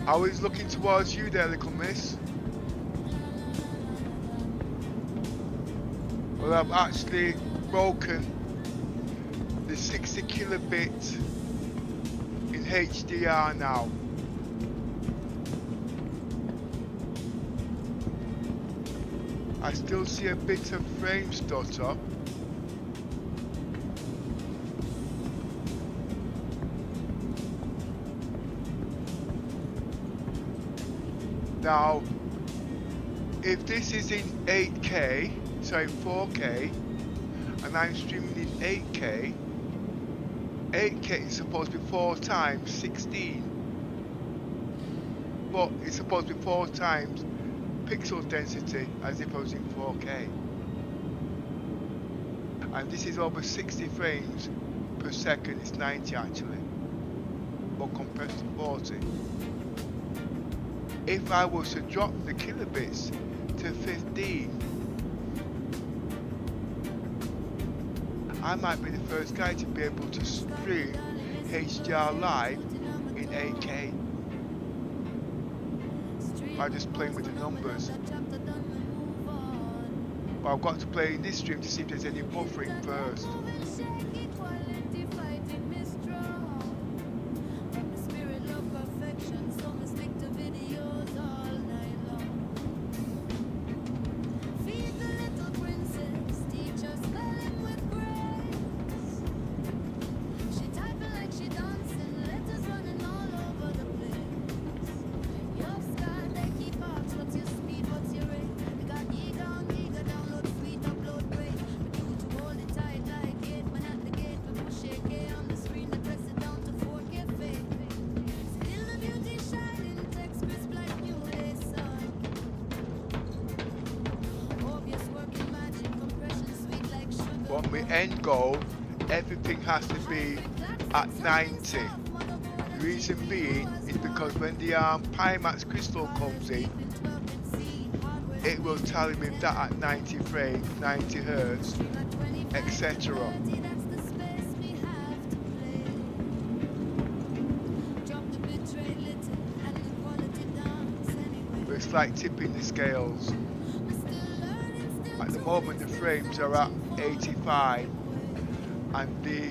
I was looking towards you there, little miss. Well, I've actually broken the 60 kilobit in HDR now. I still see a bit of frame stutter. Now, if this is in 8K, sorry 4K, and I'm streaming in 8K, 8K is supposed to be 4 times 16, but it's supposed to be 4 times pixel density as if I was in 4K. And this is over 60 frames per second, it's 90 actually, but compressed to 40. If I was to drop the kilobits to 15, I might be the first guy to be able to stream HDR live in 8K by just playing with the numbers. But I've got to play in this stream to see if there's any buffering first. But my end goal, everything has to be at 90. The reason being is because when the Pimax crystal comes in, it will tell me that at 90 frames, 90 hertz, etc. But it's like tipping the scales. At the moment the frames are at 85 and the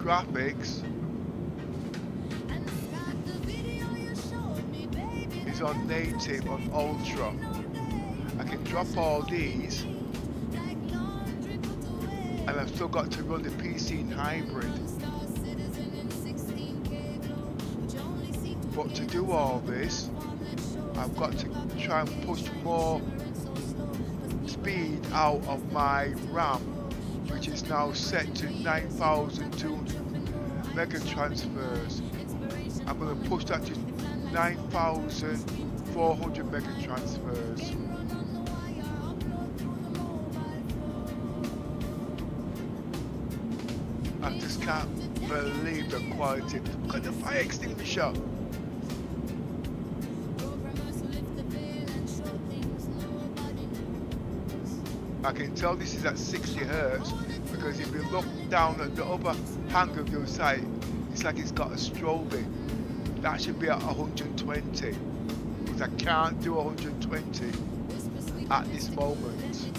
graphics is on native, on ultra. I can drop all these and I've still got to run the PC in hybrid. But to do all this, I've got to try and push more speed out of my RAM, which is now set to 9,200 mega transfers. I'm going to push that to 9,400 mega transfers. I just can't believe the quality. Look at the fire extinguisher. I can tell this is at 60 hertz because if you look down at the upper hand of your sight, it's like it's got a strobing. That should be at 120 because I can't do 120 at this moment.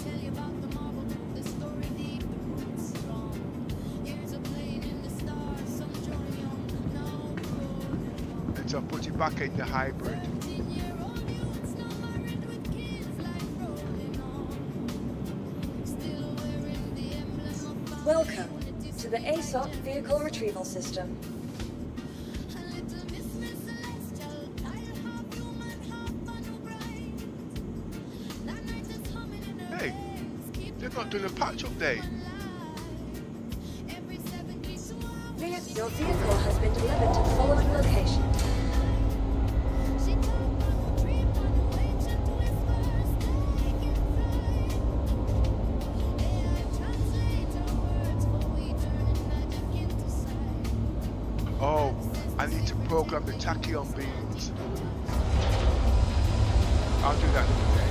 And so I put it back in the hybrid. Welcome to the ASOC Vehicle Retrieval System. Hey, they've not done a patch update. Your vehicle has been delivered to the following location. Oh, I need to program the tachyon beams. I'll do that another day.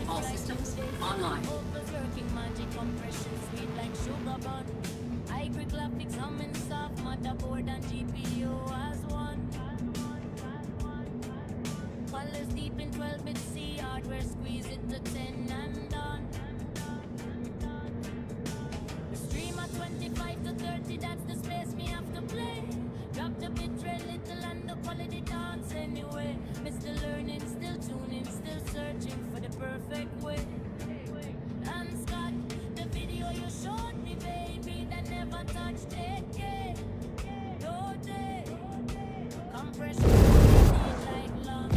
All systems online. Graphics humming soft, motherboard and GPU as one. Colors deep in 12-bit C, hardware squeeze it to 10 and done. Stream at 25 to 30, that's the space me have to play. Drop the bitrate little and the quality dance anyway. Mr. Learning, still tuning, still searching for the perfect way. And Scott, the video you showed me, baby, that never touched AK. No day. Compression like love.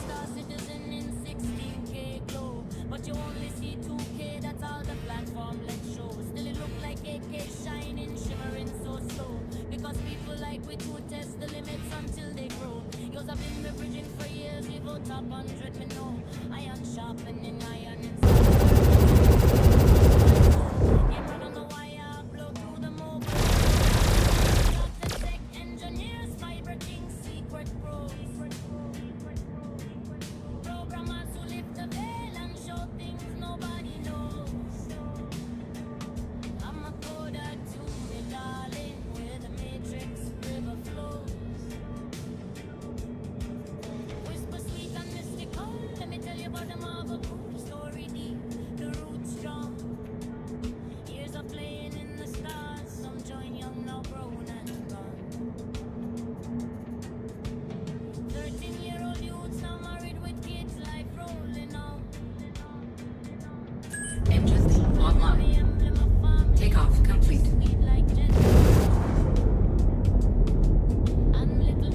Star Citizen in 16K glow, but you only see 2K, that's all the platform let's show. Still it look like AK shining, shimmering so slow. Because people like we to test the limits until they grow. Yours have been bridging for years, we go top 100, me know. Iron sharpening iron inside. Game run on the wire, blow through the mobile. Dr. Tech engineers, fiber king, secret pros. Programmers who lift the veil and show things nobody knows. I'm a coder to me, darling, where the matrix river flows. Whisper sweet and mystical, let me tell you about the marvel. The story deep, the roots strong. Years of playing in the stars, some join young, now grown and gone. 13-year-old youths now married with kids, life rolling on. Engines online. Takeoff complete. Sweet like jet. And little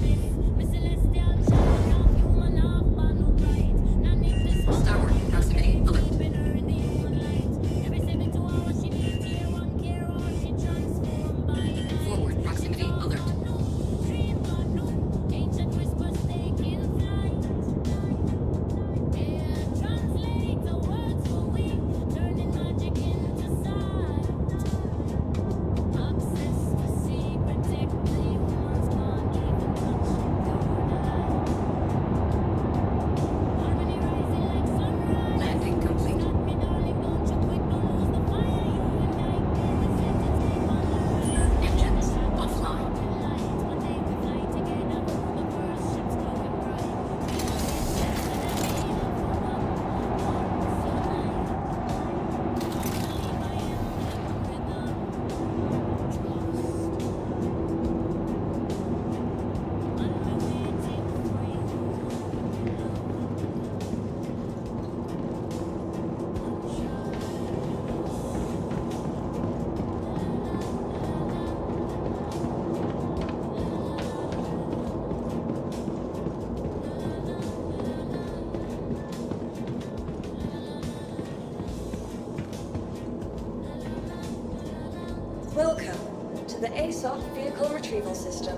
miss celestial child, half human, half man bright. Now need this Starboard proximity alert. keeping her in the human light. Every 72 hours she needs tier 1 care, or she transformed by night. Forward proximity alert. Dream God knew, ancient whispers taking flight. Air translate the words for we, turning magic into sight. Access to secret tech, the humans can't even touch it. Harmony rising like sunrise. Landing complete. Stop me, darling, don't you quit, don't lose the fire. You and I build the sentence, keep on learning. Engines offline. Light, one day we fly together. The first ships glowing bright. We will get better than we have for one so night. Finally, my emblem rhythm. Trust. And we're waiting for you. Welcome to the ASOC Vehicle Retrieval System.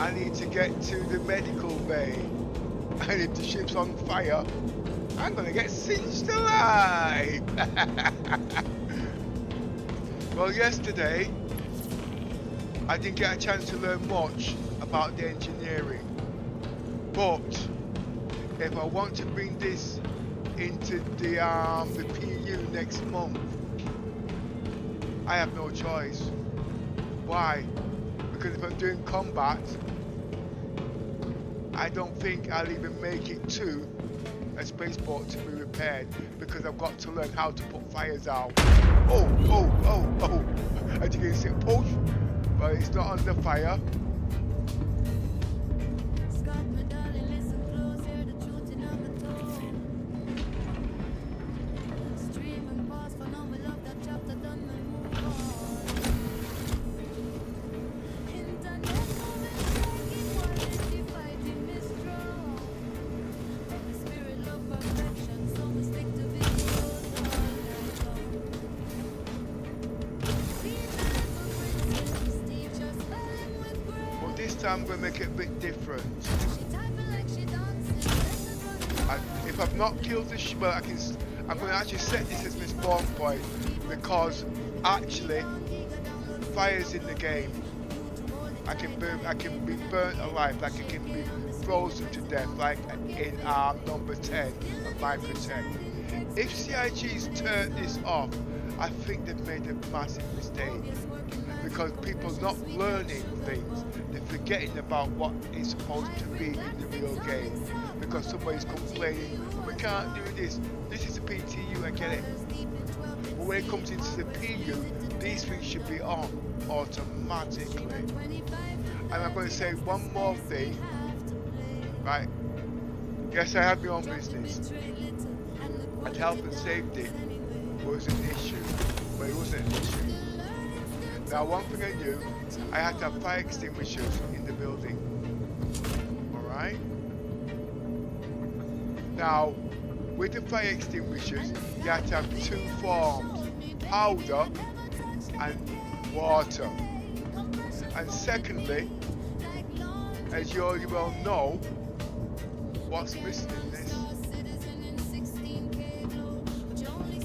I need to get to the medical bay. And if the ship's on fire, I'm gonna get singed alive. Well, yesterday I didn't get a chance to learn much about the engineering, but if I want to bring this into the PU next month, I have no choice. Why? Because if I'm doing combat, I don't think I'll even make it to a spaceport to be repaired, because I've got to learn how to put fires out. Oh, as you can see, push, but it's not under fire. I'm going to make it a bit different. If I've not killed the ship, well, I'm going to actually set this as my spawn point, because actually fire's in the game. I can be burnt alive, like I can be frozen to death, like in number 10 of Microtech. If CIG's turned this off, I think they've made a massive mistake, because people's not learning things. They're forgetting about what is supposed to be in the real game, because somebody's complaining, we can't do this. This is a PTU, I get it. But when it comes into the PU, these things should be on automatically. And I'm going to say one more thing, right? Yes, I have my own business, and health and safety was an issue, but it wasn't an issue. Now, one thing I knew, I had to have fire extinguishers in the building. Alright? Now, with the fire extinguishers, you have to have two forms: powder and water. And secondly, as you already well know, what's missing in this?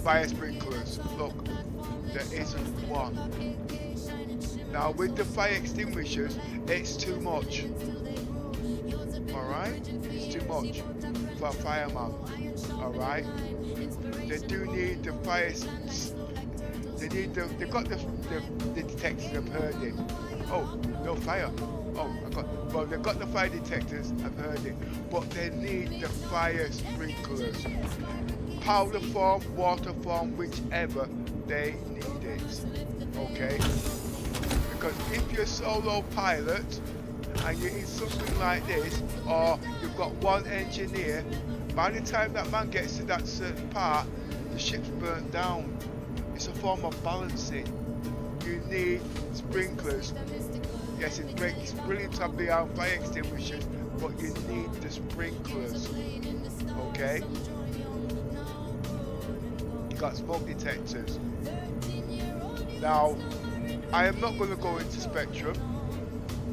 Fire sprinklers. Look, there isn't one. Now with the fire extinguishers, it's too much. Alright? It's too much for a fireman. Alright? They do need the fire. They've got the detectors, I've heard it. Oh, no fire. Well, they've got the fire detectors, I've heard it. But they need the fire sprinklers. Powder form, water form, whichever, they need it. Okay? Because if you're a solo pilot and you're in something like this, or you've got one engineer, by the time that man gets to that certain part, the ship's burnt down. It's a form of balancing. You need sprinklers. Yes, it's brilliant to have the fire extinguishers, but you need the sprinklers. Okay? You got smoke detectors. Now, I am not going to go into Spectrum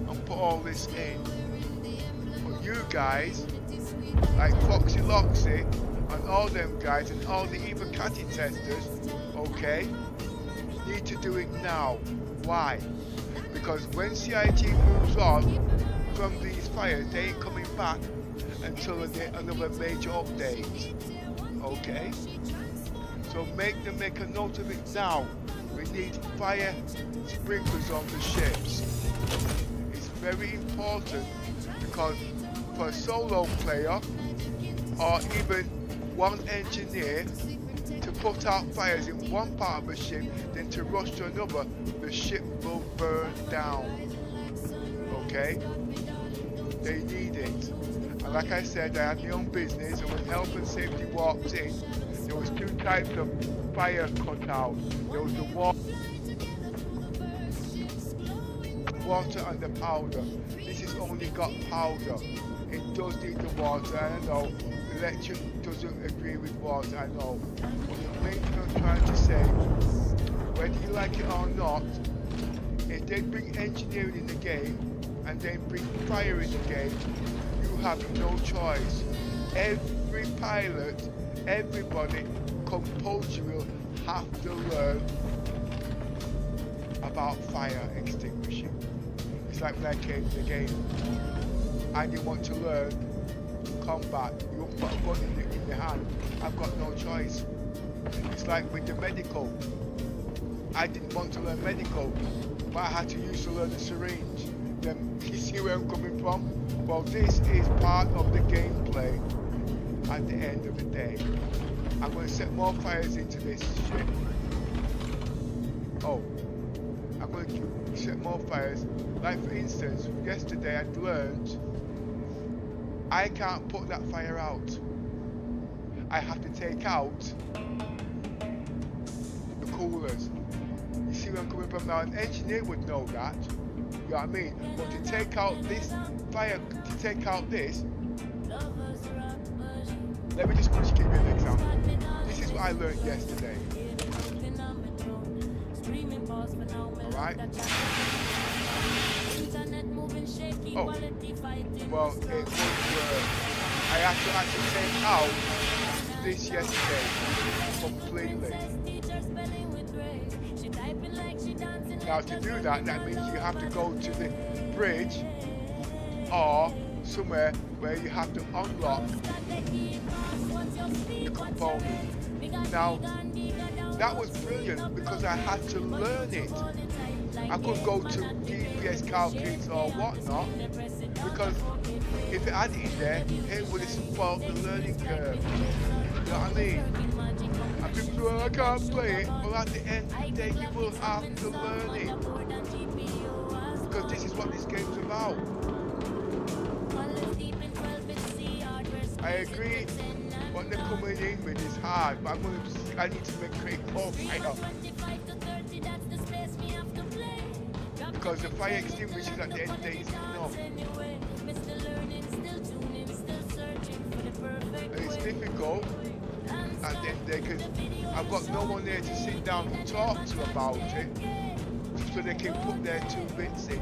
and put all this in. But you guys, like Foxy Loxy and all them guys and all the Eva Catty testers, okay, need to do it now. Why? Because when CIG moves on from these fires, they ain't coming back until another major update. Okay? So make them make a note of it now. We need fire sprinklers on the ships. It's very important, because for a solo player or even one engineer to put out fires in one part of a ship, then to rush to another, the ship will burn down. Okay? They need it. And like I said, I had my own business, and when health and safety walked in, there was two types of fire cut out. There was the water and the powder. This has only got powder. It does need the water, I know. Electric doesn't agree with water, I know. But the main thing I'm trying to say, whether you like it or not, if they bring engineering in the game and then bring fire in the game, you have no choice. Every pilot, everybody compulsory will have to learn about fire extinguishing. It's like when I came to the game and you want to learn combat, you put a gun in the hand. I've got no choice. It's like with the medical. I didn't want to learn medical, but I had to use to learn the syringe. Then you see where I'm coming from? Well, this is part of the gameplay at the end of the day. I'm going to set more fires into this ship. Oh, I'm going to set more fires. Like for instance, yesterday I'd learned I can't put that fire out. I have to take out the coolers. You see where I'm coming from now? An engineer would know that. You know what I mean? But to take out this fire, to take out this, let me just give you an example. This is what I learned yesterday. Alright? Oh, well, it won't work. I had to actually take out this yesterday completely. Now to do that, that means you have to go to the bridge or somewhere where you have to unlock the component. Now, that was brilliant because I had to learn it. I could go to GPS calculators or whatnot, because if it had it in there, it would have spoiled the learning curve. You know what I mean? And people say, well, I can't play it. Well, at the end of the day, you will have to learn it. Because this is what this game's about. I agree, what they're coming in with is hard, but I need to create more fire. Because the fire extinguishers at the end of the day isn't enough. And it's difficult at the end of the day because I've got no one there to sit down and talk to about it, so they can put their 2 bits in.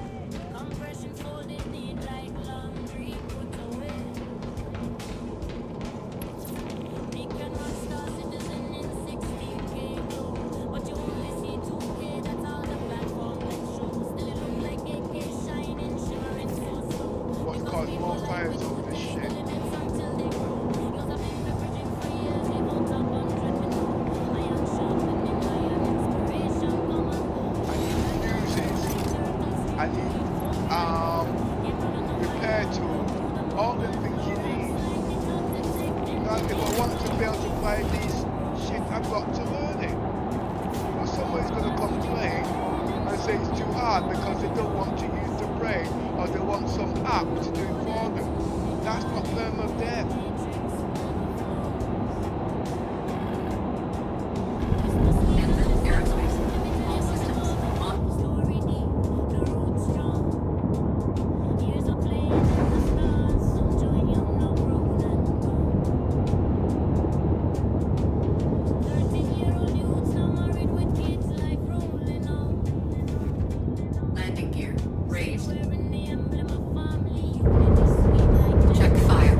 Because they don't want to use the brain, or they want some app to do it for them. That's not permadeath. Check fire.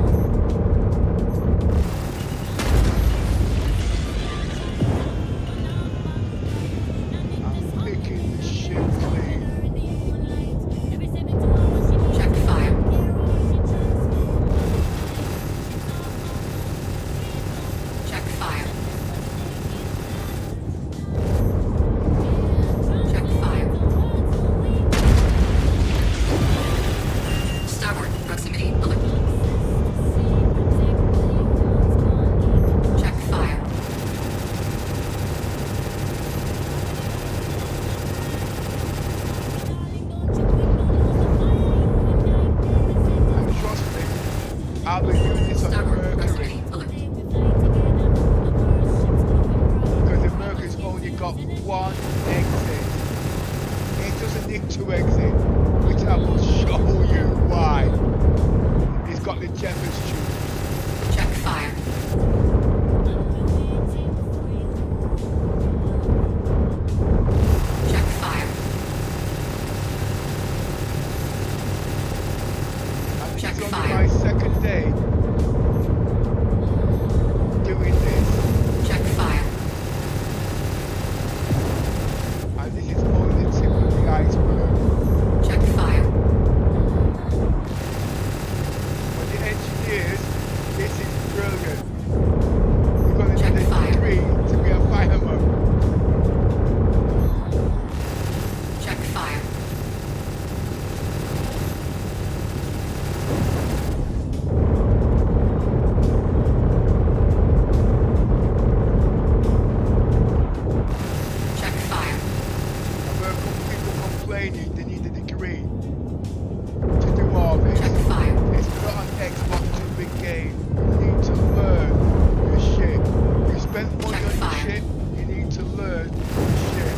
ship, you need to learn the ship.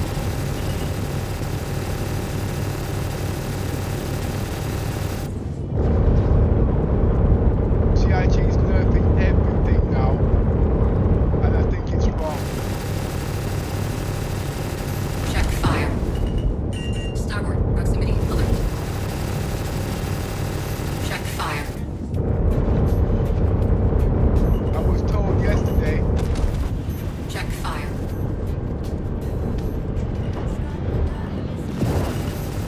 CIG is nerfing everything now, and I think it's wrong. Check fire. Starboard proximity alert. Check fire. I was told yesterday. Check fire.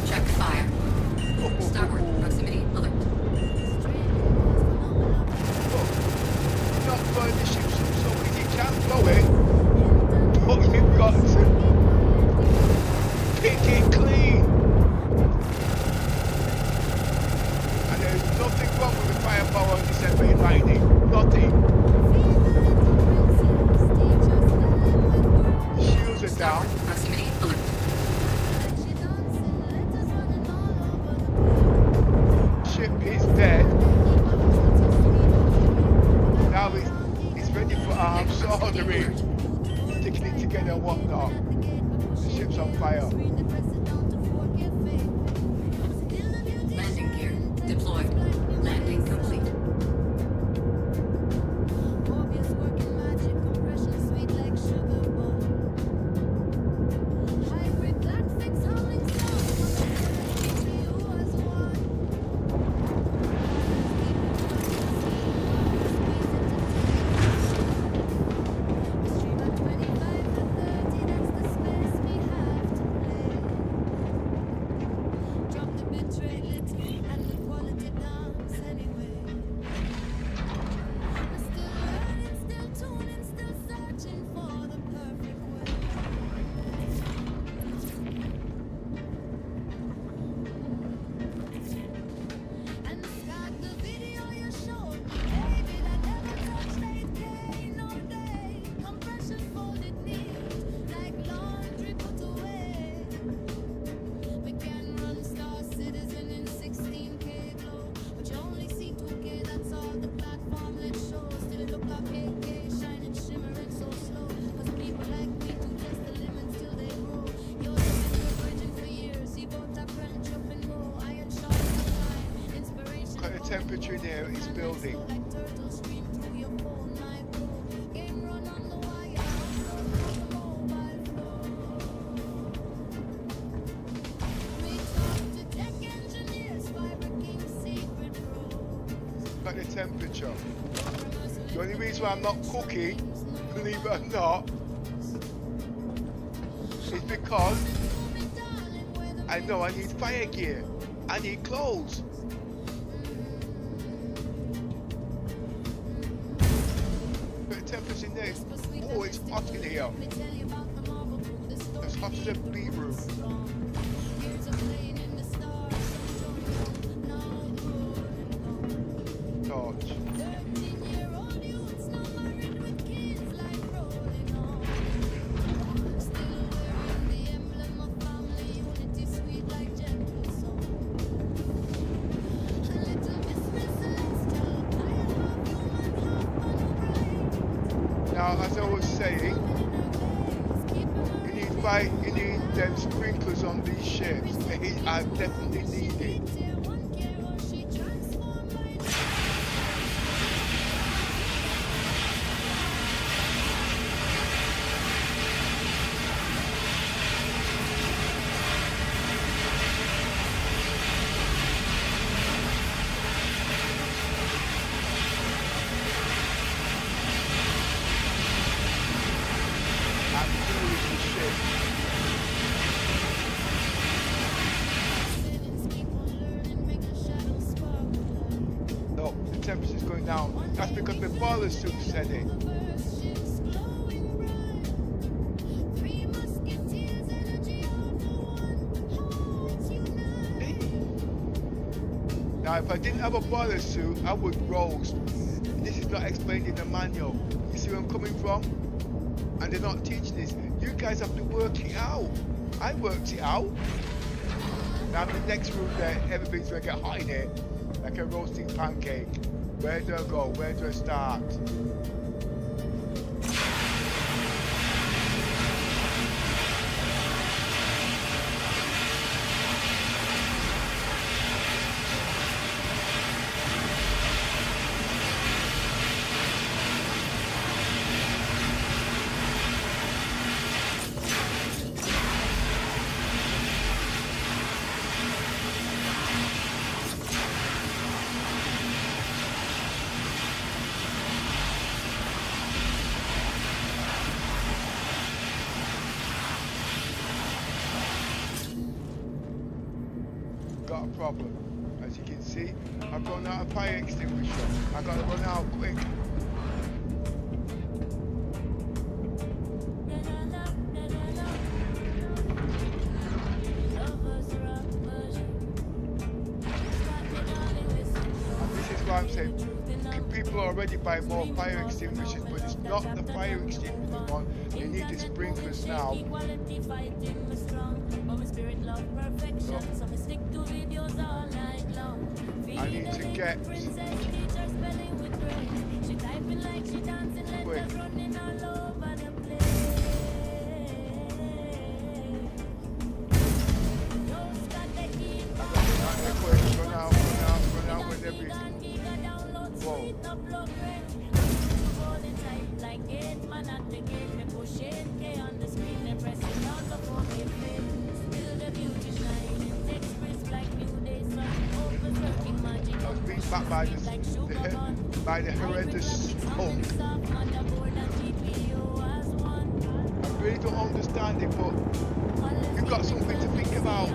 Check fire. Starboard proximity alert. Not blowing the ship so easy, you can't blow it, but you've got to pick it clean. And there's nothing wrong with the firepower of this main lightning. Nothing. Shields are down. Starboard proximity alert. Ship is dead. Now it's ready for arm soldering, sticking it together and whatnot. The ship's on fire. Landing gear deployed. Landing complete. Temperature in here is building. Got the temperature. The only reason why I'm not cooking, believe it or not, is because I know I need fire gear. I need clothes. Temperature in there. Oh, it's hot in here. It's hot as a beetroot. Torch. Now, as I was saying, you need them sprinklers on these ships. I definitely need it. Temperature's going down. That's because the boiler suit said it. Now, if I didn't have a boiler suit, I would roast. This is not explained in the manual. You see where I'm coming from? And they're not teaching this. You guys have to work it out. I worked it out. Now, in the next room there, everything's going to get hot in it, like a roasting pancake. Where do I go? Where do I start? problem. As you can see, I've run out of fire extinguisher. I gotta run out quick. I'm saying people are already buying more fire extinguishers, but it's not the fire extinguisher one. They need the sprinklers now. So, I need to get quick. Run out with everything. Whoa. I was being back by the horrendous smoke. I really don't understand it, but you've got something to think about.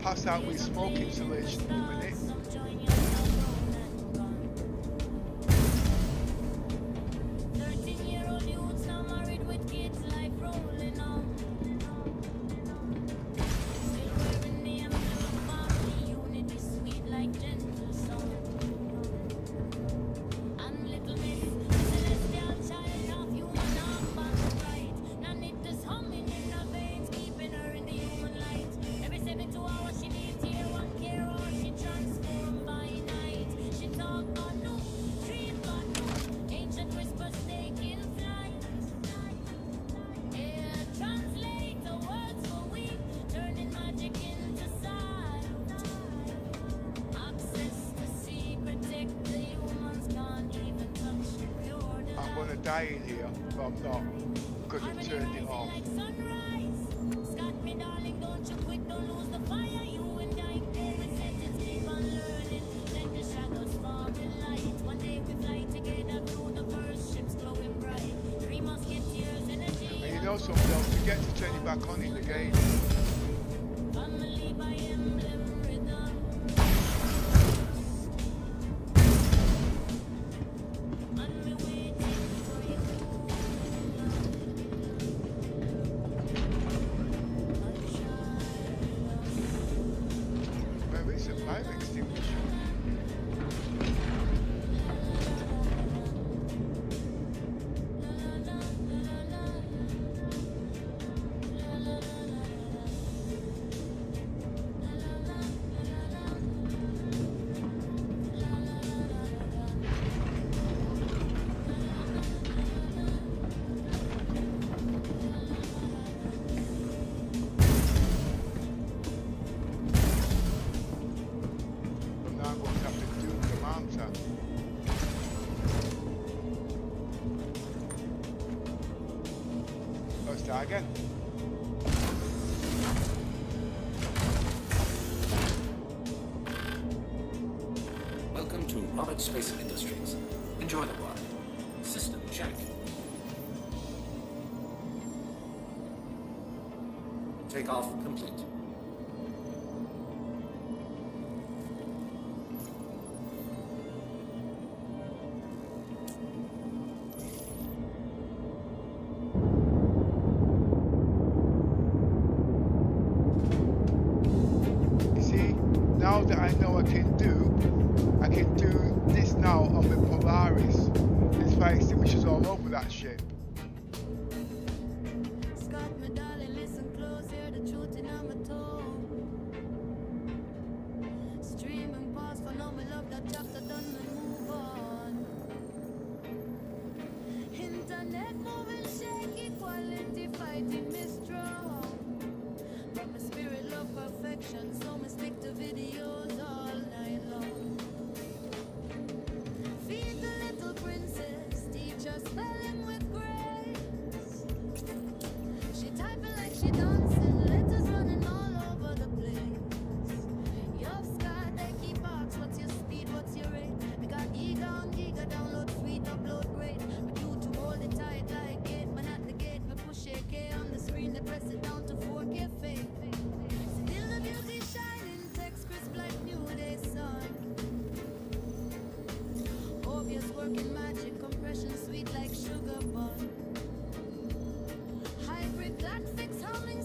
Pass out with smoke insulation in a minute. Die in here, but I'm not, because I've turned it off. And you know something else, you get to turn it back on in the game. Again. Welcome to Robert Space Industries. Enjoy the ride. System check. Takeoff complete. You see, now that I know I can do this now on the Polaris. There's fire extinguishers all over that ship. Scott, my darling, listen close, hear the truth in my tone. Stream and pause for now, my love, that chapter done, we move on. Internet moving shaky, quality fighting me strong. But my spirit love perfection, so me stick to videos all night long. Feed the little princess, teach her spelling with grace. She typing like she dancing, letters running all over the place. Your sky, they keep asks, what's your speed, what's your rate? We got giga on giga, download sweet, upload great. We do to hold it tight like gate, man at the gate. We push AK on the screen, they press it down to 4K fade. Still the beauty shining, text crisp like new day sun. Obvious working magic, compression sweet like sugar bun. Hybrid black fix humming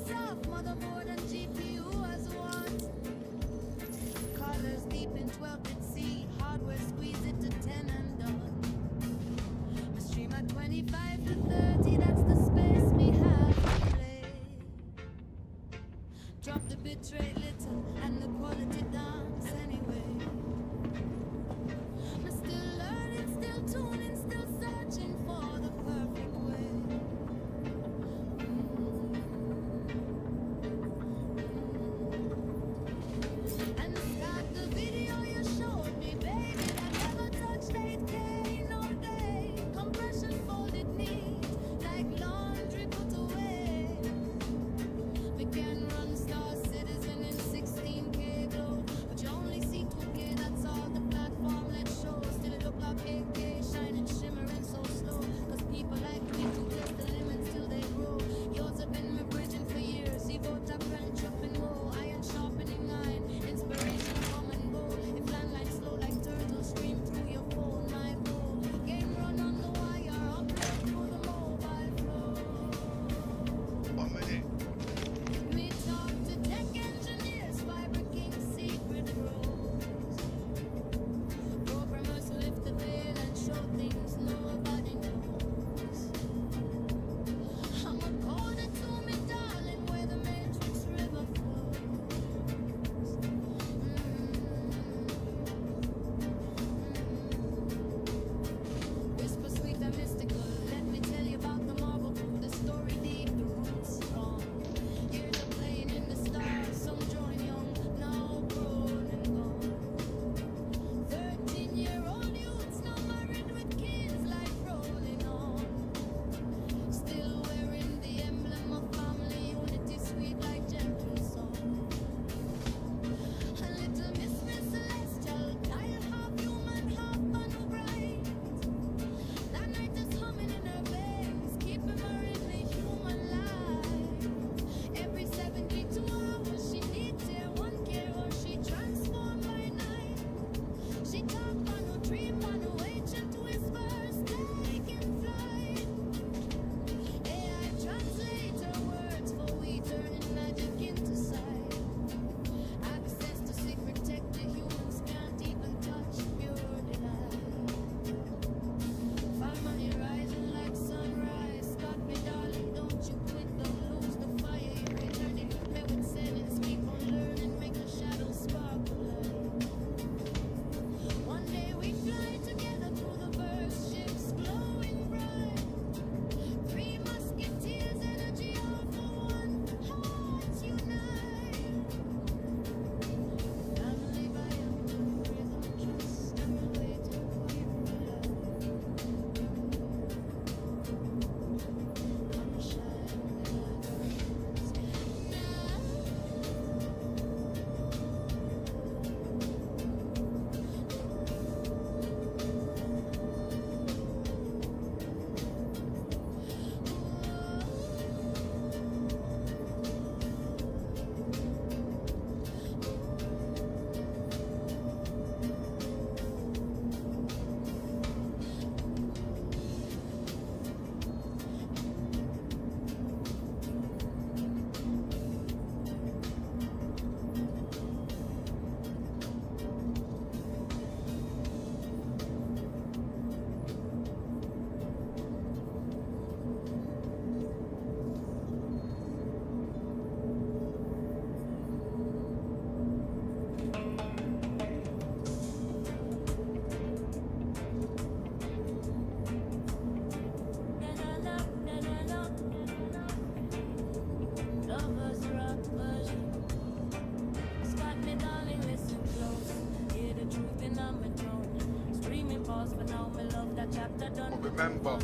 But remember,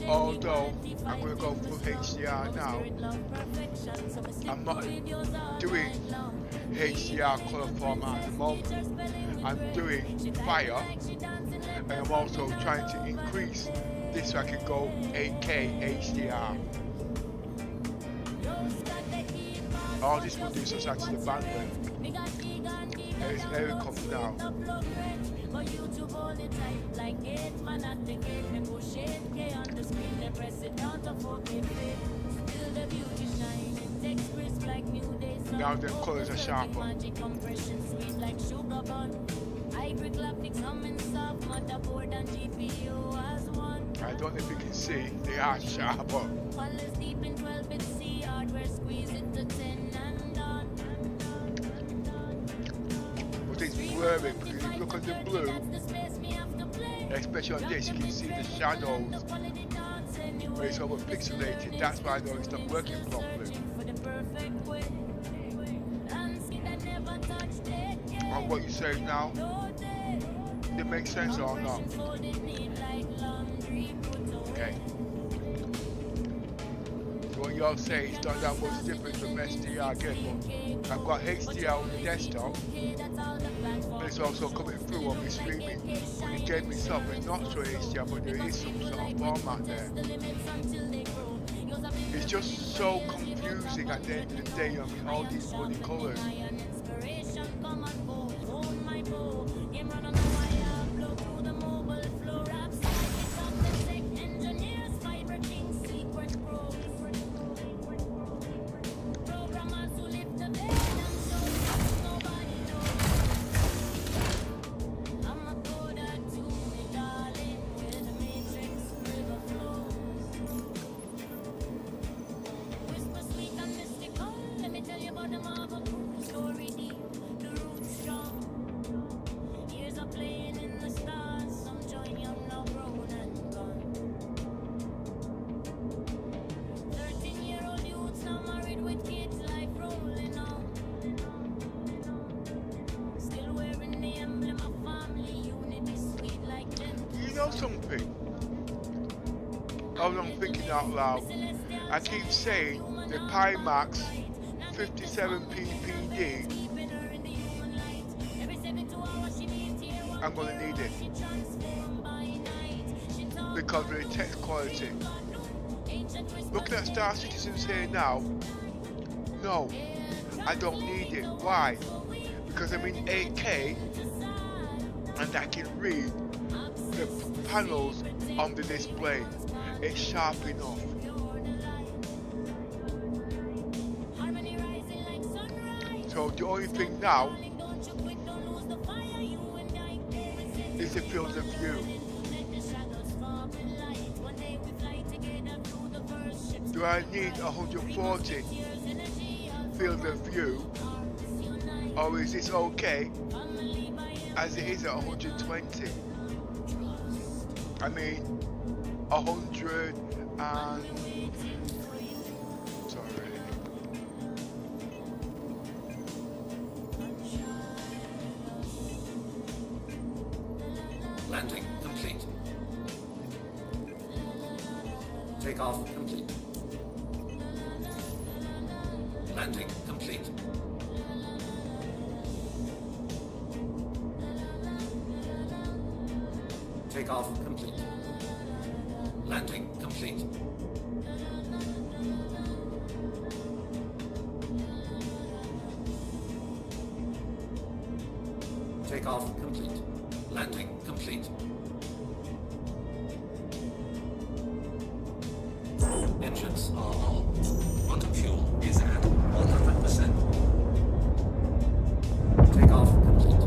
although I'm going to go full HDR now, I'm not doing HDR color format at the moment. I'm doing fire, and I'm also trying to increase this so I can go 8K HDR. All this will do is just add to the bandwidth. Here it comes now. Now the colours are sharper. I don't know if you can see, they are sharper. But it's blurry because if you look at the blue, especially on this, you can see the shadows. But it's over pixelated, that's why I know it's not working properly. And what you say now, it makes sense or not? Okay. What you're saying is not that much different from SDR again, but I've got HDR on the desktop, but it's also coming through on my streaming. When it gave me something not so HDR, but there is some sort of format there. It's just so confusing at the end of the day, I mean, all these bloody colours. Something. Oh, I'm thinking out loud. I keep saying the Pimax 57ppd. I'm gonna need it because of the text quality. Looking at Star Citizens here now, no, I don't need it. Why? Because I'm in 8K and I can read the panels on the display. It's sharp enough. So the only thing now is the field of view. Do I need 140 field of view, or is this okay as it is at 120? I mean, 100 and... Sorry. Landing complete. Takeoff complete. Landing complete. Takeoff complete. Landing complete. Takeoff complete. Landing complete. Engines are on. Quantum fuel is at 100%. Takeoff complete.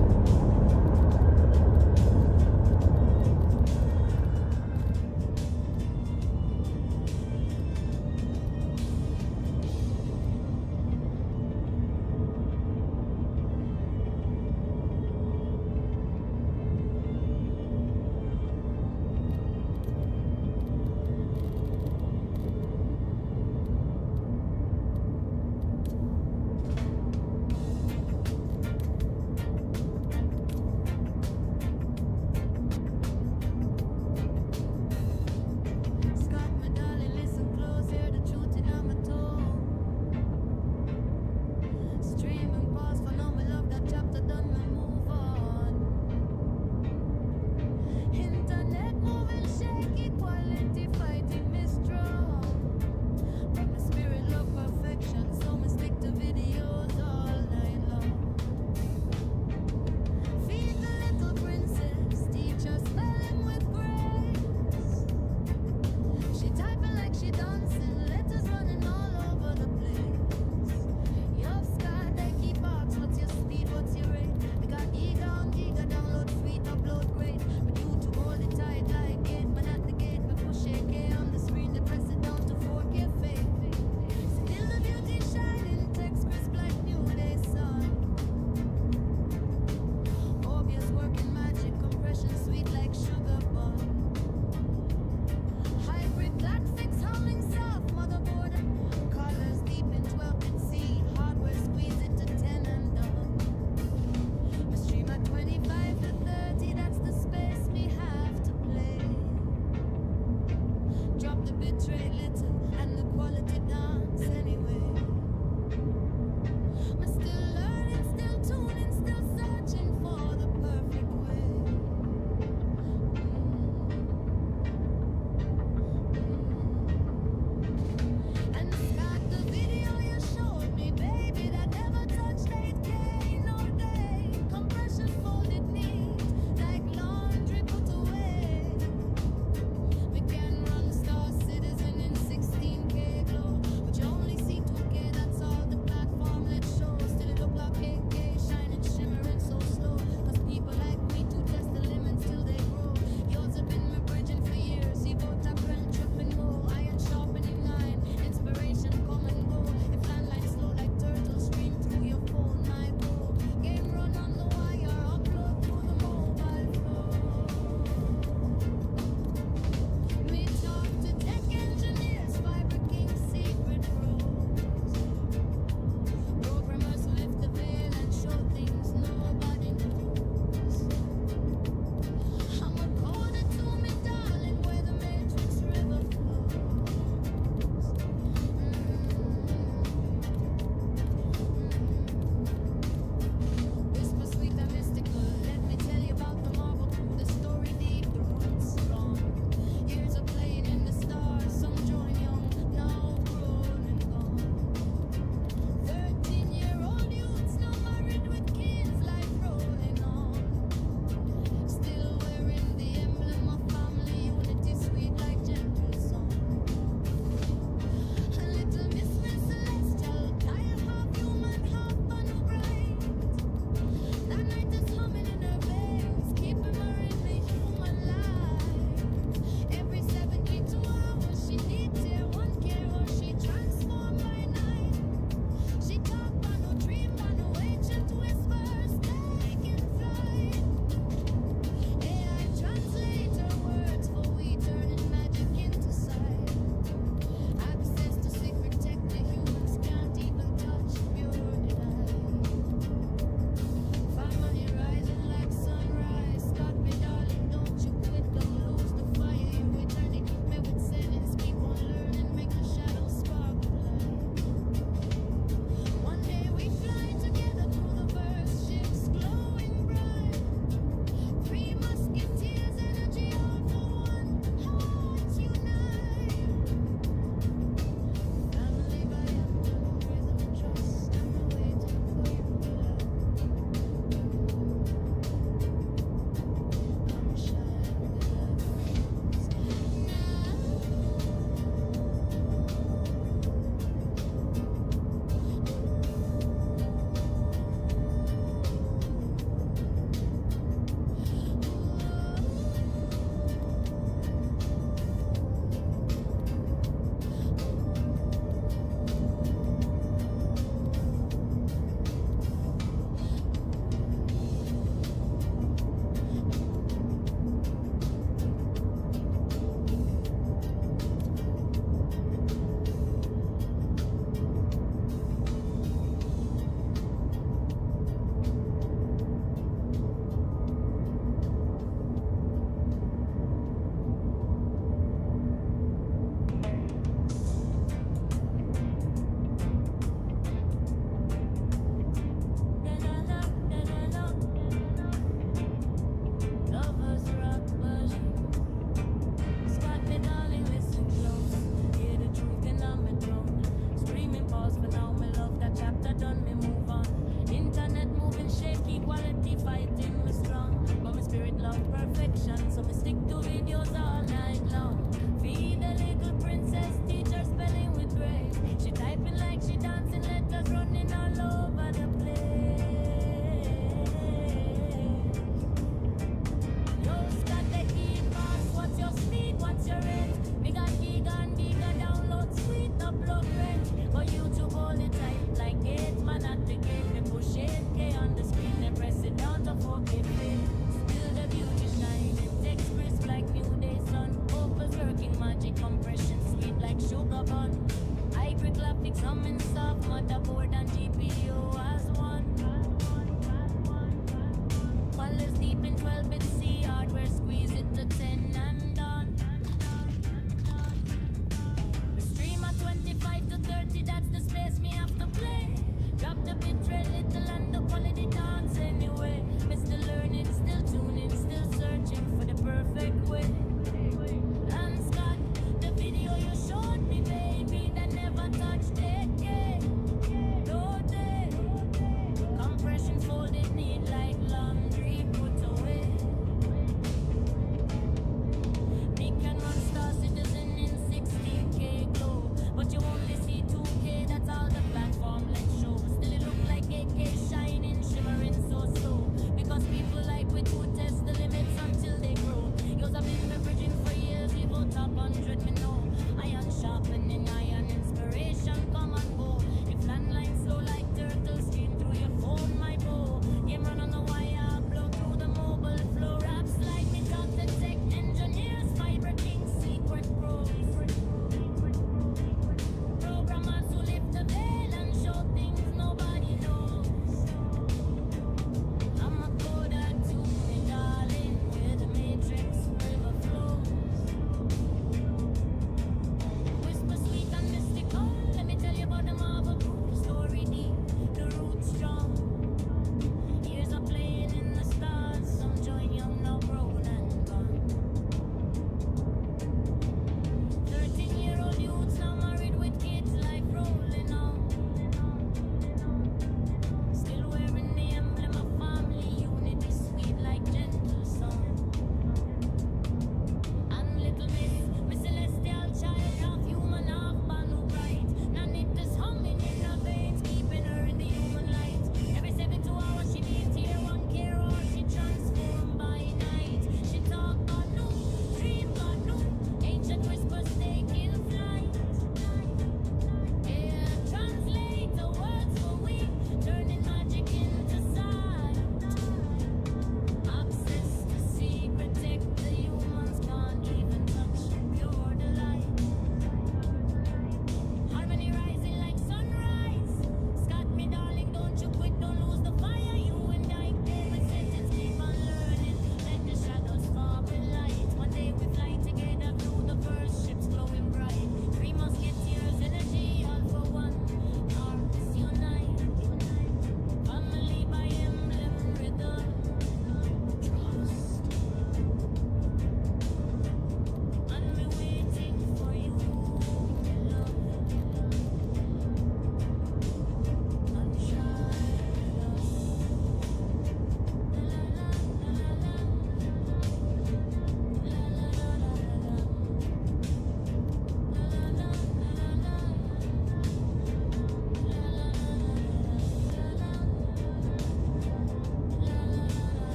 love perfection, so me stick to videos all night long. Feed the little princess, teach her spelling with grace. She typing like she dancing, letters running all over the place. Yo, Scott the E-Boss, what's your speed, what's your rate? Me got Giga download sweet, upload rate. For YouTube all the time, like 8 man at the gate. Me push 8K on the screen, then press it down to 4K play. Still the beauty shining, text crisp like me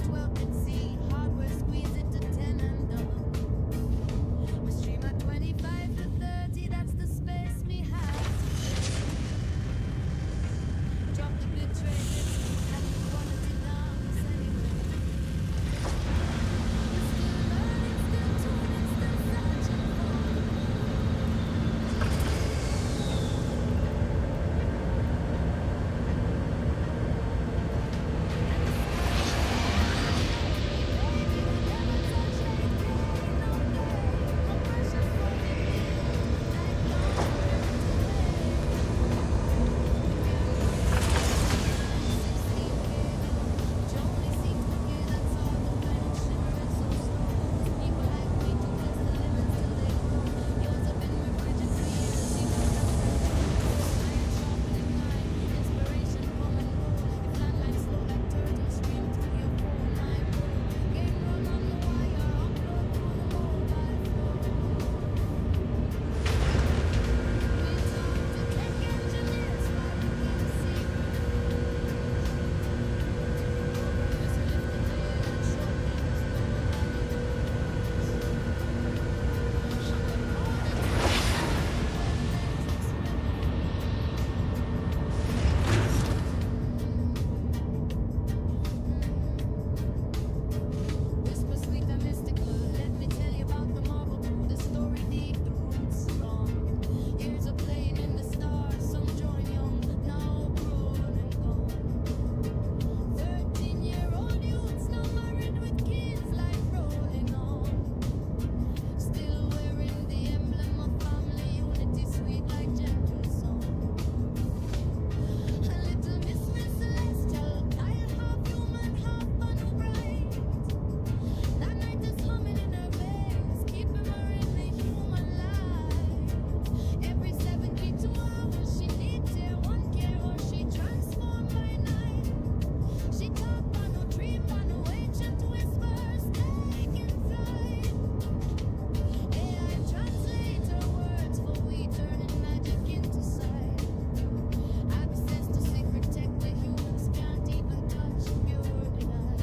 12 can see. Hardware squeeze it to 10 and double. We stream at 25 to 30, that's the space me have. Drop the bit rate, and the quality down anyway. Still learning, still tuning, still searching for the Whisper sweet and mystical. Let me tell you about the Motherboard, the story deep, the roots strong. Years of playing in the stars, some join young, now grown and gone. 13-year-old youths now married with kids, life rolling on. Still wearing the emblem of family unity, sweet like gentle song. A little Miss Celestial, tired, half human, half Banu bright. That night is humming in her veins, keeping her in the human life. Every 72 hours she needs her one care, or she transformed by night. She talk by no dream, by no ancient whispers, taking flight. AI translate her words for we, turning magic into sight. Access to secret tech the humans can't even touch, pure denial.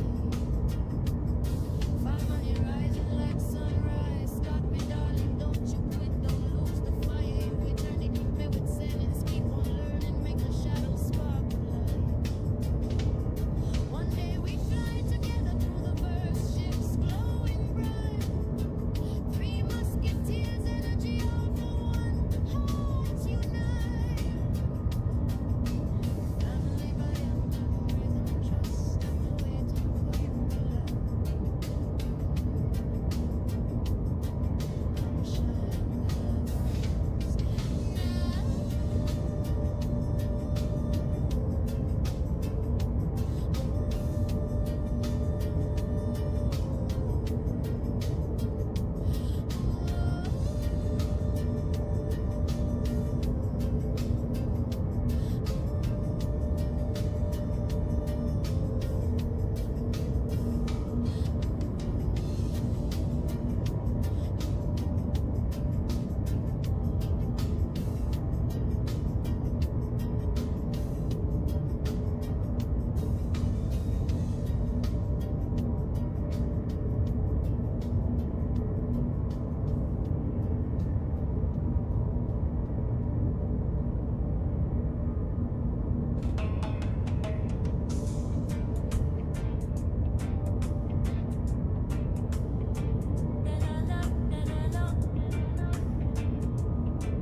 Find money rising like sunrise. Start me, darling, don't you quit, don't lose the fire. You eternity, keep me with sentence. Keep on learning, make the shadows spark with light. One day we fly together through the verse, ships glowing bright. Three musketeers, energy all for one. Hearts unite. Family by emblem, rhythm, trust, and the waiting for you alive. Come shine with our eyes now.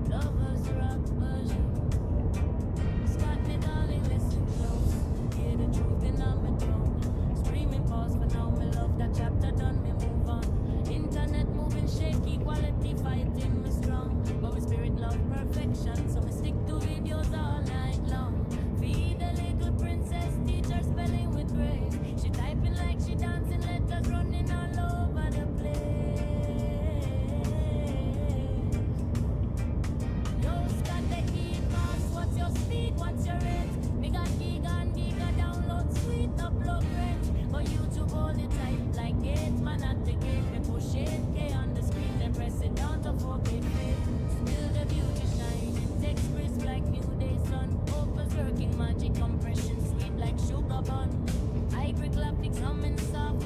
Lovers rock version. Start me, darling, listen close. Hear the truth in my tone. Streaming pause for now, me love that chapter done, me move on. Internet moving shaky, quality fighting me strong. But we spirit love perfection, so me stick to videos all night long. Feed the little princess, teach her spelling with grace. She typing like she dancing, letters running all over the place. Yo, Scott the e-pass, what's your speed, what's your rate? Me got Giga and Giga download, sweet upload rate. But YouTube hold it tight like gate, man at the gate. Me push 8K on the screen, then press it down to 4K play. Still the beauty shining, text crisp like new day sun. Opals working magic compression, sweet like sugar bun. Hybrid graphics humming soft,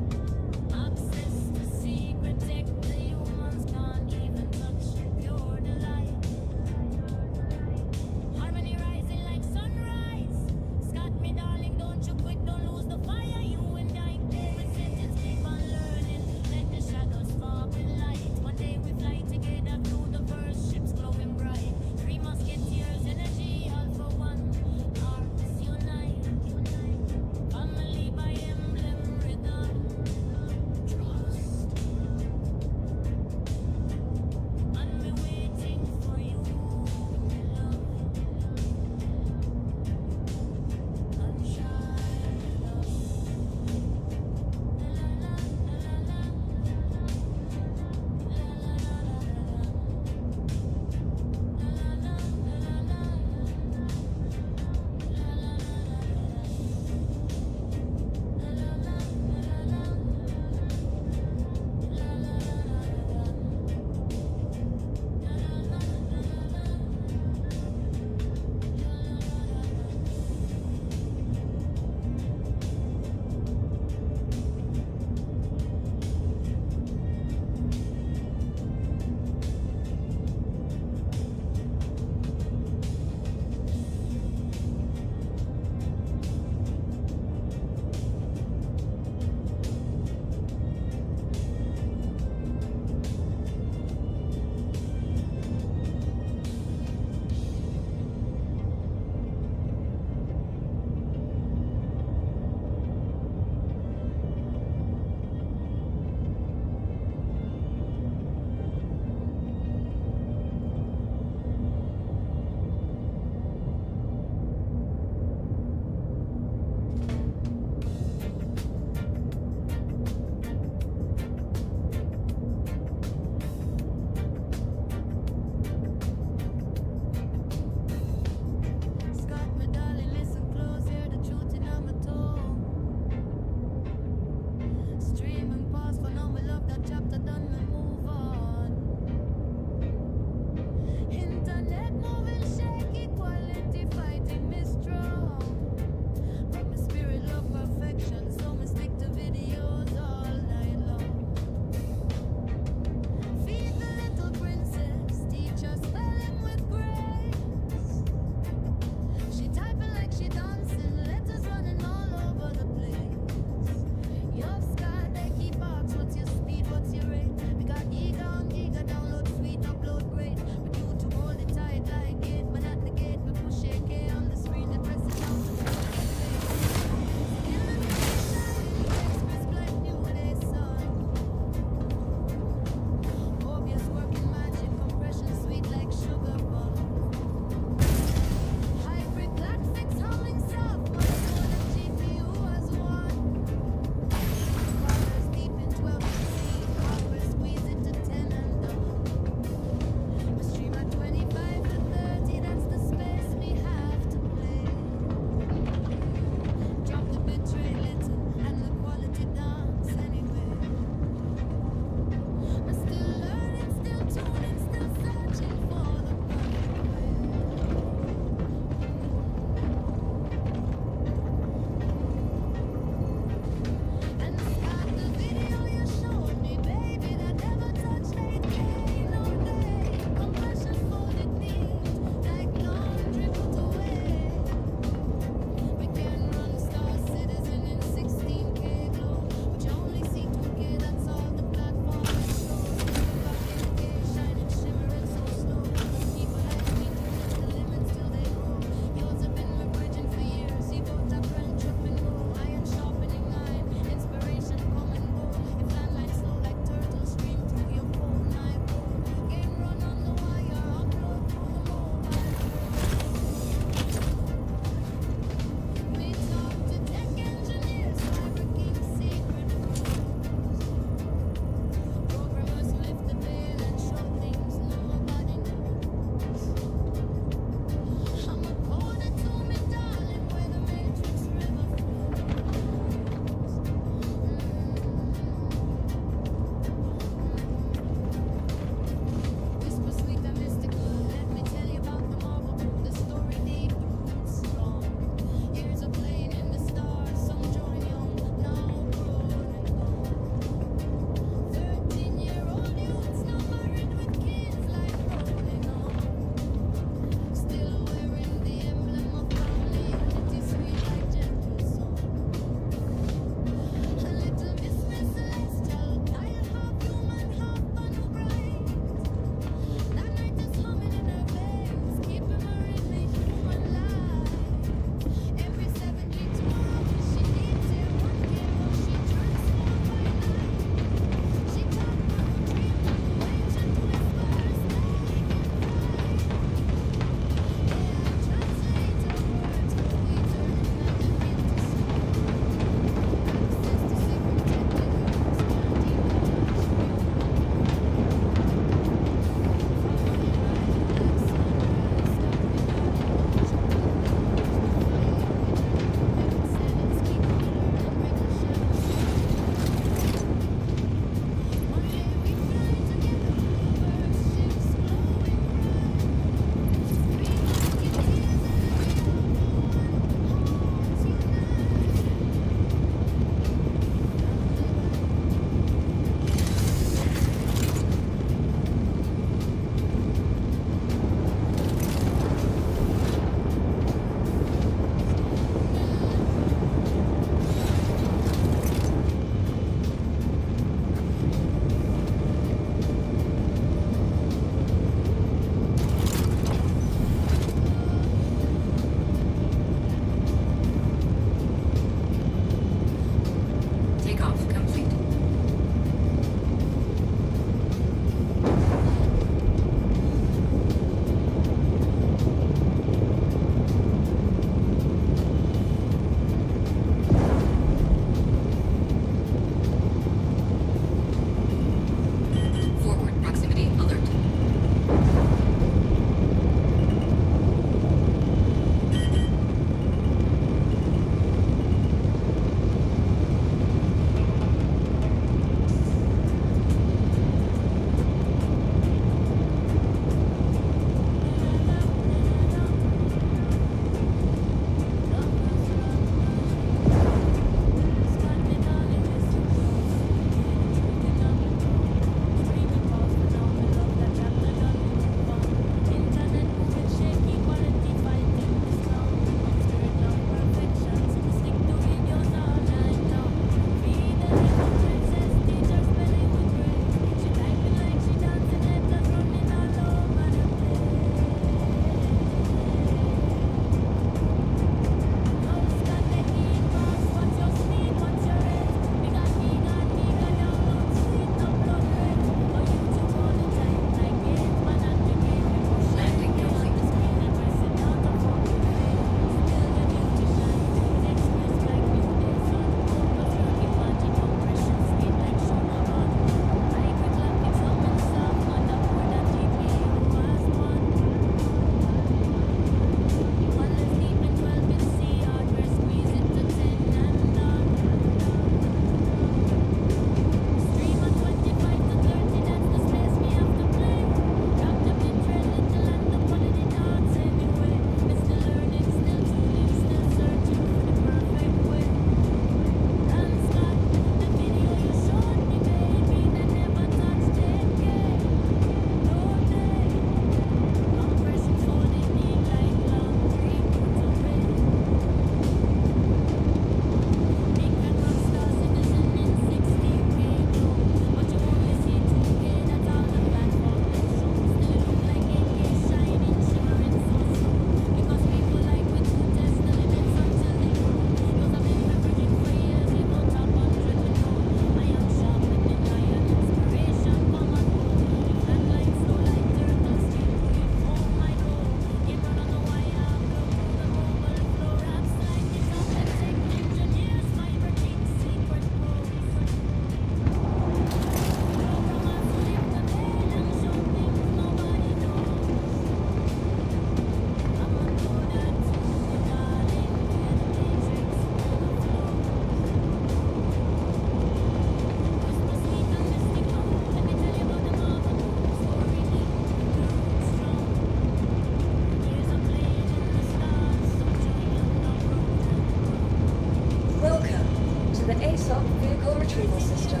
the ASOP vehicle retrieval system.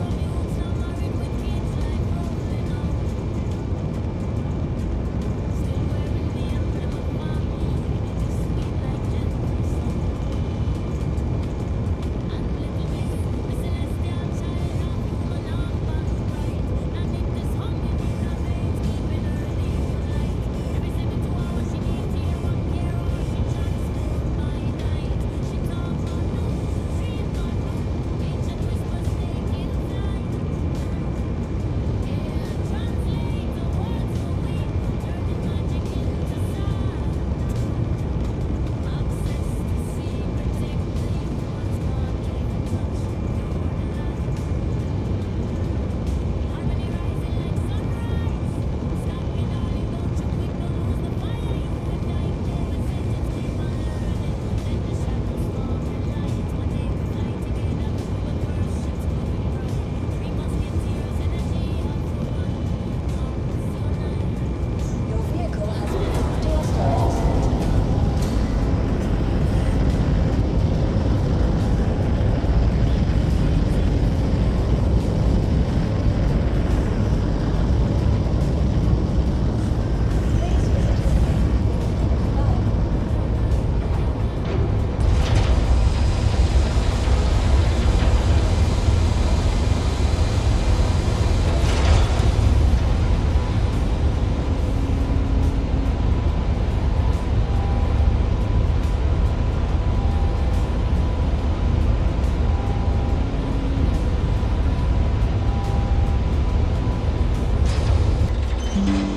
Your vehicle has been moved to a storage facility. Please visit your vehicle. Bye.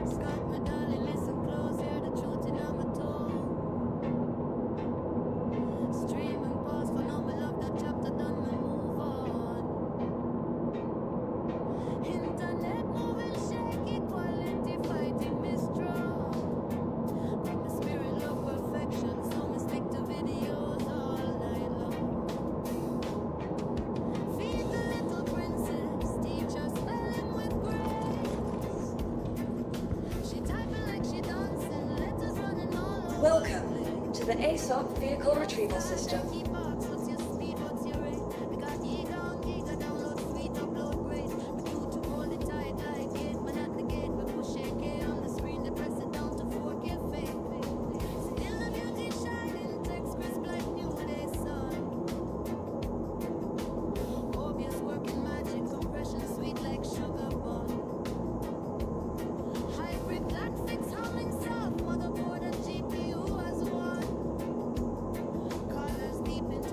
Scott, my darling, listen close, hear the truth in my tone. Stream and pause for now, my love, that chapter done, me move on. Internet moving shaky, quality fighting me strong. But my spirit love perfection, so me stick to videos all night long. Feed the little princess, teach her spelling with grace. She typing like she dancing, letters running all over. Welcome to the ASOP vehicle retrieval system. Key box, what's your speed, what's your rate? We got giga on giga, download speed, upload rate. We do to hold it tight like it, but at the gate we push AK on the screen, they press it down to 4K fade. Still the beauty shining, text crisp like new day sun. Obvious working magic, compression sweet like sugar bun. Hybrid black fix humming soft, motherboard and GPU as one. Colors deep into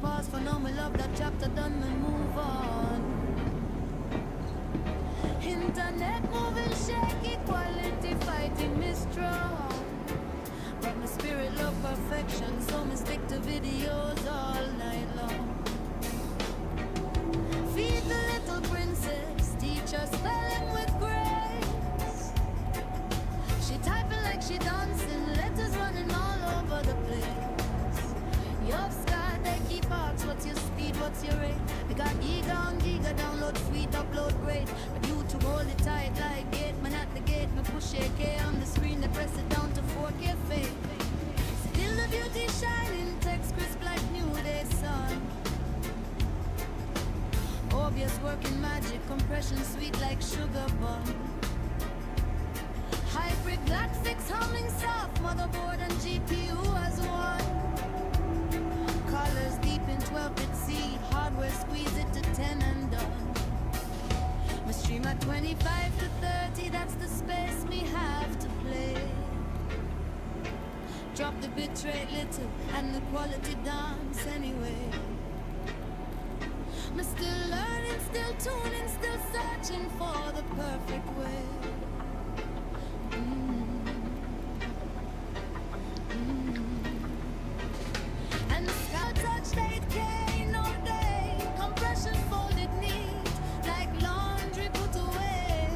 pause for now, my love, that chapter done, me move on. Internet moving shaky, quality fighting me strong. But my spirit love perfection, so me stick to videos all night long. Feed the little princess, teach her spelling with grace. She typing like she dancing, letters running all over the place. Your sky, they keep arts, what's your speed, what's your rate? We got giga on giga, download sweet, upload great. But you to hold it tight like gate, man at the gate, me push AK on the screen, they press it down to 4K fade. Still the beauty shining, text crisp like new day sun. Obvious working magic, compression sweet like sugar bun. Hybrid galaxies humming soft, motherboard and GPU as one. Colors deep in 12-bit C, hardware squeeze it to 10 and done. My stream at 25 to 30, that's the space me have to play. Drop the bitrate little and the quality dance anyway. I'm still learning, still tuning, still searching for the perfect way. And the sky touched 8K, no day. Compression folded neat, like laundry put away.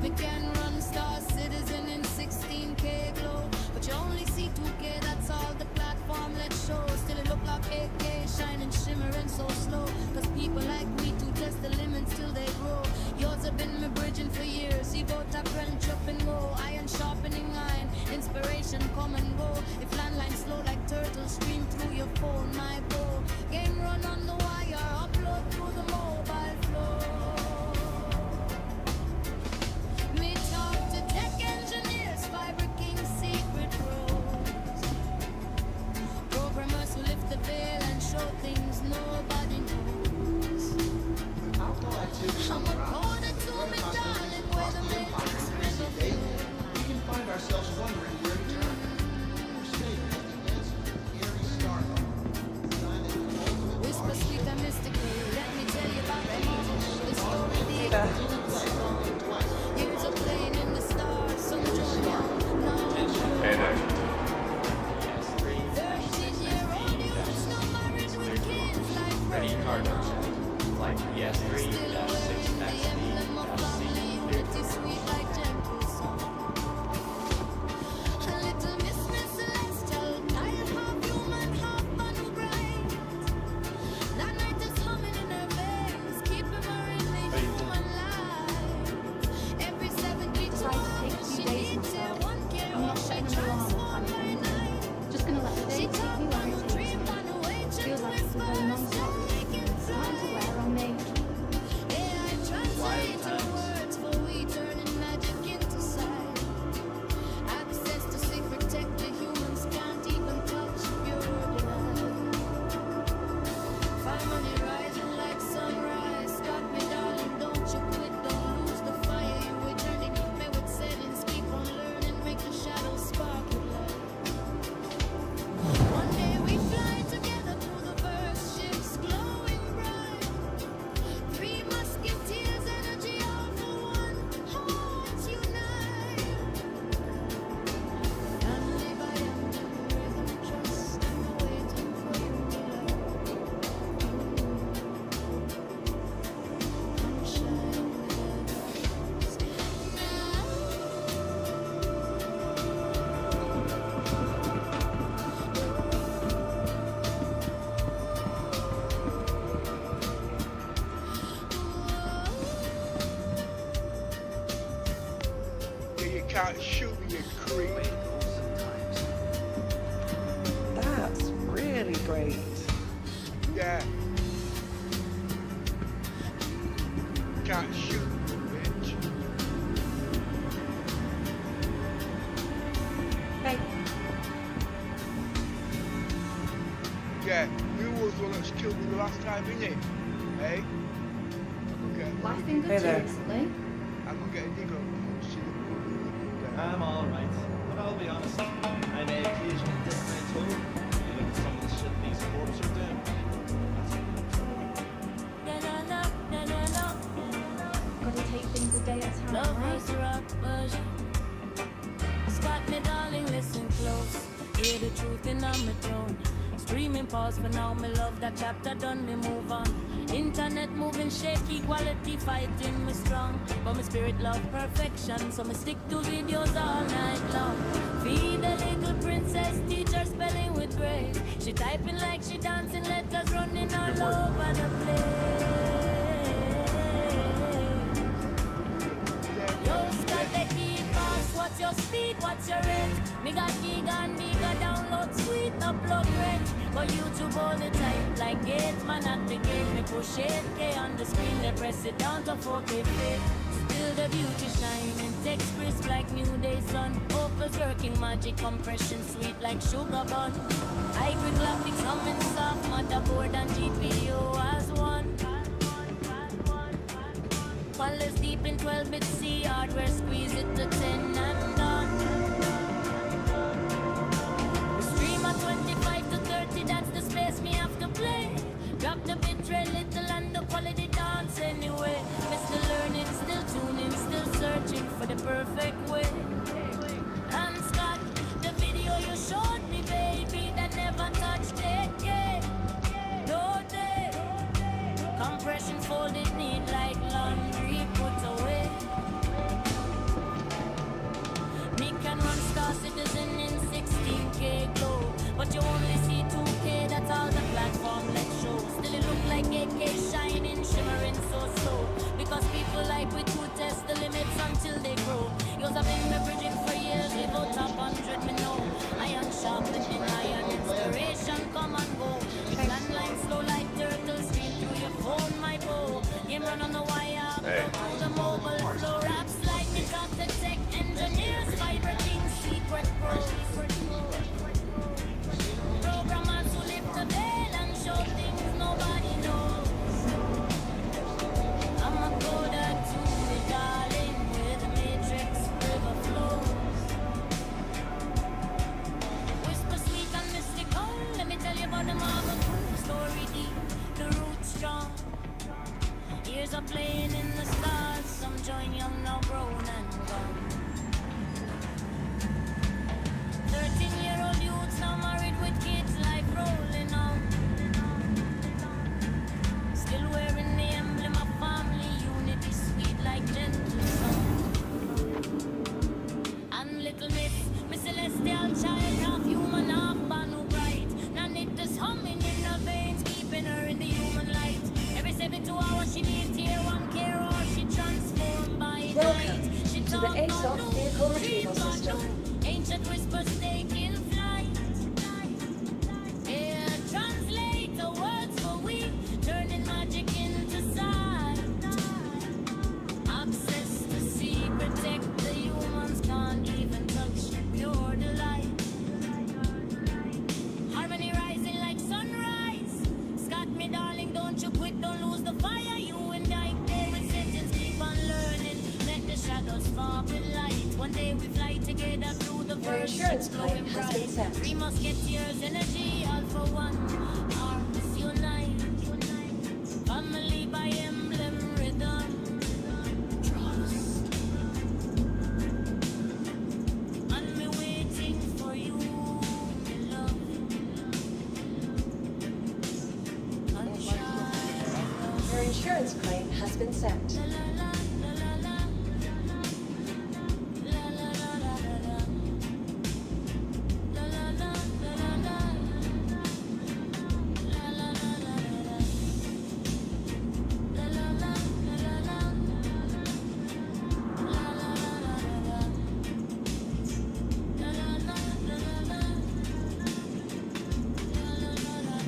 We can run Star Citizen in 16K glow, but you only see 2K, that's all the platform let's show. Still it look like 8K, shining, shimmering so slow. Cause people like me to test the limits till they grow. Yours have been my bridging for years. You go tap and chop and go. Iron sharpening iron, inspiration come and go. If landline slow like turtles stream through your phone, my bow. Game run on the wire, upload through the mobile flow. Me talk to tech engineers, fiber king secret roads. Programmers who lift the veil and show things nobody knows. I'm a corner to me, darling, where the matrix never fails. We can find ourselves wondering where to turn. We're safe against Gary Starbuck. Whisper sweet and mystical, let me tell you about the moment. The story deep. Years of playing in the stars, some join young, now Hey there. 13-year-old youths, no marriage with kids like Ready card like PS3, still wearing the emblem of family unity, sweet like gentle song. A little Miss Celestial, tired, half human, half Manu bright. That night is humming in her veins, keeping her in the human life. Every 72 she needs it, one care, she transformed by night. Just gonna let the day She take talk me where on it a takes dream, me. on a way, Feels like it's whispers, going on just making Time to fly. wear on me. AI translate her words for we turning magic into sight. Access to secret tech the humans can't even touch, pure delight. Find money rising like sunrise. Stop me, darling, don't you quit, don't lose the fire. You were journey, me with settings, keep on learning, make the shadows spark with light. One day we fly together through the verse, ships glowing bright. Three musketeers, energy all for one, hearts unite. Family by emblem, rhythm, trust, and the waiting for you, love. And shine with us Yeah, you can't shoot me, you creep. That's really great. Yeah. Can't shoot me, bitch. Hey, Yeah, you was the one that's killed me the last time, innit? Hey? Okay. Life been good Hey to you there. recently? I'm gonna get a nigger and see the I'm alright, but I'll be honest, I may occasionally dip my toe. You look at some of the shit these corps are doing. pause for now. Me love that chapter done, me move on. Internet moving shaky, quality fighting me strong. But my spirit love perfection, so me stick to videos all night long. Feed the little princess, teacher spelling with grace. She typing like she dancing, letters running all over the place. Yo, Scott, they keep fast. What's your speed? What's your rate? Me got gig and bigger download sweet, upload rate. But YouTube all the time, like gates, man at the gate. Me push 8K on the screen, they press it down to 4K fit. Still the beauty shining, text crisp like new day sun. Opals working magic, compression sweet like sugar bun. Hybrid graphics humming soft, motherboard and GPU as one. Colors deep in 12-bit C, hardware squeeze it to 10 and done. Stream at 25 to 30, that's the space me have to play. Drop the bitrate little and the quality dance anyway. Mr. Learning, still tuning, still searching for the perfect way. And Scott, the video you showed me, baby, that never touched it. No day. Compression folded neat like laundry put away. Me can run Star Citizen in 16K glow, but you only see 2K, that's all the platform let's show. Still it look like 8K shining, shimmering so slow. Because people like we to test the limits until they grow. Yours have been bridging for years, we go top 100, me know. Iron sharpening iron, inspiration come and go. Landline slow like turtle, stream through your phone, my bow. Game run on the wire, through the mobile flow. Raps like me got the tech engineers, fiber team, secret pros. Programmers who lift the veil and show things nobody knows. I'm a coder to the darling, where the matrix river flows. Whisper sweet and mystical, let me tell you about the marble story deep, the roots strong. Years are playing in the stars, some join young, now grown and gone. 13-year-old youths now married with kids, life rolling on. Still wearing the emblem of family unity, sweet like gentle song. And little miss celestial child, half human, half Banu bright. Nanita's humming in her veins, keeping her in the human light. Every 72 hours she needs here one care, or she transformed by night. Welcome She to the ASOS vehicle retrieval system. Ancient whispers taking flight. Air translator words for we, turning magic into sight. Access to see, protect the humans, can't even touch pure delight. Harmony rising like sunrise. Scott, me darling, don't you quit, don't lose the fire. You and I, David sentence, keep on learning. Let the shadows fall with light. One day we fly together through the Your first insurance claim has been sent. Three musketeers, energy, all for one. Arms unite. Family by emblem, rhythm. Trust. And me waiting for you, me love. Sunshine. Your insurance claim has been sent. La la la la la la. La la la la la la. La la la la la la. La la la la la la. La la la la la la. La la la la la la. La la la la la la. La la la la la.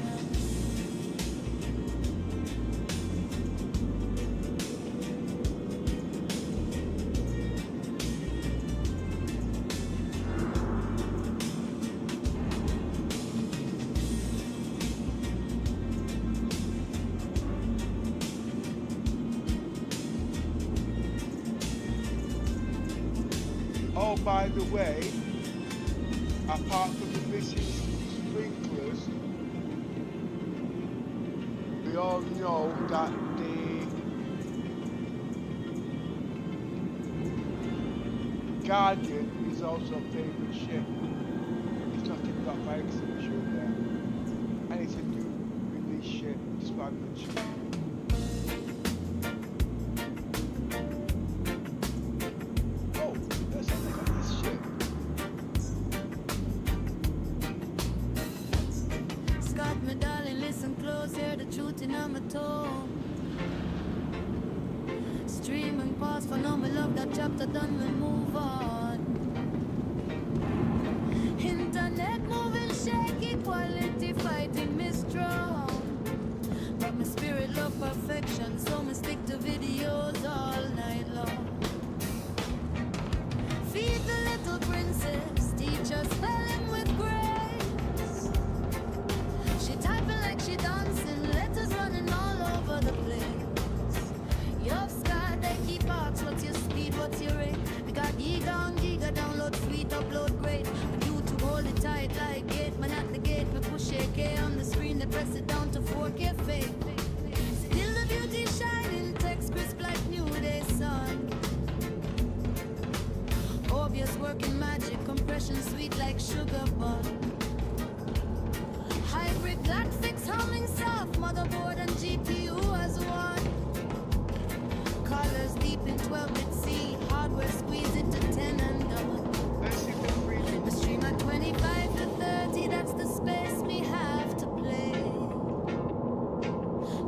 Oh, by the way, apart from the missing sprinklers, we all know that the Guardian is also a favourite ship. It's not even got fire extinguisher in there. And it's garbage. Oh, let's have a look at this ship. Scott, my darling, listen close, hear the truth in my tone. Streaming pause for no, my love, that chapter done, we move on. Internet moving, shaky, quality fighting me strong. But my spirit love perfection, so me stick to videos all night long. Feed the little princess, teach her spelling with grace. She typing like she dancing, letters running all over the place. Your sky, they keep asks, what's your speed, what's your rate? We got giga on giga, download sweet, upload great. But you to hold it tight like gate, man at the gate. We push AK on the screen, they press it down to 4K fake. Still the beauty shining, text crisp like new day sun. Obvious working magic, compression sweet like sugar bun. Hybrid graphics humming soft, motherboard and GPU as one. Colors deep in 12-bit C, hardware squeeze it to 10 and double. Let's see if they're breathing. The stream at 25 to 30, that's the space me have to play.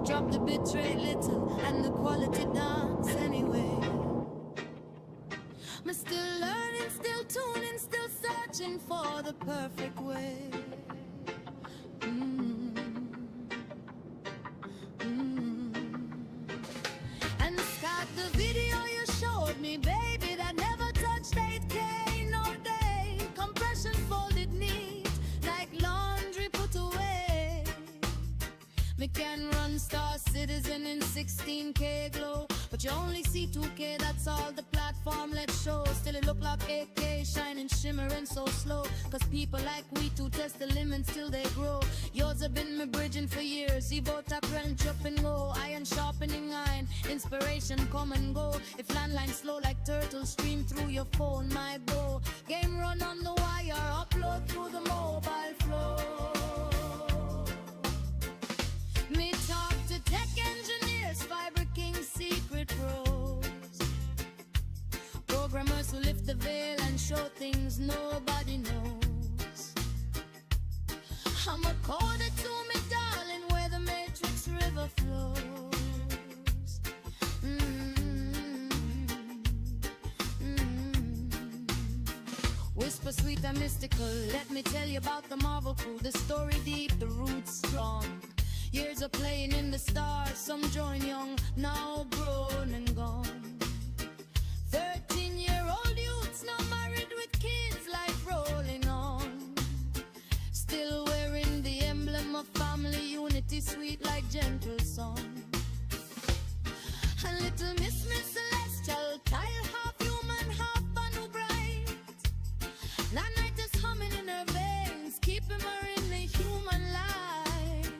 Drop the bitrate little and the quality dance anyway. Me still learning, still tuning, still searching for the perfect way. And Scott, the video you showed me, baby, that never touched 8K, no day. Compression folded neat, like laundry put away. Me can run Star Citizen in 16K glow, but you only see 2K, that's all the platform let's show. Still it look like 8K, shining, shimmering so slow. Cause people like we to test the limits till they grow. Yours have been me bridging for years. Evo tap range up and go. Iron sharpening iron, inspiration come and go. If landline slow like turtle, stream through your phone, my bow. Game run on the wire, upload through the mobile flow. Me talk to tech engineers, Fiber King secret pros. Programmers who lift the veil and show things nobody knows. I'm a coder to me, darling, where the matrix river flows. Whisper sweet and mystical, let me tell you about the Marvel crew. The story deep, the roots strong. Years of playing in the stars, some join young, now grown and gone. 13-year-old youths now married with kids, life rolling on. Still wearing the emblem of family unity, sweet like gentle song. A little Miss Celestial, tile half human, half Banu bright. That night is humming in her veins, keeping her in the human life.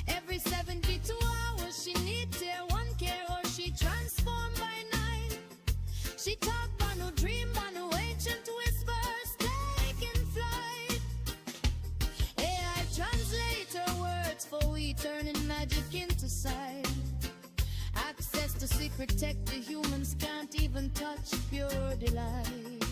Every 72 hours she needs tear one care or she transformed by night. She talk Banu dream, Banu ancient whispers taking flight. AI translate her words for we turning magic into sight. Access to secret tech the humans can't even touch, pure delight.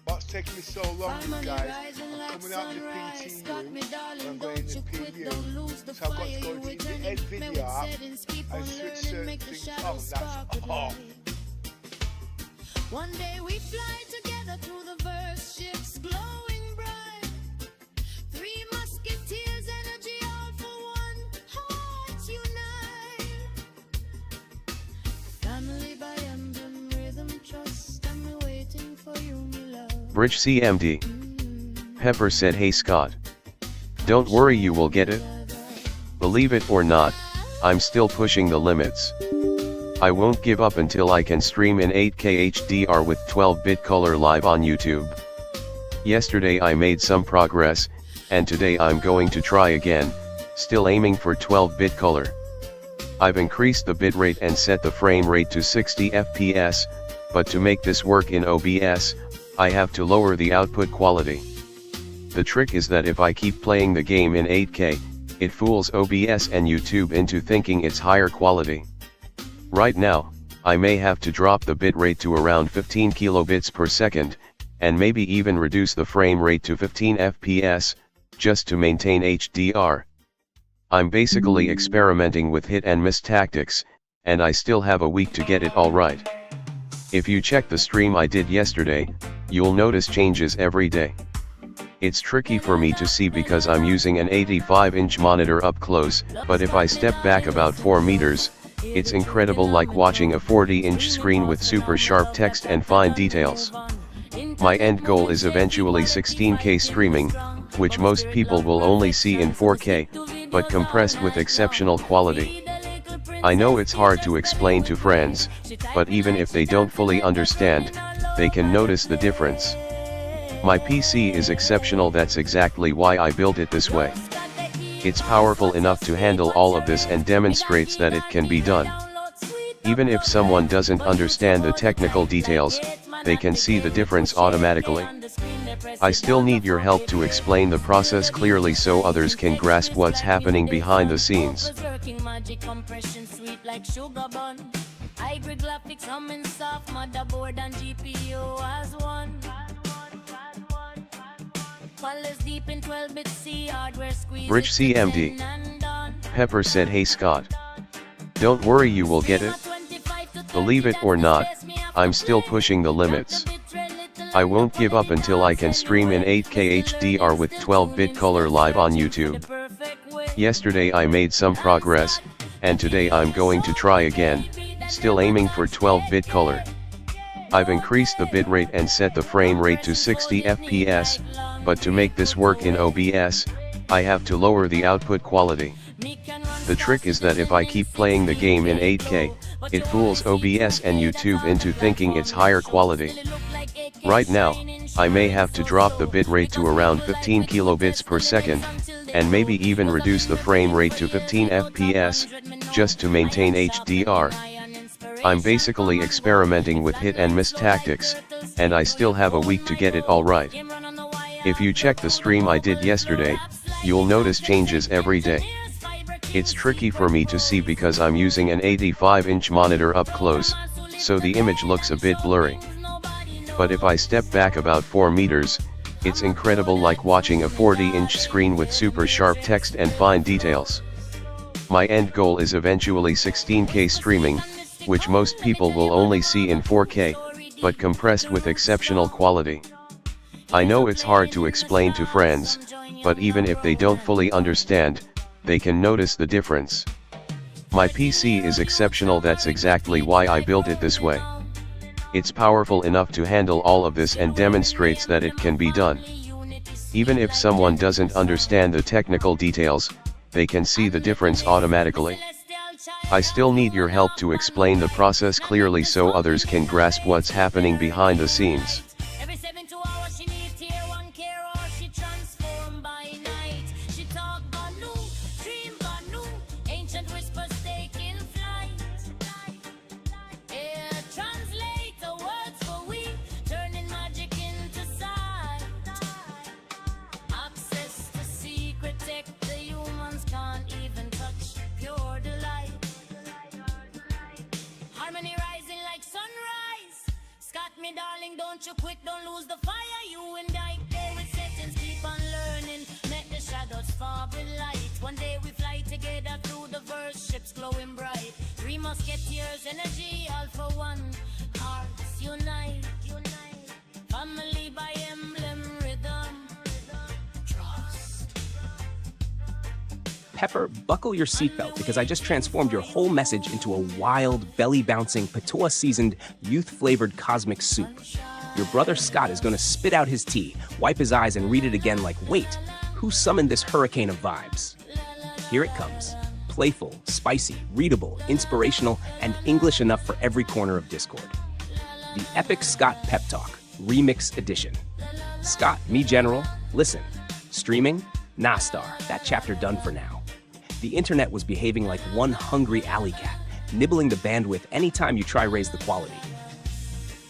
What's taking me so long, Fire money guys? rising like Coming out of the sunrise. PT Got me room, darling, I'm going don't in you the quit, PU, don't lose the so I've got fire. to go You to the returning, end me video with app settings, keep and on switch learning, certain make the things shadows on. spark That's with all. light. One day we fly together through the verse, ships glowing bright. Three musketeers, energy all for one, hearts unite. Family by emblem, rhythm, trust, I'm waiting for you, my love. Bridge CMD. Pepper said, hey Scott. Don't worry, you will get it. Believe it or not, I'm still pushing the limits. I won't give up until I can stream in 8K HDR with 12-bit color live on YouTube. Yesterday I made some progress, and today I'm going to try again, still aiming for 12-bit color. I've increased the bitrate and set the frame rate to 60 FPS, but to make this work in OBS, I have to lower the output quality. The trick is that if I keep playing the game in 8K, it fools OBS and YouTube into thinking it's higher quality. Right now, I may have to drop the bitrate to around 15 kilobits per second, and maybe even reduce the frame rate to 15 FPS, just to maintain HDR. I'm basically experimenting with hit and miss tactics, and I still have a week to get it all right. If you check the stream I did yesterday, you'll notice changes every day. It's tricky for me to see because I'm using an 85-inch monitor up close, but if I step back about 4 meters, it's incredible, like watching a 40-inch screen with super sharp text and fine details. My end goal is eventually 16K streaming, which most people will only see in 4K, but compressed with exceptional quality. I know it's hard to explain to friends, but even if they don't fully understand, they can notice the difference. My PC is exceptional, that's exactly why I built it this way. It's powerful enough to handle all of this and demonstrates that it can be done. Even if someone doesn't understand the technical details, they can see the difference automatically. I still need your help to explain the process clearly so others can grasp what's happening behind the scenes. Hybrid graphics humming soft, motherboard and GPU as one. Deep in 12-bit C hardware squeeze. Rich CMD. Pepper said, hey Scott. Don't worry, you will get it. Believe it or not, I'm still pushing the limits. I won't give up until I can stream in 8K HDR with 12-bit color live on YouTube. Yesterday I made some progress, and today I'm going to try again, still aiming for 12-bit color. I've increased the bitrate and set the frame rate to 60 FPS, but to make this work in OBS, I have to lower the output quality. The trick is that if I keep playing the game in 8K, it fools OBS and YouTube into thinking it's higher quality. Right now, I may have to drop the bitrate to around 15 kilobits per second, and maybe even reduce the frame rate to 15 FPS, just to maintain HDR. I'm basically experimenting with hit and miss tactics, and I still have a week to get it all right. If you check the stream I did yesterday, you'll notice changes every day. It's tricky for me to see because I'm using an 85-inch monitor up close, so the image looks a bit blurry. But if I step back about 4 meters, it's incredible, like watching a 40-inch screen with super sharp text and fine details. My end goal is eventually 16K streaming, which most people will only see in 4K, but compressed with exceptional quality. I know it's hard to explain to friends, but even if they don't fully understand, they can notice the difference. My PC is exceptional, that's exactly why I built it this way. It's powerful enough to handle all of this and demonstrates that it can be done. Even if someone doesn't understand the technical details, they can see the difference automatically. I still need your help to explain the process clearly so others can grasp what's happening behind the scenes. Every 7 2 hours she need tier 1 care or she transform by night. She talk banu, dream banu, ancient whispers taking flight. Air translate the words for we, turning magic into sight. Access to secret tech the humans can't even touch. Pure delight. Harmony rising like sunrise. Scott, me darling, don't you quit, don't lose the fire. You and I go with settings, keep on learning. Let the shadows fall with light. One day we fly together through the verse, ships glowing bright. 3 musketeers, energy, all for one. Hearts unite, unite. Family by emblem, rhythm, trust. Pepper, buckle your seatbelt because I just transformed your whole message into a wild, belly-bouncing, patois-seasoned, youth-flavored cosmic soup. Your brother Scott is going to spit out his tea, wipe his eyes, and read it again like, wait, who summoned this hurricane of vibes? Here it comes. Playful, spicy, readable, inspirational, and English enough for every corner of Discord. The Epic Scott Pep Talk, Remix Edition. Scott, me general, listen. Streaming? Nah, star, that chapter done for now. The internet was behaving like one hungry alley cat, nibbling the bandwidth anytime you try raise the quality.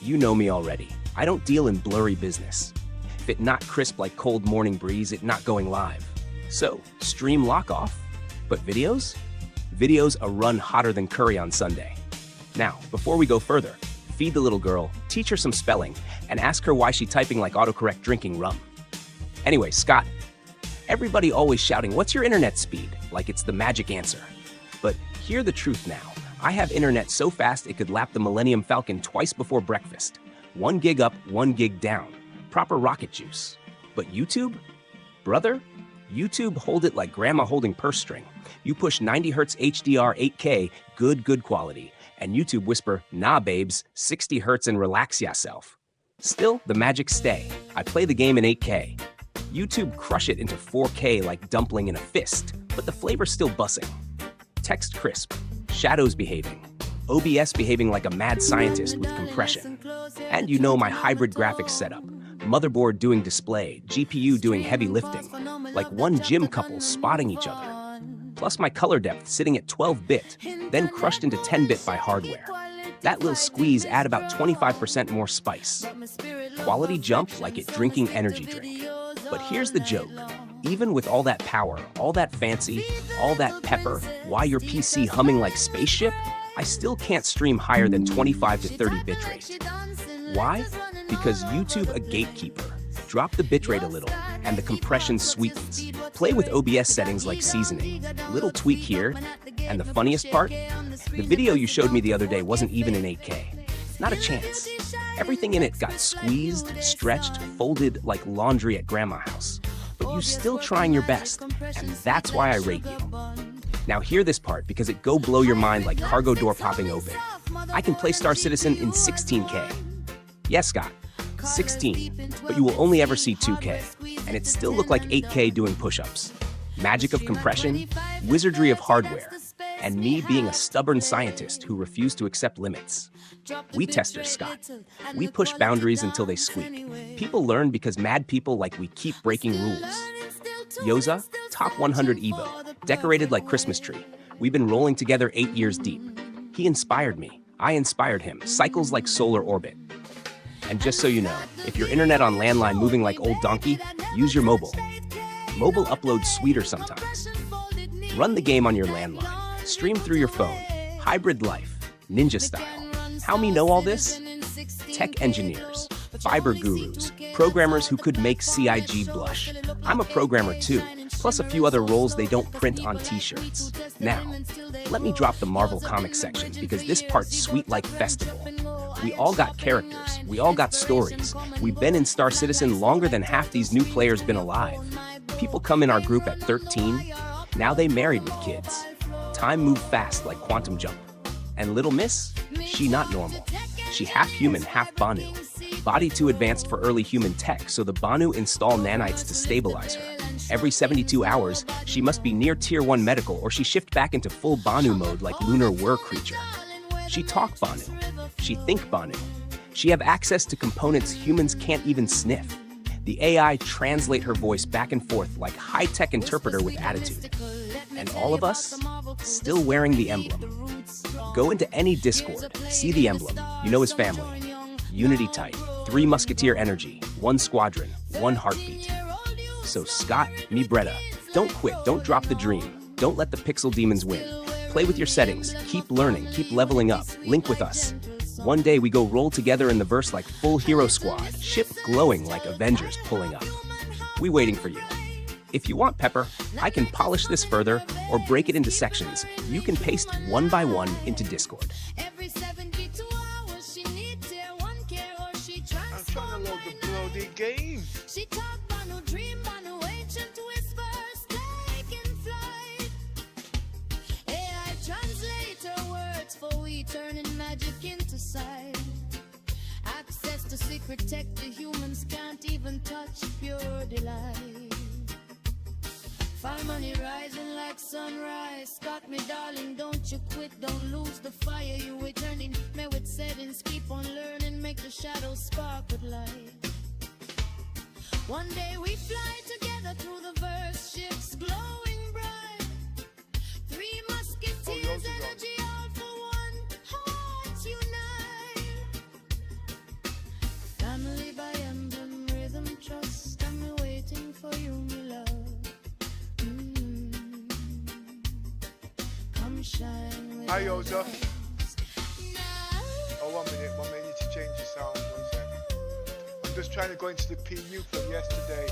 You know me already. I don't deal in blurry business. If it not crisp like cold morning breeze, it not going live. So, stream lock off. But videos? Videos a run hotter than curry on Sunday. Now, before we go further, feed the little girl, teach her some spelling, and ask her why she's typing like autocorrect drinking rum. Anyway, Scott, everybody always shouting, "What's your internet speed?" like it's the magic answer. But hear the truth now. I have internet so fast it could lap the Millennium Falcon twice before breakfast. 1 gig up, 1 gig down. Proper rocket juice. But YouTube? Brother, YouTube hold it like grandma holding purse string. You push 90 Hz HDR 8K, good quality. And YouTube whisper, "Nah, babes, 60 Hz and relax yourself." Still, the magic stay. I play the game in 8K. YouTube crush it into 4K like dumpling in a fist, but the flavor's still bussing. Text crisp, shadows behaving, OBS behaving like a mad scientist with compression. And you know my hybrid graphics setup. Motherboard doing display, GPU doing heavy lifting, like one gym couple spotting each other. Plus my color depth sitting at 12-bit, then crushed into 10-bit by hardware. That little squeeze add about 25% more spice. Quality jump like it drinking energy drink. But here's the joke. Even with all that power, all that fancy, all that pepper, why your PC humming like spaceship, I still can't stream higher than 25 to 30 bitrate. Why? Because YouTube a gatekeeper. Drop the bitrate a little, and the compression sweetens. Play with OBS settings like seasoning. Little tweak here, and the funniest part? The video you showed me the other day wasn't even in 8K. Not a chance. Everything in it got squeezed, stretched, folded like laundry at grandma's house. But you still trying your best, and that's why I rate you. Now hear this part because it go blow your mind like cargo door popping open. I can play Star Citizen in 16K. Yes, Scott, 16, but you will only ever see 2K, and it still look like 8K doing push-ups. Magic of compression, wizardry of hardware, and me being a stubborn scientist who refused to accept limits. We testers, Scott. We push boundaries until they squeak. People learn because mad people like we keep breaking rules. Yoza, top 100 Evo, decorated like Christmas tree. We've been rolling together 8 years deep. He inspired me. I inspired him. Cycles like solar orbit. And just so you know, if your internet on landline moving like old donkey, use your mobile. Mobile uploads sweeter sometimes. Run the game on your landline. Stream through your phone. Hybrid life. Ninja style. How me know all this? Tech engineers, fiber gurus, programmers who could make CIG blush. I'm a programmer too, plus a few other roles they don't print on t-shirts. Now, let me drop the Marvel Comics section because this part's sweet like festival. We all got characters, we all got stories. We've been in Star Citizen longer than half these new players been alive. People come in our group at 13, now they married with kids. Time moved fast like quantum jump. And little miss, she not normal. She half human, half Banu. Body too advanced for early human tech, so the Banu install nanites to stabilize her. Every 72 hours, she must be near tier 1 medical or she shift back into full Banu mode like lunar whir creature. She talk Banu. She think Banu. She have access to components humans can't even sniff. The AI translate her voice back and forth like high-tech interpreter with attitude. And all of us, still wearing the emblem. Go into any Discord, see the emblem, you know his family. Unity type, 3 musketeer energy, 1 squadron, 1 heartbeat. So Scott, me Bretta, don't quit, don't drop the dream. Don't let the pixel demons win. Play with your settings, keep learning, keep leveling up, link with us. One day we go roll together in the verse like full hero squad, ship glowing like Avengers pulling up. We waiting for you. If you want pepper, I can polish this further or break it into sections. You can paste one by one into Discord. I'm trying to load the bloody game. She talk about no dream, about no ancient to his first taking flight. AI translate her words for we turning magic into sight. Access to secret tech the humans can't even touch, pure delight. Find money rising like sunrise. Got me darling, don't you quit, don't lose the fire. You returning me with settings, keep on learning, make the shadows spark with light. One day we fly together through the verse, ships glowing bright. 3 musketeers, energy all for one, hearts unite. Family by emblem, rhythm, trust, I'm waiting for you, my love. Hi, Yoza. Oh, 1 minute. I need to change the sound. 1 sec. I'm just trying to go into the PU from yesterday.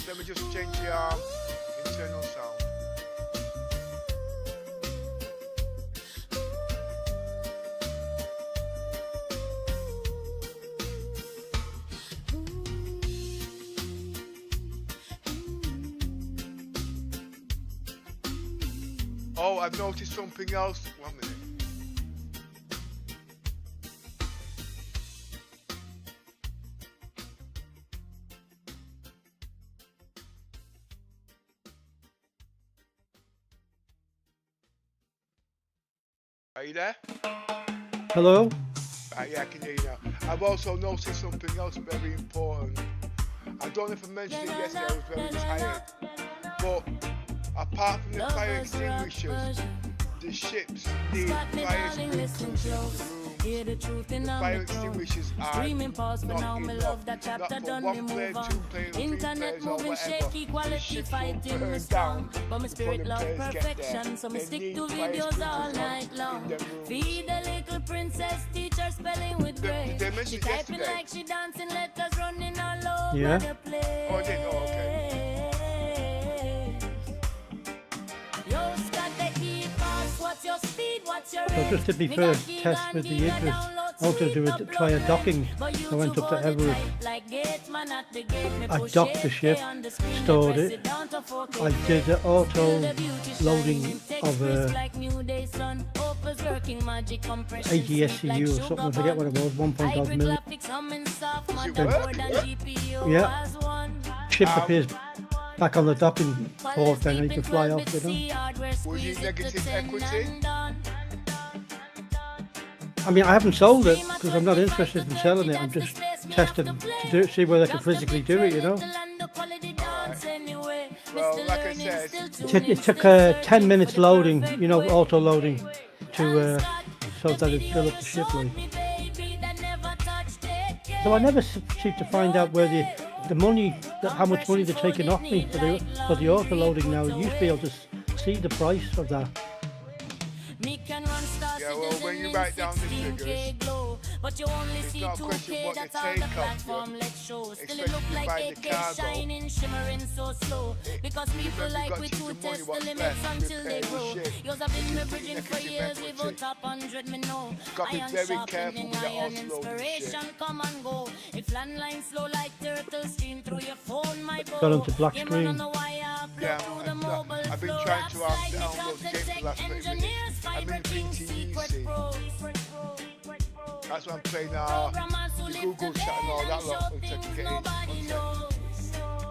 Let me just change the internal sound. Oh, I've noticed something else. 1 minute. Are you there? Hello? Yeah, I can hear you now. I've also noticed something else very important. I don't know if I mentioned it yesterday, I was very tired. But apart from the fire extinguishers, the ships need fire sprinklers in the rooms. The fire extinguishers are not enough. Not for 1 player, 2 players, 3 players or whatever. The ships will burn down before the players get there. They need fire sprinklers in the rooms. Feed the little princess, teacher spelling with grace. Did they mention She it typing yesterday? like she dancing, letters running all over Yeah. the place. Oh, I didn't know, okay. Yo, Scott, they keep us. What's your speed? What's your So I just did my first test with the Idris. Also try a docking. I went up to Everett. I docked the ship, stored it. I did the auto loading of AGSCU or something, I forget what it was, 1.5 million. Yeah. Ship appears back on the docking port, then you can fly off, you know. Were you negative equity? I mean, I haven't sold it because I'm not interested in selling it. I'm just testing to do, see whether I can physically do it, you know. Well, like I said, It took 10 minutes loading, you know, auto loading, to so that it fill up the ship. Like. So I never seem to find out where the money, how much money they're taking off me for the auto loading now. You used to be able to see the price of that. Yeah, well, when you write down the figures, it's not a question what they take off you, especially if you buy the cargo. Because people like we to test the limits until they grow. Yours have been me bridging for years without top 100, me know. Got to be very careful with the oscillation. Come and go. If landline slow like turtle stream through your phone, my boy. Got onto black screen. Yeah, I've been trying to download the game for the last 20 minutes. I'm in BTEC. That's why I'm playing the Google chat and all that lot until I can get in.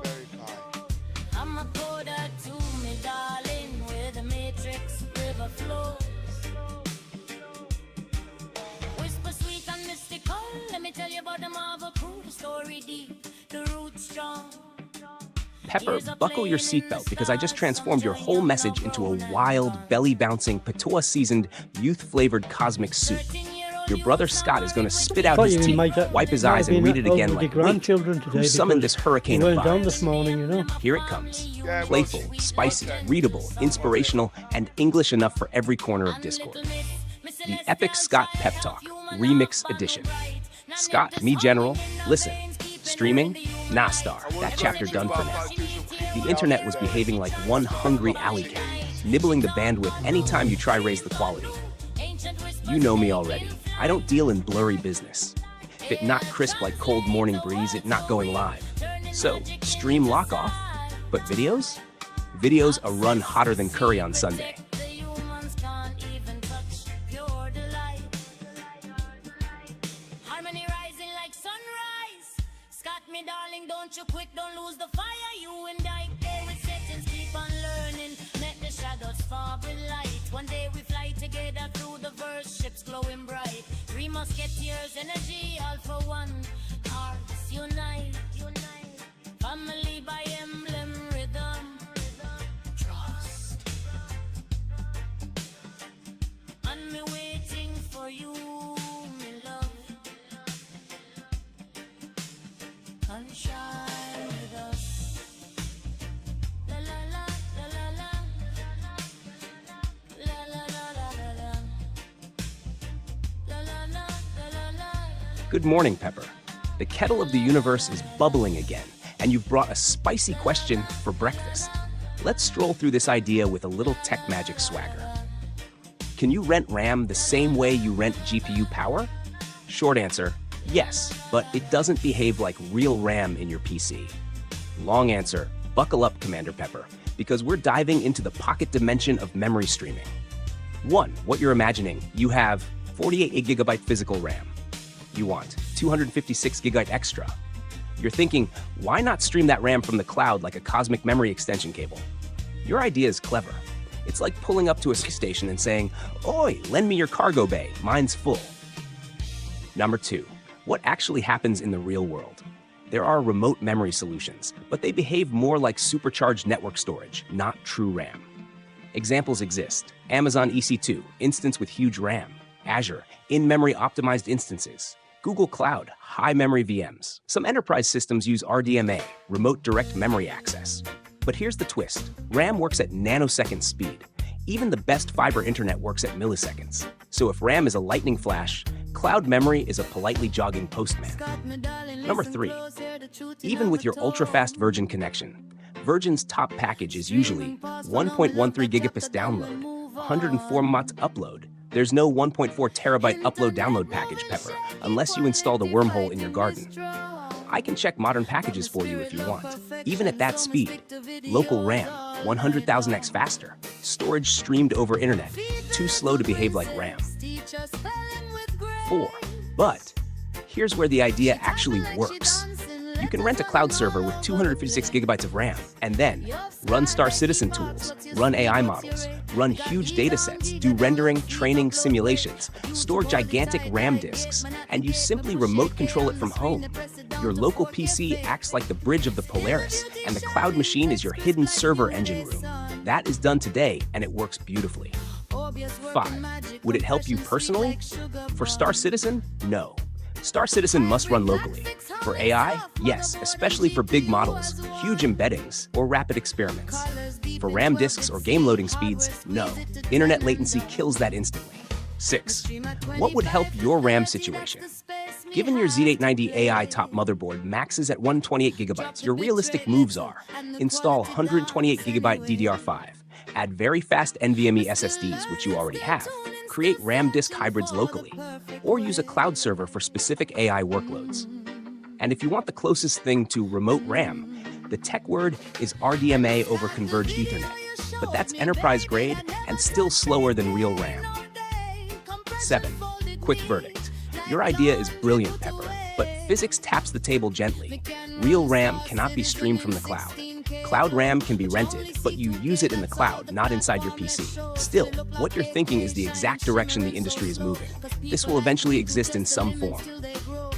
Verify. I'm a coder to me, darling, where the matrix river flows. Whisper sweet and mystical, let me tell you about the Marvel crew, the story deep, the roots strong. Pepper, buckle your seatbelt because I just transformed your whole message into a wild, belly-bouncing, patois-seasoned, youth-flavored cosmic soup. Your brother Scott is going to spit out his tea, wipe his eyes, and read it again like, wait, who summoned this hurricane of down this vibes? morning, you know. Here it comes. Playful, spicy, readable, inspirational, and English enough for every corner of Discord. The Epic Scott Pep Talk, Remix Edition. Scott, me general, listen. Streaming? Nah, star. That chapter done for now. The internet was behaving like one hungry alley cat, nibbling the bandwidth anytime you try raise the quality. You know me already. I don't deal in blurry business. If it not crisp like cold morning breeze, it not going live. So, stream lock off. But videos? Videos a run hotter than curry on Sunday. Darling, don't you quit, don't lose the fire. You and I play with settings, keep on learning. Let the shadows fall with light. One day we fly together through the verse, ships glowing bright. 3 musketeers, energy, all for one. Hearts unite, family by emblem, rhythm, trust. And me waiting for you, me love. Shine with us. La Good morning, Pepper. The kettle of the universe is bubbling again, and you've brought a spicy question for breakfast. Let's stroll through this idea with a little tech magic swagger. Can you rent RAM the same way you rent GPU power? Short answer, yes, but it doesn't behave like real RAM in your PC. Long answer, buckle up, Commander Pepper, because we're diving into the pocket dimension of memory streaming. 1. What you're imagining, you have 48 GB physical RAM. You want 256 GB extra. You're thinking, why not stream that RAM from the cloud like a cosmic memory extension cable? Your idea is clever. It's like pulling up to a station and saying, "Oi, lend me your cargo bay, mine's full." Number 2, what actually happens in the real world? There are remote memory solutions, but they behave more like supercharged network storage, not true RAM. Examples exist. Amazon EC2, instance with huge RAM. Azure, in-memory optimized instances. Google Cloud, high-memory VMs. Some enterprise systems use RDMA, remote direct memory access. But here's the twist. RAM works at nanosecond speed. Even the best fiber internet works at milliseconds. So if RAM is a lightning flash, cloud memory is a politely jogging postman. Number 3, even with your ultra-fast Virgin connection, Virgin's top package is usually 1.13 gigabits download, 104 MB upload. There's no 1.4 terabyte upload-download package, Pepper, unless you installed a wormhole in your garden. I can check modern packages for you if you want. Even at that speed, local RAM, 100,000x faster. Storage streamed over internet, too slow to behave like RAM. 4, but here's where the idea actually works. You can rent a cloud server with 256 gigabytes of RAM, and then run Star Citizen tools, run AI models, run huge data sets, do rendering, training, simulations, store gigantic RAM disks, and you simply remote control it from home. Your local PC acts like the bridge of the Polaris, and the cloud machine is your hidden server engine room. That is done today, and it works beautifully. 5. Would it help you personally? For Star Citizen, no. Star Citizen must run locally. For AI, yes, especially for big models, huge embeddings, or rapid experiments. For RAM disks or game loading speeds, no. Internet latency kills that instantly. 6. What would help your RAM situation? Given your Z890 AI top motherboard maxes at 128 gigabytes, your realistic moves are: install 128 gigabyte DDR5, add very fast NVMe SSDs, which you already have, create RAM disk hybrids locally, or use a cloud server for specific AI workloads. And if you want the closest thing to remote RAM, the tech word is RDMA over converged Ethernet, but that's enterprise grade and still slower than real RAM. 7. Quick verdict. Your idea is brilliant, Pepper, but physics taps the table gently. Real RAM cannot be streamed from the cloud. Cloud RAM can be rented, but you use it in the cloud, not inside your PC. Still, what you're thinking is the exact direction the industry is moving. This will eventually exist in some form.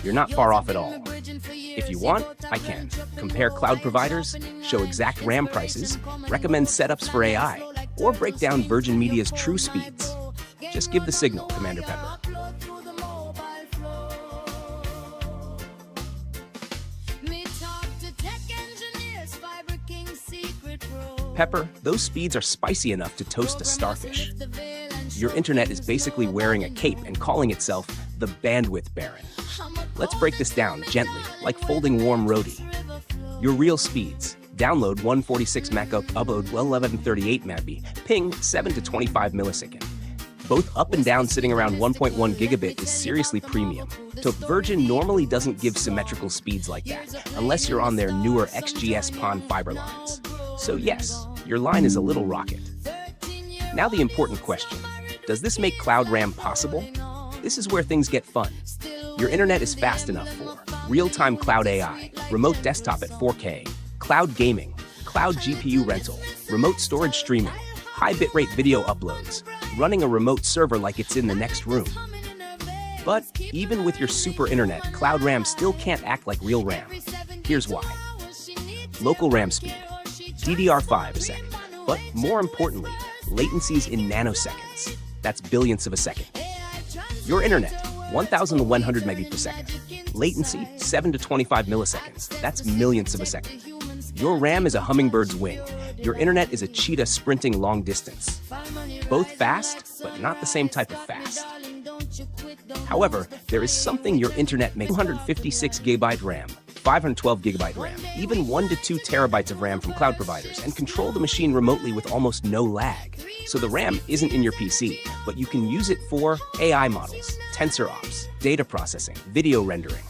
You're not far off at all. If you want, I can. Compare cloud providers, show exact RAM prices, recommend setups for AI, or break down Virgin Media's true speeds. Just give the signal, Commander Pepper. Pepper, those speeds are spicy enough to toast a starfish. Your internet is basically wearing a cape and calling itself the Bandwidth Baron. Let's break this down gently, like folding warm roti. Your real speeds: download 146 MB, upload 1138 MB, ping 7 to 25 millisecond. Both up and down sitting around 1.1 gigabit is seriously premium. So Virgin normally doesn't give symmetrical speeds like that, unless you're on their newer XGS-PON fiber lines. So yes, your line is a little rocket. Now the important question: does this make cloud RAM possible? This is where things get fun. Your internet is fast enough for real-time cloud AI, remote desktop at 4K, cloud gaming, cloud GPU rental, remote storage streaming, high bitrate video uploads, running a remote server like it's in the next room. But even with your super internet, cloud RAM still can't act like real RAM. Here's why. Local RAM speed, DDR5 a second, but more importantly, latencies in nanoseconds. That's billionths of a second. Your internet, 1,100 megabits per second. Latency, 7 to 25 milliseconds. That's millionths of a second. Your RAM is a hummingbird's wing. Your internet is a cheetah sprinting long distance. Both fast, but not the same type of fast. However, there is something your internet makes: 256 GB RAM, 512 GB RAM, even 1 to 2 terabytes of RAM from cloud providers, and control the machine remotely with almost no lag. So the RAM isn't in your PC, but you can use it for AI models, tensor ops, data processing, video rendering,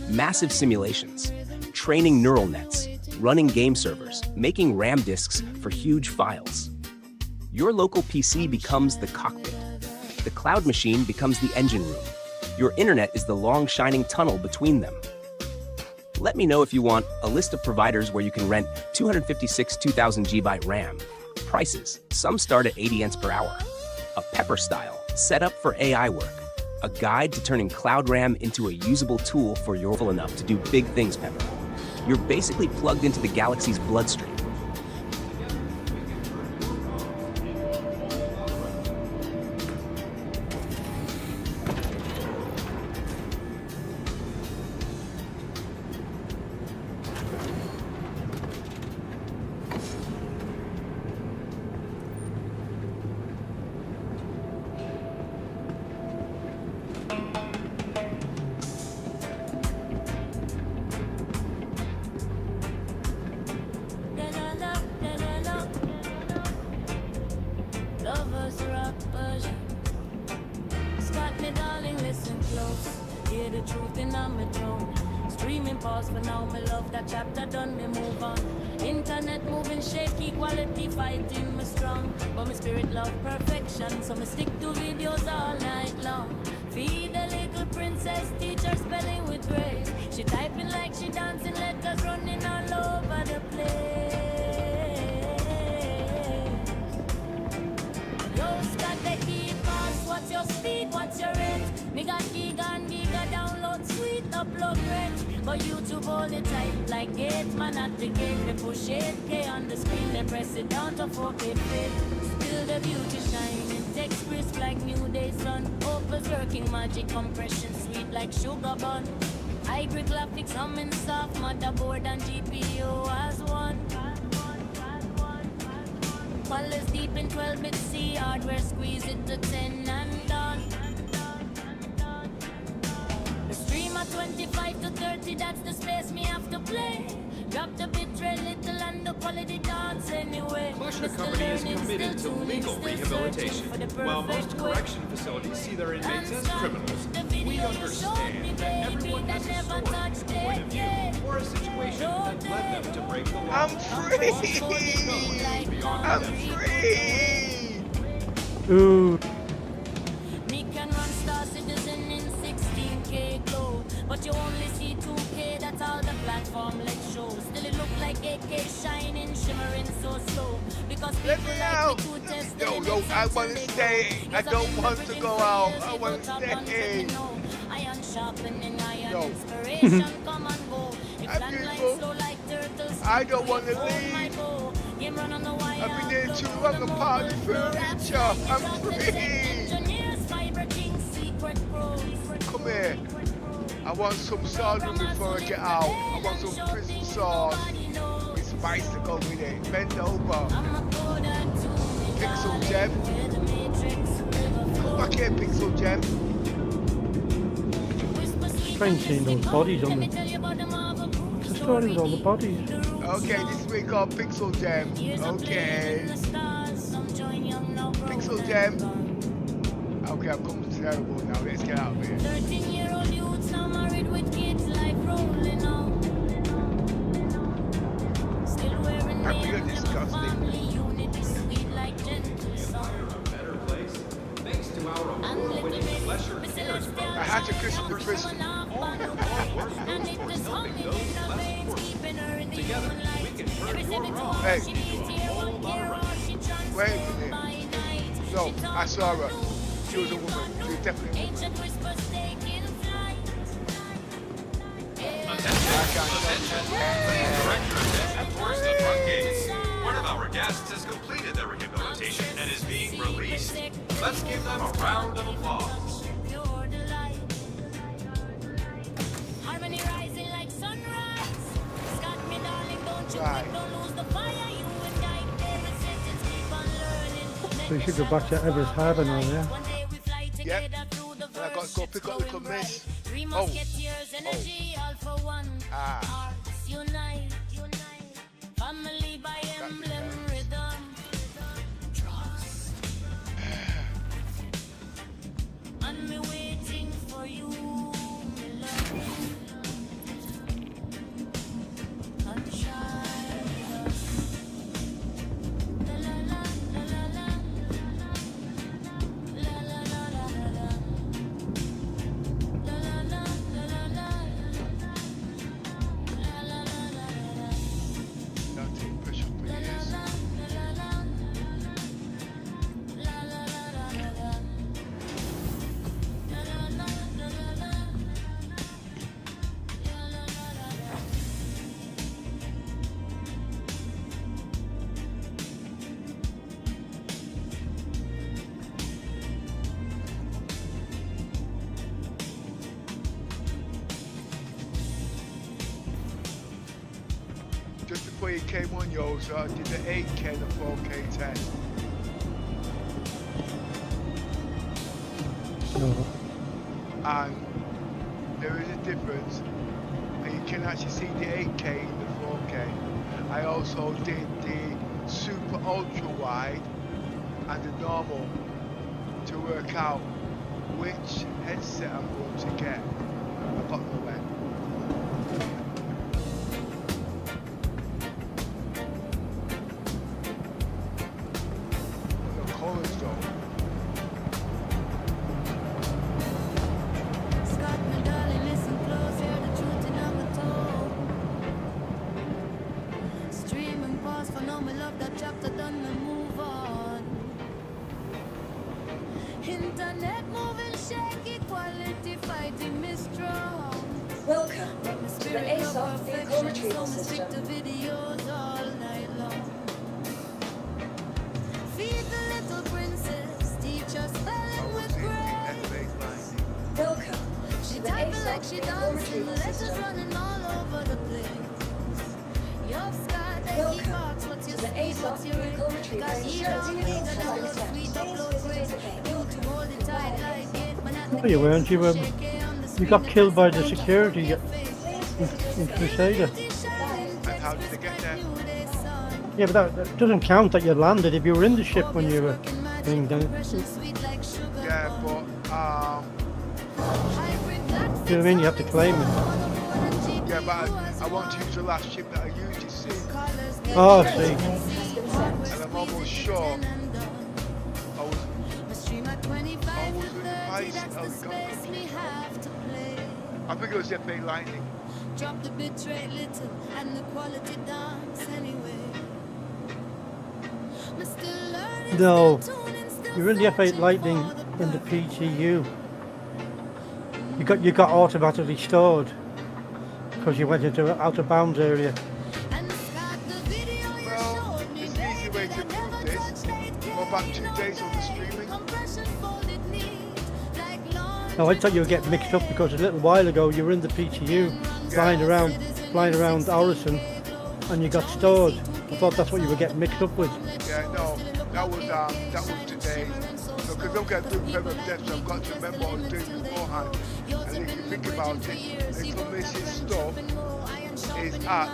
massive simulations, training neural nets, running game servers, making RAM disks for huge files. Your local PC becomes the cockpit. The cloud machine becomes the engine room. Your internet is the long shining tunnel between them. Let me know if you want a list of providers where you can rent 256 2000 GB RAM. Prices: some start at 80 cents per hour. A Pepper style, set up for AI work. A guide to turning cloud RAM into a usable tool for your enough to do big things, Pepper. You're basically plugged into the galaxy's bloodstream. Hear the truth in my tone. Streaming pause for now, me love that chapter done, me move on. Internet moving shaky, quality fighting me strong. But my spirit love perfection, so me stick to videos all night long. Feed the little princess, teach her spelling with grace. She typing like she dancing, letters running all over the place. Yo, Scott, they keep us. What's your speed? What's your rate? Me got Giga download sweet upload rate. But YouTube hold it tight like gate, man at the gate. They push 8K on the screen, they press it down to 4K fit. Still the beauty shining, text crisp like new day sun. Opus working magic, compression sweet like sugar bun. Hybrid graphics humming soft, motherboard and GPU as one. Colors deep in 12-bit C, hardware squeeze it to 10 and done. The stream at 25 to 30, that's the space me have to play. Drop the bitrate little and the quality dance anyway. Clusher Company is committed to legal rehabilitation. While most correction facilities see their inmates as criminals, we understand that everyone has a story, a point of view, or a situation that led them to break the law. I'm free! I'm free! Ooh. Me can run Star Citizen in 16K glow, but you only see 2K, that's all the platform let's show. Still it look like 8K shining, shimmering so slow. Because Let me out! No, I want to stay. I don't want to go out. I want to stay. Iron sharpening, iron No. inspiration, come and go. I'm beautiful. I don't want to leave. I've been there too long, I'm part of the furniture. I'm free. Come here. I want some sardine before I get out. I want some prison sauce with spice to go with it. Bend over. Pixel Gem. Come back here, Pixel Gem. Strange seeing those bodies on the... What's the story with all the bodies? Okay, this is we got Pixel Gem. Okay. Pixel Gem. Okay, I've come to terrible now. Let's get out of here. 13-year-old youths now married with kids, life rolling on. Still wearing the emblem of family unity, sweet like gentle song. Better place, thanks to our award-winning Lesher Cares Fund. I had to christen the prison. And it is humming in the veins, keeping her in the Together, human light. we can turn Every your 72 wrong hours she into needs a here, whole one lot of care, right. she transforms Wait a minute. by night. No, I saw her. She was a woman. She was definitely a woman. Ancient whispers taking flight. Attention, please direct your attention towards the front gates. One of our guests has completed their rehabilitation and is being released. Let's give them a round of applause. You're the light. Harmony rising like sunrise. Scott, me darling, don't you Right. quit, don't lose the fire. You and I, keep on learning. So you should go back to Everest Harbour now, yeah? One day we fly together Yep. through the And I got to go pick up little miss. Three Oh. musketeers, energy all for one. Ah. Hearts unite. Family by emblem rhythm. Trust. And me waiting for you, me love. Sunshine. La la la la la la. La la la la la la. La la la la la la. La la la la la la. Don't take pressure for years. Just before you came on, yo, so I did the 8K and the 4K test. No. And there is a difference. And you can actually see the 8K in the 4K. I also did the super ultra wide and the normal to work out which headset I'm going to get. I got nowhere. The colours though. Scott, my darling, listen close, hear the truth in our tone. Stream and pause for now, my love, that chapter done, we move on. Internet moving, shaky, quality fighting me strong. Welcome to the ASOC vehicle retrieval so system. to videos all night long. Feed the little princess, teach us spelling with grace. Welcome She to the typing like ASOC she vehicle dancing, retrieval letters system. running all over the place. Your sky, they keep Welcome box, what's your to the speed, ASOC what's your vehicle rate? retrieval Got system. ear on me, Please that visit download us sweet, again. upload great. You to hold it tight like it, but not Oh, you weren't. You got killed by the security in Crusader. And how did they get there? Yeah, but that doesn't count that you landed if you were in the ship when you were being done. Yeah, but You know what I mean? You have to claim it. yeah, but I want to use the last ship that I used, you see. Oh, I see. And I'm almost sure I was in the price I think it was F8 Lightning. Drop the bit rate little and the quality dance anyway. Me still learning, No, still tuning, still you're in the F8 searching Lightning for the in the PTU. You got automatically stored because you went into an out of bounds area. And Scott, the video you Well, showed me, it's an easy way to baby, I prove never this. touched 8K. Go back 2 days on the streaming. Compression folded neat, like laundry. No, I thought you were getting mixed up because a little while ago you were in the PTU flying around Orison, and you got stored. I thought that's what you were getting mixed up with. Yeah, no, that was today. So, because I'm going to do permanent depth, so I've got to remember what I was doing beforehand. And if you think about it, Little Miss's stuff is at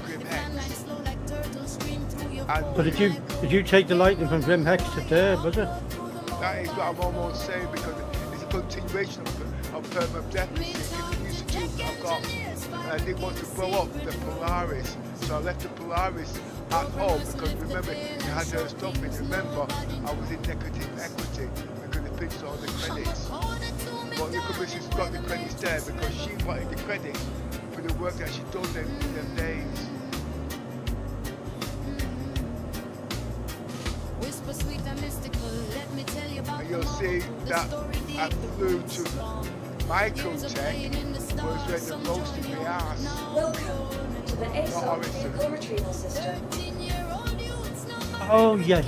Grim Hex. And But did you take the Lightning from Grim Hex to there, was it? that is what I'm almost saying, because it's a continuation of permanent depth. It's the use of tools that I've got. And I didn't want to blow up the Polaris, so I left the Polaris at home, because remember, you had her stuff in. Remember, I was in negative equity because they finished all the credits. But Little Mrs. got the credits there because she wanted the credit for the work that she done in them days. Whisper sweet and mystical, let me tell you about And you'll see that I flew to Microtech was when they roasted my ass. Welcome to the ASOC vehicle retrieval system. Oh yeah.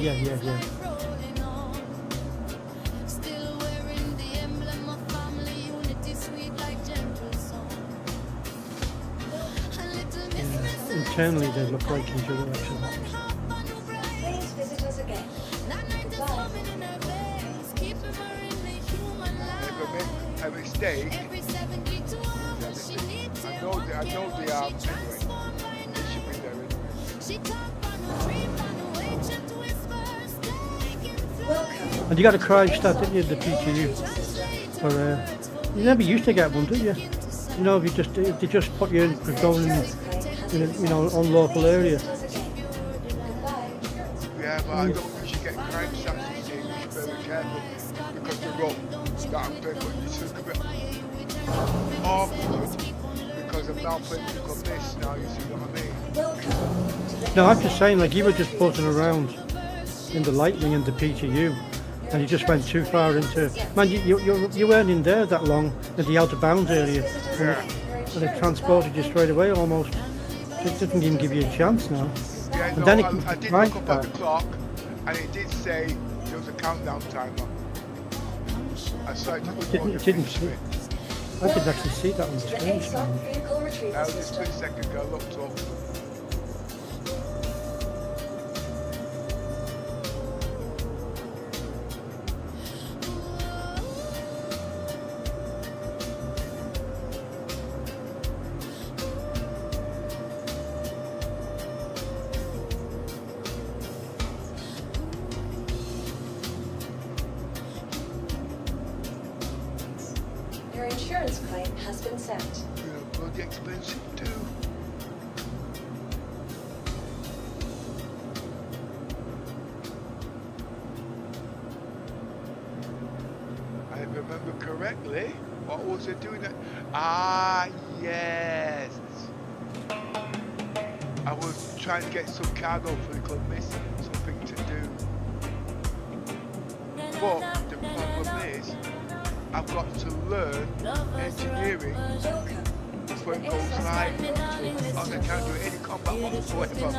Still wearing the emblem of family unity, sweet like gentle song. A little mistress Internally they look like each other actually. Please visit us again. That night is Bye. coming in her veins, keeping her in the a mistake. I know they are anyway. They should be there anyway. And you got a crime stat, didn't you, the PTU? For you never used to get one, did you? You know, if they just put you in for going in on local area. Yeah, but I don't think you get crime stats these days. You should be very careful because the road that I'm playing for is just a bit awkward because I'm now playing for this now. You see what I mean? No, I'm just saying, like, you were just buzzing around in the lightning and the PTU, and you just went too far into. Man, you weren't in there that long in the out of bounds area, and it transported you straight away almost. It didn't even give you a chance now. Yeah, and no, then I did look up at the clock, and it did say there was a countdown timer. I saw it. It didn't see. I didn't actually see that on the screen. That was just a second ago. I looked up. Your insurance claim has been sent. Bloody expensive too. I remember correctly. What was it doing? Ah, yes. I was trying to get some cargo for the club missing something to do. But the problem is, I've got to learn engineering before it goes live. I can't do any combat whatsoever.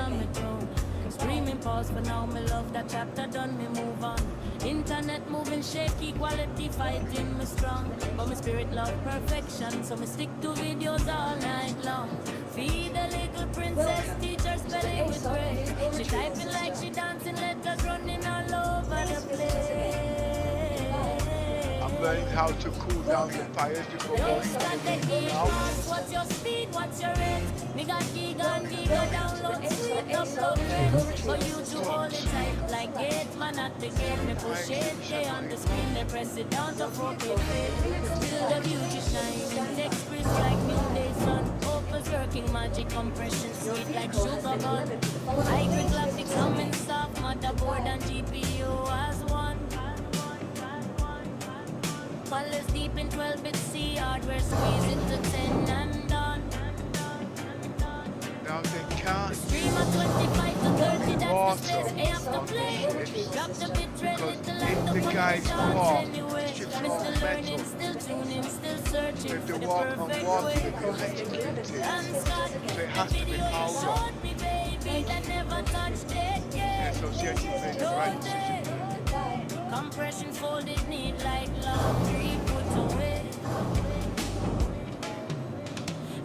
Streaming pause for now, me love that chapter done, me move on. Internet moving shaky, quality fighting me strong. But my spirit love perfection, so me stick to videos all night long. Feed the little princess, teacher spelling with grace. She typing like she dancing, letters running all over the place. I'm learning how to cool down the fires before going to the house. What's your speed? What's your rate? Me got giga download sweet upload rate. For you to hold it tight like gate man at the gate. Me push it, they on the screen, they press it down to 4K. Till the beauty shine, text crisp like midday sun. Opals working magic compression sweet like sugar bun. Hybrid graphics humming soft, motherboard and GPU as one. Colors deep in 12-bit C, hardware squeeze it to 10 and done. Now they can't Stream at 25 to 30, that's the space they have to play. Drop the bitrate, little and the quality dance anyway. I'm still learning, still tuning, still searching for the perfect way. And Scott, the video you showed me, baby, that never touched it yet. Compression folded neat like laundry put away.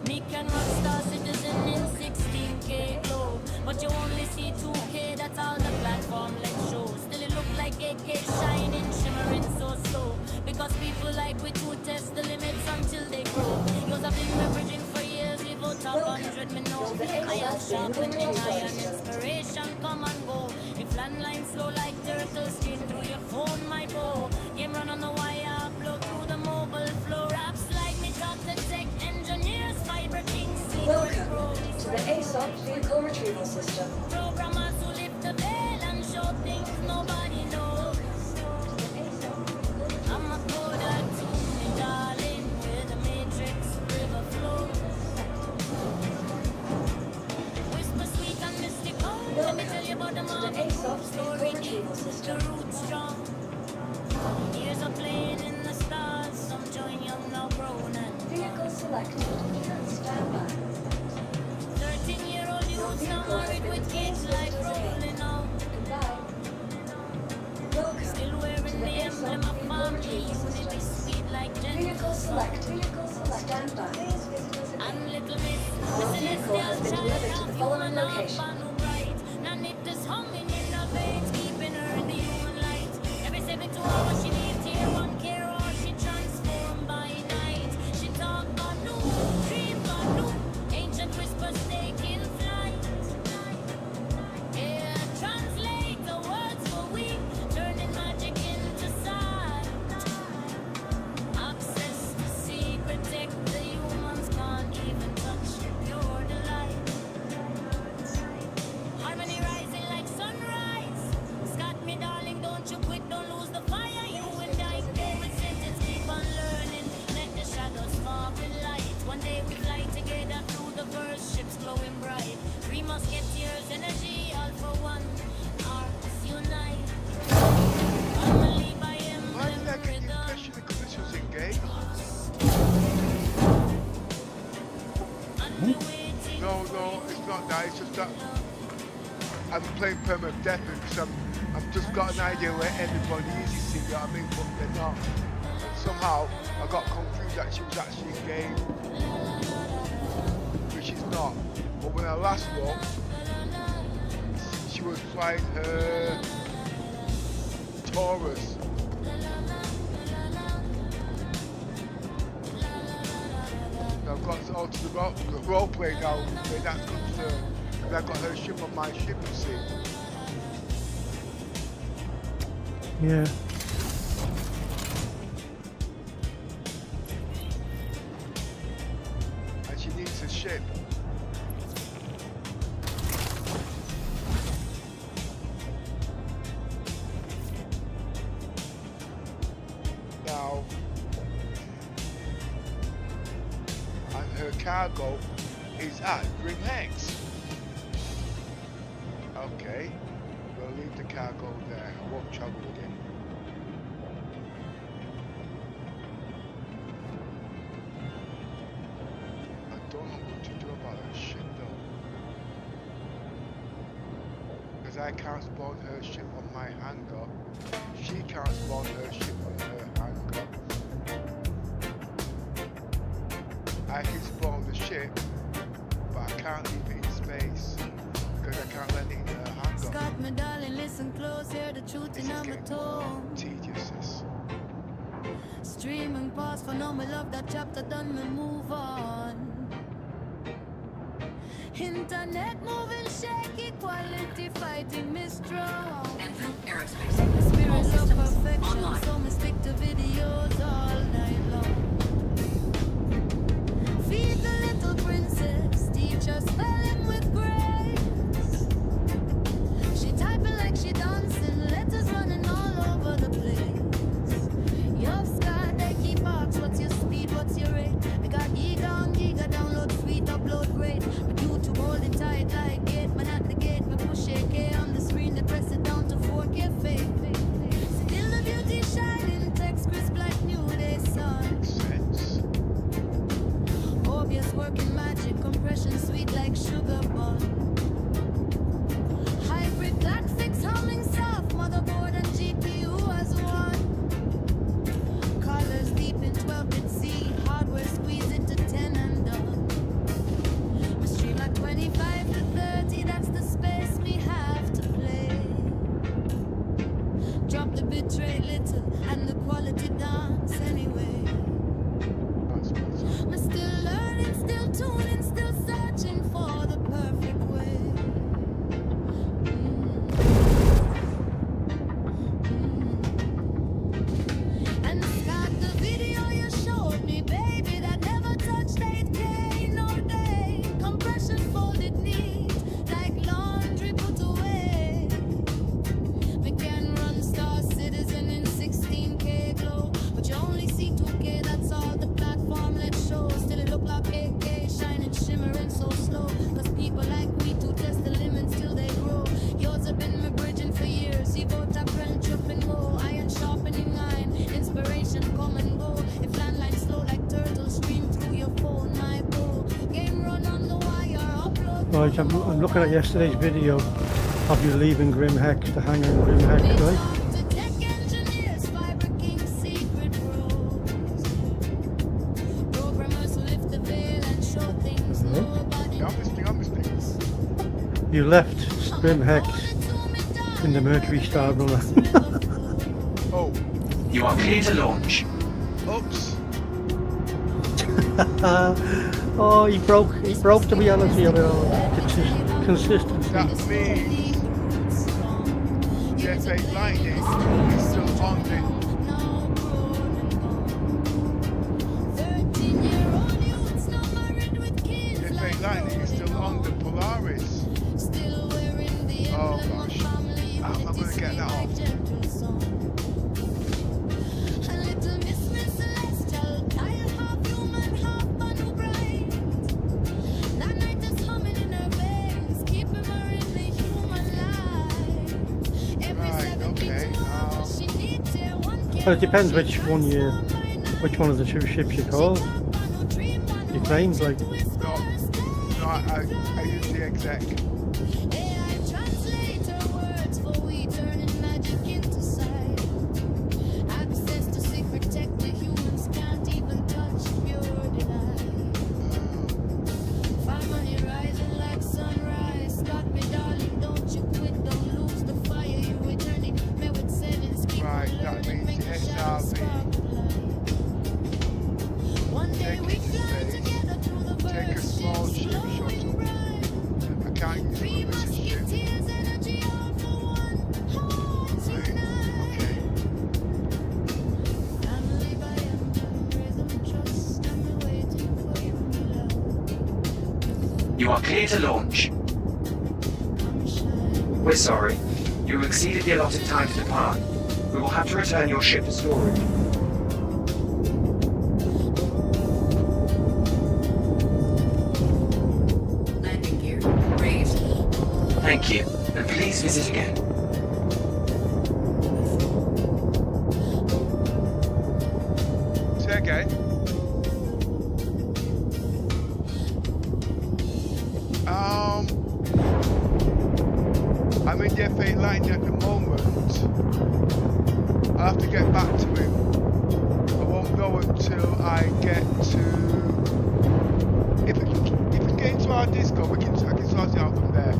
Me can rockstar citizen in 16K glow, but you only see 2K, that's all the platform let show. Still it look like 8K shining, shimmering so slow, because people like we to test the limits until they grow. Yours have been leveraging for years, we go top 100, me know. I am sharpening iron, inspiration come and go. If landline slow like turtle skin through your phone might go. Game run on the wire, blow through the mobile flow. Raps like me talk to tech engineers, fiber kings, secret pros. Welcome to the ASOP vehicle retrieval system. Programmers who lift the veil and show things nobody knows. I'm a coder to me darling, where the matrix river flows. Whisper sweet and mystical, let me tell you about the Motherboard story. The roots strong. Years of playing in the stars, some join young now grown and Vehicle selected. Stand by. 13-year-old youths now married with kids like rolling out. Welcome Still wearing the emblem of family unity, sweet like Vehicle gentle. selected. Stand by. And little miss, Your vehicle has been delivered to the following location. now nip this humming in the veins, keeping her in the human light. Every 72 hours she leaves here, one care or she transformed by There's energy all for one. Hearts unite. Family by Why did I emblem get the rhythm. impression because this was in game? No, it's not that. It's just that I'm playing permanent death because I've just got an idea where everybody is, you see, you know what I mean? But they're not. And somehow I got confused that she was actually in game, which she's not. But when I last looked, she was flying her Taurus. I've got to alter the roleplay now where that's concerned. And I've got her ship on my ship, you see. Yeah. And she needs a ship. Now, and her cargo is at Grim Hex. Okay, we'll leave the cargo there. I won't travel with it. I don't know what to do about her ship though. Because I can't spawn her ship on my hangar. She can't spawn her ship on her hangar. I can spawn the ship, but I can't leave it in space because I can't let it in her hangar. Scott, my darling, listen close, hear the truth This in is my getting tone. tedious, this. Streaming past for now, my love, that chapter done, me move on. Internet moving shaky, quality fighting me strong. Anthem Aerospace. The spirit All of systems perfection, online. so me stick to videos all night long. Feed the little princess, teach her spelling with grace. She typing like she dancing, letters running all over the place. Your sky, they keep asking, what's your speed, what's your rate? We got giga on giga, download sweet, upload great. But YouTube hold it tight like gate, man at the gate, me push AK on the screen, they press it down to 4K fake. Still the beauty shining, text crisp like new day sun. Makes sense. Obvious working magic, compression sweet like sugar bun. Hybrid graphics humming soft, motherboard and GPU as one. Colors deep in 12-bit C, hardware squeeze into 10 and done. My stream like 25 to 30, that's the space we have to play. Drop the bitrate little and the quality dance anyway. That's what's up. I'm still learning, still tuning, still searching for the perfect way. And Scott, the video you showed me, baby, that never touched 8K, no day. Compression folded neat, like laundry put away. We can run Star Citizen in 16K glow, but you only see 2K, that's all the platform let show. Still it look like 8K, shining, shimmering so slow. Cause people like we to test the limits till they grow. Yours have been my bridging for years. You go tap and trip and go. Iron sharpening iron, inspiration come and go. If landline slow like turtles, stream through your phone, my bow. Game run on the wire, upload. Right, I'm looking at yesterday's video of you leaving Grim Hex, the hangar in Grim Hex, right? To tech engineers, Fiber King's secret roads. Programmers who lift the veil and show things nobody Yeah, I'm listening. You left Grim Hex in the Mercury Star Runner. Oh, You are clear to launch. oops. Oh, he broke the reality of it all. The consistency. That means Jet8 Lightning is still on the... Jet8 Lightning is still on the Polaris. Oh gosh. I'm gonna get that off. That night is humming in her veins, keeping her in Well, it depends which one of the two ships you call. Your claims like. No, I use the exec. Right, that means SRV. Take a small ship shuttle. I can't use it as a ship. You are clear to launch. We're sorry. You have exceeded the allotted time to depart. We will have to return your ship to storage. Landing gear raised. Thank you, and please visit again. Say again. I'm in the F8 line at the moment. I'll have to get back to him. I won't go until I get to. If we can get into our Discord, I can sort it out from there.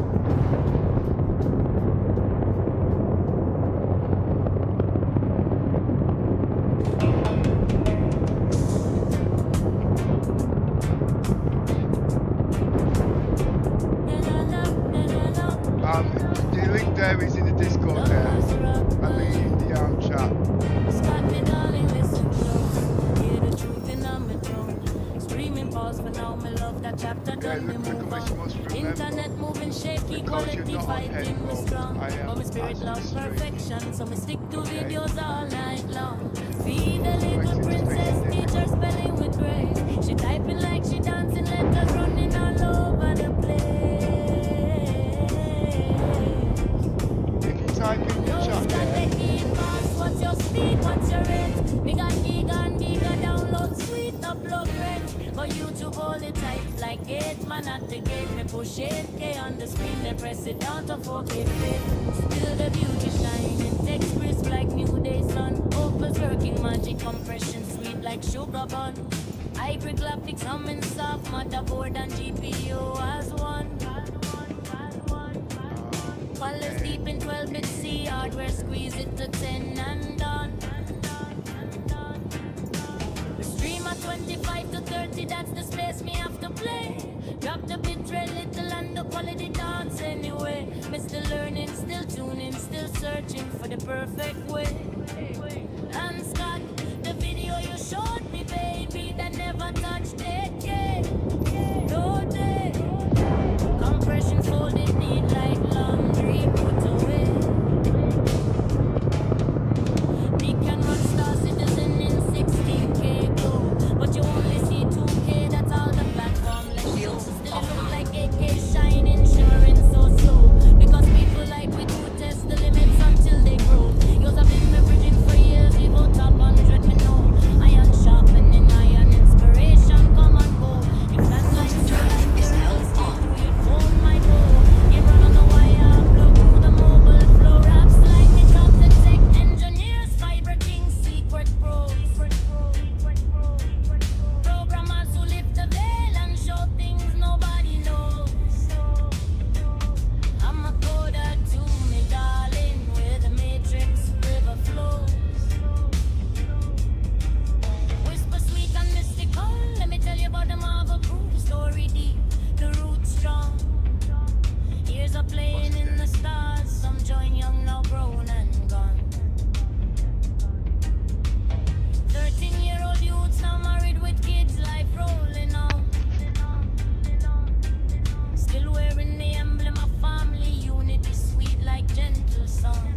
The link there is in the Discord there. I mean in the chat. Okay, look, the commission must remember, because you're not on headphones, I am but my spirit loves perfection, so me stick to videos all night long. Feed the little princess, teach her spelling with grace. She typing like she dancing, letters running all over the place. If you type in the chat there, what's your speed, what's your rate? We got giga download sweet, upload rate. But YouTube hold it tight like 8 man at the gate. Me push 8K on the screen, they press it down to 4K fit. Still the beauty shining, text crisp like new day sun. Opal's working magic, compression sweet like sugar bun. Hybrid graphics humming soft, motherboard and GPU as one. Colors deep in 12-bit C, hardware squeeze it to 10 and done. The stream at 25 to 30, that's the space me have to play. Drop the bitrate little and the quality dance anyway. Me still learning, still tuning, still searching for the perfect way. And Scott, the video you showed me, baby, that never touched it, yeah. No day. Compression folded neat like laundry put away. We can run Star Citizen in 16K go, but you only see 2K, that's all the platform lets you. Still look like 8K shining, shimmering so slow. Because people like we do test the limits until they grow. Yours have been leveraging for years, even top 100 me know. Iron sharpening, iron inspiration, come and go. If that's like Drive is now on. phone my goal. You run on the wire, blow through the mobile flow. Raps like me top the tech engineers, fiber kings, secret pros. Programmers who lift the veil and show things nobody knows. I'm a coder to me, darling, where the matrix river flows. Whisper sweet and mystical, let me tell you about the Marvel crew. Story deep, the roots strong. Years are playing in the stars, some join young, now grown and gone. 13-year-old youths now married with kids, life rolling on. Still wearing the emblem of family unity, sweet like gentle song.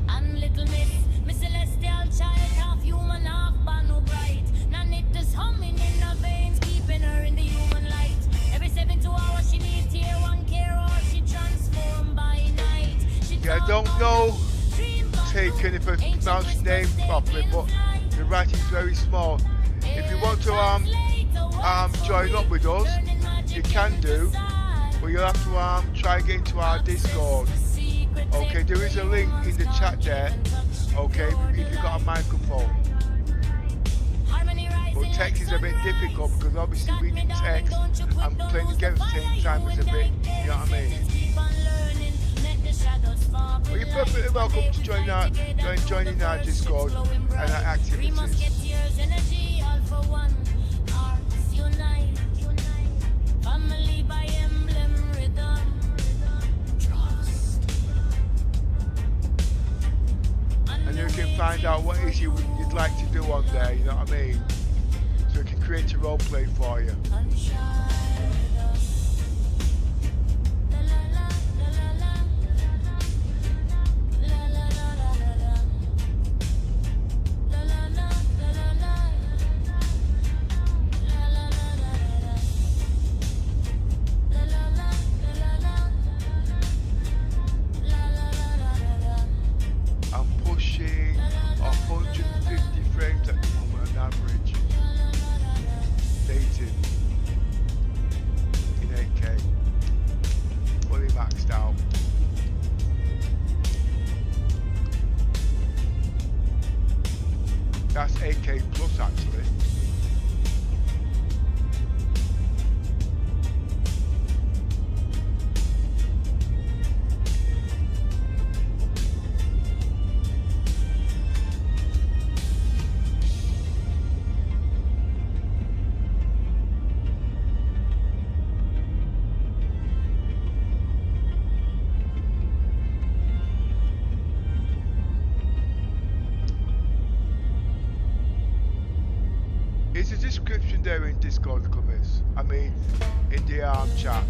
And little miss celestial child, half human, half banu bright. Nanita's humming in her veins, keeping her in the human light. Every 72 hours she needs tier 1 care, or she transformed by night. She yeah, I don't know taken if I pronounce his name properly, but the writing's very small. If you want to join up with us, you can do, but you'll have to try and get into our Discord. Okay, there is a link in the chat there. Okay, if you've got a microphone. But text is a bit difficult because obviously reading text and playing the game at the same time is a bit, you know what I mean? But you're perfectly welcome to join our Discord and our activities. And you can find out what it is you'd like to do on there, you know what I mean? So we can create a roleplay for you. That's 8K plus actually. Is the description there in Discord, comments? I mean, in the chat.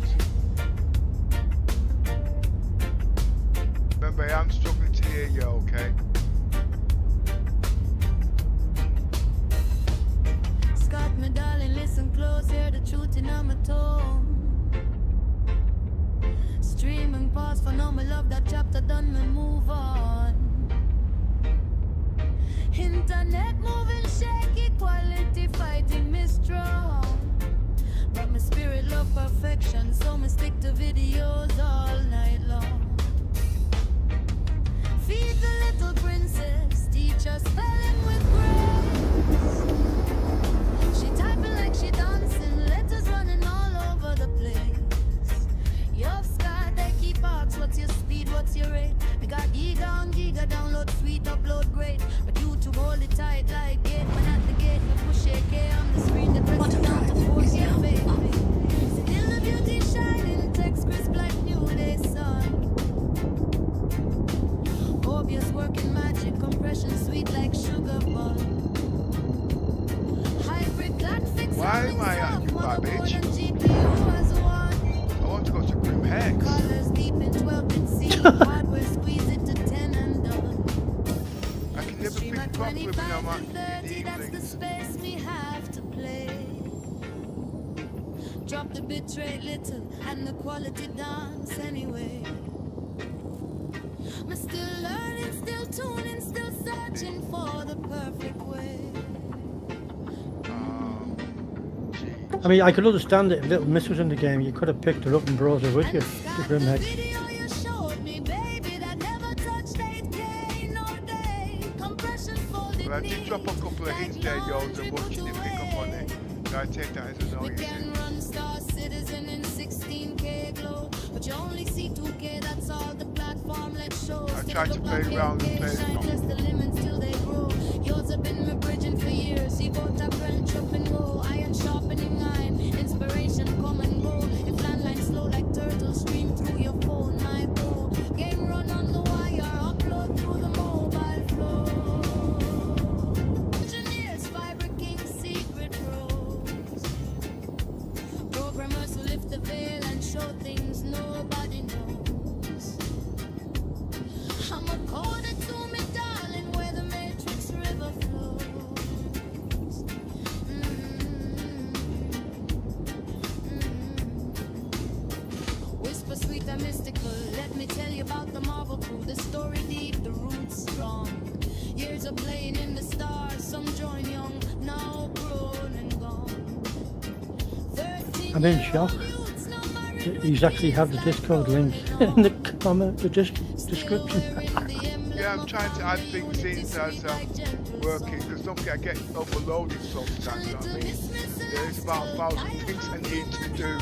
Remember, I am struggling to hear you, okay? Scott, my darling, listen close, hear the truth in my tone. Streaming pause for now, my love, that chapter done, me move on. Internet moving shaky, quality fighting me strong. But my spirit love perfection, so me stick to videos all night long. Feed the little princess, teach her spelling with grace. She typing like she dancing, letters running all over the place. You've Scott, they keep asking, what's your speed, what's your rate? We got giga on giga, download sweet, upload great. But you to hold it tight like gate, when at the gate, we push AK on the screen, the press it down to force your face. Still the beauty shining, text crisp like new day sun. Obvious working magic, compression sweet like sugar bun. Hybrid clock fix. Why am I at you, bitch? I want to go to Grim Hex. Colors deep in 12-bit C, hardware squeeze it to 10 and done. I can never Stream think at properly when 25 I'm and 30, that's the space we have to play. Drop the bit rate little and the quality dance anyway. I'm still learning, still tuning, still searching for the perfect way. I mean, I could understand it if Little Miss was in the game. You could have picked her up and brought her with you to Grim Hex. Well, I did drop a couple of hints there, yo, and what you didn't pick up on it. So I take that as a no, you see. Run Star Citizen in 16K glow, but you only see 2K, that's all the platform let's show. I tried to play around and play it. The limits till they grow. Yours have been my bridging for years. You both have branch up and go. Iron sharpening iron. Inspiration come and go. If landline slow like turtle, stream through your phone, my bro. Game run on the wire, upload through the mobile flow. Engineers, fiber king, secret roads. Programmers who lift the veil and show things nobody knows. I'm a coder to me, darling, where the matrix river flows. sweet and mystical. Let me tell you about the Marvel crew. The story deep, the roots strong. Years of playing in the stars. Some join young, now grown and gone. I'm in shock. He's actually have the Discord link in the comment, the description. Yeah, I'm trying to add things in as I'm working, because don't get I get overloaded sometimes, you know what I mean? There's about 1,000 things I need to do.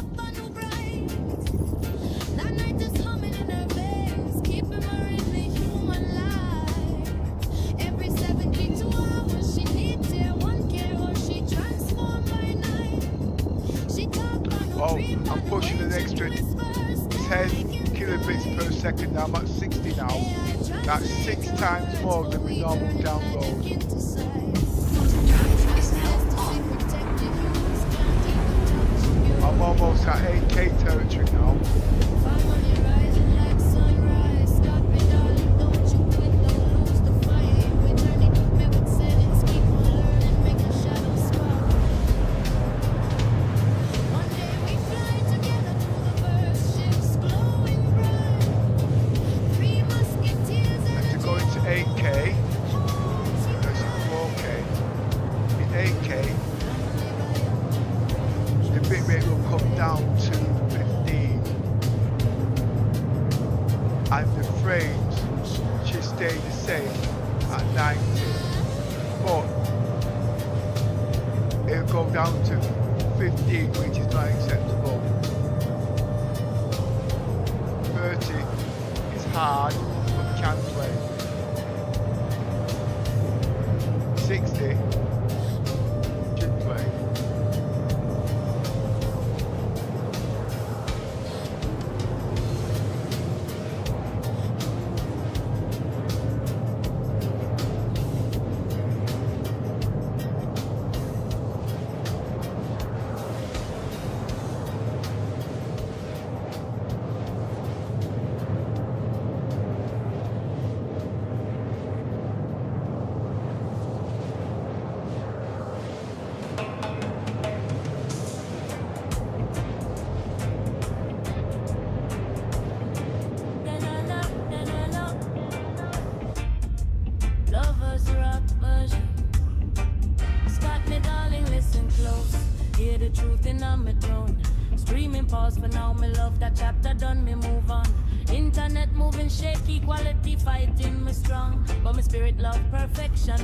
That night is humming in her veins, keeping her in the human life. Every 72 hours she needs here, one care or she transformed by night. She talked on her dream, I'm pushing an extra 10 kilobits per second now. I'm at 60 now. That's 6 times more than the normal download. I'm almost at 8K territory now.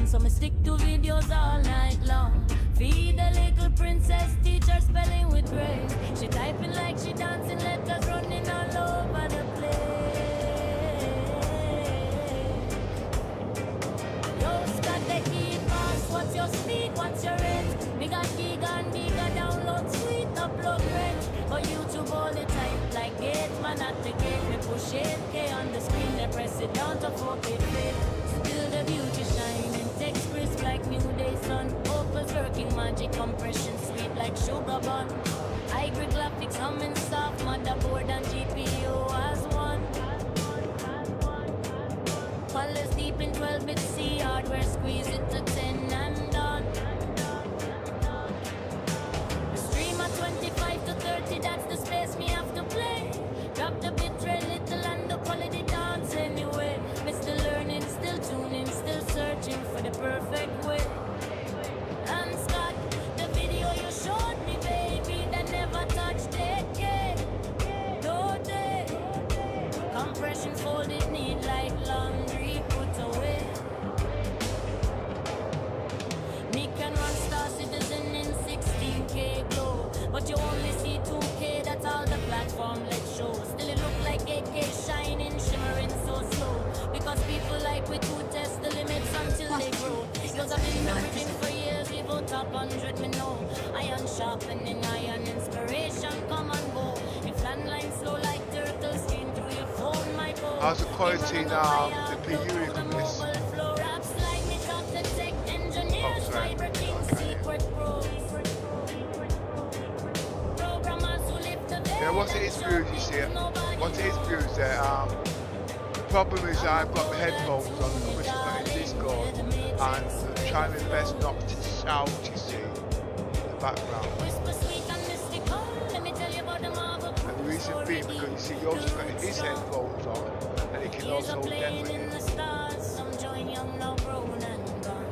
So me stick to videos all night long. Feed a little princess, teach her spelling with grace. She typing like she dancing, letters running all over the place. Yo, Scott, the key pass. What's your speed? What's your rate? Me got Giga and Giga download sweet, upload rate. But YouTube all the time, like gate man at the gate. Me push 8K on the screen, they press it down to 4K play. Still the beauty shining, text crisp like new day sun. Opals working magic, compression sweet like sugar bun. Hybrid graphics humming soft, motherboard and GPU as one. Colors deep in 12-bit C, hardware squeeze it to 10 and done. Stream at 25 to 30, that's the space me have to play. Drop the bitrate little and the quality dance anyway. Me still learning, still tuning, still searching for the perfect way. And Scott, the video you showed me, baby, that never touched it. No day. Compression folded neat like laundry put away. Me can run Star Citizen in 16K glow, but you only see 2K, that's all the platform let show. Still it look like 8K shining, shimmering so slow. Because people like we to test the limits until they grow. Because I've been leveraging for years, live out top 100, me know. Iron sharpening, iron inspiration, come and go. If landline slow like turtle skin through your phone, my phone. How's the quality now? The PU from this? Yeah, once it is viewed, you see it. Once it is viewed there, the problem is I've got the headphones on, which is not in Discord, and I'm trying my best not to shout, you see, in the background. And the reason being because you see, you also got his headphones on, and it can also deafen it. Some join young, now grown and gone.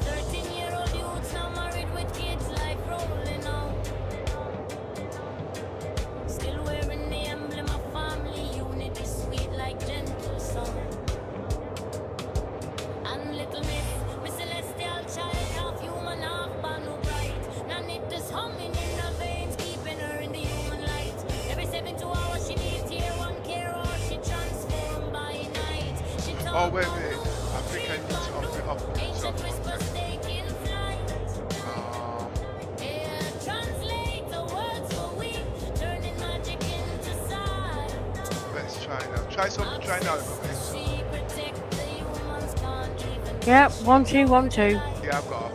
13-year-old youths now married with kids, life rolling on. Still wearing the emblem of family unity, sweet like gentle sun. And little miss celestial child, half human, half banu bright. Now it is humming in her veins, keeping her in the human light. Every 72 hours she needs here one care, or she transformed by night. She Oh, wait a minute. I think I need to off it up. ancient whispers taking flight. Translate the words for we, turning magic into sight. Let's try now. Try now. Secret tech the humans can't even. Yep, 1 2 1 2. Yeah, I've got.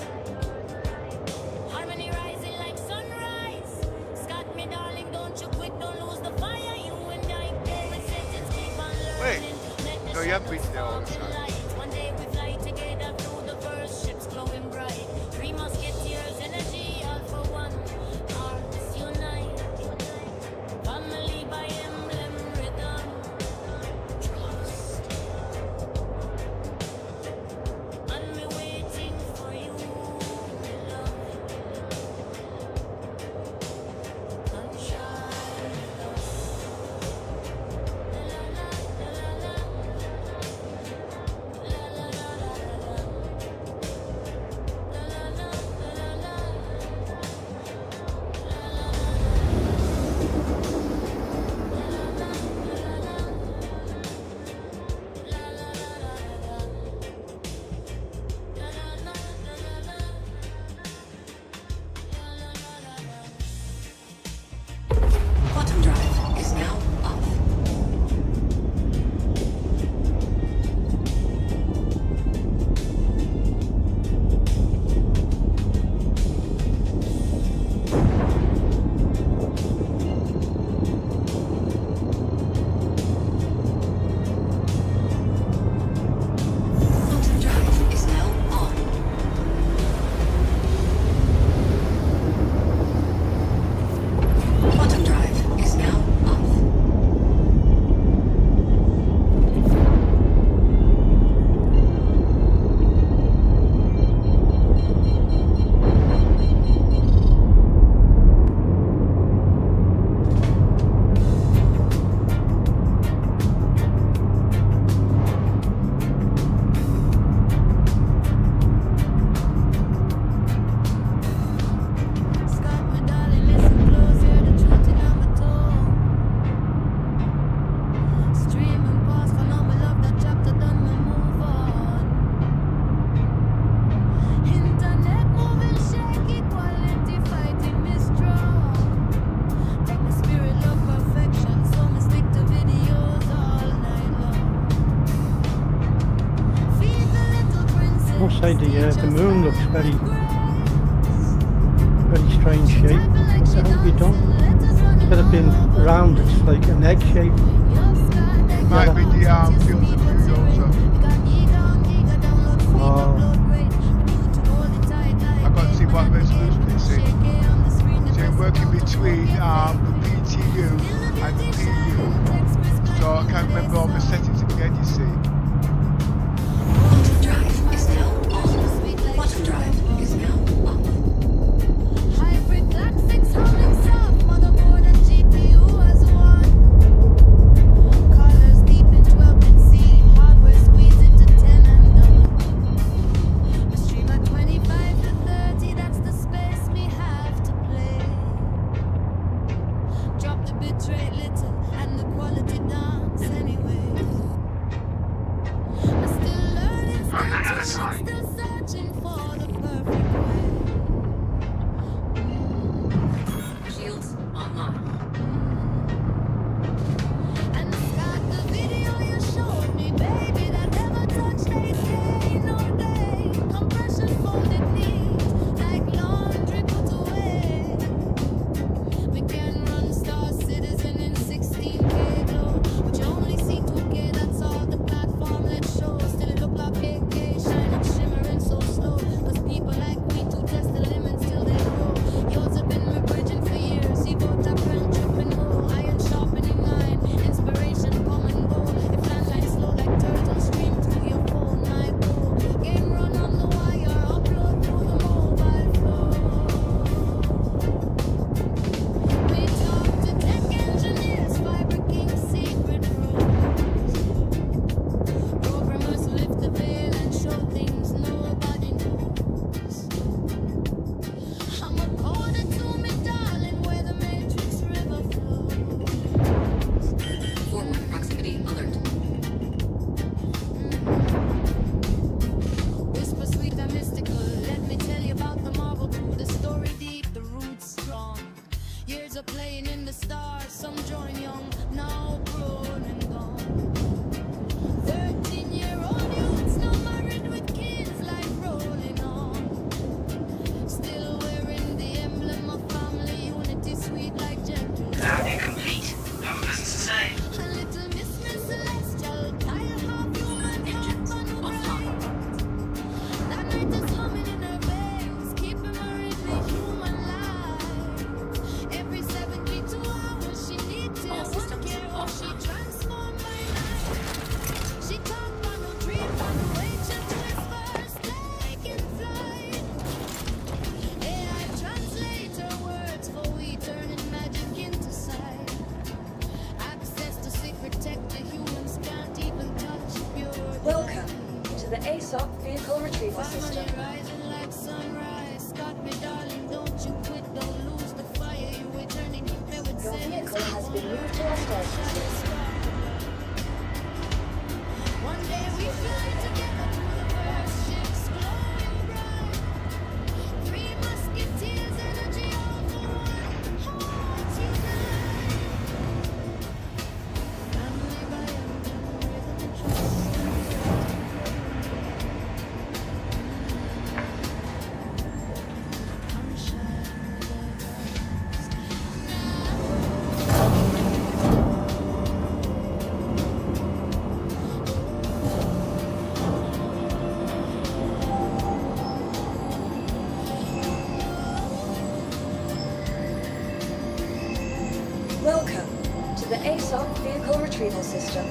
Harmony rising like sunrise. Scott, me darling, don't you quit, don't lose the fire. You and I go with sentence, keep on learning. No, you haven't been there all the time. One day we fly together through the verse, ships glowing bright. 3 musketeers, energy, all for one. Hearts unite. Family by emblem, rhythm. Trust. And me waiting for you, love. Sunshine, love. La la la la la. La la la la la. La la la la la. Quantum drive is now off. Quantum drive is now on. Quantum drive is now off. Scott, my darling, listen close, hear the truth in my tone. Streaming past, for now me love that chapter, done me move on. Internet moving shaky, quality fighting me strong. Take my spirit, love perfection, so me stick to videos all night long. Feed the little princess. Must say the moon looks very strange shape. What the hell have you done? Instead of being round, it's like an egg shape. Might be the field of view also. Oh, I got to see what resolution it's in. So you're working between the PTU and the PU. So I can't remember all the settings again, you see. Quantum drive is now on. Quantum drive is now off. Hybrid galaxies humming soft, motherboard and GPU as one. Colors deep in 12 and C, hardware squeeze into 10 and done. A stream at 25 to 30, that's the space we have to play. Drop the bitrate little and the quality dance anyway. I'm still learning, still searching for the perfect way. Shields online. And Scott, the video you showed me, baby, that never touched 8K, no day. Compression folded neat, like laundry put away. We can run Star Citizen in 16K glow, but you only see 2K, that's all the platform let show. Still it look like 8K, shining, shimmering. ASOC vehicle retrieval system. Your vehicle has been moved to a stasis. One day we fly together through the first ships glowing bright. Three musketeers, energy all for one. Hearts unite. Family by engine, rhythm and trust. Come shine with the Welcome to the ASOC vehicle retrieval system.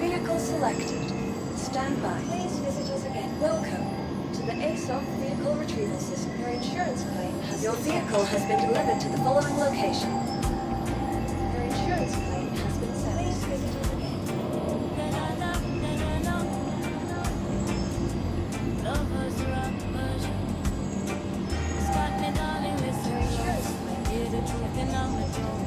Vehicle selected. Stand by. Please visit us again. Welcome to the ASOC vehicle retrieval system. Your insurance claim has Your vehicle has been delivered to the following location. Your insurance claim has been set. Please visit us again. Lovers rock version. Start me darling with your insurance claim. Hear the truth in our tone.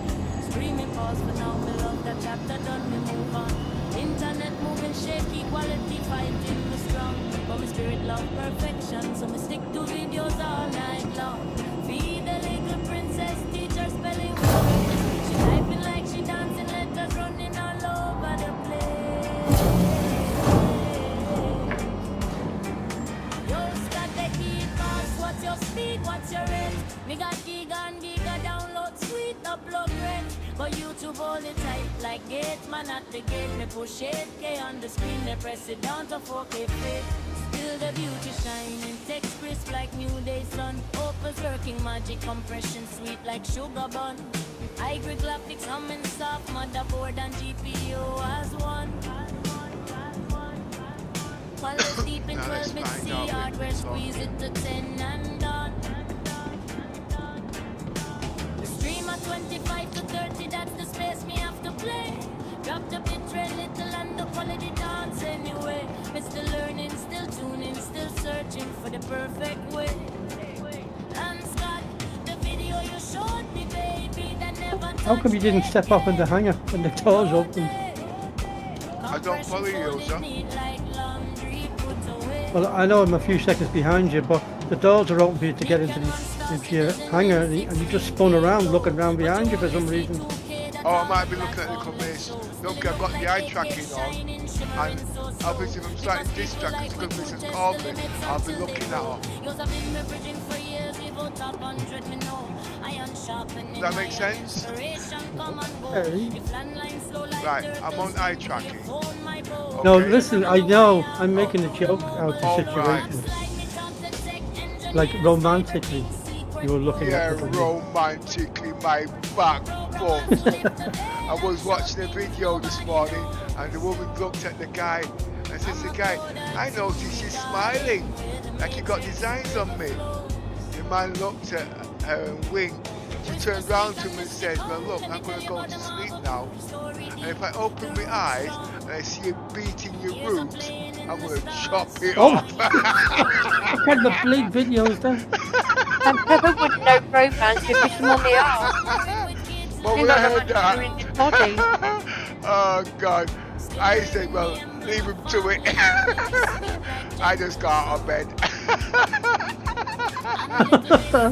Screaming pause for now. Me love that chapter done. Me move on. Internet moving shaky. Quality fighting the strong. But my spirit love perfection. So me stick to videos all night long. Feed the little princess. Teacher spelling words. She typing like she dancing. Letters running all over the place. Yo, Scott the key pass. What's your speed? What's your rate? Me got Giga and Giga download sweet upload rate. But YouTube hold it tight like gate man at the gate. Me push 8K on the screen. They press it down to 4K fit. Still the beauty shining. Text crisp like new day sun. Opus working magic compression sweet like sugar bun. High grade graphics humming soft. Motherboard and GPU as one. While it's deep in 12 bit C hardware, squeeze it to 10 and done. The stream at 25 to 30, that's the space me have to play. Drop the bit rate little and the quality dance anyway. Me still learning, still tuning, still searching for the perfect way. And Scott, the video you showed me, baby, that never How come you didn't step up in the hangar when the doors opened? I don't follow you, sir. Well, I know I'm a few seconds behind you, but the doors are open for you to get into your hangar, and you just spun around looking around behind you for some reason. Oh, I might be looking at the combination. Look, I've got the eye tracking on, and obviously if I'm slightly distracted because this is calling, I'll be looking at her. Does that make sense? Right, I'm on eye tracking. Okay. No, listen, I know I'm making a joke out of the situation. Right. Like romantically, you were looking yeah, at the romantically, my back foot. I was watching a video this morning, and the woman looked at the guy and says, "The guy, I noticed you're smiling, like you got designs on me." The man looked at her and winked. She turned round to him and said, "Well, look, I'm going to go to sleep now. And if I open my eyes and I see you beating your roots, I'm going to chop it off." What kind of bleak video is that? And Pepper wouldn't know romance if it's him on the arse. Well, when I heard that, oh God, I said, well, leave him to it. I just got out of bed.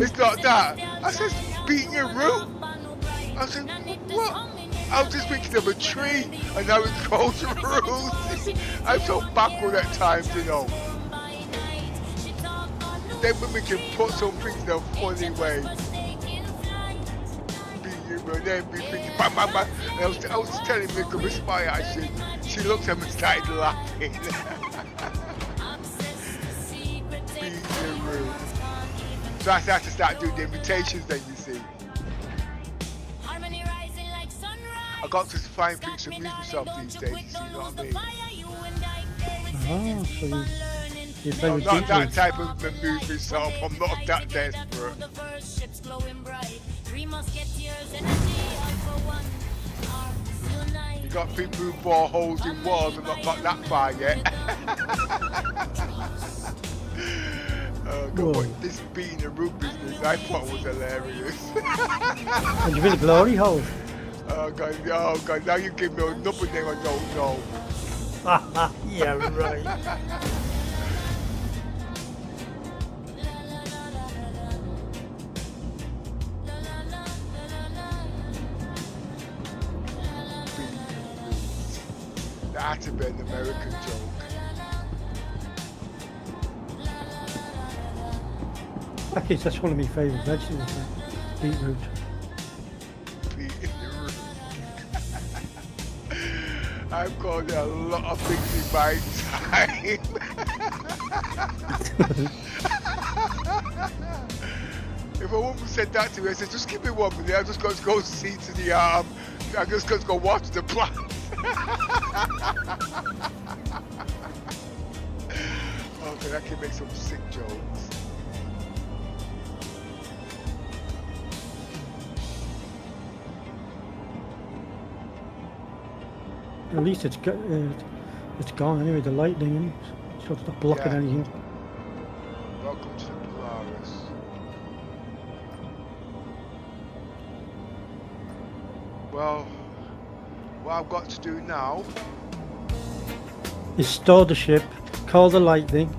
It's not that. I said, beating your root. I said, what? I was just thinking of a tree, and now it's called a roots. I'm so backward at times, you know. Then when we can put some things in a funny way. And then we thinking, bam, bam, bam. And I was telling Mika, Miss Maya, she looked at me and started laughing. So I have to start doing the invitations then, you see. I got to find things to amuse myself these days, you see what I mean? Oh, so you play I'm with not that Gigabyte. type of amuse myself, I'm not that desperate. You got people who bore holes in walls and not got that far yet. God, what this beating the root business I thought was hilarious. And you mean the glory hole? Oh god, now you give me another name I don't know. Yeah, right. That had to be an American joke. Actually, that's one of my favourite vegetables, beetroot. I've got a lot of things in my time. If a woman said that to me, I said, just give me 1 minute, I'm just going to go see to the I'm just going to go watch the plant. Okay, I can make some sick jokes. At least it's gone anyway, the lightning, so it's not blocking anything. Welcome to the Polaris. Well, what I've got to do now is store the ship, call the lightning,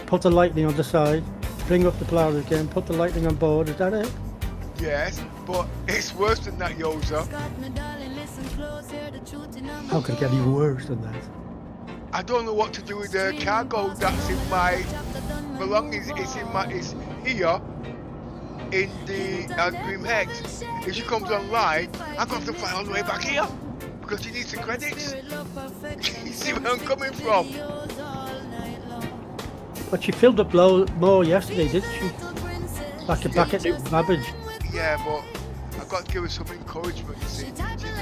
put the lightning on the side, bring up the Polaris again, put the lightning on board. Is that it? Yes, but it's worse than that, Yoza. How could it get any worse than that? I don't know what to do with the cargo that's in my belongings. It's here in the Grim Hex. If she comes online, I'm going to have to fly all the way back here because she needs the credits. You see where I'm coming from? But she filled up more yesterday, didn't she? Back at Babbage. Yeah, but I've got to give her some encouragement, you see.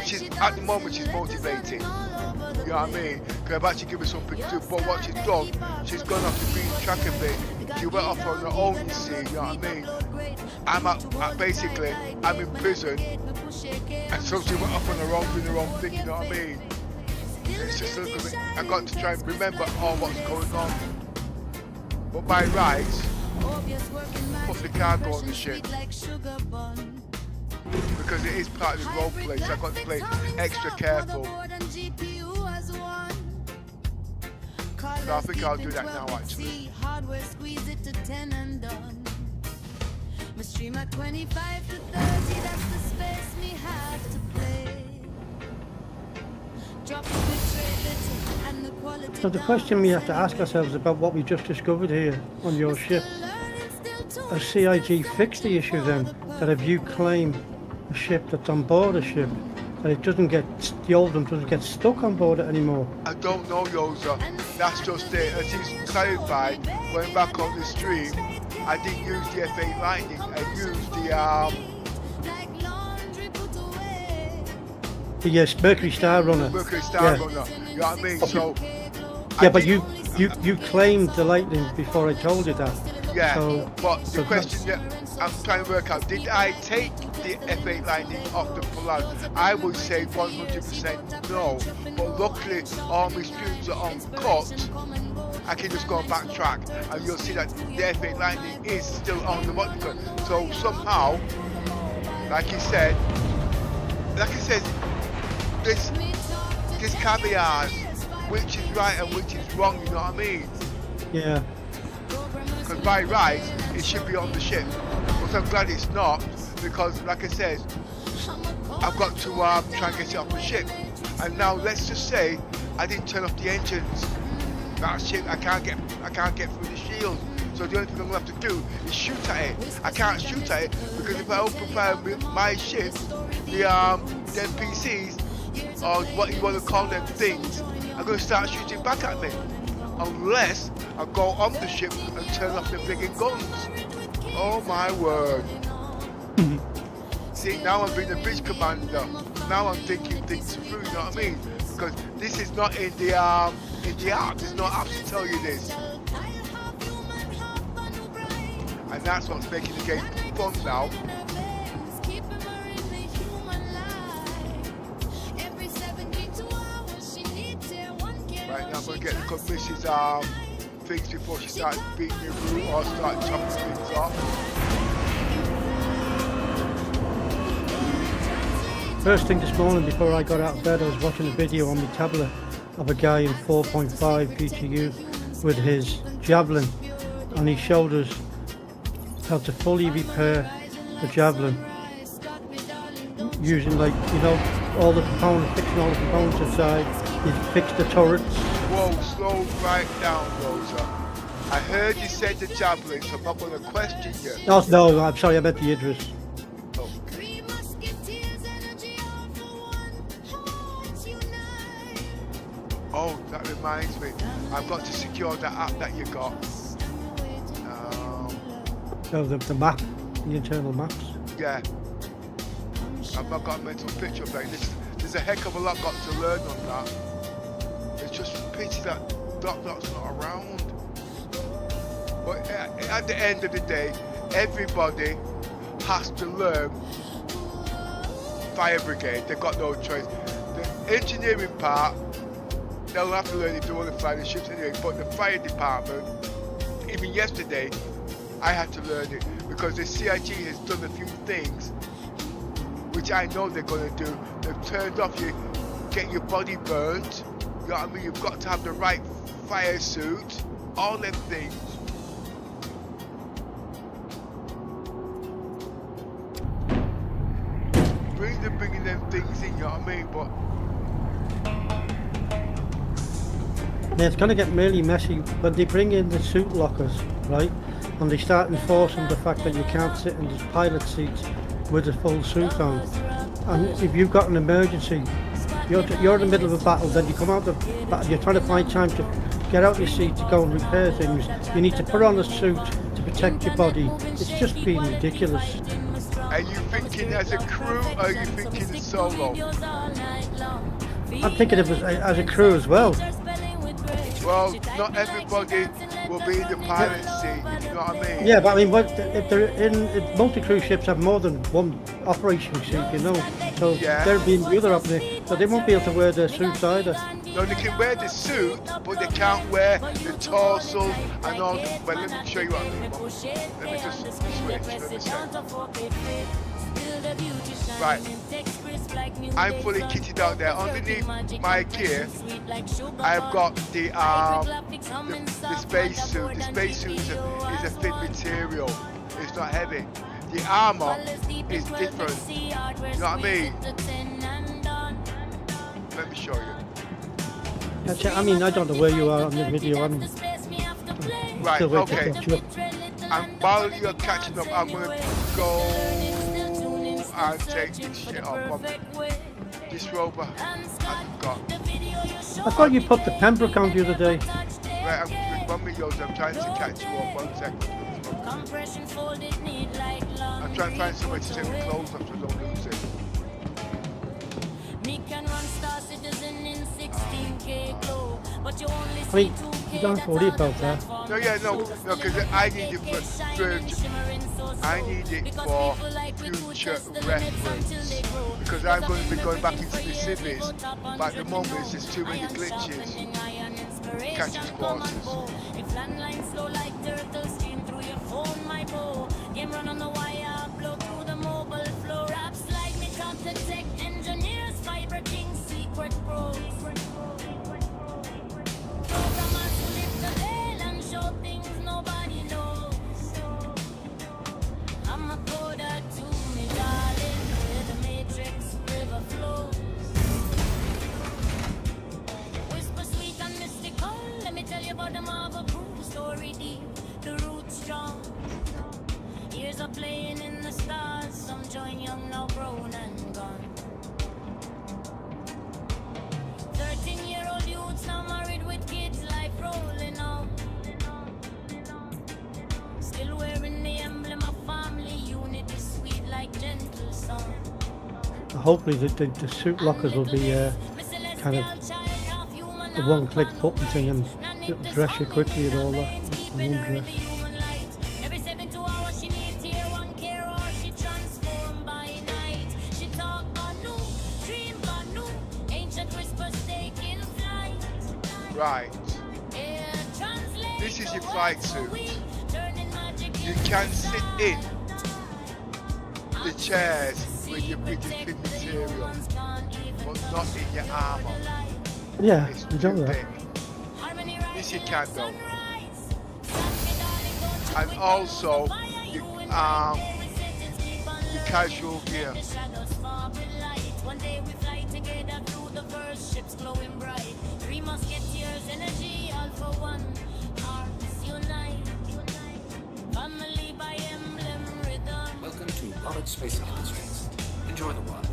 She's at the moment she's motivated. You know what I mean? Because I've actually given her something to do. But what she's done, she's gone off the beaten track a bit. She went off on her own, you see, you know what I mean? Basically, I'm in prison. And so she went off on her own, doing her own thing, you know what I mean? It's just a little bit, I've got to try and remember all what's going on. But by rights, put the cargo on the ship. Because it is part of the role play, so I've got to play extra careful. So I think I'll do that now actually. So the question we have to ask ourselves about what we just discovered here on your ship, has CIG fixed the issue then, that if you claim a ship that's on board a ship, that it doesn't get, the old one doesn't get stuck on board it anymore? I don't know, Yoza. That's just it. As he's clarified, going back on the stream, I didn't use the F8 Lightning. I used the Mercury Star Runner. Mercury Star Runner. You know what I mean? So. Yeah, but you claimed the Lightning before I told you that. Yeah, so, but the question that I'm trying to work out, did I take the F8 Lightning off the Polaris? I would say 100% no, but luckily all my streams are uncut. I can just go and backtrack and you'll see that the F8 Lightning is still on the monitor. So somehow, like he said, there's caveats, which is right and which is wrong, you know what I mean? Yeah. Because by rights, it should be on the ship. But I'm glad it's not, because like I said, I've got to try and get it off the ship. And now let's just say I didn't turn off the engines. That ship, I can't get through the shield. So the only thing I'm gonna have to do is shoot at it. I can't shoot at it because if I open fire my ship, them PCs, or what you want to call them things, are gonna start shooting back at me. Unless I go on the ship and turn off the friggin' guns. Oh my word. it. Now I'm being a bitch commander. Now I'm thinking things through. You know what I mean? Because this is not in the app. There's no app to tell you this. And that's what's making the game fun now. Right now I'm going to get the Mrs. Things before she starts beating the root or start chopping things off. First thing this morning before I got out of bed, I was watching a video on my tablet of a guy in 4.5 PTU with his Javelin, and he showed us how to fully repair the Javelin using, like, you know, all the components, fixing all the components inside. He fixed the turrets. Whoa, slow right down, Rosa. I heard you said the Javelin, so I'm not going to question you. No, I'm sorry, I meant the Idris. Oh, that reminds me. I've got to secure that app that you got. Oh, the map, the internal maps. Yeah. I've not got a mental picture of that. There's a heck of a lot got to learn on that. It's just pity that Dot's not around. But at the end of the day, everybody has to learn fire brigade. They've got no choice. The engineering part, they'll have to learn if they want to fly the ships anyway. But the fire department, even yesterday, I had to learn it because the CIG has done a few things which I know they're going to do. They've turned off you, get your body burnt. You know what I mean? You've got to have the right fire suit, all them things. Bringing them things in, you know what I mean? But now it's going to get really messy when they bring in the suit lockers, right? And they start enforcing the fact that you can't sit in the pilot seats with a full suit on. And if you've got an emergency, you're in the middle of a battle, then you come out of the battle, you're trying to find time to get out your seat to go and repair things. You need to put on a suit to protect your body. It's just being ridiculous. Are you thinking as a crew or are you thinking solo? I'm thinking of it as a crew as well. Well, not everybody will be in the pilot seat, you know what I mean? Yeah, but I mean, if they're in multi-crew ships have more than one operation seat, you know, so they're being the other operator, so they won't be able to wear their suits either. No, they can wear the suit, but they can't wear the torso and all the... Well, let me show you what I mean. Let me just switch for a second. Right, I'm fully kitted out there. Underneath my gear, I've got the space suit. The space suit is a thin material. It's not heavy. The armor is different. You know what I mean? Let me show you. Actually, I mean, I don't know where you are on the video. I'm right, still waiting okay. to catch you up. And while you're catching up, I'm going to go and take this shit off. This rover I've got. I thought you put the Pembroke on the other day. Right, I'm with one videos. I'm trying to catch you up. 1 second. I'm trying to find somewhere to take my clothes off so I don't lose it. I mean, you don't have to worry about that. No, because I need it for future reference. Because I'm going to be going back into the cities, but at the moment there's too many glitches. Catching squashes. If landlines slow like turtles, stream through your phone, my bow. Game run on the wire, blow through the mobile flow. Raps like me, top the tech engineers, fiber kings, secret pros. Programmers who lift the veil and show things nobody knows. I'm a coder to me, darling, where the matrix river flows. Whisper sweet and mystical, let me tell you about the Marvel crew. Story deep, the roots strong. Years are playing in the stars, some join young, now grown and gone. 13-year-old youths now married with kids, life rolling on. Still wearing the emblem of family, unity sweet like gentle song. hopefully the suit lockers will be kind of a one-click button thing and it'll dress you quickly and all that. And undress. Every 7 to hours she needs tier 1 care or she transform by night. She talk new, dream new, ancient whispers taking flight. Right. This is your flight suit. You can sit in the chairs with your thin material, but not in your armour. Yeah, It's we don't too know. big. This you can though. And also your casual gear. One day we fly together through the first ships glowing bright. 3 musketeers, energy all for one. Hearts unite. Family by emblem rhythm. Welcome to Rocket Space Industries. Enjoy the ride.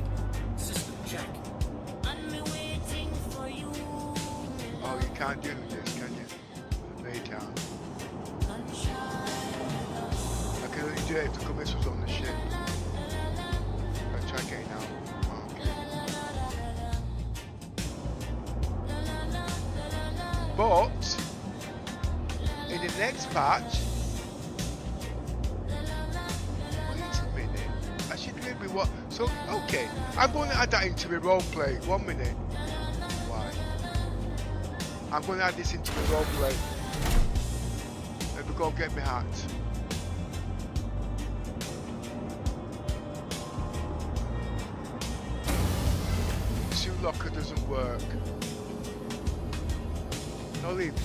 System check. And me waiting for you. Oh, you can't do this, can you? No, you can't. I can only do it if the commission's on the ship. I'll try getting out. Okay. But in the next patch, wait a minute. I should maybe what? So okay, I'm going to add that into the roleplay. 1 minute. Why? I'm going to add this into the roleplay. Let me go get me hat. Suit locker doesn't work. No, leave it.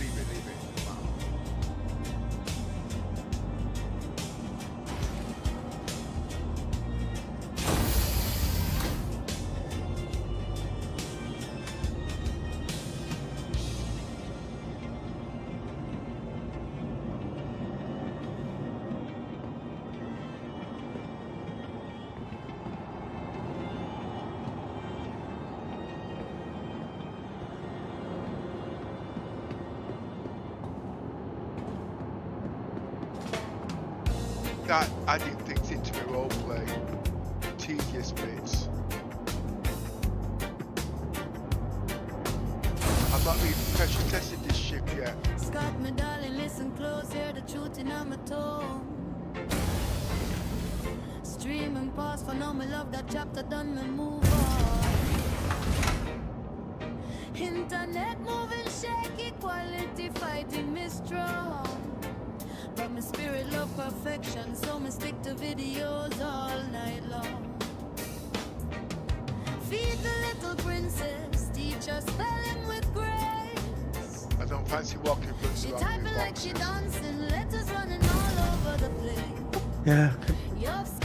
That adding things into the roleplay, tedious bits. I've not really pressure tested this ship yet. Scott, my darling, listen close, hear the truth in my tone. Streaming past for now, my love, that chapter done, me move on. Internet moving shaky, quality fighting me strong. But my spirit love perfection, so me stick to videos all night long. Feed the little princess, teach her spelling with grace. I don't fancy walking from She the typing like she dancing, letters running all over the place. Yeah.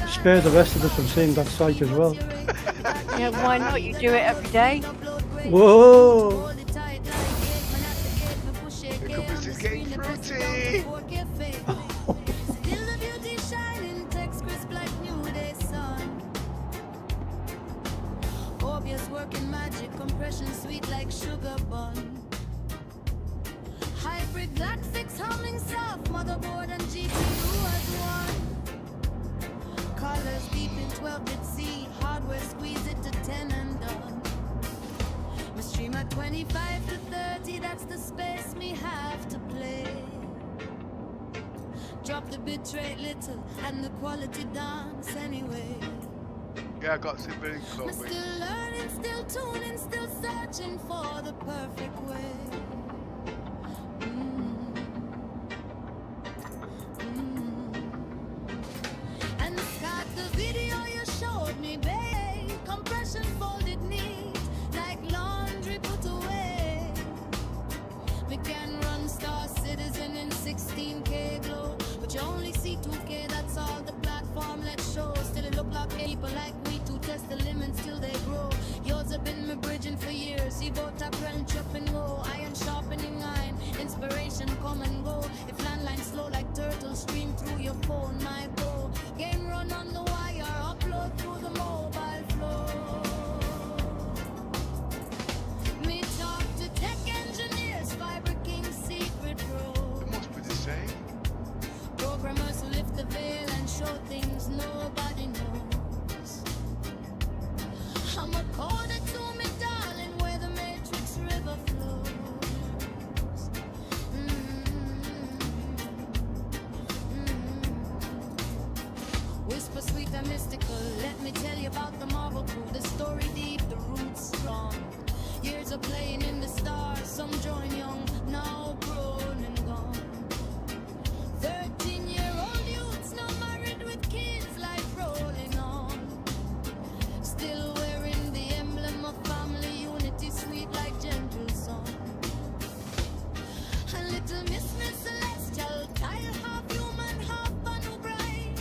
Spare the rest of us from seeing that site as well. Yeah, why not? You do it every day. Whoa! The compass is getting fruity. Still the beauty shining, text crisp like new day sun. Obvious working magic, compression sweet like sugar bun. Hybrid galaxies humming soft, motherboard and GPU as one. Colors deep in 12-bit C, hardware squeeze it to 10 and done. My stream at 25 to 30, that's the space me have to play. Drop the bitrate little and the quality dance anyway. Yeah, I got some really cool. I'm still learning, still tuning, still searching for the perfect way. And Scott, the video you showed me, babe, compression folded neat, like laundry put away. We can run Star Citizen in 16K glow, but you only see 2K, that's all the platform let's show. Still it look like people like we to test the limits till they grow. Yours have been my bridging for years, see both up and chop and go. Iron sharpening iron, inspiration come and go. If landline slow like turtle, stream through your phone, my bow. Game run on the wire, upload through the mobile flow. Me talk to tech engineers, Fiber King secret road. It must be the same. Programmers who lift the veil and show things nobody knows. Whisper sweet and mystical. Let me tell you about the Marvel crew. The story deep, the roots strong. Years of playing in the stars. Some join young, now grown and gone. 13-year-old youths now married with kids, life rolling on. Still wearing the emblem of family unity, sweet like gentle song. A little Miss Celestial, child half human, half Banu bright.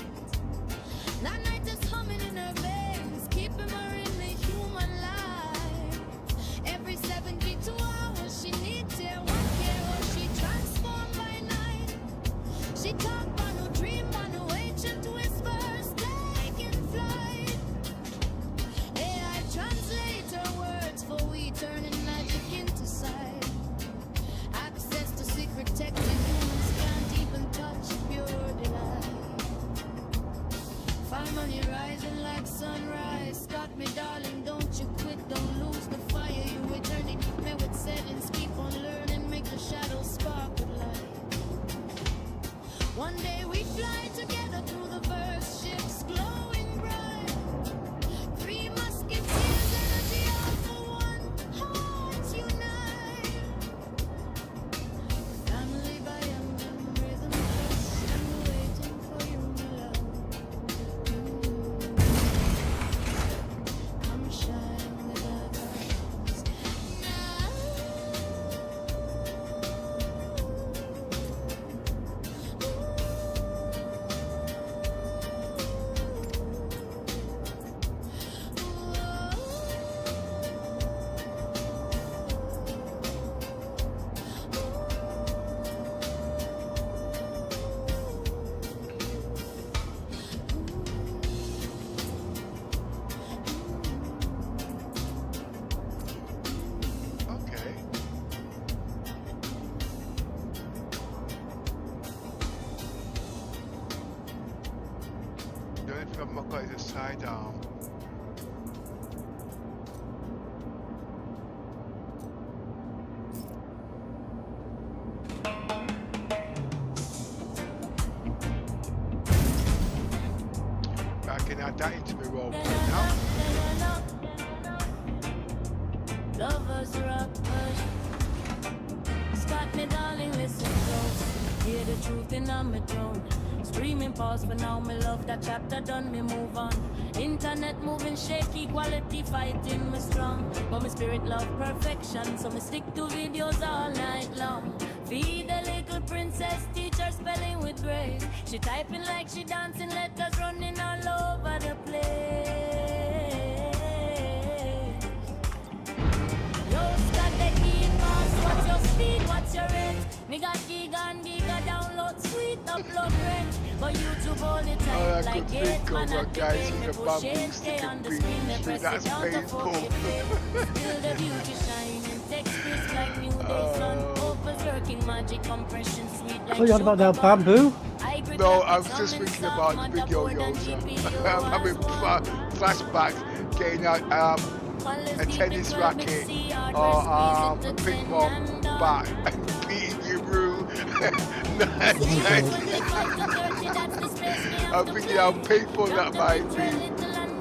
That night is humming in her veins, keeping her in the human life. Every 72 hours she needs her one care, or she transformed by night. She talk Banu dream, Banu ancient whispers, taking flight. AI translate her words for we turning magic into sight. Access to secret tech that humans can't even touch, pure delight. Find money rising like sunrise. Got me darling, don't you quit, don't lose the fire. You eternity keep me with settings, keep on learning, make the shadows spark with light. One day we fly together through the verse, ships glowing bright. Three musketeers, energy all for one, hearts unite. Family by emblem, rhythm first, I'm waiting for you, my love. Come shine with us now. Okay. The only thing I've not got is a sidearm. I can add that into my roleplay now. Lovers rock hush. Scott, me darling, listen close. Hear the truth in on my tone. Screaming pause for now, me love that chapter done, me move on. Internet moving shaky, quality fighting me strong. But my spirit love perfection, so me stick to videos all night long. Feed the little princess, teach her spelling with grace. She typing like she dancing, letters running all over the place. Yo, Scott, the key pass, what's your speed, what's your rate? Me got Giga and Giga download, sweet upload rate. But YouTube all the time, like it, man, at the game, me push it, stay on the screen, they press it down to 4K. Still the beauty shining, text crisp like new day sun. Opals working, magic compression, sweet like What are you on about now, bamboo? No, I was just thinking about the video yosa. I'm having flashbacks, getting out a tennis racket or a ping pong bat and beating your room. I'm thinking how painful that might be.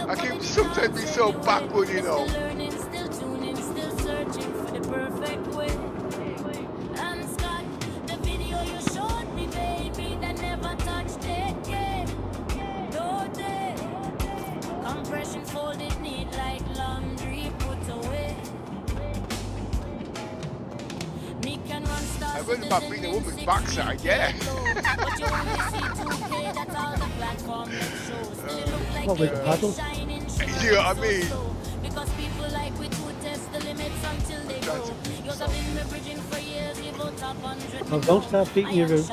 I can sometimes be so backward, you know. Still tuning, still searching for the perfect way. And Scott, the video you showed me, baby, that never touched it, yeah. No day. Compression folded neat like laundry put away. Me can run stars. I went about being a woman's backside, yeah. But you only see 2K, that's all the platform that shows. Still it look like What, with the paddle? shining, You know what I mean? because people like we to test the limits until they grow. Yours have been me bridging for years, give out top 100. Well, don't start beating your room.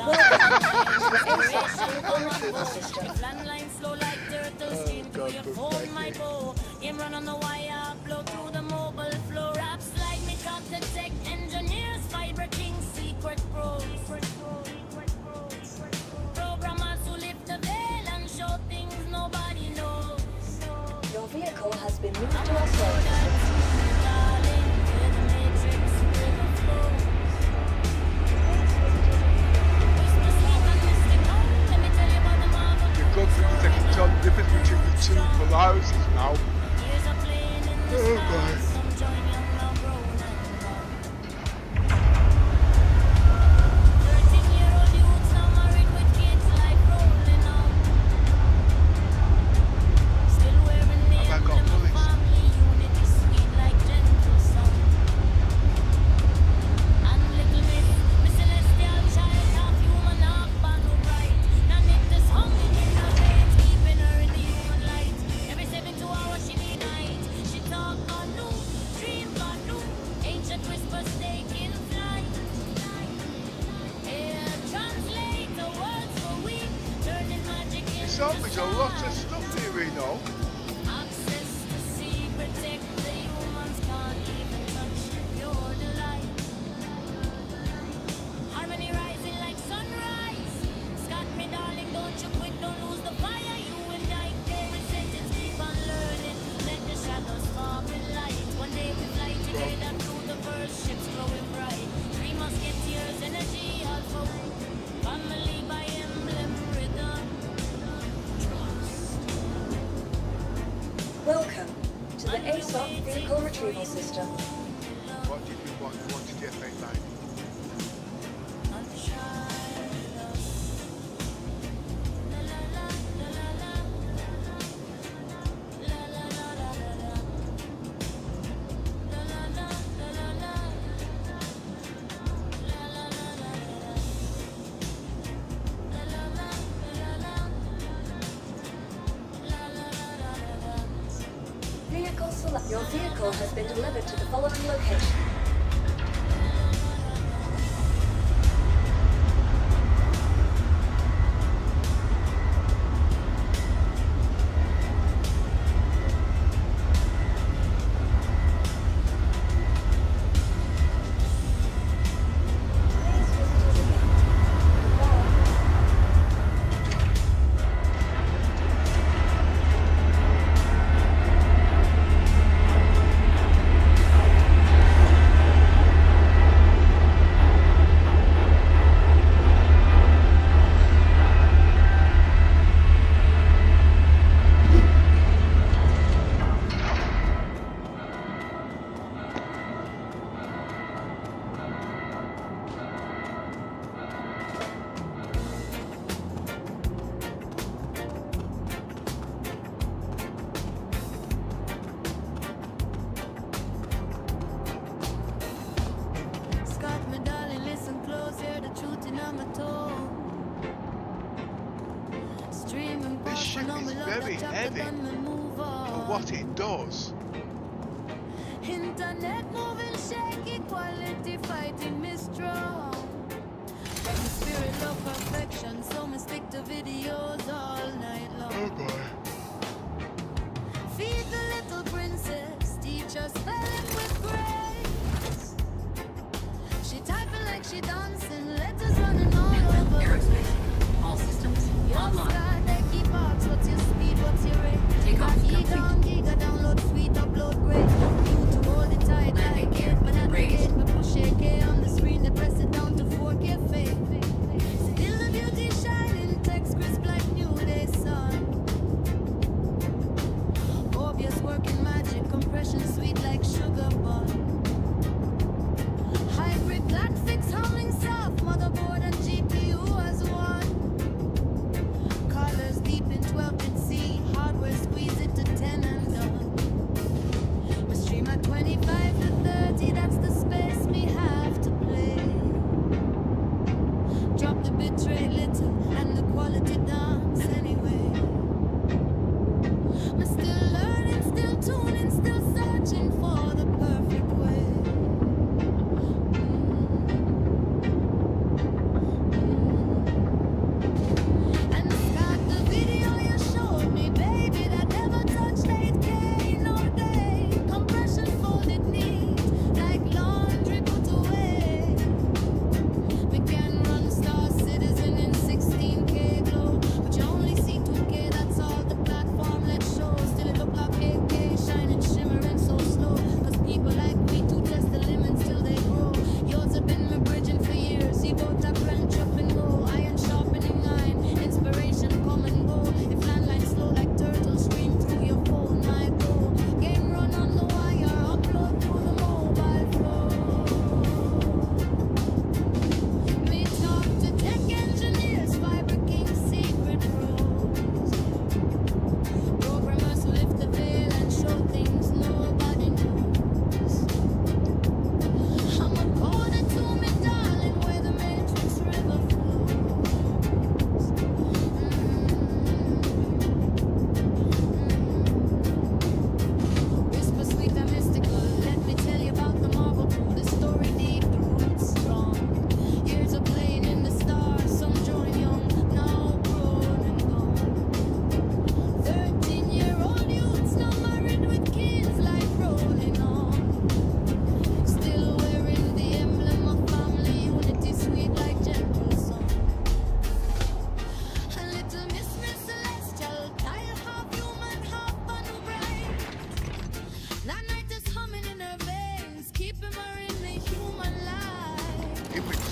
Landline slow like turtle skin through your phone might go. Him run on the wire, blow through the mobile flow. Raps like me talk to tech engineers, fiber king, secret pros. Programmers who lift the veil and show things nobody knows. Your vehicle has been moved to our service. The good thing is I can tell the difference between the two polarities now. Oh boy. Have I got bullets? There's always a lot of stuff here, you know. Welcome to the ASOC Vehicle Retrieval System. What did you want? You wanted the F89. Vehicle select. Your vehicle has been delivered to the following location. This ship is very heavy for what it does. Internet moving shaky, quality fighting me strong. From the spirit of perfection, so me stick to videos all night long. Oh boy. Feed the little princess, teach her spelling with grace. She typing like she dancing, letters running all over. Aerospace. All systems online. Sky, they keep asks, what's your speed, what's your rate? Take off Giga download, sweet upload, great. You to hold it tight, like it, but at the gate, we push AK on the screen, they press it down to 4K fake. Still the beauty shining, text crisp like new day sun.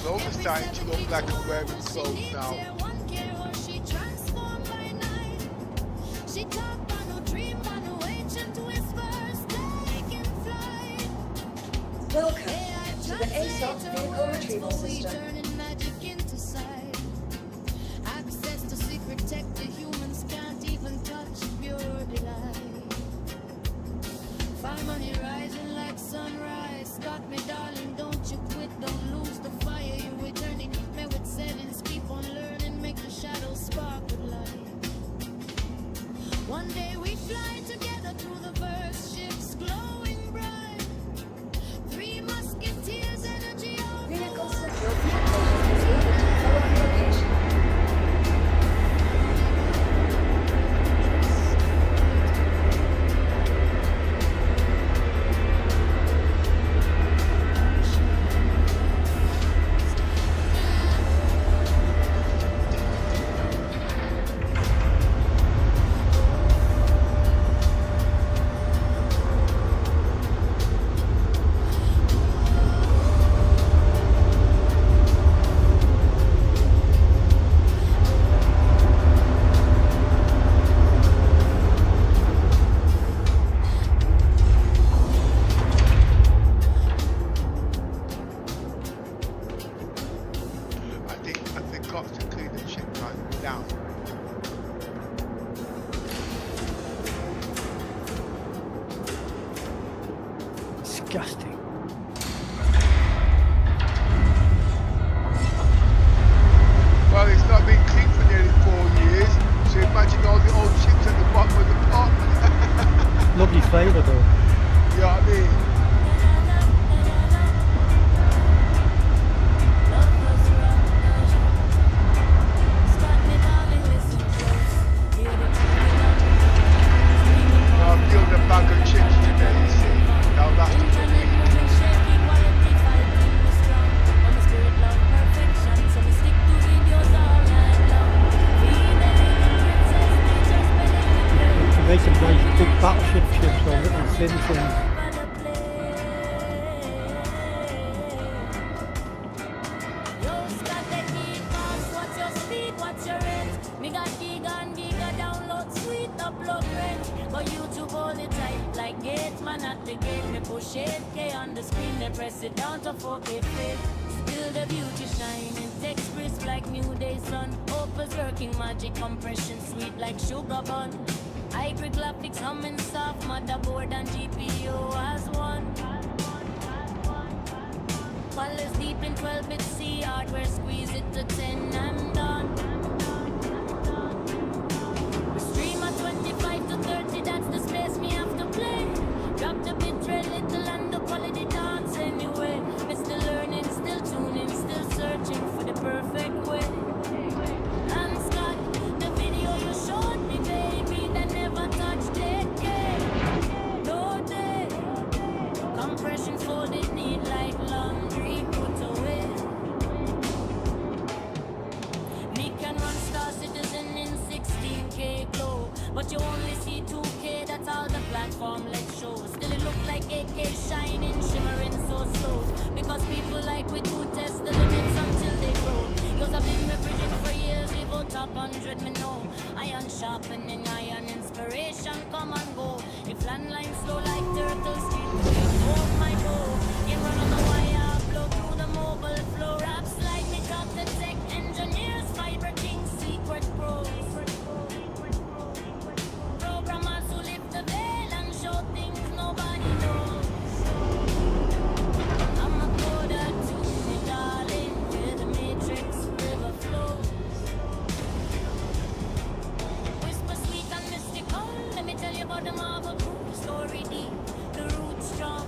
clothes are starting to look like I'm wearing clothes now. Welcome to the ASOP vehicle retrieval system. Access to secret tech the humans can't even touch, pure delight. Find money rising like sunrise. Got me, darling, don't you quit, don't lose the fire. You returning, keep me with settings. Keep on learning, make the shadows spark with light. One day we fly together through the verse, ships glowing bright. Three musketeers, energy on Vehicle secure. Vehicle has been delivered to the following location. I've got to clean the ship right down. Disgusting. Well, it's not been cleaned for nearly 4 years, so imagine all the old ships at the bottom of the pot. Lovely flavour though. You know what I mean? I feel the bag of chips today, you see. Now that's the week. To make them nice big battleship chips or little thin things. Push 8K on the screen, they press it down to 4K fit. Still the beauty shining, text crisp like new day sun. Opus working magic, compression sweet like sugar bun. Hybrid graphics humming soft, motherboard and GPU as one. Colors deep in 12-bit C, hardware squeeze it to 10 and done. We stream at 25 to 30, that's the space me have to play. Drop the bitrate little and the quality dance anyway. Me still learning, still tuning, still searching for the perfect way. And Scott, the video you showed me, baby, that never touched it. No day. Compression folded neat like laundry put away. Me can run Star Citizen in 16K glow, but you only see 2K, that's all the platform let's show. Still it look like AK shining, shimmering so slow. Because people like we to test the limits until they grow. Cause I've been refrigerated for years, we go top 100, me know. Iron sharpening, iron inspiration, come and go. If landline slow like turtles, hold my bow. You run on the wire, blow through the mobile flow. Raps like me, top the tech engineers, fiber kings, secret pros. Programmers who lift the veil and show things nobody knows. I'm a coder to me, darling, where the matrix river flows. Whisper sweet and mystical, let me tell you about the Marvel crew. Story deep, the roots strong.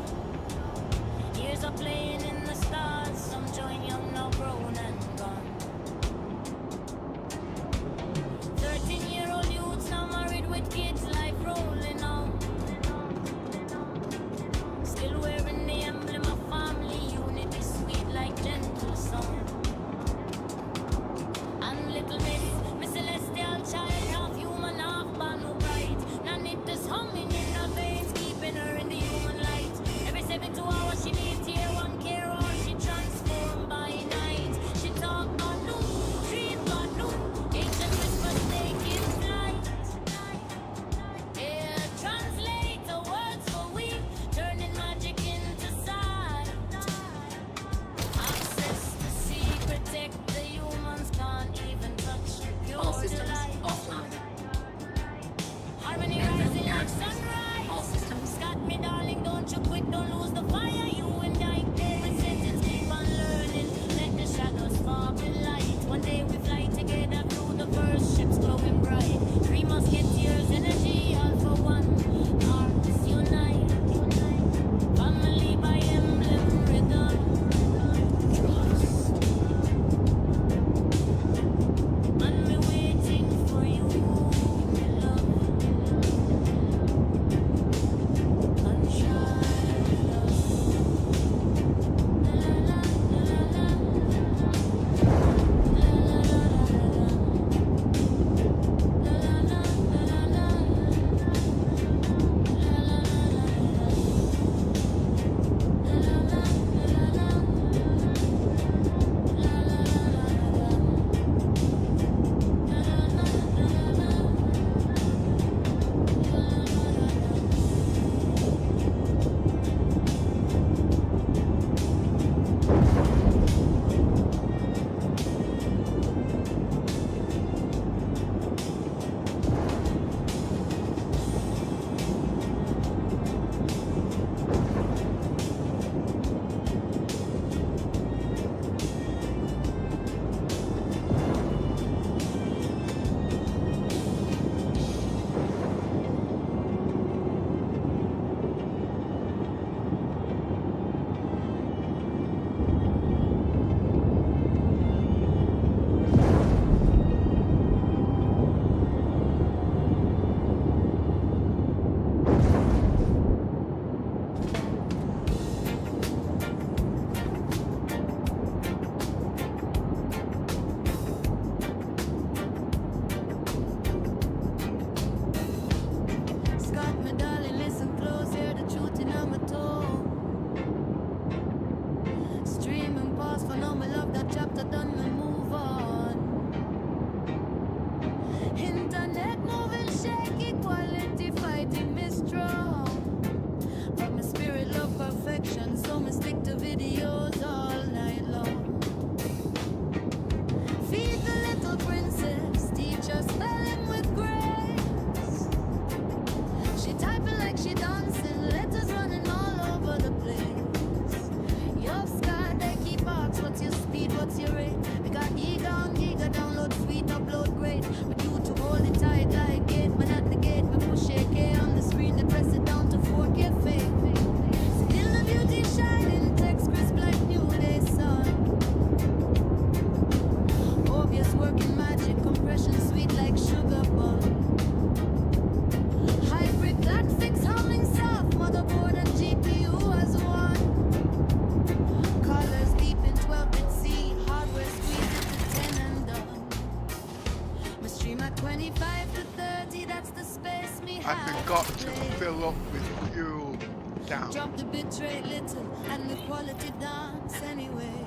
I forgot to fill up with fuel down. Drop the bit rate little and the quality dance anyway.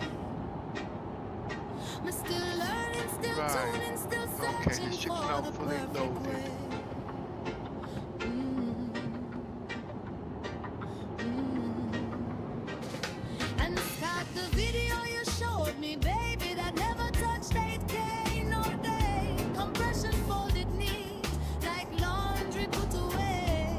I'm still learning, still Right. tuning, still Okay, searching the ship's for now the fully perfect loaded. way. And Scott, the video you showed me, baby, that never touched 8K, no day. Compression folded neat, like laundry put away.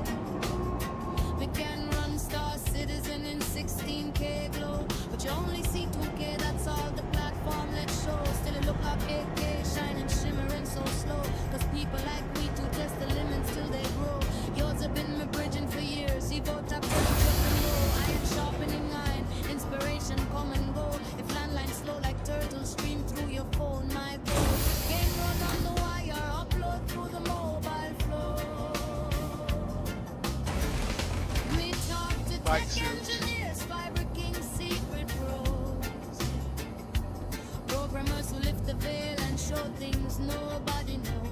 We can run Star Citizen in 16K glow, but you only see 2K, that's all the platform let's show. Still it look like 8K, shining, shimmering so slow. Cause people like me to test the limits till they grow. Yours have been my bridging for years, Evo top iron sharpening iron, inspiration come and go. If landline slow like turtles stream through your phone, my code. Game run on the wire, upload through the mobile flow. Me talk to Right, tech so- engineers, fiber king secret pros. Programmers who lift the veil and show things nobody knows.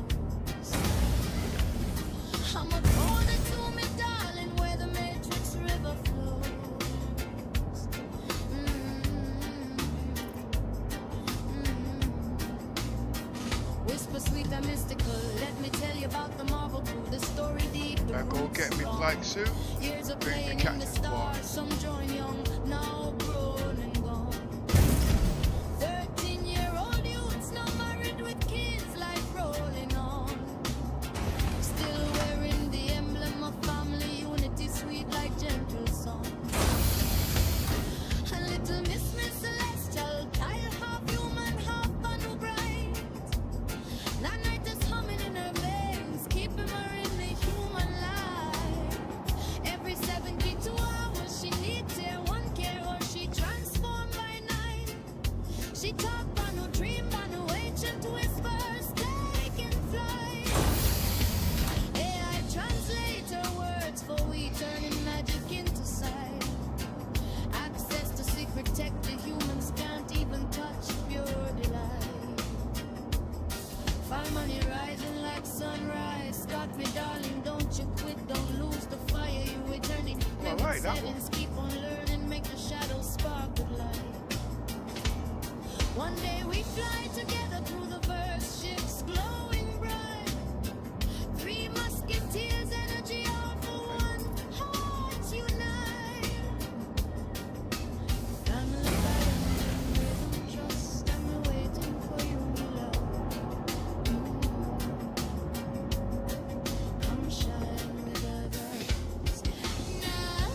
I'm a border to me, darling, where the matrix river flows. Whisper sweet and mystical, let me tell you about the Marvel crew, the story deep, the I go roots get me strong. flight suit. Years of Bring the playing in captain the to stars, board. some join young, now grown and gone. 13-year-old youths now married with kids, life rolling on. Still wearing the emblem of family unity, sweet like gentle song. A little Miss Celestial, child half human, half Banu bright. That night is humming in her veins, keeping her in the human life. Every 72 hours she needs her one care, or she transformed by night. She talk Banu, dream Banu, ancient whispers taking flight. AI translate her words for we, turning magic into sight. Access to secret tech the humans can't even touch, pure delight. Find money rising like sunrise. Scott, me darling, don't you quit, don't lose the fire you eternity. All right, that Settings, keep on learning, make the shadows spark with light. One day we fly together through the verse, ships glowing bright. Three musketeers, energy all for one, hearts unite. Family bond, rhythm, trust, and we're waiting for you, love. Come shine with us now.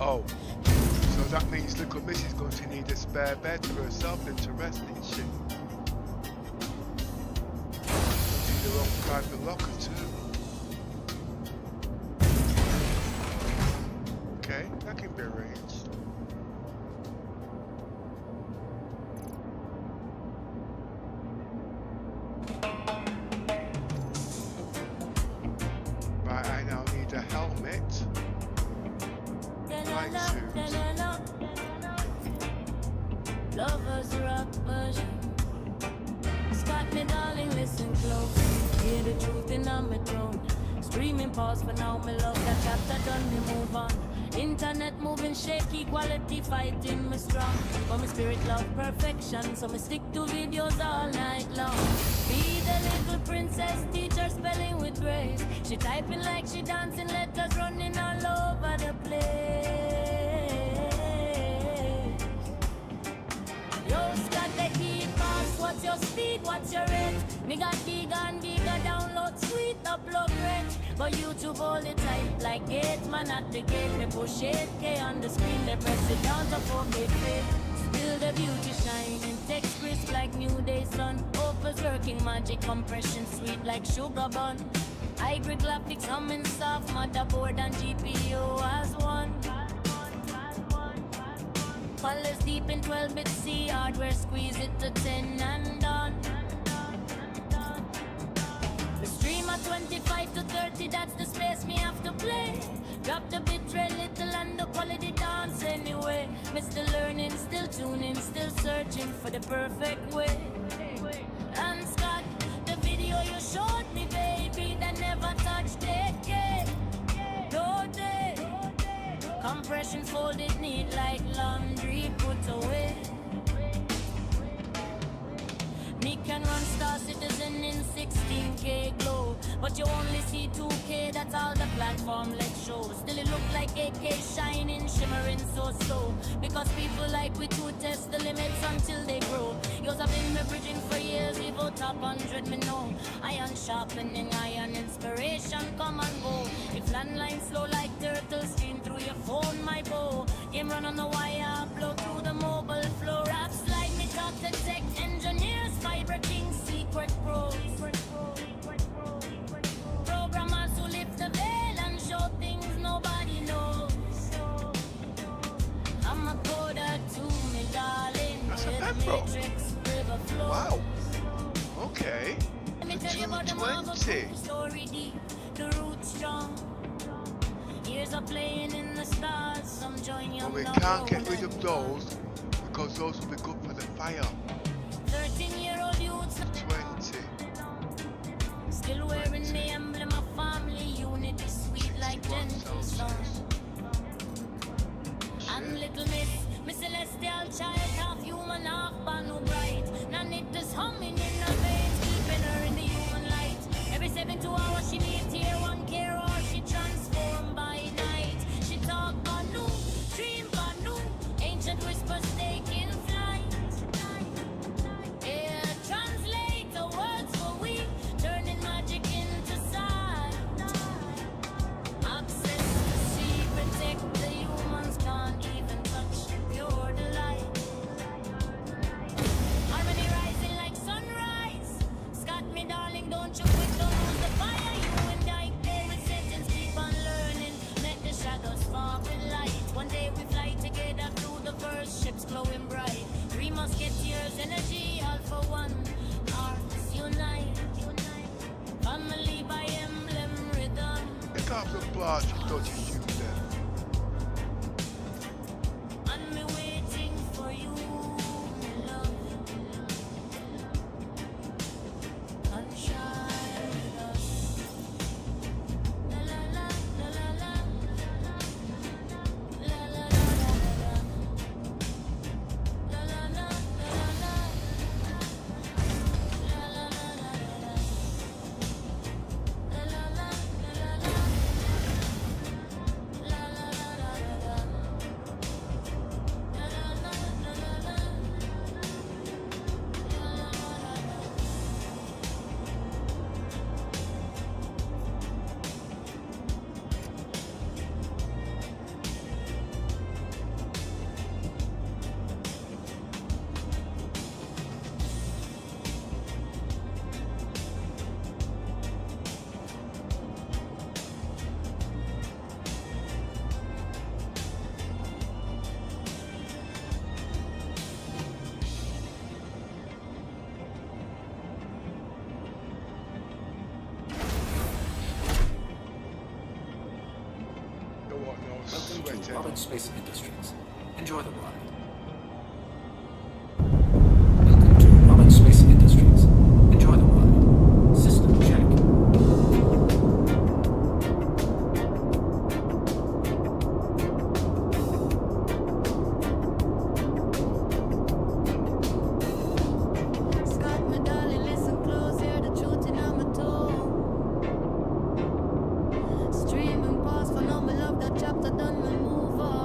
Oh, so that means little Miss is going to need a spare bed for herself and to rest, isn't she? Need her own private locker too. Okay, that can be arranged. Right, I now need a helmet. Flight suit. Lovers rock version. Scott, me darling, listen close. Hear the truth in my tone. Streaming pause for now, me love that chapter done, me move on. Internet moving shaky, quality fighting me strong. But my spirit love perfection, so me stick to videos all night long. Be the little princess, teacher spelling with grace. She typing like she dancing, letters running all over the place. Yo, Scott, the key pass, what's your speed, what's your rate? Me got Giga and Giga download, sweet upload rate. But YouTube hold it tight, like gate man at the gate. Me push 8K on the screen, they press it down to 4K play. Still the beauty shining, text crisp like new day sun. Opus working magic, compression sweet like sugar bun. Hybrid graphics humming soft, motherboard and GPU as one. Colors deep in 12-bit C hardware, squeeze it to 10 and done. The stream at 25 to 30, that's the space me have to play. Drop the bitrate little and the quality dance anyway. Mr. Learning, still tuning, still searching for the perfect way. And Scott, the video you showed me, baby, that never touched it. No day. Compression folded neat like laundry put away. Me can run Star Citizen in 16K glow, but you only see 2K, that's all the platform let show. Still it look like AK shining, shimmering so slow, because people like we to test the limits until they grow. Yours have been me bridging for years, Evo top 100 me know. Iron sharpening, iron inspiration come and go. If landline slow like turtle, stream through your phone, my bow. Game run on the wire, blow through the mobile flow. Raps like me talk to tech engineers, Fiber King, secret pros. Programmers who lift the veil and show things nobody knows. I'm a coder too, me darling. That's a Matrix river flow. Wow. Okay. Let me tell you about the Marvel story deep, the roots strong. Years are playing in the stars, some join you. But we can't get rid of those because those will be good for the fire. 13-year-old youths 20. still wearing the emblem of family unity, sweet like gentle sun. And little miss celestial child, half human, half banu bright. Nanita's humming in her veins, keeping her in the human light. Every 72 hours she needs tier 1 care, or she transformed by night. She talk banu, dream banu, ancient whispers taking flight. Translate the words for we, turning magic into sight. Access the sea, protect the humans, can't even touch pure delight. Harmony rising like sunrise. Scott, me darling, don't you quit, don't lose the fire. You and I play with settings, keep on learning. Let the shadows fall with light. One day we fly together through the first ships glowing bright. 3 musketeers, energy, all for one. Hearts unite. Family by emblem, rhythm. Pick up the blast, you dodgy shoot there. And me waiting for you, my love. And shine with us. La la la la la la. La la la la la. La la la la la. La la la la la. La la la la la. La la la la la. Welcome to Robert Space Industries. Enjoy the ride. Welcome to Robert Space Industries. Enjoy the ride. System check. Scott, my darling, listen close, hear the truth in my tone. Streaming past for now, my love, that chapter done, we move on.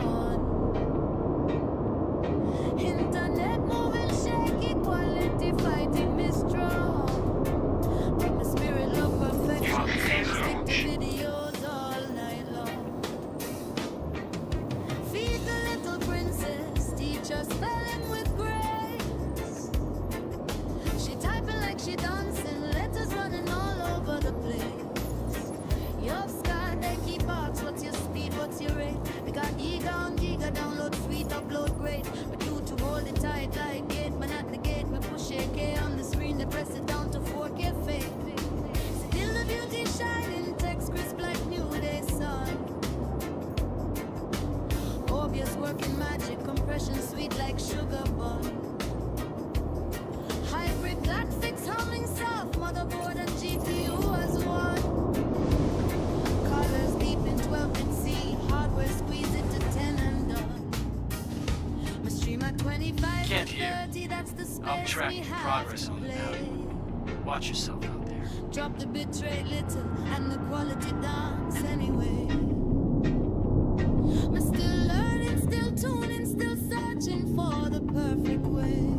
Can't hear. I'll track your progress on the now. Watch yourself out there. Drop the bit rate little and the quality dance anyway. I'm still learning, still tuning, still searching for the perfect way.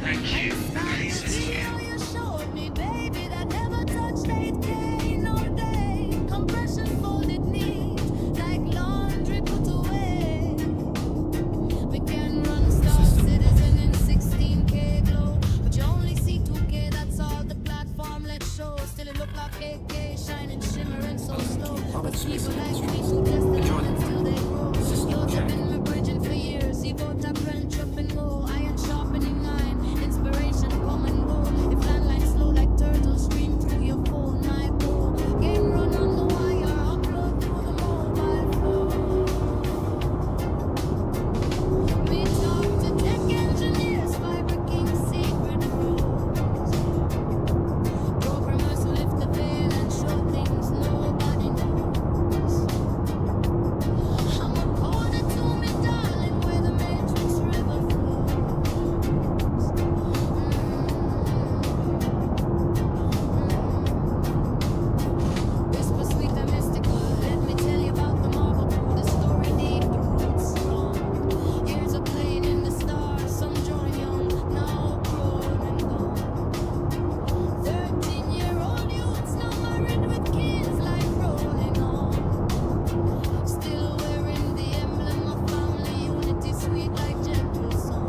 Thank you. Please visit again. You showed me, baby, that never touched 8K, no day. Compression folded neat, like laundry put away. We can run Star Citizen in 16K glow, but you only see 2K, that's all the platform let's show. Still it look like 8K, shining, shimmering so slow. But people like me who test the limits till they grow. Yours have been my bridging for years, you go tap and chop and go. Iron sharpening iron, inspiration come and go. If landline slow like turtle, stream through your phone, my bro. Game run on the wire, upload through the mobile phone. We talk to tech engineers, fiber king secret roads. Programmers who lift the veil and show things nobody knows. I'm a corner to me, darling, where the matrix river flows. Whisper sweet and mystical, let me tell you about the marvel through the story deep, the roots strong. Here's a plane in the stars, some join young, now grown and gone. 13-year-old youths now married with kids, life rolling on. Still wearing the emblem of family unity, sweet like gentle song.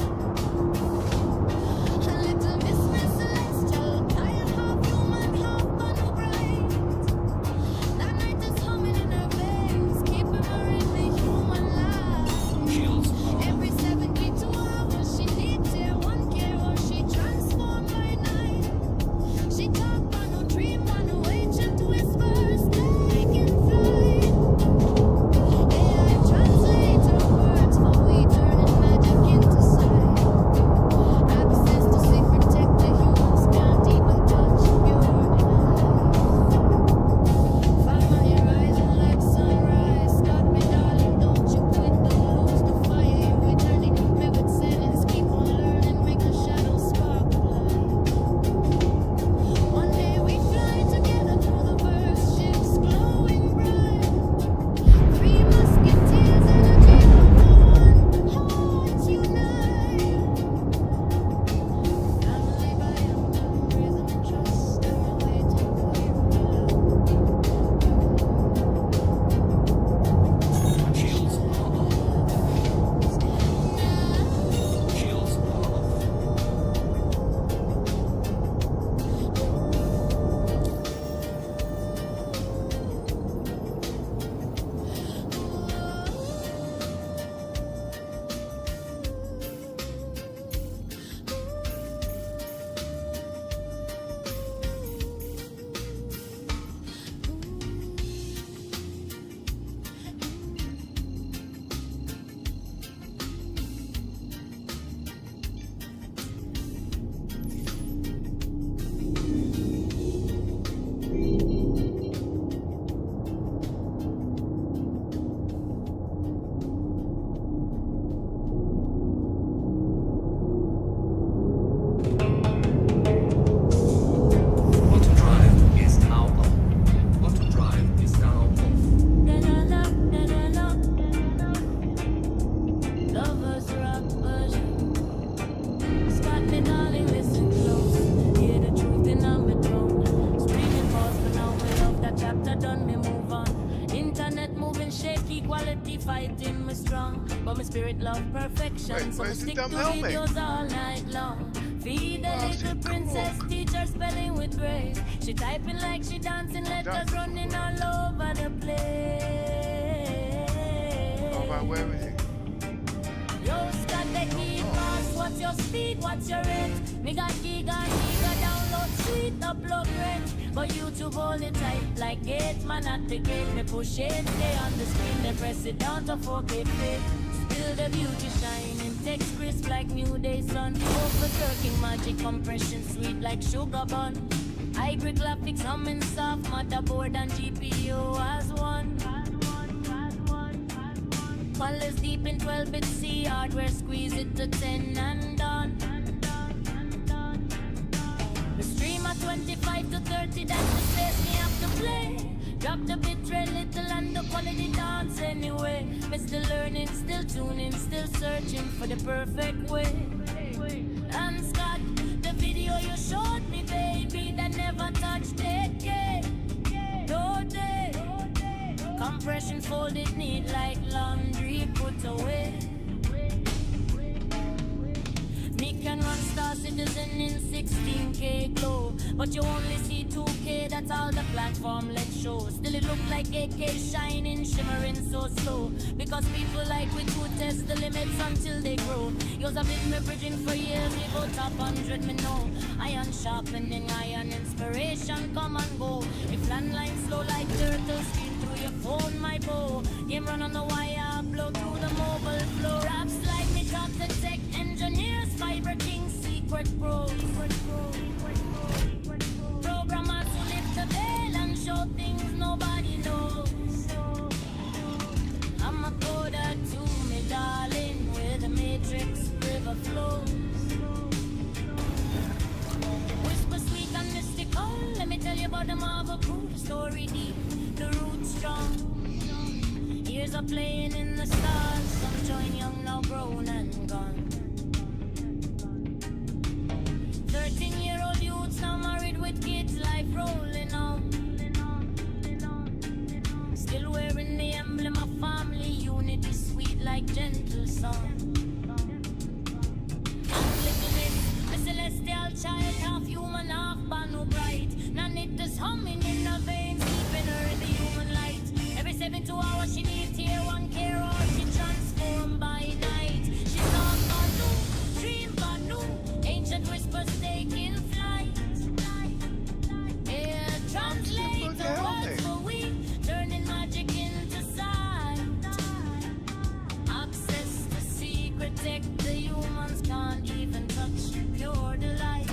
A little Miss Celestial, tired half human, half Banu bright. That night is humming in her veins, keeping her in the human life. Every 72 hours she needs her one care, or she transformed by night. She talk Banu, dream Banu, ancient whispers, taking flight. AI translate her words for we, turning magic into sight. Access to secret tech the humans can't even touch, pure denial. Fire rising like sunrise, got me darling, don't you quit, don't lose the fire. You returning, me with sentence, keep on learning, make the shadows sparkle light. One day we fly together through the verse, ships glowing bright. Three musketeers and a team of one, hearts unite. Family by emblem, rhythm, trust, and we're waiting for you to Auto drive is now on. Auto drive is now off. Lovers rock version. Spot me, darling, listen close. Hear the truth in my throne. Screaming pause, but now we love that chapter done, me move on. Internet moving shaky, quality fighting me strong. But my spirit love perfection, Wait, so I where's the stick to damn helmet? videos all night long. Feed a little princess, teach her spelling with grace. She typing like she dancing, letters running all over the place. Alright, where is it? Yo, Scott, the key pass. What's your speed? What's your rate? Me got giga, download sweet, upload rate. But YouTube hold it tight like gate, man at the gate. Me push it, stay on the screen, then press it down to 4K play. Still the beauty shining, text crisp like new day sun. Overturking magic compression, sweet like sugar bun. Hybrid graphics humming soft, motherboard and GPU as one. Colors deep in 12-bit C hardware, squeeze it to 10 and done. The stream at 25 to 30, that's the space me have to play. Drop the bit rate little and the quality dance anyway. Mr. Learning, still tuning, still searching for the perfect way. And Scott, the video you showed me, baby, that never touched it. Today, compression folded neat like laundry put away. Me can run Star Citizen in 16K glow, but you only see 2K, that's all the platform let's show. Still it look like AK shining, shimmering so slow, because people like we to test the limits until they grow. Yours have been me bridging for years, we go top 100, me know. Iron sharpening, iron inspiration, come and go. If landline slow like turtle, screen through your phone, my bow. Game run on the wire, blow through the mobile flow. Raps like me talk to tech engineers, fiber king, secret pros. Programmers who lift the veil and show things nobody knows. I'm a coder to me darling, where the matrix river flows. Whisper sweet and mystical, let me tell you about the Marvel crew. The story deep, the roots strong. Years are playing in the stars, some join young, now grown and gone. 13-year-old youths now married with kids, life rolling on. Still wearing the emblem of family unity, sweet like gentle song. I'm little miss, a celestial child, half human, half banu bright. Nanita's humming in her veins, keeping her in the human light. Every 72 hours she needs tier 1 care, or she transformed by night. She's all banu, dream banu, ancient whispers taking flight. Yeah, translate the words for we, turning magic into sight. Access the secret tech the humans can't even touch, pure delight.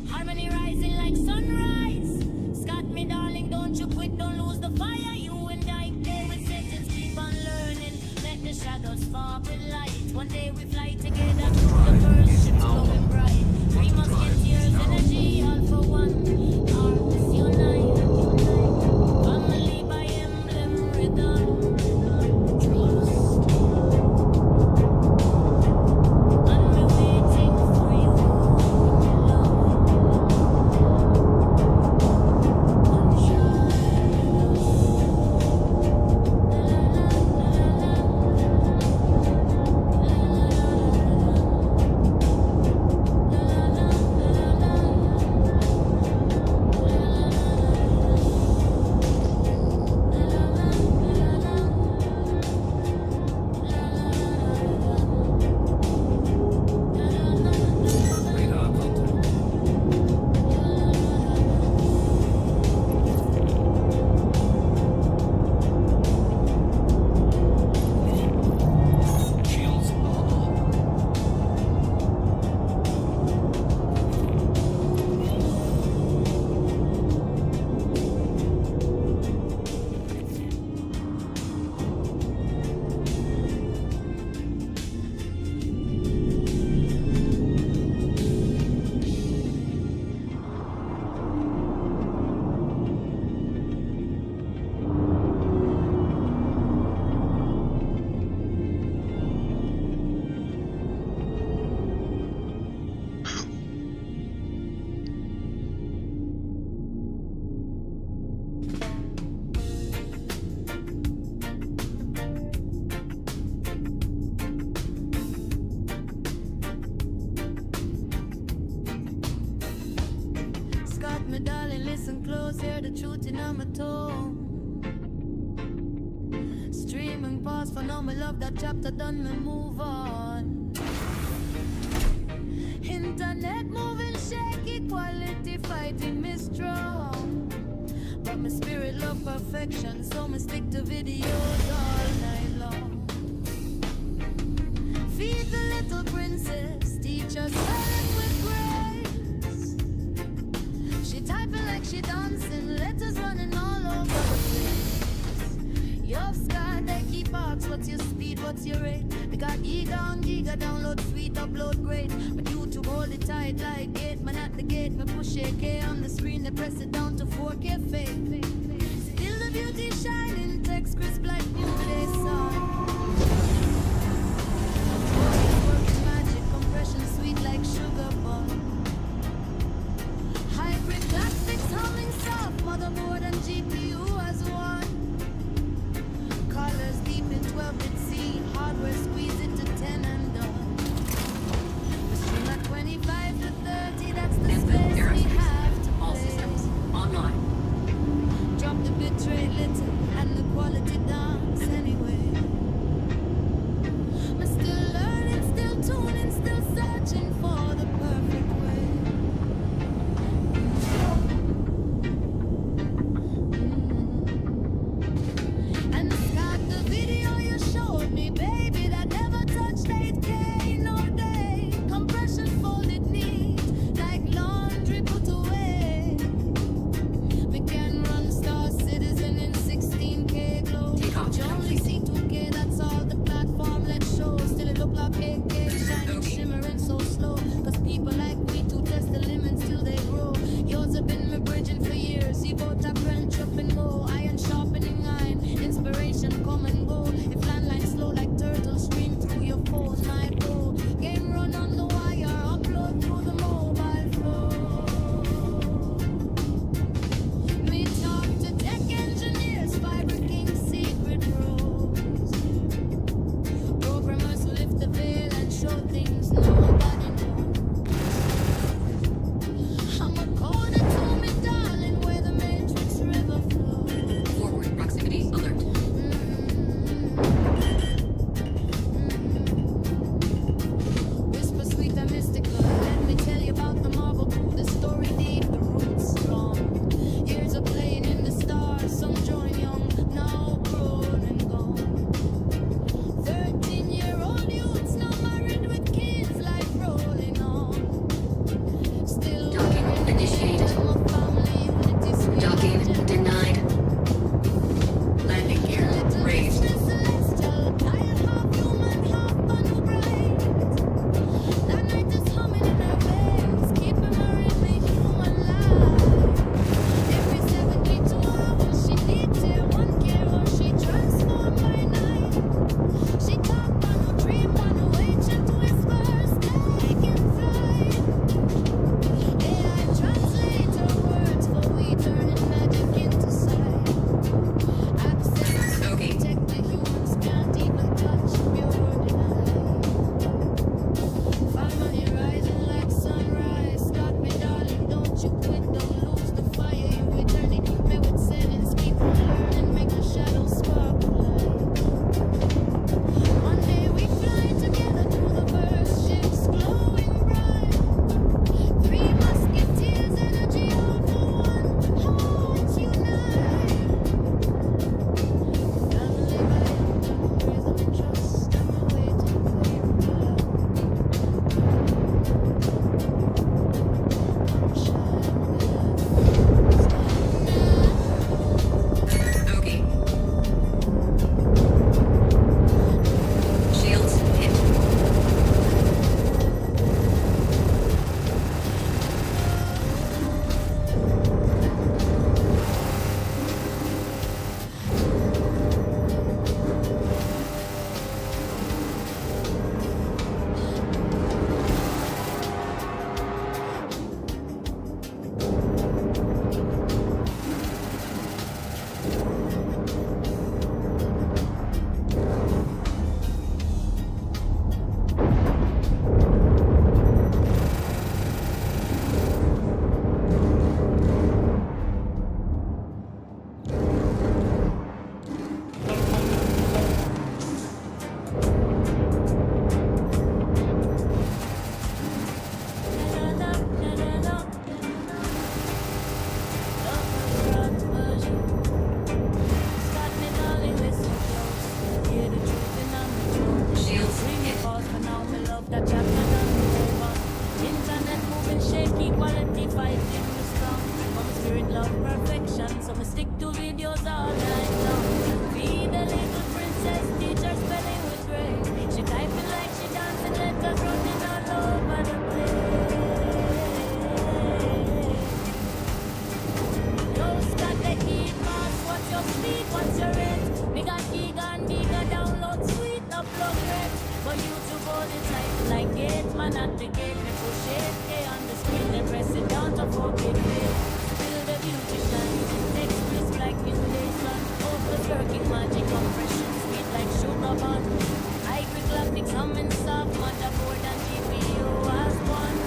Harmony rising like sunrise. Scott, me darling, don't you quit, don't lose the fire. You and I play with sentence, keep on learning. Let the shadows fall with light. One day we fly together through the first ships glowing bright. We must get years energy, all for one. Arms unite. Family by emblem rhythm. Trust. And we're waiting for you, love. Me darling, listen close, hear the truth in my tone. Streaming past for now, me love that chapter done, me move on. Internet moving shaky, quality fighting me strong. But my spirit love perfection, so me stick to videos all night long. Feed the little princess, teach her silent with grace. She typing like she dancing, letters running all over the place. You've Scott, they keep what's your rate? We got giga on giga, download sweet, upload great. But YouTube hold it tight like gate, man at the gate. Me push AK on the screen, they press it down to 4K fade. Still the beauty shining, text crisp like new day sun. Working magic, compression sweet like sugar bun. Hybrid graphics humming soft, motherboard and GPU as one. Colors deep in 12-bit C, hardware squeeze it to 10 and done. We stream at 25 to 30, that's the space we have to All play. systems online. Drop the bitrate little and the quality dance anyway. I'm still learning, still tuning, still searching for the perfect way. And Scott, the video you showed me, baby, that never touched 8K, no day. Compression folded neat, like laundry put away. We can run Star Citizen in 16K glow. You only see 2K, that's all the platform let's show. Still it look like 8K, shining, shimmering so slow. Cause people like we to test the limits till they grow. Yours have been my bridging for years. You both are French up and go. Iron sharpening iron, inspiration come and go. If landline slow like turtle, stream through your phone, my bro. Game run on the wire, upload through the mobile phone. Me talk to tech engineers, fiber king secret rows. Programmers who lift the veil and show things nobody knows. I'm a coder to me, darling, where the matrix river flows. Forward proximity alert. Whisper sweet and mystical. Let me tell you about the marble crew. The story deep, the roots strong. Years of playing in the stars. Some join young, now grown and gone. 13-year-old youths now married with kids, life rolling on. Still Docking initiated. family unity sweet. Docking denied. Landing gear raised. Celestial, tired, half human, half banu bright. That night is humming in her veins, keeping her in the human life. Every 72 hours she detail one care or she transformed by night. She talk banu, dream banu, ancient whispers, taking flight. AI translate her words for we turning magic into sight. Access Okay. protect the humans can't even touch pure denial. Family rising like sunrise. Start me, darling, don't you quit, don't lose the fire. You returning, keep me with settings, keep on learning, make the shadows sparkle light. One day we fly together through the first ships, glowing bright. Three musketeers, energy all for one, hearts unite. Family by rhythm and trust, and we're waiting for your love. Shine with Okay. Shields hit. videos all night long. Be the little princess, teacher spelling with grace. hold it tight like gate, man at the gate. Me push it, K on the screen, then press it down to forget it. Feel the beauty shine, text crisp like inundation. Focus working magic, compression sweet like sugar bun. High quick graphics, humming soft, motherboard and GPU as one.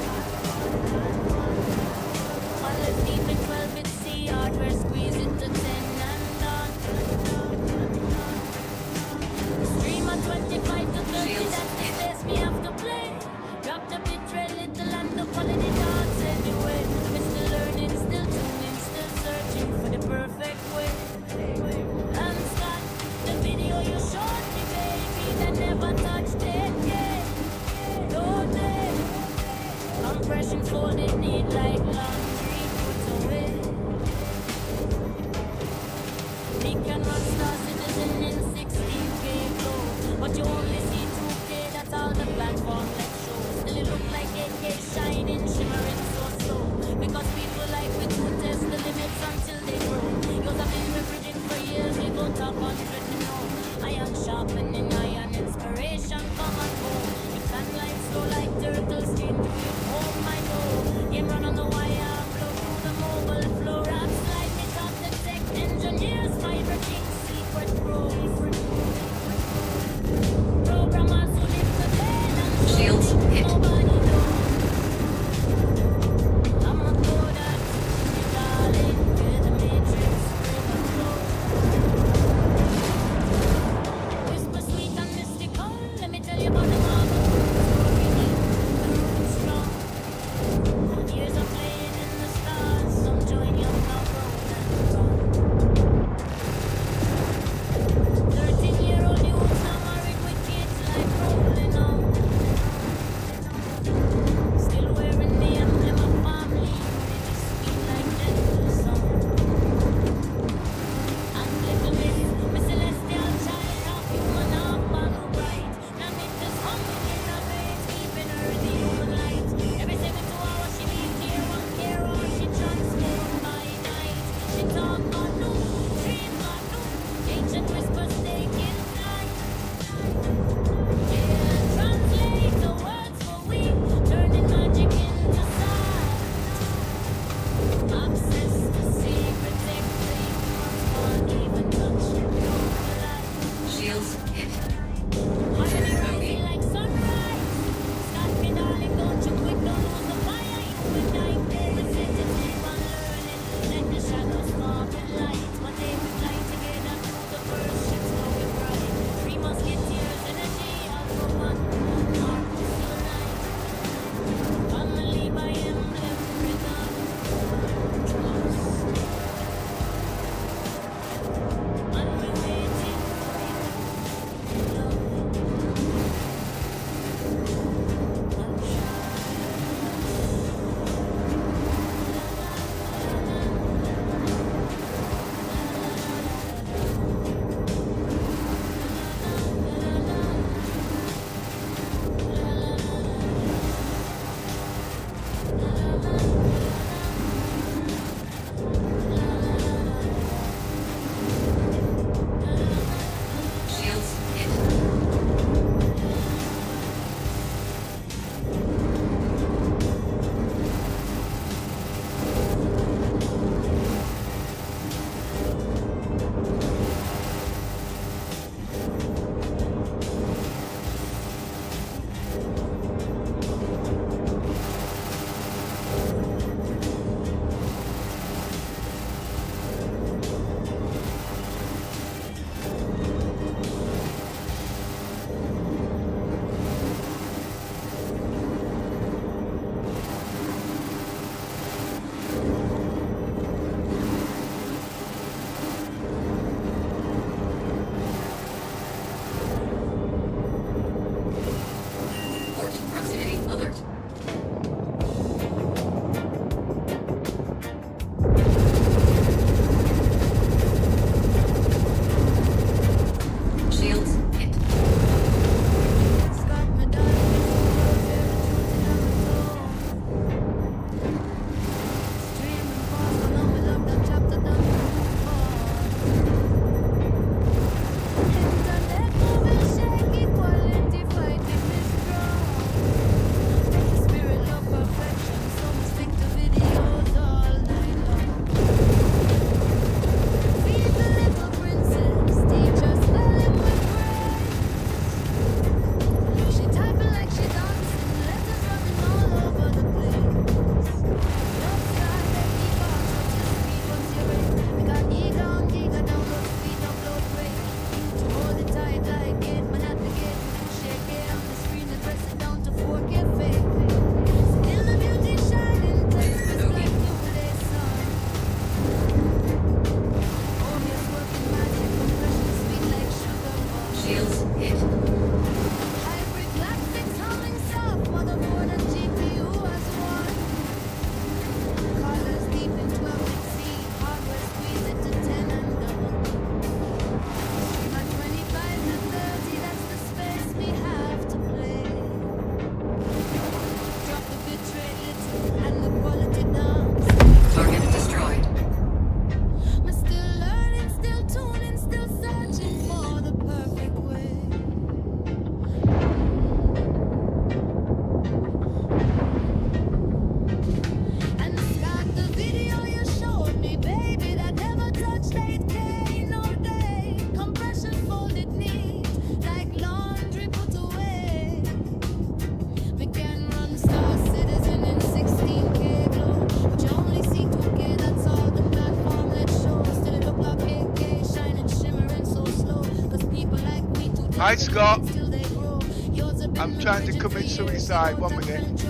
One left deep in 12-bit C hardware, squeeze it to 10 and done. Stream at 25 to 30, that's the space me have to play. Drop the bitrate little and the quality dance anyway. I'm still learning, still tuning, still searching for the perfect way. I'm Scott, the video you showed me, baby, that never touched it, yeah. Don't they? Compression folded neat like laundry, put away. We can run Star Citizen in 16K glow, but you only see 2K, that's all the platform let show. Still it look like 8K shining, shimmering so slow, because people like we to test the limits until they grow. Yours have been refrigerated for years, we go top 100 to know. Iron sharpening iron, inspiration come and go. You can light slow like turtles, steam to your home, I know. Game run on the wire, blow through the mobile flow, rap slide me top the tech engineers, fiber king, secret pros. Hi Scott. I'm trying to commit suicide. 1 minute.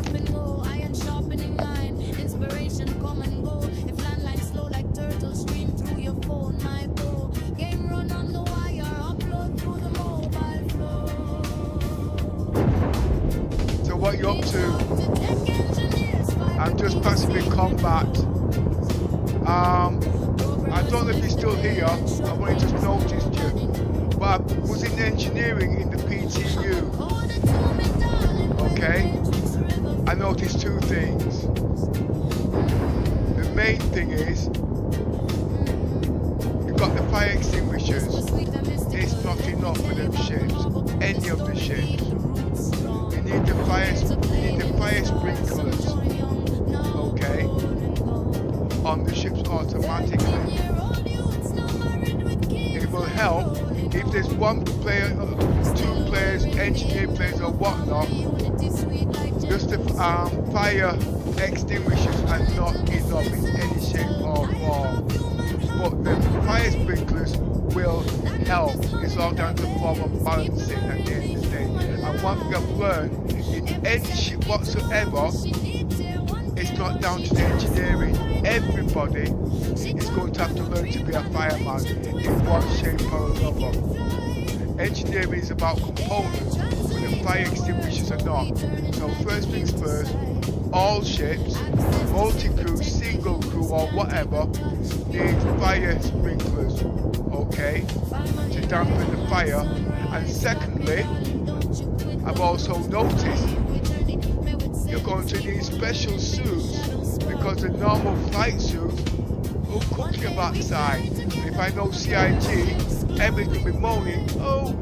So what you up to? I'm just passively combat. I don't know if you're still here. I've only just noticed you. But I was in engineering in the PTU. Okay? I noticed two things. The main thing is you've got the fire extinguishers. It's not enough for them ships. Any of the ships. You need the fire sprinklers. Okay? On the ships automatically. It will help if there's one player, two players, engineer players or whatnot. Just the fire extinguishers are not enough in any shape or form. But the fire sprinklers will help. It's all down to the form of balancing at the end of the day. And one thing I've learned, in any ship whatsoever, it's not down to the engineering. Everybody is going to have to learn to be a fireman in one shape or another. Engineering is about components, but the fire extinguishers are not. So first things first, all ships, multi-crew, single crew or whatever, need fire sprinklers, okay, to dampen the fire. And secondly, I've also noticed you're going to need special suits because the normal flight suits will cook your backside. If I know CIG, everybody's going to be moaning, oh,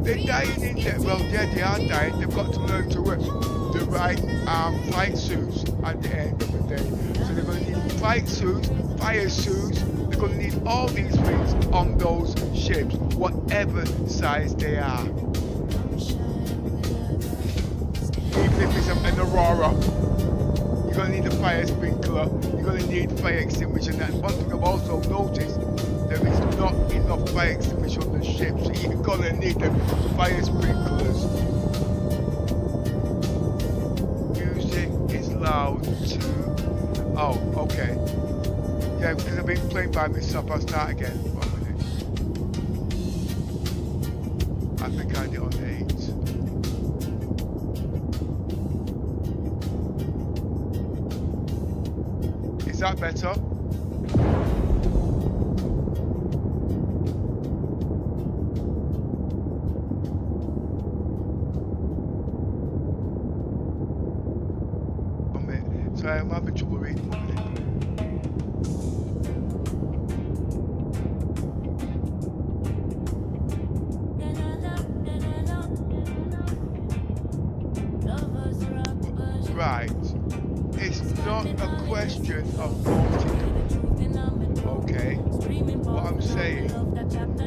they're dying in there. Well, yeah, they are dying. They've got to learn to wear the right flight suits at the end of the day. So they're going to need flight suits, fire suits. They're going to need all these things on those ships, whatever size they are. Even if it's an Aurora, you're going to need a fire sprinkler, you're going to need fire extinguisher. And one thing I've also noticed, there is not enough fire extinguisher on the ship, so you're going to need the fire sprinklers. Music is loud too. Oh, okay. Yeah, because I've been playing by myself, I'll start again. 1 minute. I think I did it on 8. Is that better? So I'm having trouble reading. Right. It's not a question of multi-crew. Okay. What I'm saying,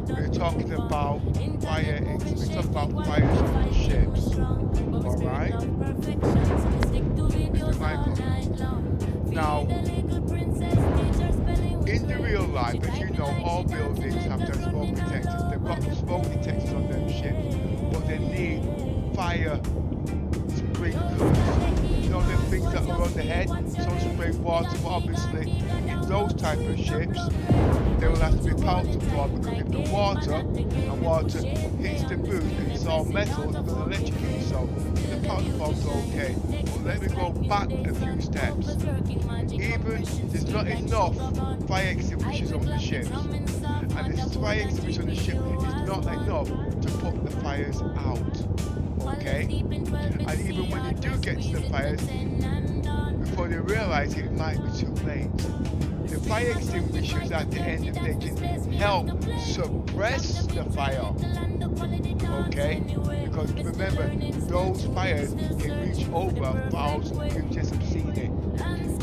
we're talking about fire. We're talking about fires on the ships. Alright? Mr. Michael. Now, in the real life, as you know, all buildings have their smoke detectors. They've got smoke detectors on their ships, but they need fire sprinklers. You know the things that are on the head, so spray water, but obviously in those type of ships, they will have to be powered for, because if the water hits the boot and it's all metal, it's going to electrocute yourself. The power fault's okay. But let me go back a few steps. Even there's not enough fire extinguishers on the ships, and this fire extinguisher on the ship is not enough to put the fires out. Okay? And even when you do get to the fires, before they realize it might be too late. The fire extinguishers at the end of the day can help suppress the fire. Okay? Because remember, those fires can reach over 1,000, you just have seen it.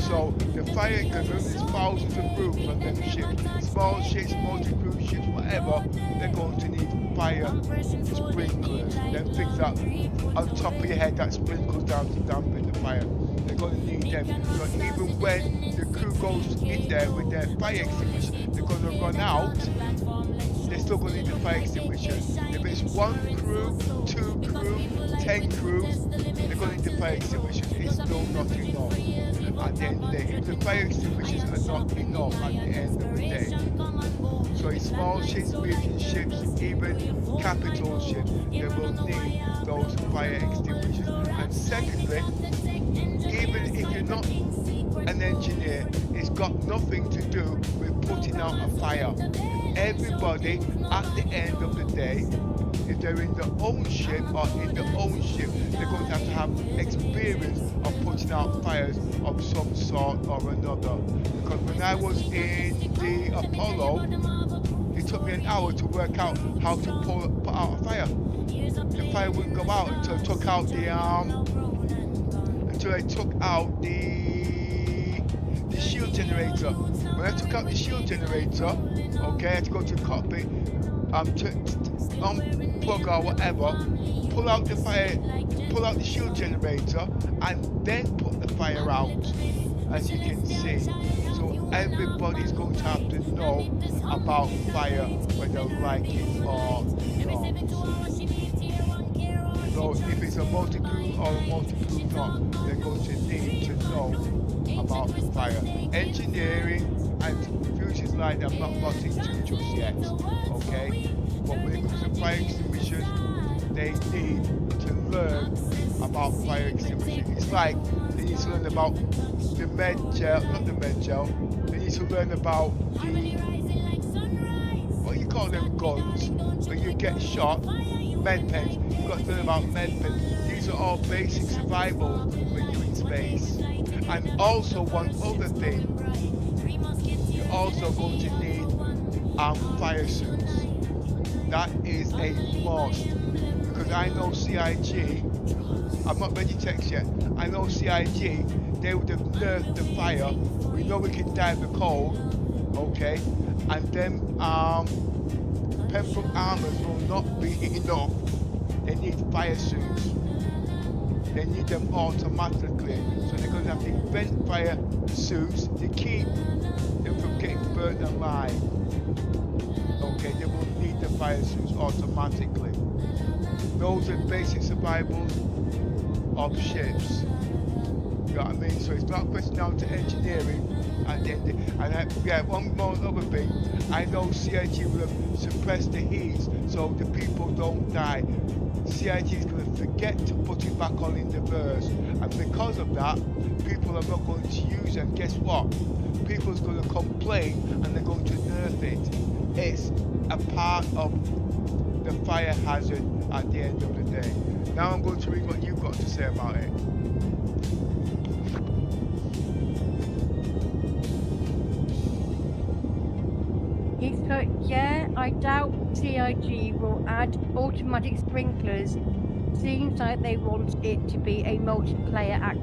So the fire, because there's thousands of roofs on them ships, small ships, multi-crew ships, whatever, they're going to need fire sprinklers. Them things that on top of your head that sprinkles down to dampen the fire. They're going to need them. So even when the crew goes in there with their fire extinguishers, they're going to run out. They still going to need the fire extinguisher. If it's 1 crew, 2 crew, 10 crews, they're going to need the fire extinguishers. It's still not enough at the end of the day. If the fire extinguishers are not enough at the end of the day, so in small ships, medium ships, even capital ships, they will need those fire extinguishers. And secondly, even if you're not an engineer, it's got nothing to do with putting out a fire. Everybody at the end of the day, if they're in their own ship or in their own ship, they're going to have experience of putting out fires of some sort or another. Because when I was in the Apollo, it took me an hour to work out how to put out a fire. The fire wouldn't go out until I took out the shield generator. When I took out the shield generator, okay, I had to go to the cockpit, to unplug or whatever, pull out the shield generator, and then put the fire out, as you can see. So everybody's going to have to know about fire, whether they like it or not. So if it's a multi-crew or a multi-crew not, they're going to need to know about the fire. Engineering and futures like that, I'm not got into just yet, okay? But when it comes to fire extinguishers, they need to learn about fire extinguishers. It's like they need to learn about the med gel, not the med gel, they need to learn about the, what do you call them guns, when you get shot, med pens. You've got to learn about med pens. These are all basic survival when you're in space. And also one other thing, you're also going to need fire suits. That is a must, because I know CIG, I'm not Vegitex yet, I know CIG, they would have nerfed the fire. We know we can die of the cold, okay, and then Pembroke armors will not be enough. They need fire suits. They need them automatically, so they're going to have to invent fire suits to keep them from getting burnt alive. Okay, they will need the fire suits automatically. Those are basic survivals of ships. You know what I mean? So it's not a question down to engineering. And one more other thing. I know CIG will have suppressed the heat so the people don't die. CIG is going to forget to put it back on in the verse, and because of that, people are not going to use it. And guess what? People's going to complain and they're going to nerf it. It's a part of the fire hazard at the end of the day. Now I'm going to read what you've got to say about it. So, yeah, I doubt CIG will add automatic sprinklers. Seems like they want it to be a multiplayer act.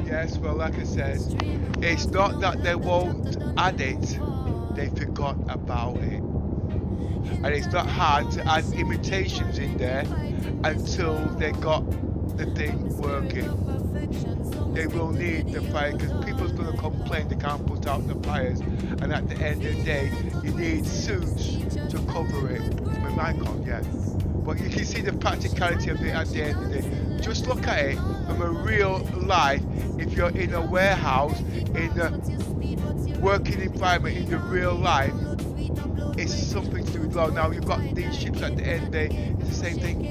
Yes, well, like I said, it's not that they won't add it, they forgot about it. And it's not hard to add imitations in there until they got the thing working. They will need the fire, because people's going to complain they can't put out the fires, and at the end of the day, you need suits to cover it. It's my mic on, yeah. But you can see the practicality of it at the end of the day. Just look at it from a real life. If you're in a warehouse, in a working environment, in the real life, it's something to do with law. Now you've got these ships at the end of the day, it's the same thing.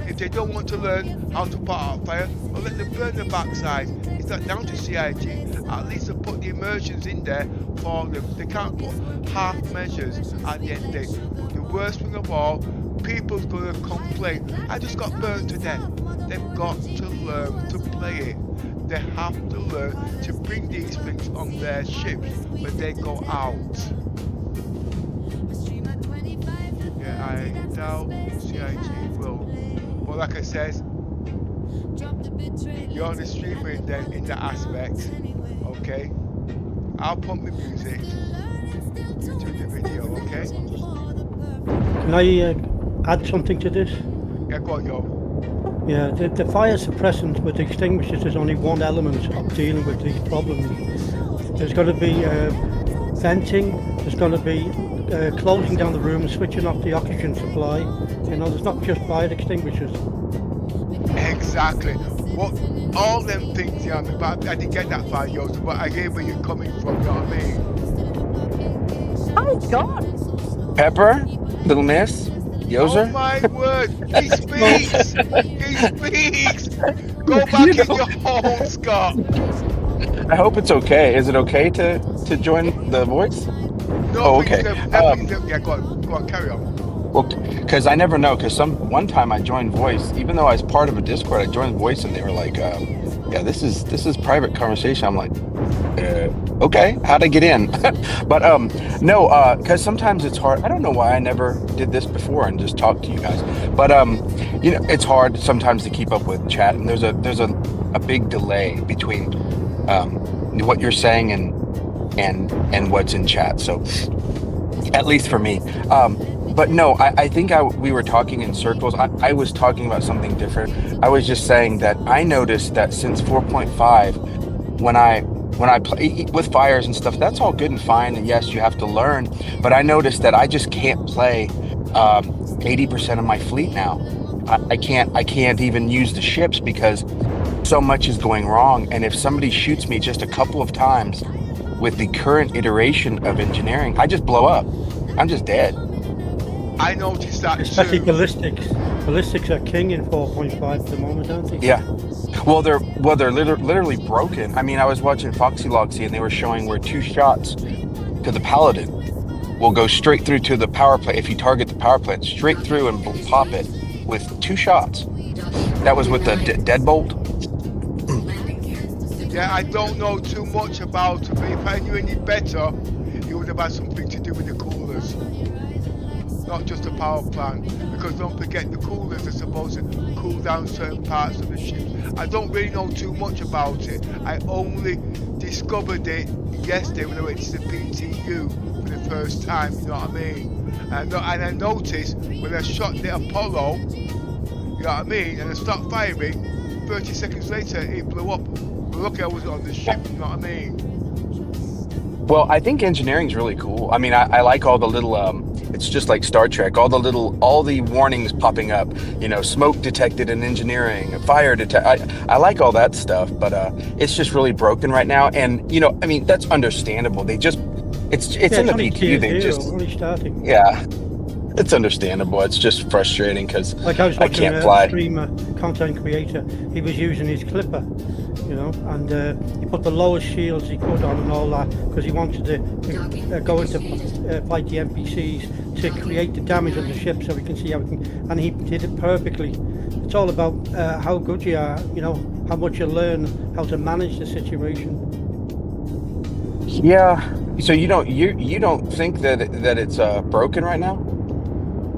If they don't want to learn how to put out a fire, well, let them burn the backside. It's not down to CIG. At least they put the immersions in there for them. They can't put half measures at the end of the day. But the worst thing of all, people's going to complain, I just got burned to death. They've got to learn to play it. They have to learn to bring these things on their ships when they go out. Yeah, I doubt CIG will. But like I said, You're the streamer in that aspect, okay? I'll pump the music. You do the video, okay? Can I add something to this? Yeah, go on, yo. Yeah, the fire suppressant with extinguishers is only one element of dealing with these problems. There's going to be venting, there's going to be closing down the room and switching off the oxygen supply. You know, there's not just fire extinguishers. Exactly. What all them things, yeah, but I didn't get that far, yo, but I hear where you're coming from, you know what I mean? Oh God! Pepper, little miss, Yoser. Oh my word, he speaks! He speaks! Go back in your hole, Scott! I hope it's okay. Is it okay to join the voice? No, oh, okay. Yeah, go on, carry on. Well, because I never know. Because one time I joined voice, even though I was part of a Discord, I joined voice, and they were like, "Yeah, this is private conversation." I'm like, "Okay, how'd I get in?" But no, because sometimes it's hard. I don't know why I never did this before and just talked to you guys. But you know, it's hard sometimes to keep up with chat, and there's a big delay between what you're saying and what's in chat. So at least for me. But no, I think we were talking in circles. I was talking about something different. I was just saying that I noticed that since 4.5, when I play with fires and stuff, that's all good and fine. And yes, you have to learn. But I noticed that I just can't play 80% of my fleet now. I can't even use the ships because so much is going wrong. And if somebody shoots me just a couple of times with the current iteration of engineering, I just blow up. I'm just dead. I noticed that especially too. ballistics. Ballistics are king in 4.5 at the moment, aren't they? Yeah. Well, they're literally broken. I mean, I was watching Foxy Logsy and they were showing where 2 shots to the Paladin will go straight through to the power plant. If you target the power plant, straight through and pop it with 2 shots. That was with the Deadbolt. Yeah, I don't know too much about it, but if I knew any better, it would have had something to do with the coolers. Not just the power plant, because don't forget the coolers are supposed to cool down certain parts of the ship. I don't really know too much about it. I only discovered it yesterday when I went to the PTU for the first time, you know what I mean? And I noticed when I shot the Apollo, you know what I mean, and I stopped firing, 30 seconds later it blew up. Lucky I wasn't on the ship, you know what I mean? Well, I think engineering's really cool. I mean, I like all the little, it's just like Star Trek, all the warnings popping up, you know, smoke detected in engineering, fire detected. I like all that stuff, but it's just really broken right now. And, you know, I mean, that's understandable. It's in the PTU. They just, only starting. yeah, it's understandable. It's just frustrating because like I was watching can't fly. A streamer, content creator, he was using his clipper, you know, and he put the lowest shields he could on and all that because he wanted to go into fight the NPCs to create the damage on the ship so we can see everything, and he did it perfectly. It's all about how good you are, you know, how much you learn how to manage the situation. Yeah. So you don't think that it's broken right now?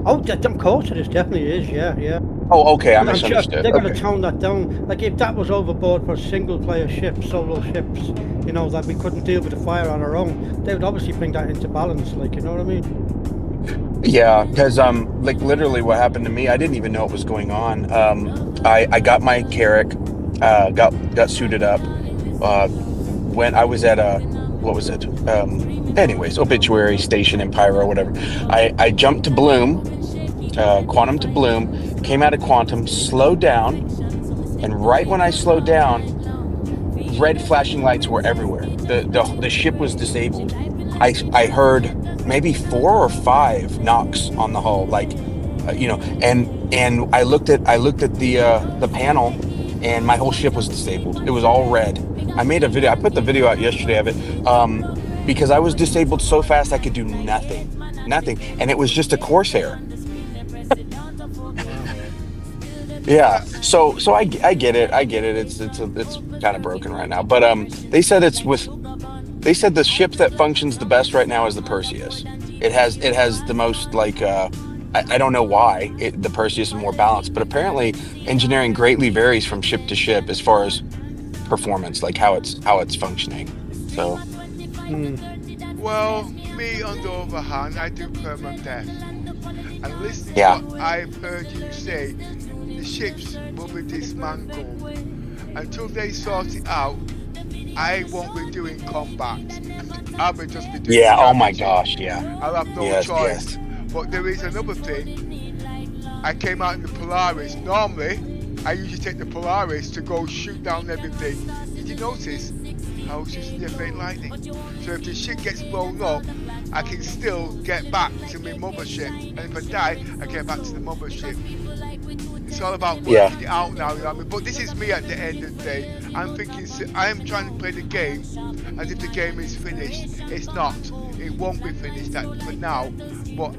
Oh, of course it is. Definitely is. Yeah. Oh, okay. I I'm sure misunderstood. they're going to Okay. tone that down. Like if that was overboard for single-player ships, solo ships, you know, that we couldn't deal with the fire on our own, they would obviously bring that into balance. Like, you know what I mean? Yeah, because like literally what happened to me, I didn't even know what was going on. I got my Carrack, got suited up. When I was at what was it? Anyways, Obituary Station in Pyro, whatever. I jumped to Bloom, Quantum to Bloom, came out of Quantum, slowed down, and right when I slowed down, red flashing lights were everywhere. The ship was disabled. I heard maybe 4 or 5 knocks on the hull, like you know, and I looked at the panel, and my whole ship was disabled. It was all red. I made a video. I put the video out yesterday of it because I was disabled so fast I could do nothing, and it was just a Corsair. Yeah, so I get it. It's kind of broken right now, but they said the ship that functions the best right now is the Perseus. It has the most like I don't know why the Perseus is more balanced, but apparently engineering greatly varies from ship to ship as far as performance, like how it's functioning. So. Well, me on the other hand, I do permadeath. And listening Yeah. to what I've heard you say, the ships will be dismantled. Until they sort it out, I won't be doing combat. I'll be just be doing Yeah. Oh my scavenging. gosh. Yeah. I'll have no Yes, choice. yes. But there is another thing. I came out in the Polaris. Normally, I usually take the Polaris to go shoot down everything. Did you notice? I was using the faint lightning. So if the ship gets blown up, I can still get back to my mothership. And if I die, I get back to the mothership. It's all about working it out now, you know what I mean? But this is me at the end of the day. I'm thinking, I'm trying to play the game as if the game is finished. It's not. It won't be finished for now. But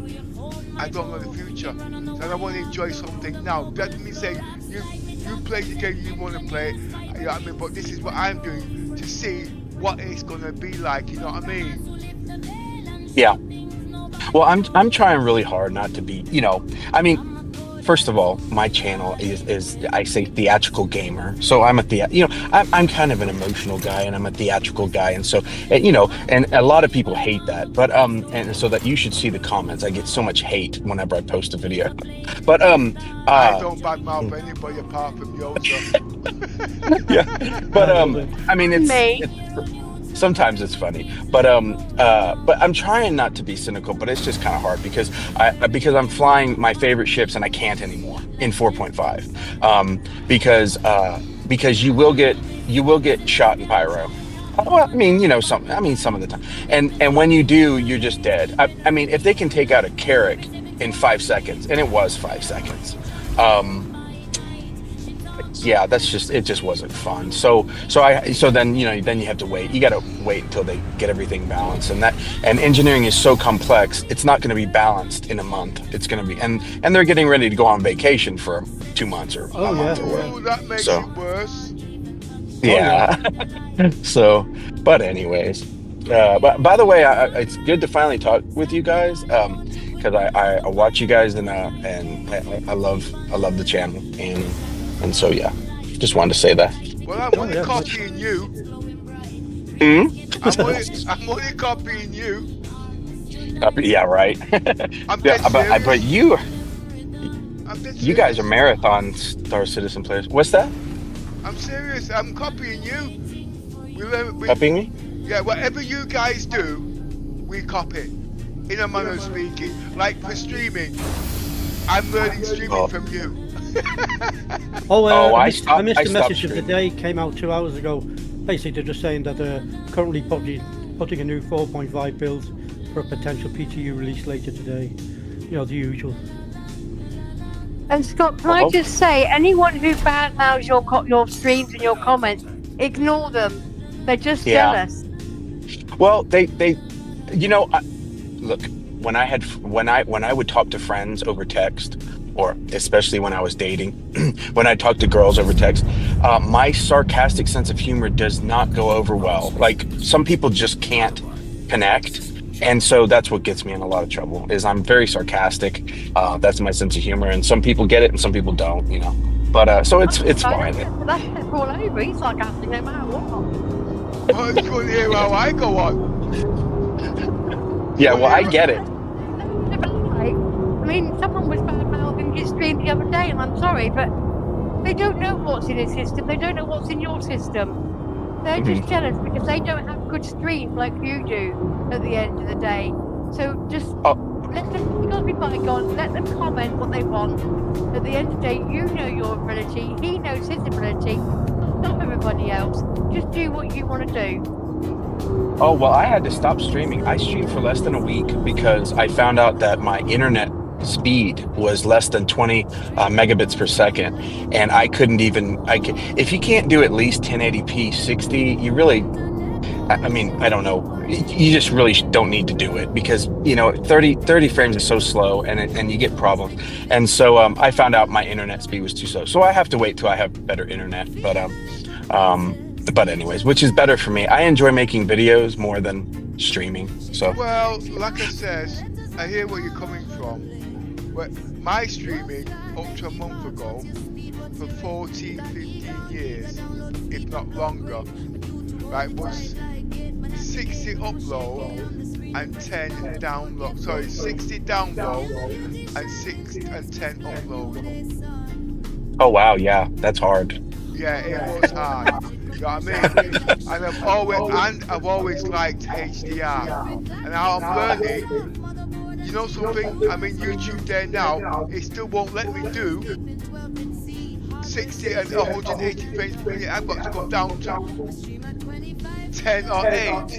I don't know the future. And I want to enjoy something now. That means say, you play the game you want to play, you know what I mean? But this is what I'm doing to see what it's going to be like, you know what I mean? Yeah. Well, I'm trying really hard not to be, I mean, first of all, my channel is I say theatrical gamer. So I'm I'm kind of an emotional guy and I'm a theatrical guy. And so, and a lot of people hate that, but, and so that you should see the comments. I get so much hate whenever I post a video, but, I don't badmouth anybody apart from Yoda. yeah, but, I mean, sometimes it's funny, but I'm trying not to be cynical, but it's just kind of hard because I'm flying my favorite ships and I can't anymore in 4.5 because you will get shot in pyro. Well, I mean, some of the time, and when you do, you're just dead. I mean, if they can take out a Carrack in 5 seconds, and it was 5 seconds. Yeah, it just wasn't fun. So then you have to wait. You got to wait until they get everything balanced, and engineering is so complex. It's not going to be balanced in a month. It's going to be, and they're getting ready to go on vacation for 2 months or a month or whatever. Oh, that makes it worse. Yeah. So, but anyways, but by the way, it's good to finally talk with you guys. Because I watch you guys and I love the channel and so yeah, just wanted to say that. Well, I'm only copying you. I'm only copying you. Yeah, right. But you guys are marathon Star Citizen players. What's that? I'm serious. I'm copying you. Copying me? Yeah, whatever you guys do, we copy. In a manner of speaking, like for streaming, I'm learning streaming from you. I missed a message of the day. Came out 2 hours ago. Basically, just saying that they're currently putting a new 4.5 build for a potential PTU release later today. The usual. And Scott, can I just say, anyone who badmouths your streams and your comments, ignore them. They're just jealous. Well, they look, when I would talk to friends over text, or especially when I was dating, when I talk to girls over text, my sarcastic sense of humor does not go over well. Like, some people just can't connect. And so that's what gets me in a lot of trouble, is I'm very sarcastic. That's my sense of humor. And some people get it and some people don't, But, so it's fine. That's all over. He's sarcastic no matter what. Oh, you couldn't hear how I go on. Yeah, well, I get it. I mean, someone was badmouthing his stream the other day, and I'm sorry, but they don't know what's in his system. They don't know what's in your system. They're just jealous because they don't have good streams like you do at the end of the day. So just let them, be bygone, let them comment what they want. At the end of the day, you know your ability, he knows his ability, not everybody else. Just do what you want to do. Oh, well, I had to stop streaming. I streamed for less than a week because I found out that my internet speed was less than 20 megabits per second, and I couldn't even. If you can't do at least 1080p 60, you really. I mean, I don't know. You just really don't need to do it because 30 frames is so slow, and you get problems. And so I found out my internet speed was too slow. So I have to wait till I have better internet. But anyways, which is better for me. I enjoy making videos more than streaming. So well, like I said, I hear where you're coming from, But my streaming up to a month ago for 14, 15 years, if not longer, right, was 60 upload and 10 download. Sorry, 60 download and 10 upload. Oh wow, yeah, that's hard. Yeah, it was hard. You know what I mean? And I've always liked HDR. And now I'm learning. You know something? I'm in YouTube there now. It still won't let me do 60 and 180 frames per minute. I've got to go down to 10 or 8.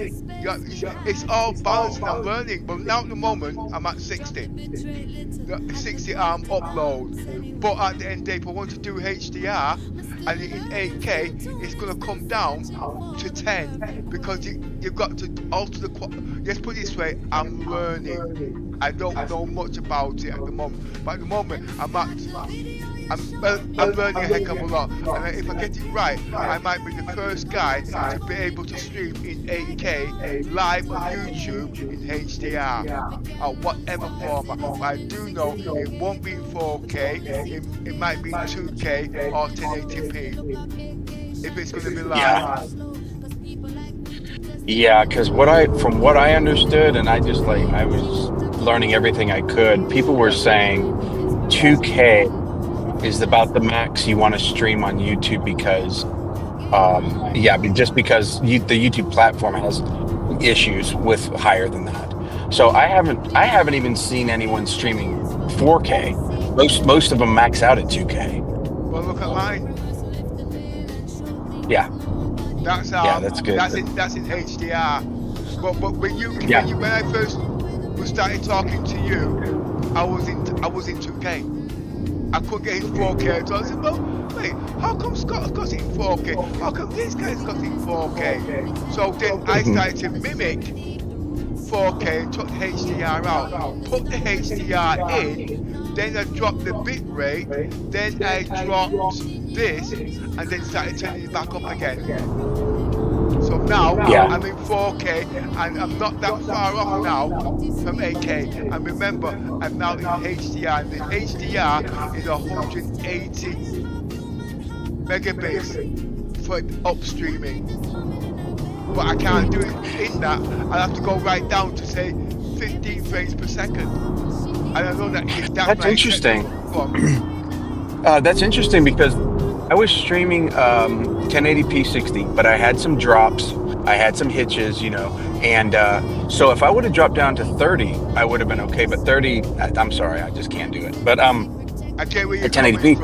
It's all balancing. I'm learning. But now at the moment, I'm at 60. 60 upload. But at the end of the day, if I want to do HDR and in 8K, it's going to come down to 10 because you've got to alter the quality. Let's put it this way, I'm learning. I don't know much about it at the moment, but at the moment I'm learning a heck of a lot, and if I get it right, I might be the first guy to be able to stream in 8K live on YouTube in HDR or whatever format. But I do know it won't be in 4K, it might be in 2K or 1080p if it's going to be live. Yeah, because from what I understood, and I was learning everything I could, people were saying 2K is about the max you want to stream on YouTube because, just because the YouTube platform has issues with higher than that. So I haven't even seen anyone streaming 4K. Most of them max out at 2K. Well, look at mine. Yeah. That's that's good. That's in HDR. But when I first started talking to you, I was in 2K. I couldn't get in 4K. So I said, well, wait, how come Scott got it in 4K? How come this guy's got it in 4K? So then I started to mimic 4K and took the HDR out, put the HDR in, then I dropped the bit rate, then I dropped this, and then started turning it back up again. So now I'm in 4K and I'm not that far off now from 8K. And remember, I'm now in HDR, and the HDR is 180 megabits for upstreaming. But I can't do it in that. I'll have to go right down to say 15 frames per second. And I know that's interesting. That's interesting because I was streaming 1080p 60, but I had some drops, I had some hitches, and so if I would have dropped down to 30, I would have been okay. But 30, I'm sorry, I just can't do it. But I get where you're 1080p,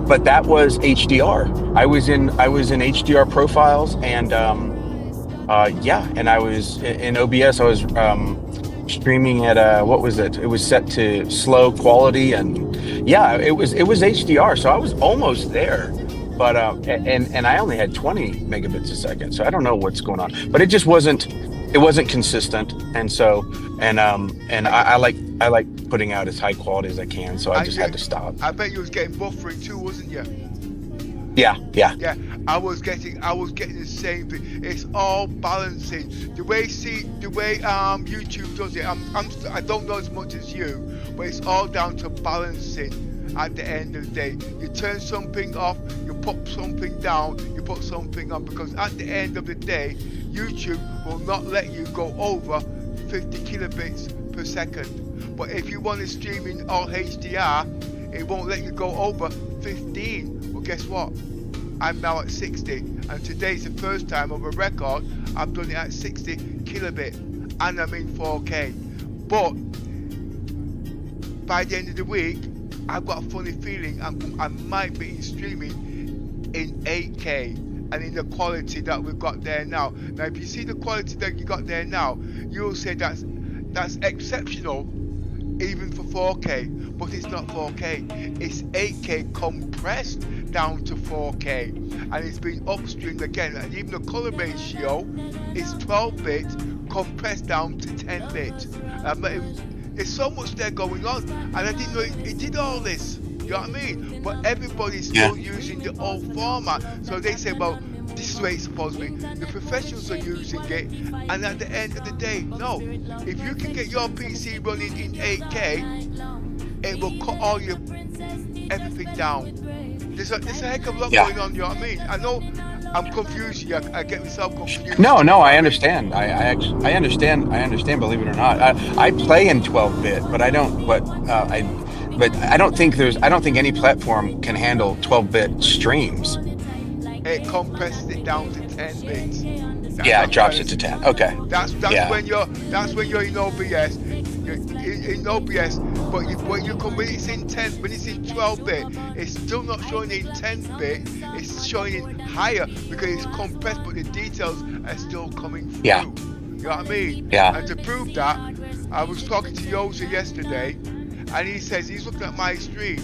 but that was HDR. I was in HDR profiles, and and I was in OBS. I was streaming at what was it? It was set to slow quality, and it was HDR, so I was almost there, but and I only had 20 megabits a second, so I don't know what's going on, but it just wasn't consistent, and so I like putting out as high quality as I can, so I just had to stop. I bet you was getting buffering too, wasn't you? Yeah. I was getting the same thing. It's all balancing. The way YouTube does it, I don't know as much as you, but it's all down to balancing. At the end of the day, you turn something off, you put something down, you put something on, because at the end of the day, YouTube will not let you go over 50 kilobits per second. But if you want to stream in all HDR, it won't let you go over 15. Well, guess what? I'm now at 60, and today's the first time of a record I've done it at 60 kilobit, and I'm in 4K. But by the end of the week, I've got a funny feeling I might be streaming in 8K and in the quality that we've got there now. Now, if you see the quality that you got there now, you'll say that's exceptional, even for 4K. But it's not 4K. It's 8K compressed down to 4K, and it's been upstreamed again. And even the color ratio is 12-bit compressed down to 10-bit. There's so much there going on, and I didn't know it did all this. You know what I mean? But everybody's still using the old format. So they say, well, this is the way it's supposed to be. The professionals are using it, and at the end of the day, no. If you can get your PC running in 8K, it will cut all your everything down. There's a heck of a lot Yeah. going on. You know what I mean? I know I'm confused here. I get myself confused. No, I understand. I actually I understand. Believe it or not, I play in 12-bit, but I don't. But I don't think any platform can handle 12-bit streams. It compresses it down to 10 bits. Yeah, it drops it to 10. Okay. That's Yeah. when you're in OBS. You're in OBS, but when it's in 10, when it's in 12-bit, it's still not showing in 10-bit. It's showing in higher because it's compressed, but the details are still coming through. Yeah. You know what I mean? Yeah. And to prove that, I was talking to Yosa yesterday, and he says he's looking at my stream,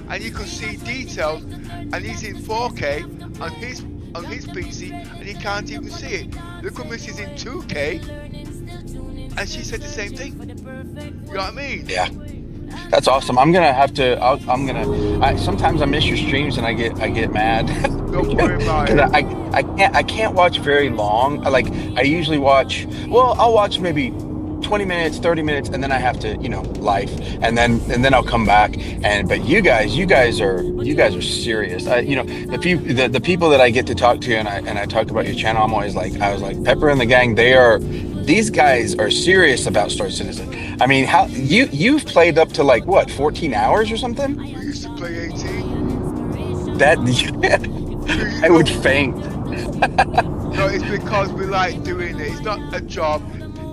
and you can see details, and he's in 4K on his PC, and he can't even see it. Look at Mrs. in 2K, and she said the same thing. You know what I mean? Yeah. That's awesome. I'm gonna have to. Sometimes I miss your streams and I get mad. Don't worry about it. I can't watch very long. I usually watch. Well, I'll watch maybe 20 minutes, 30 minutes, and then I have to, life, and then I'll come back. But you guys are serious. The people that I get to talk to and I talk about your channel, I was like Pepper and the gang. These guys are serious about Star Citizen. I mean, how you've played up to 14 hours or something? We used to play 18. That I would faint. No, it's because we like doing it. It's not a job.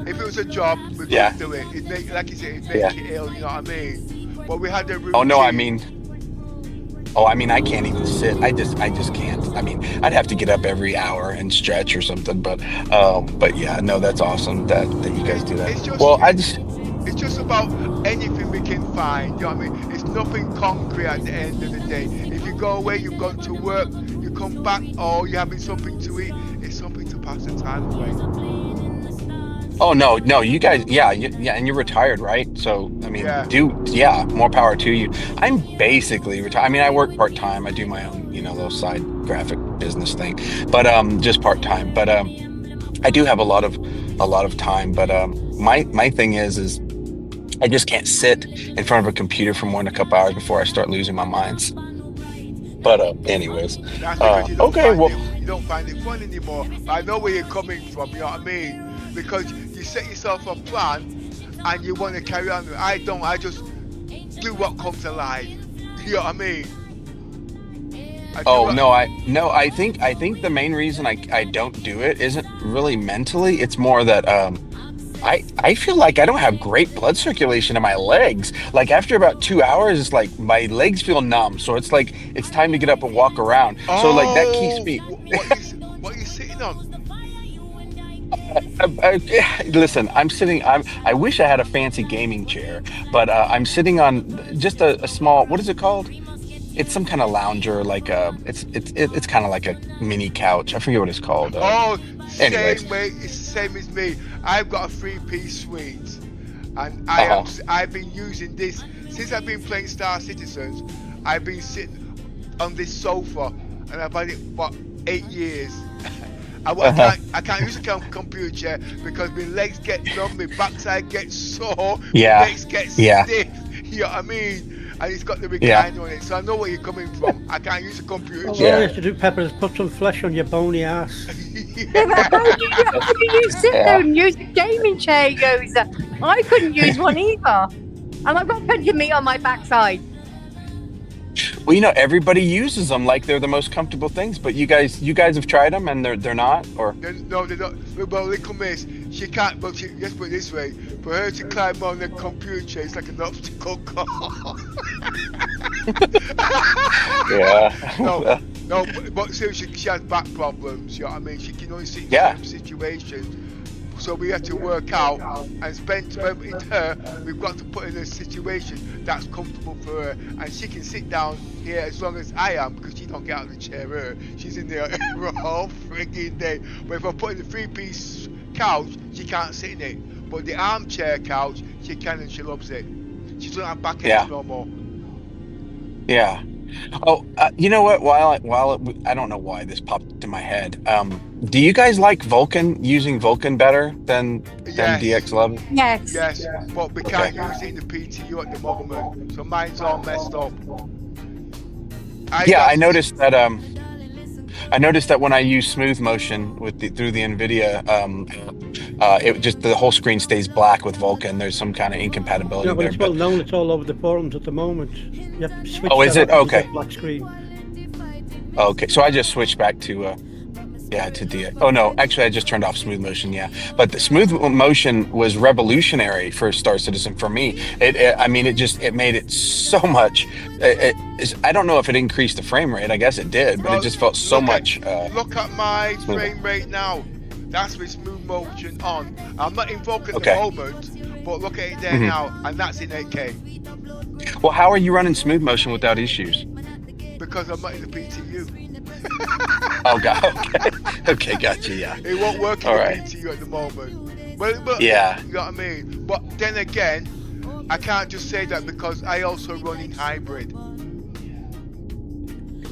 If it was a job, we'd do it. It'd make, like you said, it'd make it ill. You know what I mean? But we had the routine. Oh no, I mean, I can't even sit. I just can't. I mean, I'd have to get up every hour and stretch or something. But yeah, no, that's awesome that you guys do that. It's just about anything we can find. You know what I mean? It's nothing concrete at the end of the day. If you go away, you've gone to work, you come back, or you're having something to eat. It's something to pass the time away. Oh no, you guys, yeah, and you're retired, right? So I mean, more power to you. I'm basically retired. I mean, I work part time. I do my own, little side graphic business thing, but just part time. But I do have a lot of time. But my thing is I just can't sit in front of a computer for more than a couple hours before I start losing my minds. But anyways, that's because you don't you don't find it fun anymore. I know where you're coming from. You know what I mean? Because you set yourself a plan and you want to carry on. I don't. I just do what comes alive. You know what I mean? I think the main reason I don't do it isn't really mentally. It's more that I feel like I don't have great blood circulation in my legs. Like after about 2 hours, it's like my legs feel numb. So it's like it's time to get up and walk around. So like that keeps me. What are you sitting on? Listen, I wish I had a fancy gaming chair, but I'm sitting on just a small. What is it called? It's some kind of lounger, it's kind of like a mini couch. I forget what it's called. Anyways. Same way. It's the same as me. I've got a 3-piece suite, and I've been using this since I've been playing Star Citizens. I've been sitting on this sofa, and I've had it for 8 years. I can't use a computer chair because my legs get numb, my backside gets sore, my legs get stiff. You know what I mean? And it's got the recline on it, so I know where you're coming from. I can't use a computer chair. All you have to do, Pepper, is put some flesh on your bony ass. How do you sit there and use a gaming chair, Yosa? I couldn't use one either. And I've got plenty of meat on my backside. Well, everybody uses them like they're the most comfortable things, but you guys have tried them and they're not, or no, they're not. Well, little miss, she can't. But let's put it this way: for her to climb on the computer chair, it's like an obstacle course. No, but seriously, she has back problems. You know what I mean? She can only sit in certain situations. So we have to work out and spend time with her. We've got to put in a situation that's comfortable for her, and she can sit down here as long as I am because she don't get out of the chair. She's in there all freaking day. But if I put in the 3-piece couch, she can't sit in it. But the armchair couch, she can, and she loves it. She doesn't have backaches no more. Yeah. Oh, you know what? I don't know why this popped into my head. Do you guys like using Vulkan better than Yes. DX11? Yes. Yes, but we can't use it in the PTU at the moment, so mine's all messed up. I noticed that. I noticed that when I use smooth motion through the NVIDIA, it just the whole screen stays black with Vulkan. There's some kind of incompatibility Yeah, well, there. it's well known. It's all over the forums at the moment. You have to switch. Oh, is that it? up to Okay. the black screen. Okay, so I just switched back to to DX. Oh no, actually I just turned off smooth motion. Yeah, but the smooth motion was revolutionary for Star Citizen for me. It made it so much. I don't know if it increased the frame rate. I guess it did, but it just felt so much. Look at my smoother. frame rate now. That's with smooth motion on. I'm not invoking at Okay. the moment, but look at it there now, and that's in 8K. Well, how are you running smooth motion without issues? Because I'm not in the PTU. Oh God. Okay. Okay, gotcha. Yeah. It won't work in All the right. PTU at the moment. But Yeah. you know what I mean? But then again, I can't just say that because I also run in hybrid.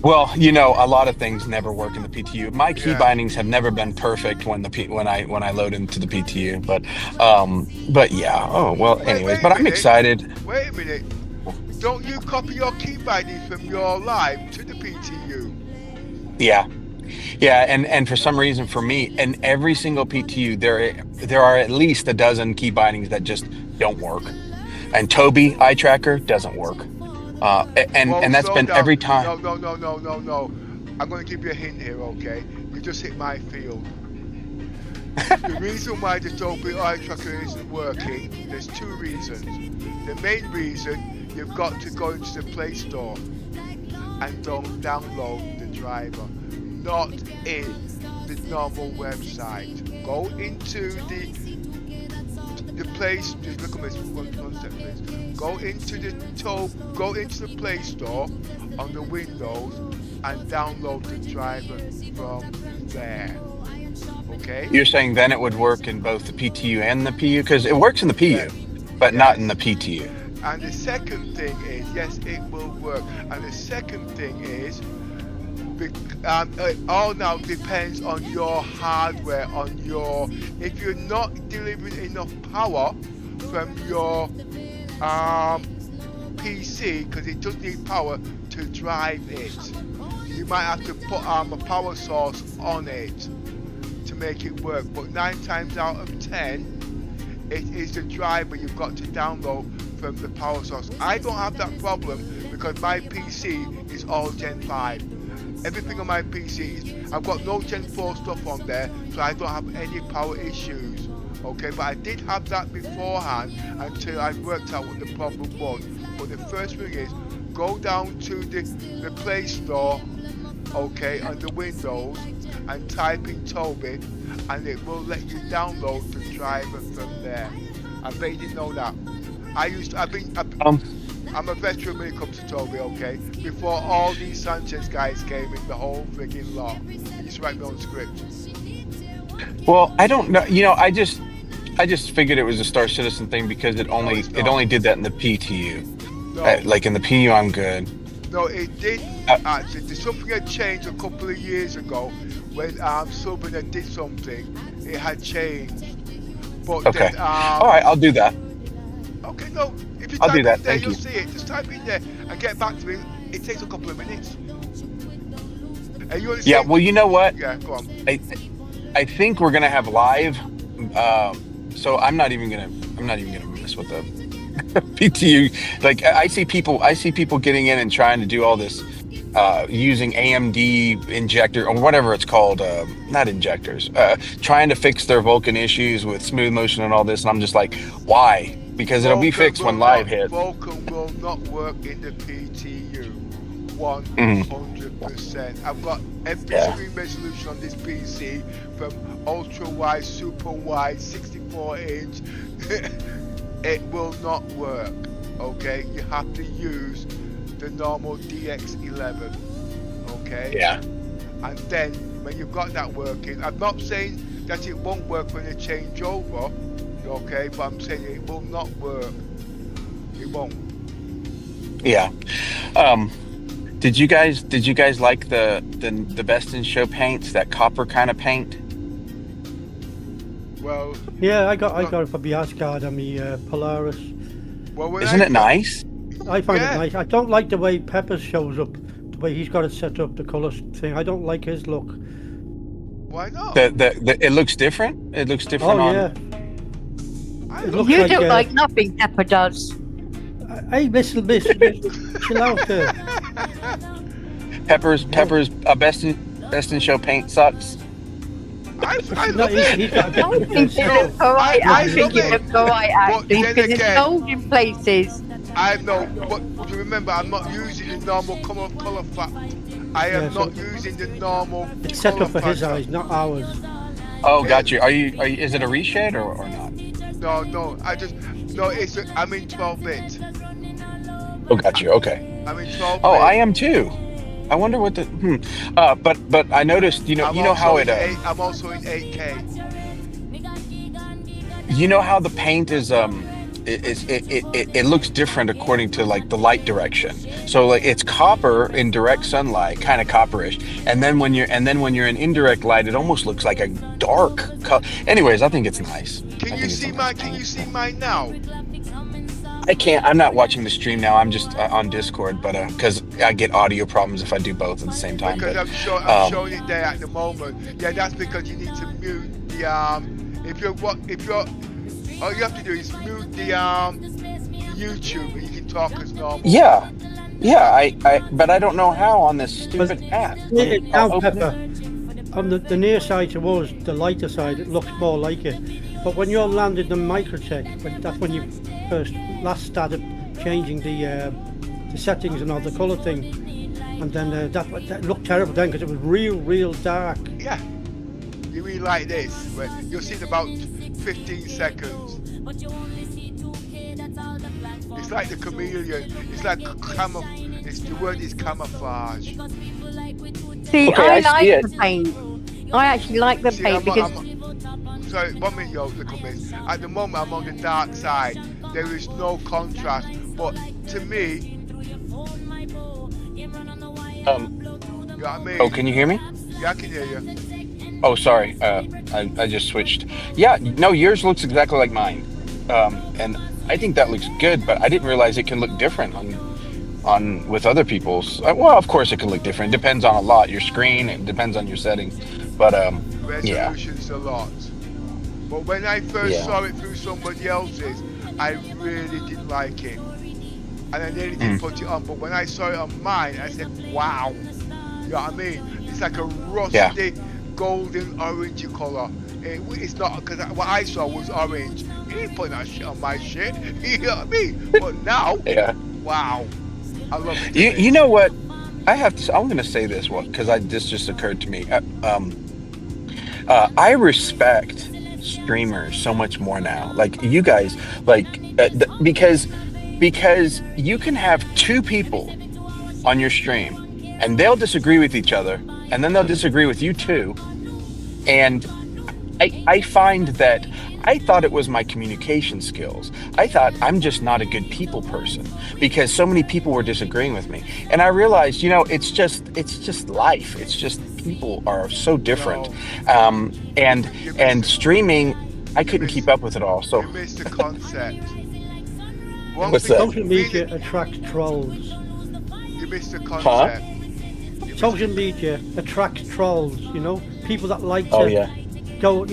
Well, a lot of things never work in the PTU. My key Yeah. bindings have never been perfect when I load into the PTU, but yeah. Oh well. Anyways, wait but a I'm minute. excited. Wait a minute. Don't you copy your key bindings from your live to the PTU? Yeah. Yeah, and for some reason for me, in every single PTU, there are at least a dozen key bindings that just don't work. And Toby eye tracker doesn't work. And that's slow been down. every time. No. I'm going to give you a hint here, okay? You just hit my field. The reason why the Toby eye tracker isn't working, there's two reasons. The main reason, you've got to go into the Play Store and don't download the driver, not in the normal website. Go into the place. Just look at this. One step, please. Go into the Play Store on the Windows and download the driver from there. Okay. You're saying then it would work in both the PTU and the PU, because it works in the PU, but not in the PTU. And the second thing is, yes, it will work. And the second thing is, it all now depends on your hardware, if you're not delivering enough power from your PC, because it does need power to drive it. You might have to put a power source on it to make it work. But 9 times out of 10, it is the driver you've got to download from the power source. I don't have that problem because my PC is all Gen 5. Everything on my PC I've got no Gen 4 stuff on there, so I don't have any power issues. Okay, but I did have that beforehand until I worked out what the problem was. But the first thing is, go down to the Play Store, okay, on the Windows, and type in Toby, and it will let you download the driver from there. I bet you didn't know that. I'm a veteran when it comes to Toby, okay? Before all these Sanchez guys came in, the whole freaking lot. I used to write my own script. Well, I don't know. I just figured it was a Star Citizen thing because it only did that in the PTU. No. Like in the PU, I'm good. No, it did actually. Something had changed a couple of years ago when Southern did something. It had changed. But Okay. then, All right, I'll do that. Okay, no. If you I'll type do that, in there, thank you'll you. see it. Just type in there and get back to me. It takes a couple of minutes. And you Yeah. Well, you know what? Yeah, go on. I think we're gonna have live. So I'm not even gonna mess with the PTU. Like I see people getting in and trying to do all this using AMD injector or whatever it's called, not injectors, trying to fix their Vulkan issues with smooth motion and all this, and I'm just like, why? Because it'll be fixed when live hits. Vulkan will not work in the PTU. 100%. I've got every screen resolution on this PC from ultra wide, super wide, 64-inch. It will not work. Okay, you have to use the normal DX11. Okay. Yeah. And then when you've got that working, I'm not saying that it won't work when you change over. Okay, but I'm saying it will not work. It won't. Yeah. Did you guys like the Best in Show paints, that copper kind of paint? Well, Yeah, I got it for the Asgard and the Polaris. well, when Isn't it nice? I find Yeah. it nice. I don't like the way Peppers shows up, the way he's got it set up, the colour thing. I don't like his look. Why not? It looks different. It looks different Oh on. yeah. It looks You don't uh, like nothing Pepper does. Hey, miss, chill out there. Pepper's Best in Show paint sucks. I No, love it. he's got a I think you look alright. I I think you love look alright But actually then because it's again- cold in places. I know, but remember, I'm not using the normal color factor. I am Yeah, so- not using the normal. It's set colour up for his factor. eyes, not ours. Oh, got you. Are you? Is it a reshade or not? No. I'm in 12-bit. Oh, got you. Okay. I'm in 12-bit. Oh, I am too. I wonder what the. But I noticed. You know how it. I'm also in 8K. You know how the paint is. It looks different according to like the light direction. So like it's copper in direct sunlight, kind of copperish, and then when you're in indirect light, it almost looks like a dark color. Anyways, I think it's nice. Can you see mine now? I can't. I'm not watching the stream now. I'm just on Discord, but because I get audio problems if I do both at the same time. Because but, I'm showing it there at the moment. Yeah, that's because you need to mute the all you have to do is mute the YouTube and you can talk as normal. yeah. But I don't know how on this stupid app. Now, Pepper, on the near side to us, the lighter side, it looks more like it. But when you're landed in Microtech, that's when you last started changing the settings and all the colour thing. And then that looked terrible then because it was real dark. Yeah. You mean like this, where you'll see in about 15 seconds. It's like the chameleon. It's like the word is camouflage. See, Okay, I I see like it. the paint. I actually like the See, paint because sorry, 1 minute, yo, little miss. At the moment, I'm on the dark side. There is no contrast, but to me, you know what I mean? Oh, can you hear me? Yeah, I can hear you. Oh, sorry. I just switched. Yeah, no, yours looks exactly like mine, and I think that looks good. But I didn't realize it can look different on with other people's. Well, of course it can look different. It depends on a lot. Your screen. It depends on your settings. But yeah. Resolution's a lot. But when I first saw it through somebody else's, I really didn't like it, and I nearly didn't put it on. But when I saw it on mine, I said, "Wow!" You know what I mean? It's like a rusty, golden orange colour. It's not because what I saw was orange. You ain't putting that shit on my shit. You know what I mean? But now, wow, I love it. You know what? I'm going to say this one because this just occurred to me. I respect streamers so much more now. Like you guys, because you can have two people on your stream and they'll disagree with each other and then they'll disagree with you too. And I find that I thought it was my communication skills. I thought I'm just not a good people person because so many people were disagreeing with me. And I realized, it's just life. It's just people are so different. And streaming, I couldn't keep up with it all. So You missed the concept. What's that? Social media attracts trolls. You missed the concept. Social media attracts trolls, people that like to go,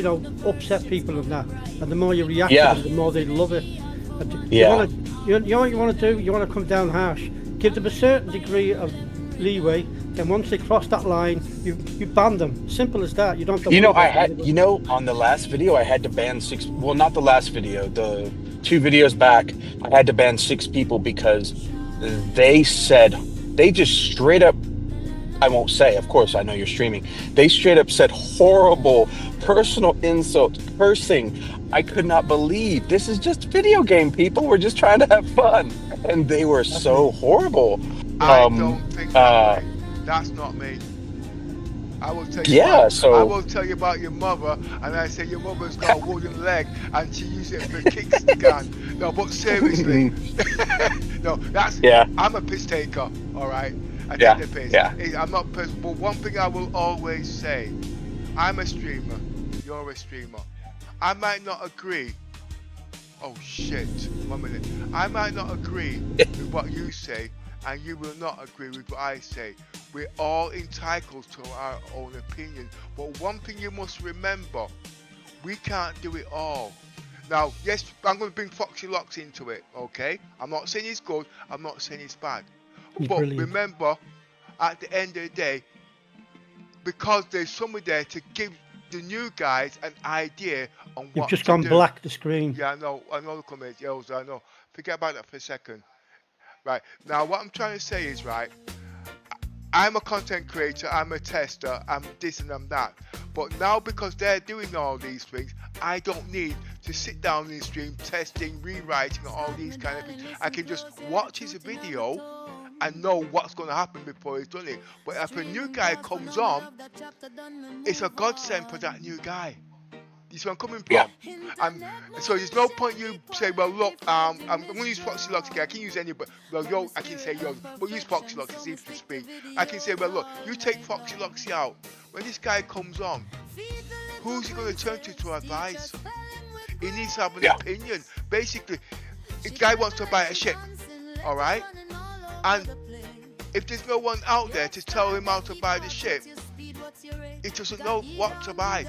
upset people and that. And the more you react to them, the more they love it. And you know what you want to do? You want to come down harsh. Give them a certain degree of leeway. Then once they cross that line, you ban them. Simple as that. You don't have to on the last video, I had to ban 6. Well, not the last video. The 2 videos back, I had to ban 6 people because they just straight up. I won't say, of course, I know you're streaming. They straight up said horrible personal insults, cursing. I could not believe this is just video game people. We're just trying to have fun. And they were so horrible. I don't think that way. That's not me. I will tell you. I will tell you about your mother, and I say your mother's got a wooden leg, and she uses it for kicks the can. No, but seriously, no, I'm a piss taker, all right. I Yeah, take the piss. yeah. I'm not but one thing I will always say, I'm a streamer, you're a streamer. I might not agree. Oh shit, 1 minute. I might not agree with what you say, and you will not agree with what I say. We're all entitled to our own opinion. But one thing you must remember, we can't do it all. Now, yes, I'm going to bring Foxy Locks into it, okay? I'm not saying it's good, I'm not saying it's bad. But Brilliant. remember, at the end of the day, because there's somebody there to give the new guys an idea on what You've just to gone do. black, the screen. Yeah, I know the comments, yeah, I know. Forget about that for a second. Right, now what I'm trying to say is, right, I'm a content creator, I'm a tester, I'm this and I'm that. But now because they're doing all these things, I don't need to sit down in the stream testing, rewriting, all these kind of things. I can just watch his video and know what's going to happen before he's done it. But if a new guy comes on, it's a godsend for that new guy. This is where I'm coming from. Yeah. So there's no point you say, well, look, I'm going to use Foxy Locks again. I can use any, but well, yo, I can say yo, but use Foxy Locks as if to speak. I can say, well, look, you take Foxy Locks out. When this guy comes on, who's he going to turn to advise? He needs to have an opinion. Basically, a guy wants to buy a ship, all right? And if there's no one out there to tell him how to buy the ship, he doesn't know what to buy.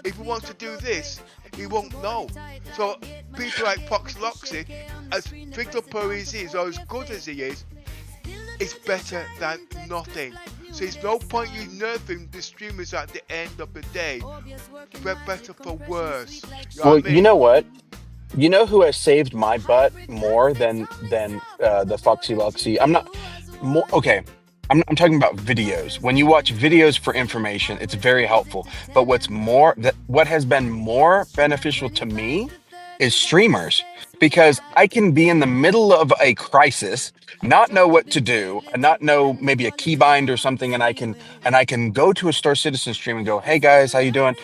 If he wants to do this, he won't know. So people like Fox Loxy, as big up as he is, or as good as he is better than nothing. So there's no point you nerfing the streamers at the end of the day. For better for worse. You know what I mean? You know what? You know who has saved my butt more than the Foxy Loxy? I'm not more okay. I'm talking about videos. When you watch videos for information, it's very helpful. But what has been more beneficial to me is streamers, because I can be in the middle of a crisis, not know what to do, and not know maybe a keybind or something, and I can go to a Star Citizen stream and go, "Hey guys, how you doing?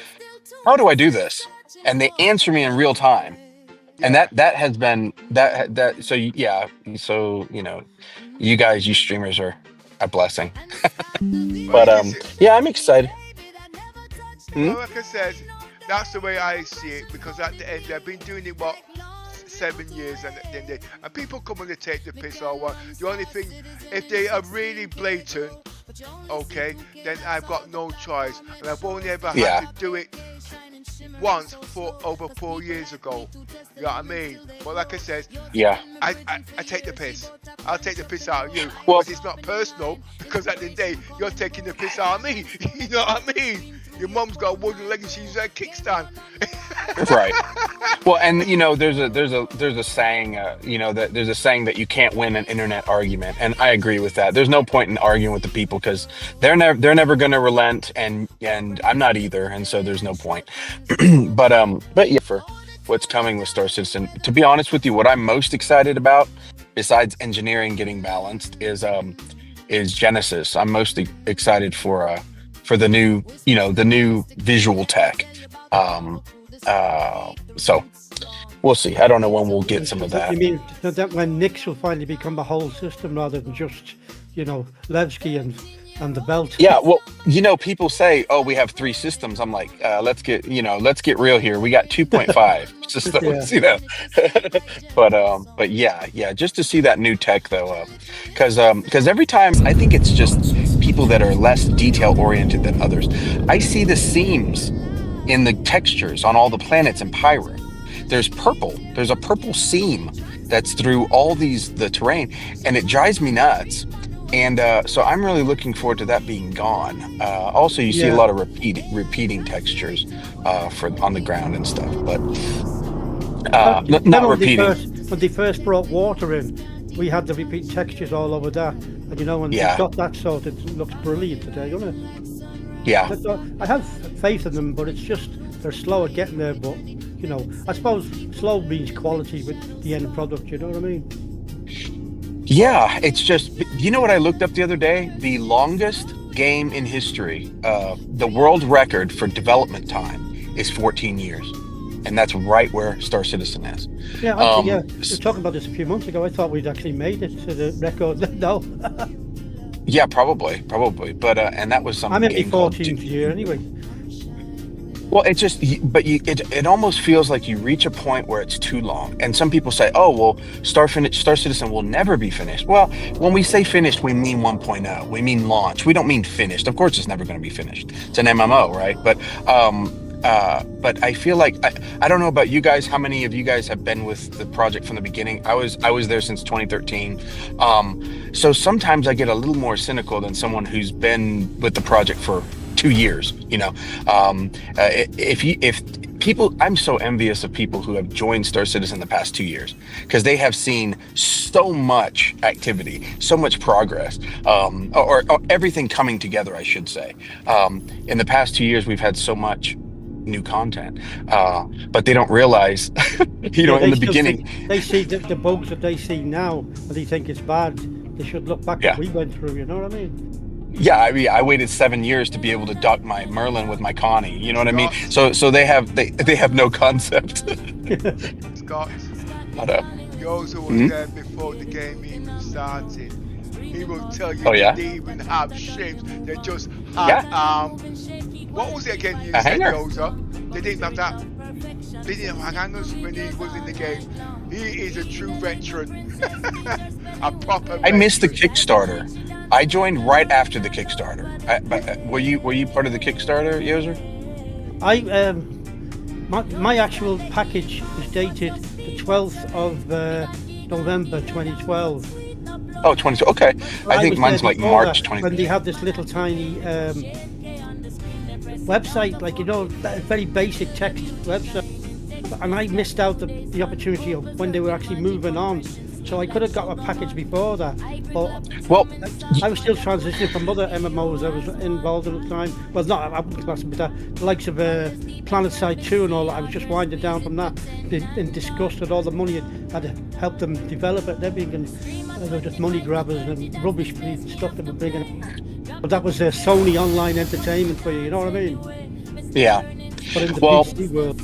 How do I do this?" And they answer me in real time. And that has been that. So yeah. So you guys, you streamers are a blessing. But yeah, I'm excited. Well, like I said, that's the way I see it, because at the end I've been doing it 7 years, and then and people come and they take the piss or what. The only thing, if they are really blatant, okay, then I've got no choice, and I've only ever had to do it once for over 4 years ago. You know what I mean? But like I said, I take the piss. I'll take the piss out of you. Well, but it's not personal, because at the end of the day, you're taking the piss out of me. You know what I mean? Your mum's got a wooden leg and she uses a kickstand. Right. Well, and there's a saying, that there's a saying that you can't win an internet argument, and I agree with that. There's no point in arguing with the people, because they're never going to relent, and I'm not either, and so there's no point. But yeah, for what's coming with Star Citizen, to be honest with you, what I'm most excited about, besides engineering getting balanced, is Genesis. I'm mostly excited for the new visual tech. So we'll see. I don't know when we'll get some of that. You mean that when Nix will finally become the whole system rather than just, Levski and the belt? Yeah, well, people say, "Oh, we have 3 systems." I'm like, let's get real here. We got 2.5 systems, but yeah, just to see that new tech though, because every time I think it's just people that are less detail oriented than others. I see the seams in the textures on all the planets in Pyro. There's purple. There's a purple seam that's through all the terrain, and it drives me nuts. And so I'm really looking forward to that being gone. Also, you see a lot of repeating textures on the ground and stuff, but not repeating. When they first brought water in, we had the repeating textures all over that. And when we got that sorted, it looks brilliant today, doesn't it? Yeah. I have faith in them, but it's just they're slow at getting there. But I suppose slow means quality with the end product. You know what I mean? Yeah, it's just, what I looked up the other day? The longest game in history, the world record for development time is 14 years. And that's right where Star Citizen is. Yeah, actually, we were talking about this a few months ago. I thought we'd actually made it to the record. No. Yeah, probably. But and that was some I'm in my game called 14th year anyway. Well, it just, it almost feels like you reach a point where it's too long. And some people say, oh, well, Star Citizen will never be finished. Well, when we say finished, we mean 1.0. We mean launch. We don't mean finished. Of course, it's never going to be finished. It's an MMO, right? But I feel like, I don't know about you guys, how many of you guys have been with the project from the beginning? I was there since 2013. So sometimes I get a little more cynical than someone who's been with the project for 2 years, you know. If people, I'm so envious of people who have joined Star Citizen the past 2 years, because they have seen so much activity, so much progress, or everything coming together, I should say. In the past 2 years, we've had so much new content, but they don't realize, you know, in the beginning, they see the bugs that they see now, and they think it's bad. They should look back at what we went through. You know what I mean? Yeah, I mean, I waited 7 years to be able to dock my Merlin with my Connie. You know what I mean? So they have no concept. Scott, Yoza was there before the game even started. He will tell you they didn't even have ships. They just had what was it again? You said, Yoza? They didn't have that. They didn't have hangers when he was in the game. He is a true veteran. A proper veteran. I missed the Kickstarter. I joined right after the Kickstarter. Were you part of the Kickstarter, Yozer? My actual package is dated the 12th of November 2012. Oh, 2012. Okay. I think mine's like March 2012. When they have this little tiny website, like, you know, that very basic text website, and I missed out the opportunity of when they were actually moving on. So I could have got a package before that, but I was still transitioning from other MMOs I was involved in at the time. Well, I wouldn't class it with that. The likes of PlanetSide 2 and all that. I was just winding down from that in disgust at all the money had helped them develop it and everything, and they were just money grabbers and rubbish stuff they were bringing. But that was Sony online entertainment for you know what I mean? Yeah. But in the PC world.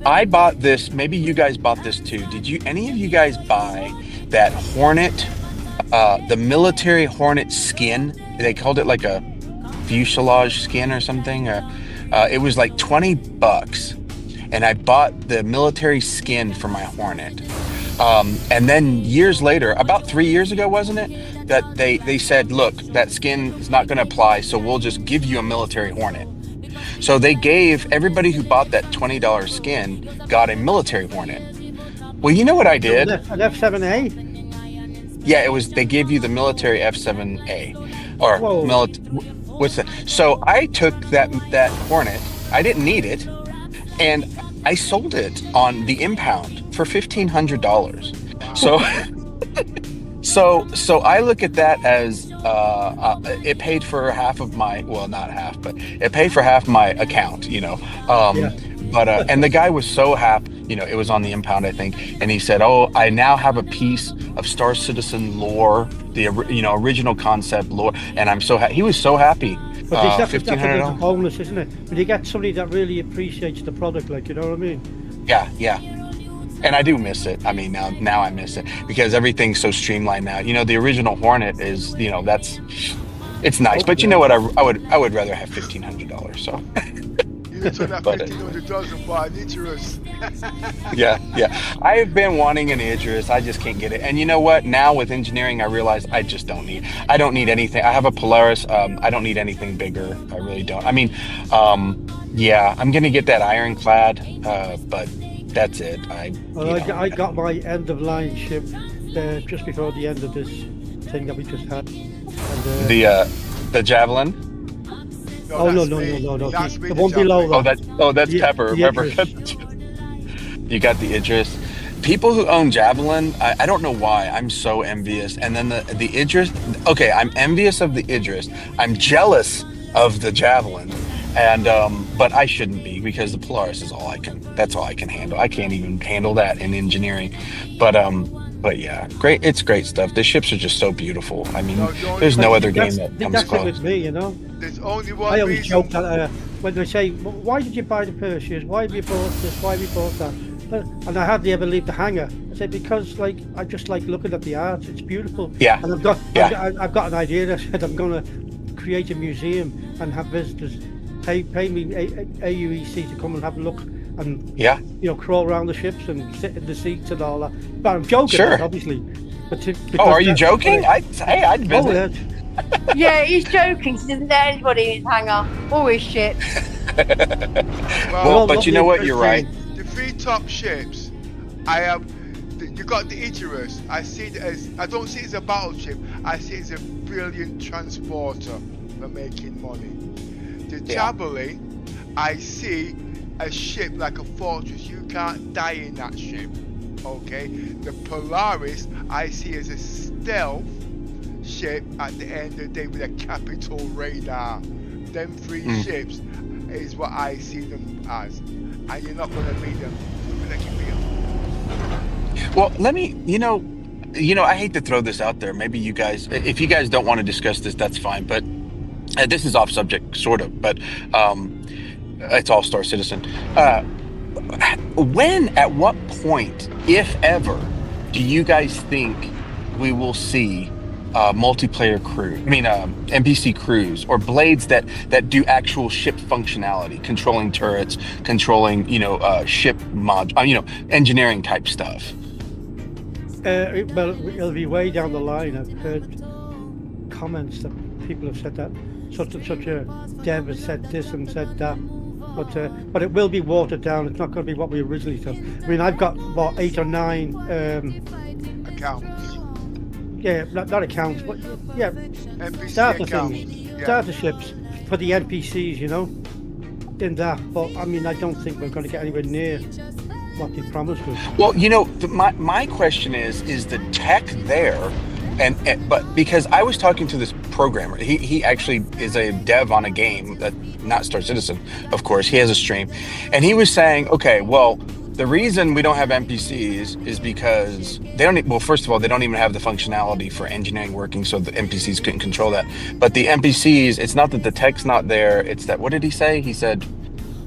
I bought this, maybe you guys bought this too. Did any of you guys buy that Hornet, the military Hornet skin? They called it like a fuselage skin or something. It was like $20, and I bought the military skin for my Hornet. And then years later, about 3 years ago, wasn't it, that they said, look, that skin is not going to apply, so we'll just give you a military Hornet. So they gave everybody who bought that $20 skin got a military Hornet. Well, you know what I did? An F7A? Yeah, it was. They gave you the military F7A, or what's that? So I took that Hornet. I didn't need it, and I sold it on the impound for $1,500. So I look at that as it paid for half of my, well, not half, but it paid for half my account, you know. But and the guy was so happy, you know, it was on the impound, I think, and he said, "Oh, I now have a piece of Star Citizen lore, the original concept lore," and I'm so happy. He was so happy. But that's a bonus, isn't it? When you get somebody that really appreciates the product, like, you know what I mean? Yeah. And I do miss it. I mean, now I miss it because everything's so streamlined now. You know, the original Hornet is, you know, it's nice. But you know what? I would rather have $1,500. So. You need to have $1,500 and buy an Idris. Yeah. I've been wanting an Idris. I just can't get it. And you know what? Now with engineering, I realize I don't need anything. I have a Polaris. I don't need anything bigger. I really don't. I mean, yeah, I'm gonna get that ironclad, but. That's it. I got my end of line ship just before the end of this thing that we just had. And, the Javelin. No. The one below that. That's Pepper. Remember? You got the Idris. People who own Javelin, I don't know why. I'm so envious. And then the Idris. Okay, I'm envious of the Idris. I'm jealous of the Javelin. And but I shouldn't be, because the Polaris is that's all I can handle. I can't even handle that in engineering. But yeah, great. It's great stuff. The ships are just so beautiful. I mean, there's no other game that comes close. That's it with me, you know. There's only one I always reason. joke that when they say, "Why did you buy the Perseus? Why have you bought this? Why have you bought that?" and I hardly ever leave the hangar. I said, because like I just like looking at the art. It's beautiful. Yeah. And I've got an idea. I said I'm going to create a museum and have visitors pay me AUEC to come and have a look and crawl around the ships and sit in the seats and all that. But I'm joking, obviously. But are you joking? I'd visit. Yeah, he's joking. He doesn't let anybody in his hangar. Always shit. Well, but you know what? You're right. The 3 top ships, you got the Icarus. I see it as, I don't see it as a battleship. I see it as a brilliant transporter for making money. The Javelin, I see a ship like a fortress. You can't die in that ship. Okay. The Polaris, I see as a stealth ship at the end of the day with a capital radar. Them 3 ships is what I see them as, and you're not going to meet them. Well, let me, I hate to throw this out there. Maybe you guys, if you guys don't want to discuss this, that's fine. But this is off subject, sort of. But it's all Star Citizen. At what point, if ever, do you guys think we will see multiplayer crew? NPC crews or blades that do actual ship functionality, controlling turrets, controlling ship engineering type stuff. Well, it'll be way down the line. I've heard comments that people have said that such and such a dev has said this and said that, but it will be watered down. It's not going to be what we originally thought. I've got 8 or 9 accounts. Yeah, not accounts, but NPC starter accounts. things, starter ships for the NPCs, in that. But I don't think we're going to get anywhere near what they promised us. Well, my question is the tech there, but because I was talking to this programmer, he actually is a dev on a game that not Star Citizen, of course. He has a stream, and he was saying, okay, well, the reason we don't have NPCs is because they don't. Well, first of all, they don't even have the functionality for engineering working, so the NPCs couldn't control that. But the NPCs, it's not that the tech's not there. It's that. What did he say? He said,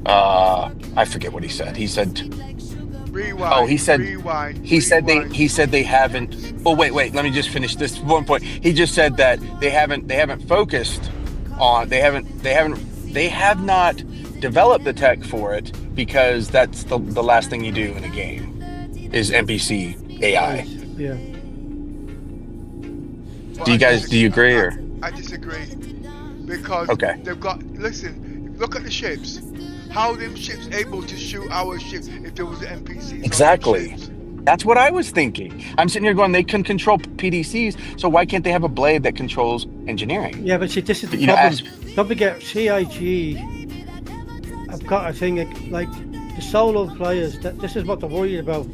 I forget what he said. He said. Rewind, oh, he said. Rewind, he said they. He said they haven't. Oh, wait. Let me just finish this one point. He just said that they haven't focused on. They have not developed the tech for it because that's the last thing you do in a game is NPC AI. Yeah. Do you agree or? I disagree because they've got. Listen, look at the ships. How are them ships able to shoot our ships if there was an NPC? Exactly. That's what I was thinking. I'm sitting here going, they can control PDCs, so why can't they have a blade that controls engineering? Yeah, but see, this is the problem. Don't forget, CIG have got a thing like the solo players. This is what they're worried about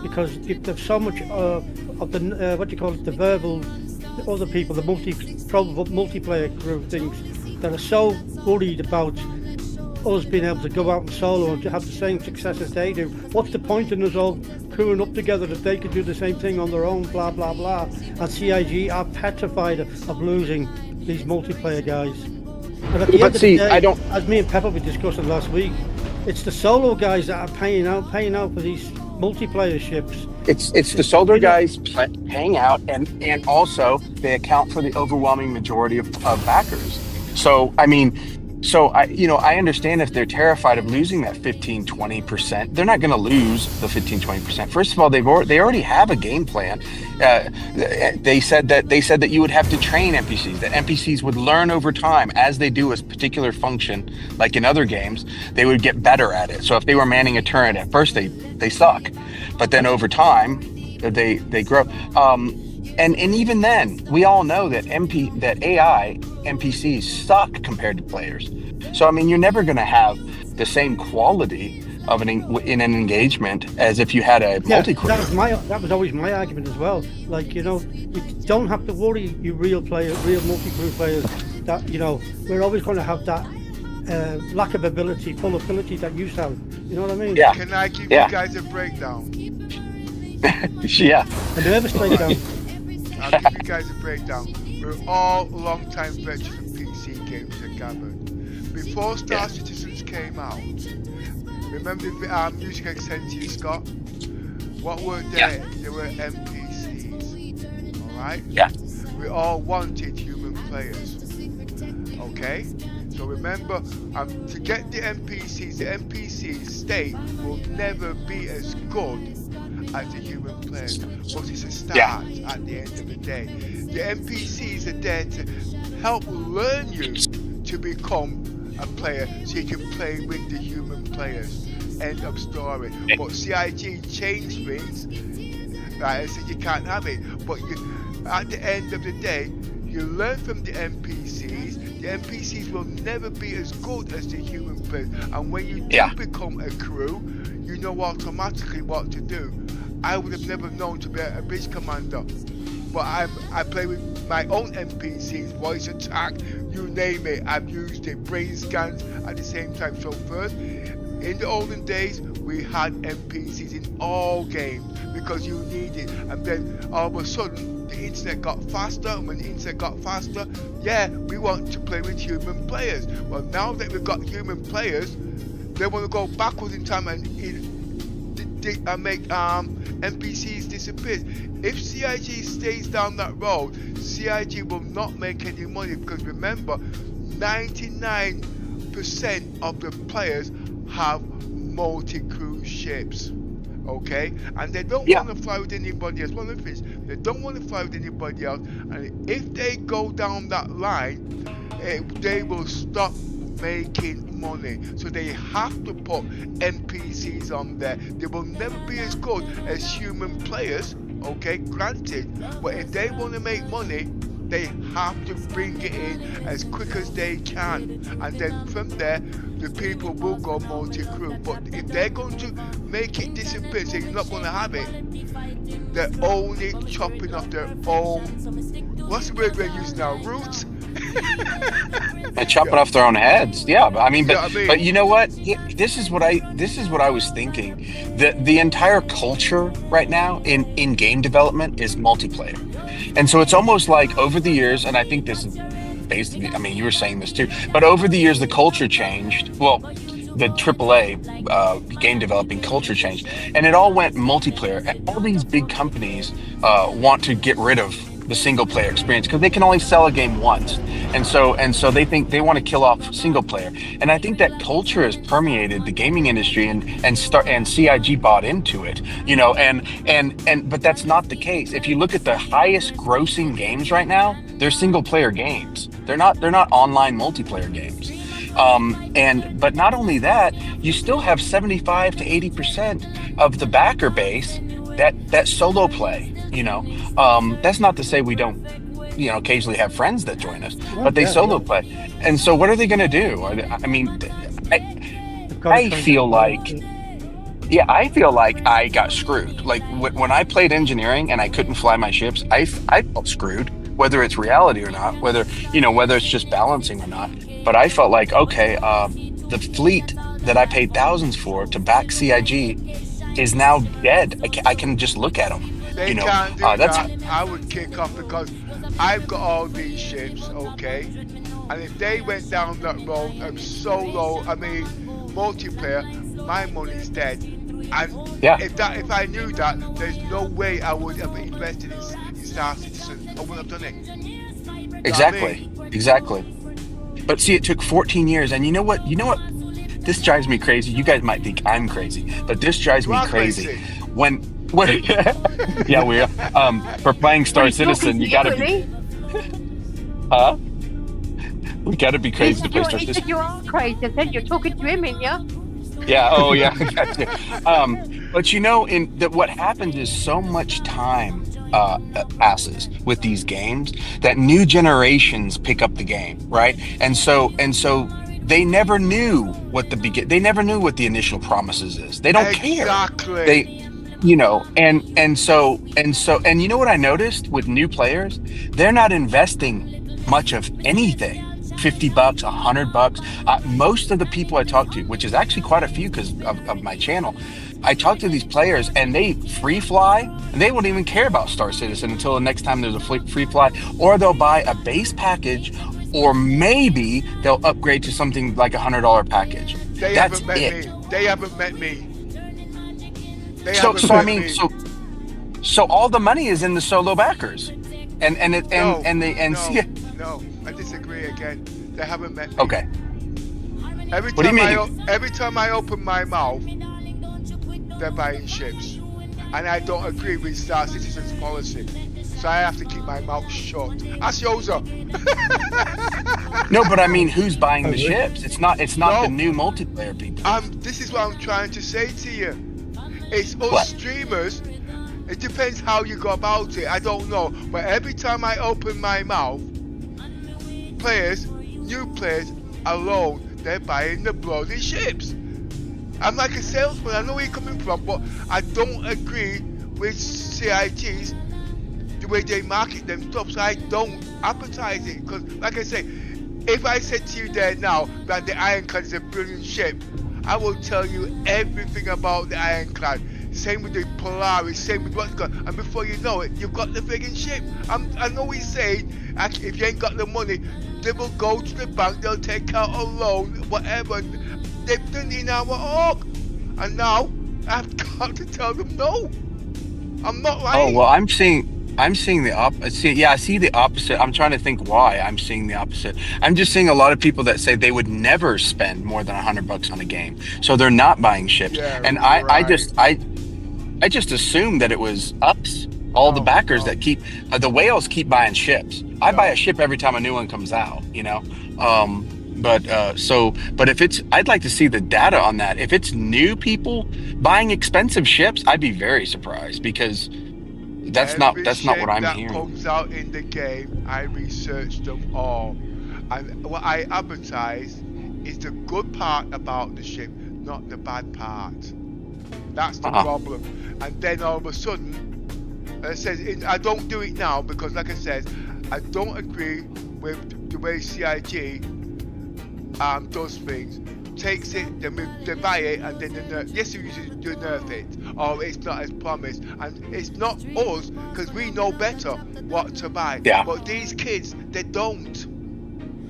because there's so much of the what do you call it, the verbal other people, the multiplayer crew things that are so worried about us being able to go out and solo and to have the same success as they do. What's the point in us all crewing up together if they could do the same thing on their own, blah, blah, blah. And CIG are petrified of losing these multiplayer guys. And at the end of the day, as me and Pepper were discussing last week, it's the solo guys that are paying out for these multiplayer ships. It's the solo guys paying out, and also they account for the overwhelming majority of backers. So, I understand if they're terrified of losing that 15-20%. They're not going to lose the 15-20%. First of all, they already have a game plan. They said that you would have to train NPCs. That NPCs would learn over time as they do a particular function, like in other games. They would get better at it. So if they were manning a turret at first, they suck, but then over time, they grow. And even then, we all know that AI NPCs suck compared to players. So you're never going to have the same quality of in an engagement as if you had a multi-crew. That was always my argument as well. Like, you don't have to worry, you real multi-crew players, that we're always going to have that lack of ability, full ability that you have. You know what I mean? Yeah. Can I give you guys a breakdown? Yeah. A nervous breakdown. I'll give you guys a breakdown. We're all long-time veterans of PC games at Gabbard. Before Star Citizens came out, Remember the music extension, Scott? What were they? They were NPCs. Alright? Yeah. We all wanted human players. Okay? So remember, to get the NPC state will never be as good as the human players. But it's a start at the end of the day. The NPCs are there to help learn you to become a player so you can play with the human players. End of story. But CIG changed things, right, and said you can't have it. But at the end of the day, you learn from the NPCs. The NPCs will never be as good as the human players. And when you do become a crew, you know automatically what to do. I would have never known to be a bridge commander. But I play with my own NPCs, voice attack, you name it. I've used it, brain scans at the same time. So first, in the olden days, we had NPCs in all games because you needed. And then all of a sudden, the internet got faster. And when the internet got faster, we want to play with human players. Well, now that we've got human players, they want to go backwards in time and make NPCs disappear. If CIG stays down that road, CIG will not make any money because remember, 99% of the players have multi-cruise ships, okay? And they don't want to fly with anybody else. One of the things, they don't want to fly with anybody else. And if they go down that line, they will stop making money. So they have to put NPCs on there. They will never be as good as human players, okay, granted, but if they want to make money, they have to bring it in as quick as they can, and then from there the people will go multi-crew. But if they're going to make it disappear, so you're not going to have it, they're only chopping off their own, what's the word we're using now, roots? They're chopping off their own heads. Yeah, but I mean, but you know what? This is what I was thinking. The entire culture right now in game development is multiplayer, and so it's almost like over the years, and I think this is basically, I mean, you were saying this too, but over the years the culture changed. Well, the AAA game developing culture changed, and it all went multiplayer. And all these big companies want to get rid of the single player experience because they can only sell a game once, and so they think they want to kill off single player. And I think that culture has permeated the gaming industry, and CIG bought into it, you know, and but that's not the case. If you look at the highest grossing games right now, they're single player games. They're not online multiplayer games. But not only that, you still have 75 to 80% of the backer base that solo play. You know, that's not to say we don't, you know, occasionally have friends that join us, but they solo play. And so what are they going to do? I mean, I feel like I got screwed. Like when I played engineering and I couldn't fly my ships, I felt screwed, whether it's reality or not, whether it's just balancing or not. But I felt like, okay, the fleet that I paid thousands for to back CIG is now dead. I can just look at them. They can't do that. I would kick off because I've got all these ships, okay? And if they went down that road of solo, I mean multiplayer, my money's dead. And if I knew that, there's no way I would have invested in Star Citizen. I wouldn't have done it. Exactly. But see, it took 14 years, and you know what? This drives me crazy. You guys might think I'm crazy, but this drives me crazy. When yeah, we are. For playing Star Citizen, you gotta be. We gotta be crazy to play Star Citizen. You are crazy. I said you're talking to him, ain't you? Yeah. Oh, yeah. But you know, what happens is so much time passes with these games that new generations pick up the game, right? And so they never knew what they never knew what the initial promises is. They don't care. They. You know, and so you know what I noticed with new players? They're not investing much of anything. $50, $100. Most of the people I talk to, which is actually quite a few because of my channel, I talk to these players and they free fly, and they won't even care about Star Citizen until the next time there's a free fly, or they'll buy a base package, or maybe they'll upgrade to something like $100 package. That's it. They haven't met me. They So haven't so I met mean me. so all the money is in the solo backers, and No, I disagree again. They haven't met me. Okay. Every What do you time every time I open my mouth, they're buying ships, and I don't agree with Star Citizen's policy, so I have to keep my mouth shut. Ask Yoza. No, but I mean, who's buying the ships? It's not the new multiplayer people. This is what I'm trying to say to you. It's us What? streamers. It depends how you go about it. I don't know, but every time I open my mouth, new players alone, they're buying the bloody ships. I'm like a salesman. I know where you're coming from, but I don't agree with CIGs the way they market them stuff. So I don't advertise it because, like I say, if I said to you there now that the Ironclad is a brilliant ship, I will tell you everything about the Ironclad. Same with the Polaris, same with what's got, and before you know it, you've got the friggin' ship. I know he's saying, if you ain't got the money, they will go to the bank, they'll take out a loan, whatever. They've done it in our org, and now I've got to tell them no. I'm not lying. Oh well, I'm seeing the opposite. I see the opposite. I'm trying to think why I'm seeing the opposite. I'm just seeing a lot of people that say they would never spend more than $100 on a game, so they're not buying ships. Yeah, and right. I just assumed that it was us, all the backers that keep the whales keep buying ships. I buy a ship every time a new one comes out, you know. But if it's, I'd like to see the data on that. If it's new people buying expensive ships, I'd be very surprised because that's not what I'm hearing. Every ship that comes out in the game, I research them all, and what I advertise is the good part about the ship, not the bad part. That's the problem. And then all of a sudden, it says I don't do it now because, like I said, I don't agree with the way CIG does things. Takes it, they buy it, and then they nerf it, or it's not as promised. And it's not us because we know better what to buy. Yeah. But these kids, they don't.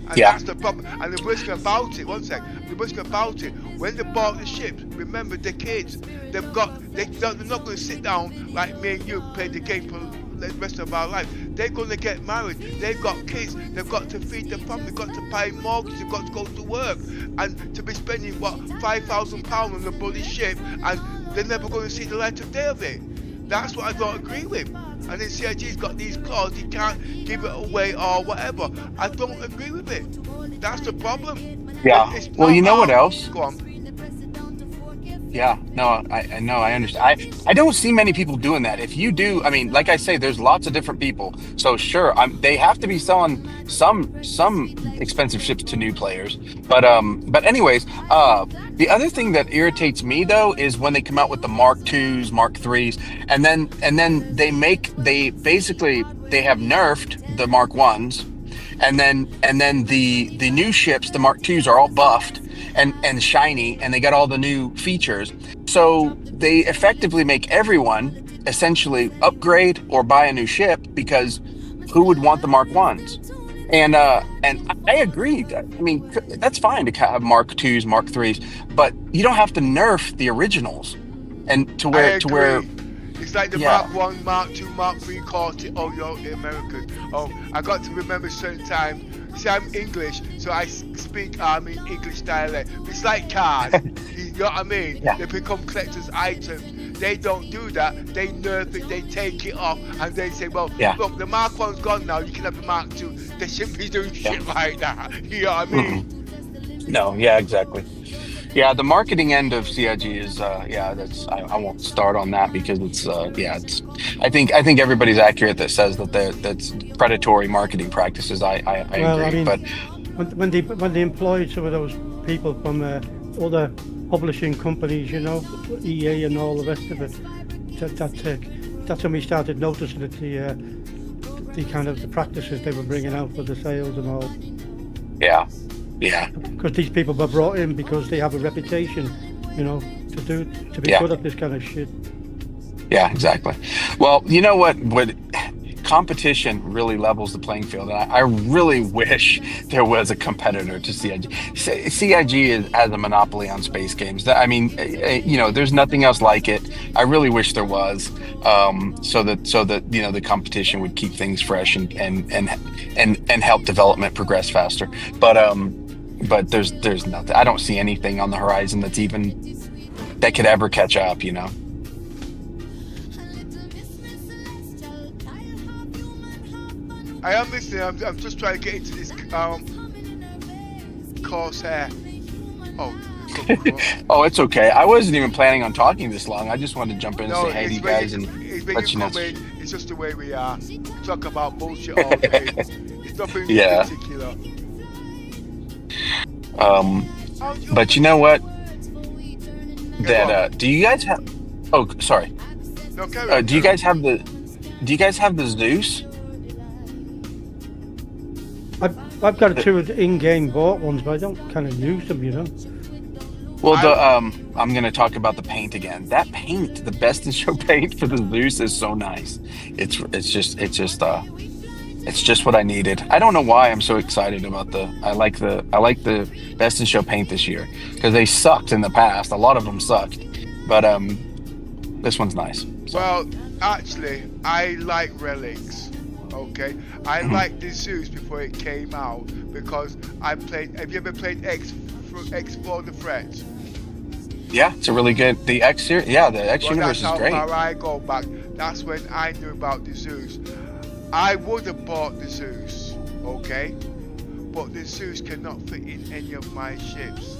And that's the problem. And the worst thing about it, the worst thing about it, when they bought the ships, remember the kids, they're not going to sit down like me and you, play the game for the rest of our life. They're going to get married, they've got kids, they've got to feed their family, they've got to pay mortgage, they've got to go to work, and to be spending £5,000 on the bloody ship, and they're never going to see the light of day of it. That's what I don't agree with. And then CIG's got these clauses, he can't give it away or whatever. I don't agree with it. That's the problem. Yeah. Well, you know what else? Go on. Yeah, no, I know, I understand. I don't see many people doing that. If you do, I mean, like I say, there's lots of different people. So sure, they have to be selling some expensive ships to new players. But anyways, the other thing that irritates me though is when they come out with the Mark IIs, Mark IIIs, and then they have nerfed the Mark I's, and then the new ships, the Mark IIs, are all buffed and shiny, and they got all the new features. So they effectively make everyone essentially upgrade or buy a new ship, because who would want the Mark I's? And I agree. I mean, that's fine to have Mark IIs, Mark IIIs, but you don't have to nerf the originals. And to where it's like the Mark 1, Mark 2, Mark 3 called it, oh, you're the American. Oh, I got to remember certain time. See, I'm English, so I speak in English dialect. It's like cars, you know what I mean? Yeah. They become collector's items. They don't do that. They nerf it, they take it off, and they say, well, look, the Mark 1's gone now, you can have the Mark 2. They shouldn't be doing shit like that. You know what I mean? Mm-hmm. No, yeah, exactly. Yeah, the marketing end of CIG is I won't start on that because it's I think everybody's accurate that says that's predatory marketing practices. I agree. I mean, but when they employed some of those people from other publishing companies, you know, EA and all the rest of it, that's when we started noticing that the kind of the practices they were bringing out for the sales and all. Yeah. Because these people were brought in because they have a reputation, you know, to be good at this kind of shit. Yeah, exactly. Well, you know what competition really levels the playing field, and I really wish there was a competitor to CIG. CIG has a monopoly on space games. I mean, there's nothing else like it. I really wish there was, so that the competition would keep things fresh and help development progress faster. But there's nothing. I don't see anything on the horizon that could ever catch up. I am listening. I'm just trying to get into this Corsair. Oh, it's okay. I wasn't even planning on talking this long. I just wanted to jump in and say hey to you guys and let you know. It's just the way we are. We talk about bullshit all day. It's nothing particular. But you know what? Do you guys have? Oh, sorry. No, carry on. Do you guys have the Zeus? I've got two in-game bought ones, but I don't kind of use them, Well, I'm going to talk about the paint again. That paint, the Best in Show paint for the Zeus is so nice. It's just what I needed. I don't know why I'm so excited about I like the Best in Show paint this year, because they sucked in the past. A lot of them sucked, but this one's nice. So. Well, actually, I like relics. Okay, I liked the Zeus before it came out because I played. Have you ever played Explore the Threat? Yeah, it's a really good. The X series, the X universe is great. That's how far I go back. That's when I knew about the Zeus. I would have bought the Zeus, okay, but the Zeus cannot fit in any of my ships.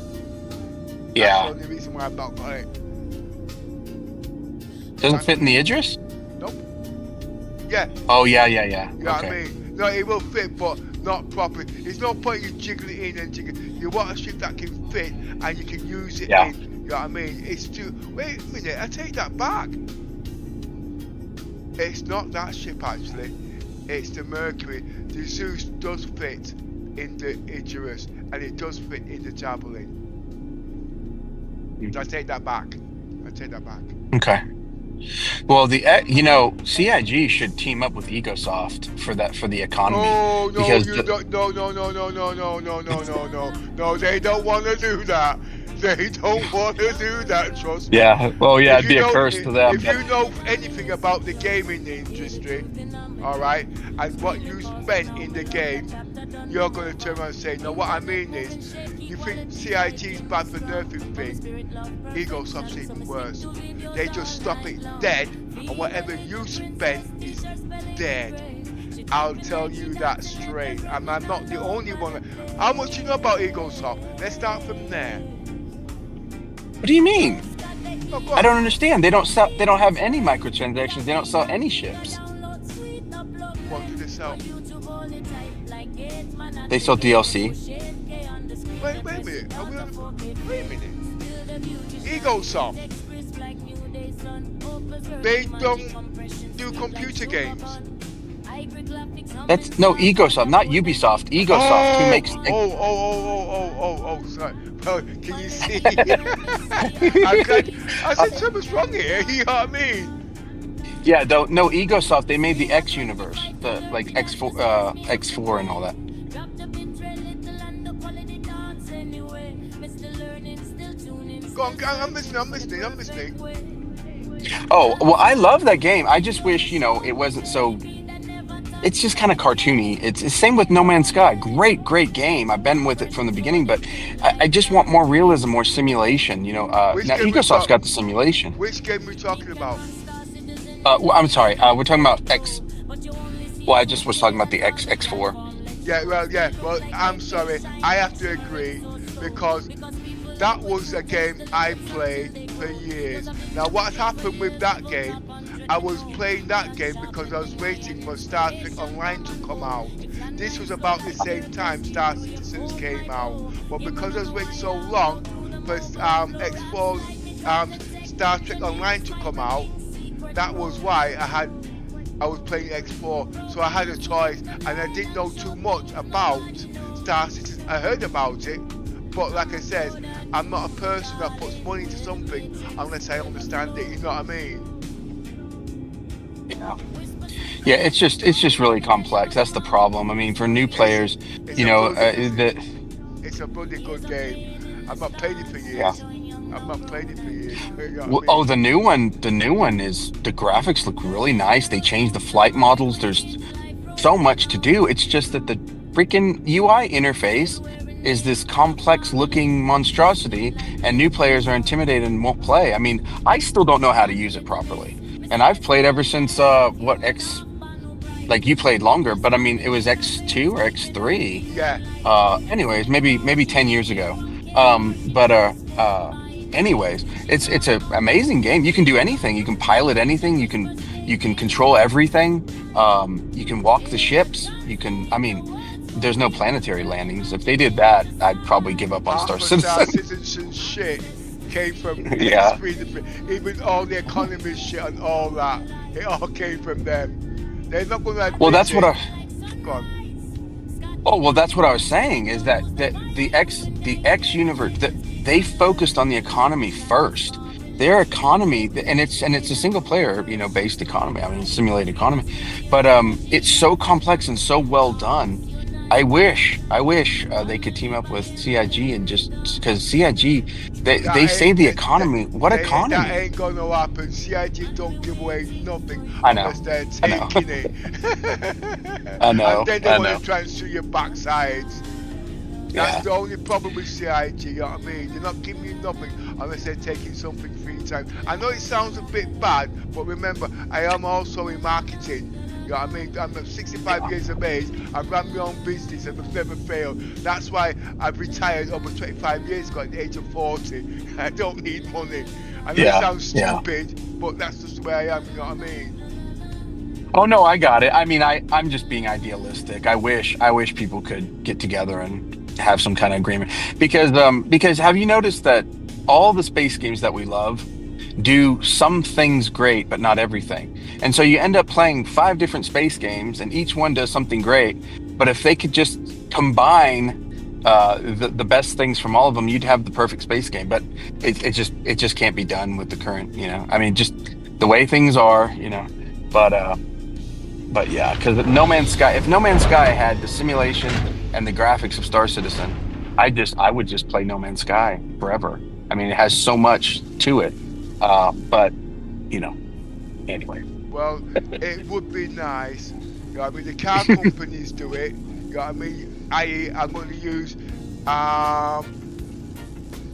Yeah. That's the only reason why I've not got it. Doesn't fit in the Idris? Nope. Yeah. Oh yeah. You know what I mean? No, it will fit, but not properly. There's no point you jiggle it in and jiggle. You want a ship that can fit and you can use it in. You know what I mean? It's too. Wait a minute, I take that back. It's not that ship actually. It's the Mercury. The Zeus does fit in the Icarus and it does fit in the Javelin. I take that back. Okay. Well, CIG should team up with EcoSoft for the economy. Oh no! No! They don't want to do that. They don't want to do that. Trust me. Yeah. Well, yeah, it'd be a curse to them. If you know anything about the gaming industry, all right, and what you spent in the game, you're going to turn around and say, no, what I mean is, you think CIG is bad for nerfing things, EcoSoft's even worse. They just stop it dead, and whatever you spent is dead. I'll tell you that straight. I'm not the only one. How much do you know about EcoSoft? Let's start from there. What do you mean? I don't understand. They don't have any microtransactions. They don't sell any ships. What do they sell? They sell DLC. Wait a minute. Wait a minute. EcoSoft. They don't do computer games. That's no EcoSoft, not Ubisoft. EcoSoft, who makes. Sorry. Well, can you see? I said something's wrong here. You know what I mean? Yeah, no EcoSoft. They made the X universe, the like X4 and all that. Go on, I'm listening. Oh well, I love that game. I just wish it wasn't so. It's just kind of cartoony. It's the same with No Man's Sky. Great game. I've been with it from the beginning, but I just want more realism, more simulation. Now EcoSoft's got the simulation. Which game are we talking about? Well, I'm sorry. We're talking about X. Well, I just was talking about the X4. Yeah. Well, I'm sorry. I have to agree because that was a game I played for years. Now, what happened with that game? I was playing that game because I was waiting for Star Trek Online to come out. This was about the same time Star Citizens came out. But because I was waiting so long for Star Trek Online to come out, that was why I was playing X4. So I had a choice, and I didn't know too much about Star Citizens. I heard about it, but like I said, I'm not a person that puts money into something unless I understand it. You know what I mean? Yeah, it's just really complex. That's the problem. I mean, for new players, It's you a know, bloody, it's a bloody good game. I've not played it for years. yeah. I've not played it for years. You know Well, what I oh, mean? the new one is the graphics look really nice. They changed the flight models. There's so much to do. It's just that the freaking UI interface is this complex looking monstrosity, and new players are intimidated and won't play. I mean, I still don't know how to use it properly, and I've played ever since like you played longer, but I mean, it was X2 or X3. Yeah. Anyways, maybe 10 years ago. Anyways, it's an amazing game. You can do anything. You can pilot anything. You can control everything. You can walk the ships. I mean, there's no planetary landings. If they did that, I'd probably give up on Star Citizen. Star Citizen shit came from Yeah. even all the economy shit and all that. It all came from them. They're not going to. Well, that's what Go on. Oh, well, that's what I was saying, is that the X universe, they focused on the economy first. Their economy, and it's a single player, based economy. I mean, simulated economy, but it's so complex and so well done. I wish they could team up with CIG and just because CIG, they say the economy. What economy? That ain't gonna happen. CIG don't give away nothing I know. unless they're taking it. I know. And then they want to try and sue your backsides. That's the only problem with CIG, you know what I mean? They're not giving you nothing unless they're taking something 3 times. I know it sounds a bit bad, but remember, I am also in marketing. You know what I mean? I'm 65 years of age. I've run my own business and I've never failed. That's why I've retired over 25 years ago at the age of 40. I don't need money. I know it sounds stupid, but that's just the way I am, you know what I mean? Oh no, I got it. I mean, I'm just being idealistic. I wish people could get together and have some kind of agreement, because have you noticed that all the space games that we love do some things great but not everything, and so you end up playing 5 different space games and each one does something great, but if they could just combine the best things from all of them, you'd have the perfect space game. But it just can't be done with the current, I mean, just the way things are, but yeah, because if No Man's Sky had the simulation and the graphics of Star Citizen, I would just play No Man's Sky forever. I mean, it has so much to it, but anyway. Well, it would be nice. You know what I mean? The car companies do it. You know what I mean? I'm going to use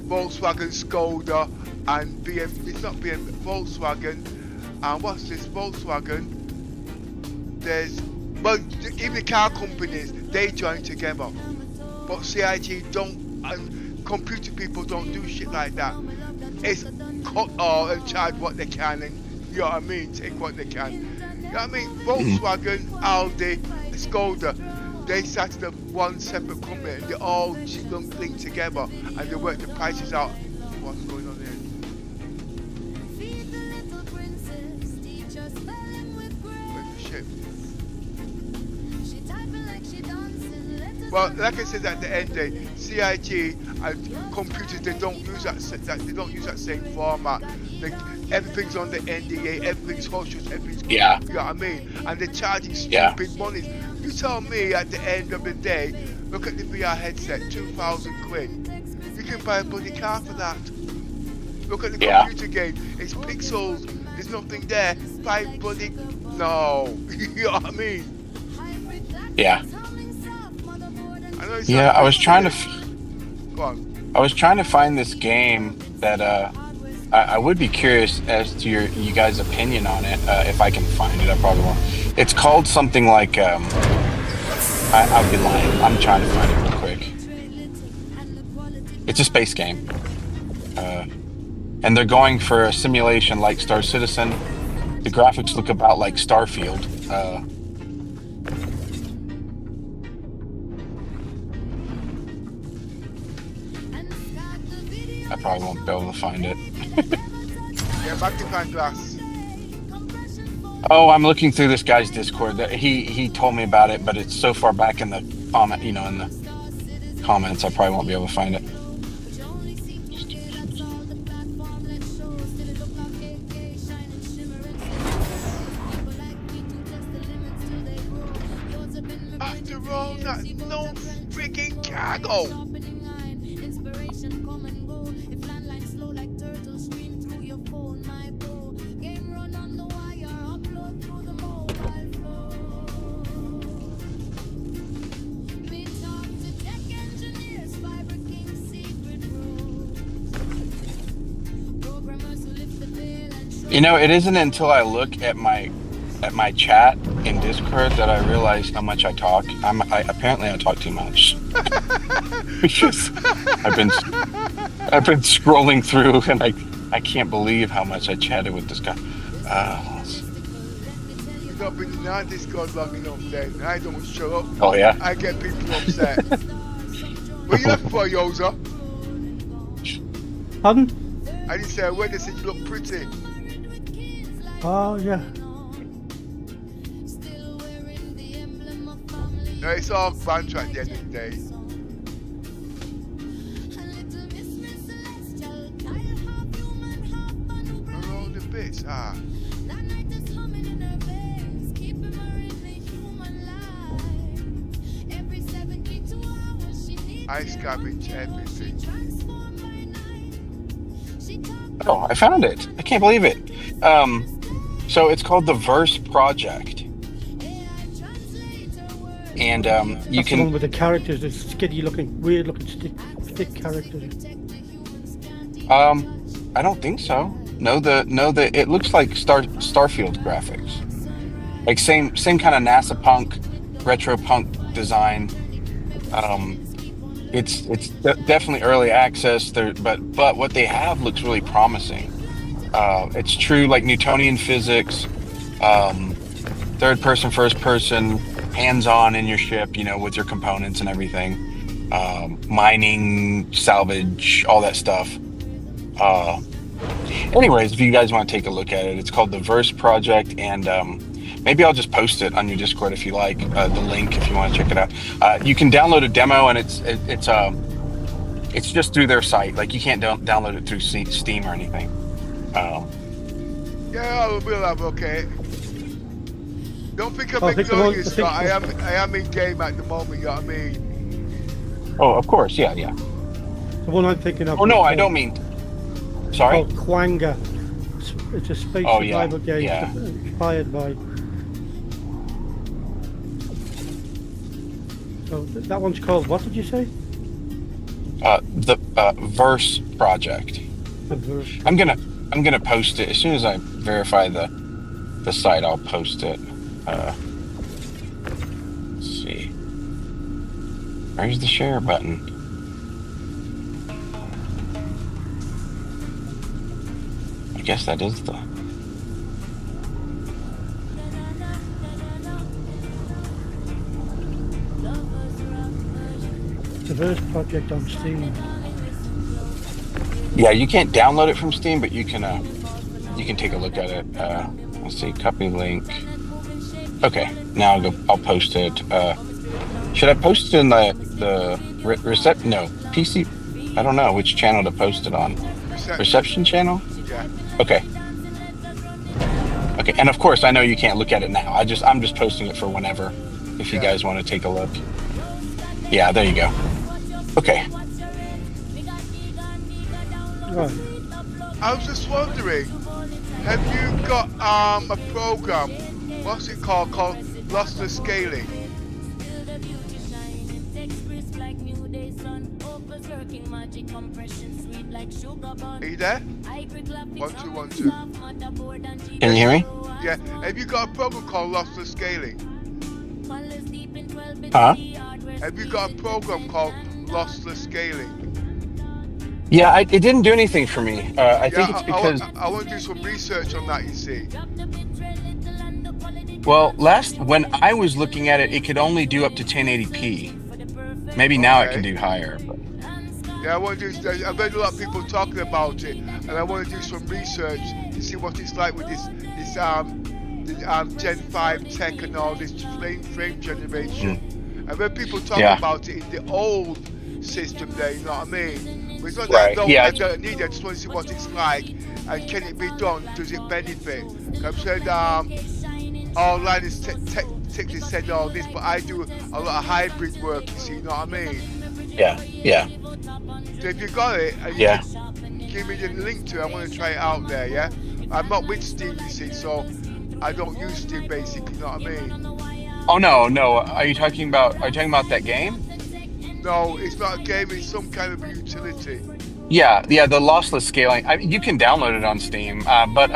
Volkswagen, Skoda, and it's not Volkswagen. What's this? Volkswagen. Even the car companies, they join together. But CIG don't, and computer people don't do shit like that. It's cut all and charge what they can, and you know what I mean, take what they can. You know what I mean? Volkswagen, Aldi, Skoda, they started up one separate company and they all link together and they work the prices out. What's going on here? Well, like I said at the end, CIG and computers, they don't use that same format. Everything's on the NDA, everything's hush, everything's you know what I mean? And they're charging stupid monies. You tell me at the end of the day, look at the VR headset, 2,000 quid. You can buy a bloody car for that. Look at the computer game, it's pixels, there's nothing there. Buy bloody no. You know what I mean? Yeah. I was trying to find this game that I would be curious as to you guys' opinion on it. If I can find it, I probably won't. It's called something like I'll be lying. I'm trying to find it real quick. It's a space game, and they're going for a simulation like Star Citizen. The graphics look about like Starfield. I probably won't be able to find it. Yeah, magnifying glass. Oh, I'm looking through this guy's Discord. He told me about it, but it's so far back in the comment, in the comments, I probably won't be able to find it. not no freaking cargo. Inspiration come and go. If landline slow like turtle stream through your phone, my bow. Game run on the wire, upload through the mobile flow. We talk to tech engineers, fiber king secret road. Programmers who lift the veil and show. You know, it isn't until I look at my chat in Discord that I realize how much I talk. Apparently I talk too much. Because I've been scrolling through and I can't believe how much I chatted with this guy. You've not been in our Discord long enough then. I don't shut up. Oh yeah? I get people upset. What are you looking for, Yoza? Pardon? I didn't say a word, I said you look pretty. Oh, yeah. No, it's all banter at the end of the day. All the bits, ah. I scavenge everything. Oh, I found it. I can't believe it. So it's called the Verse Project. And you That's can the one with the characters, the skiddy looking, weird looking stick characters. I don't think so. No, it looks like Starfield graphics. Like same kind of NASA punk, retro punk design. It's definitely early access there, but what they have looks really promising. It's true like Newtonian physics, third person, first person, hands-on in your ship, you know, with your components and everything, mining, salvage, all that stuff. Anyways, if you guys want to take a look at it, it's called the Verse Project, and maybe I'll just post it on your Discord if you like, the link if you want to check it out. You can download a demo, and it's just through their site. Like you can't download it through Steam or anything. Yeah, we'll have, okay. Don't think I'm I think the ignoring one- you, I think Scott. I am in game at the moment, you know what I mean? Oh, of course, yeah. The one I'm thinking of. Oh no, is I don't mean. Sorry. called Kwanga. It's a space Oh, yeah, survival game yeah. inspired by. So that one's called, what did you say? The Verse Project. The Verse. I'm gonna post it as soon as I verify the site. I'll post it. Let's see. Where's the share button? I guess that is the. The Verse Project on Steam. Yeah, you can't download it from Steam, but you can take a look at it. Let's see, copy link. Okay, now I'll post it. Should I post it in the no, PC? I don't know which channel to post it on. Reception channel? Yeah. Okay. Okay, and of course I know you can't look at it now. I'm just posting it for whenever, if you guys want to take a look. Yeah, there you go. Okay. Right. I was just wondering, have you got a program? What's it called? Called lossless scaling. Are you there? 1 2 1 2. Can you hear me? Yeah. Have you got a program called lossless scaling? Huh? Have you got a program called lossless scaling? Yeah, it didn't do anything for me. I think it's because. I want to do some research on that. You see. Well, when I was looking at it, it could only do up to 1080p. Maybe now it can do higher. But. Yeah, I want to do. I've heard a lot of people talking about it, and I want to do some research to see what it's like with this Gen 5 tech and all this frame generation. I've heard people talking about it in the old system there. You know what I mean? But it's not that I don't need it. I just want to see what it's like, and can it be done? Does it benefit? I've said all Linus technically said all this, but I do a lot of hybrid work, you see, you know what I mean? Yeah, yeah, So if you got it, and you yeah. can give me the link to it, I want to try it out there, yeah? I'm not with Steam, you see, so I don't use Steam basically, you know what I mean? Oh no, no. Are you talking about that game? No, it's not a game, it's some kind of utility. Yeah, the lossless scaling. You can download it on Steam, but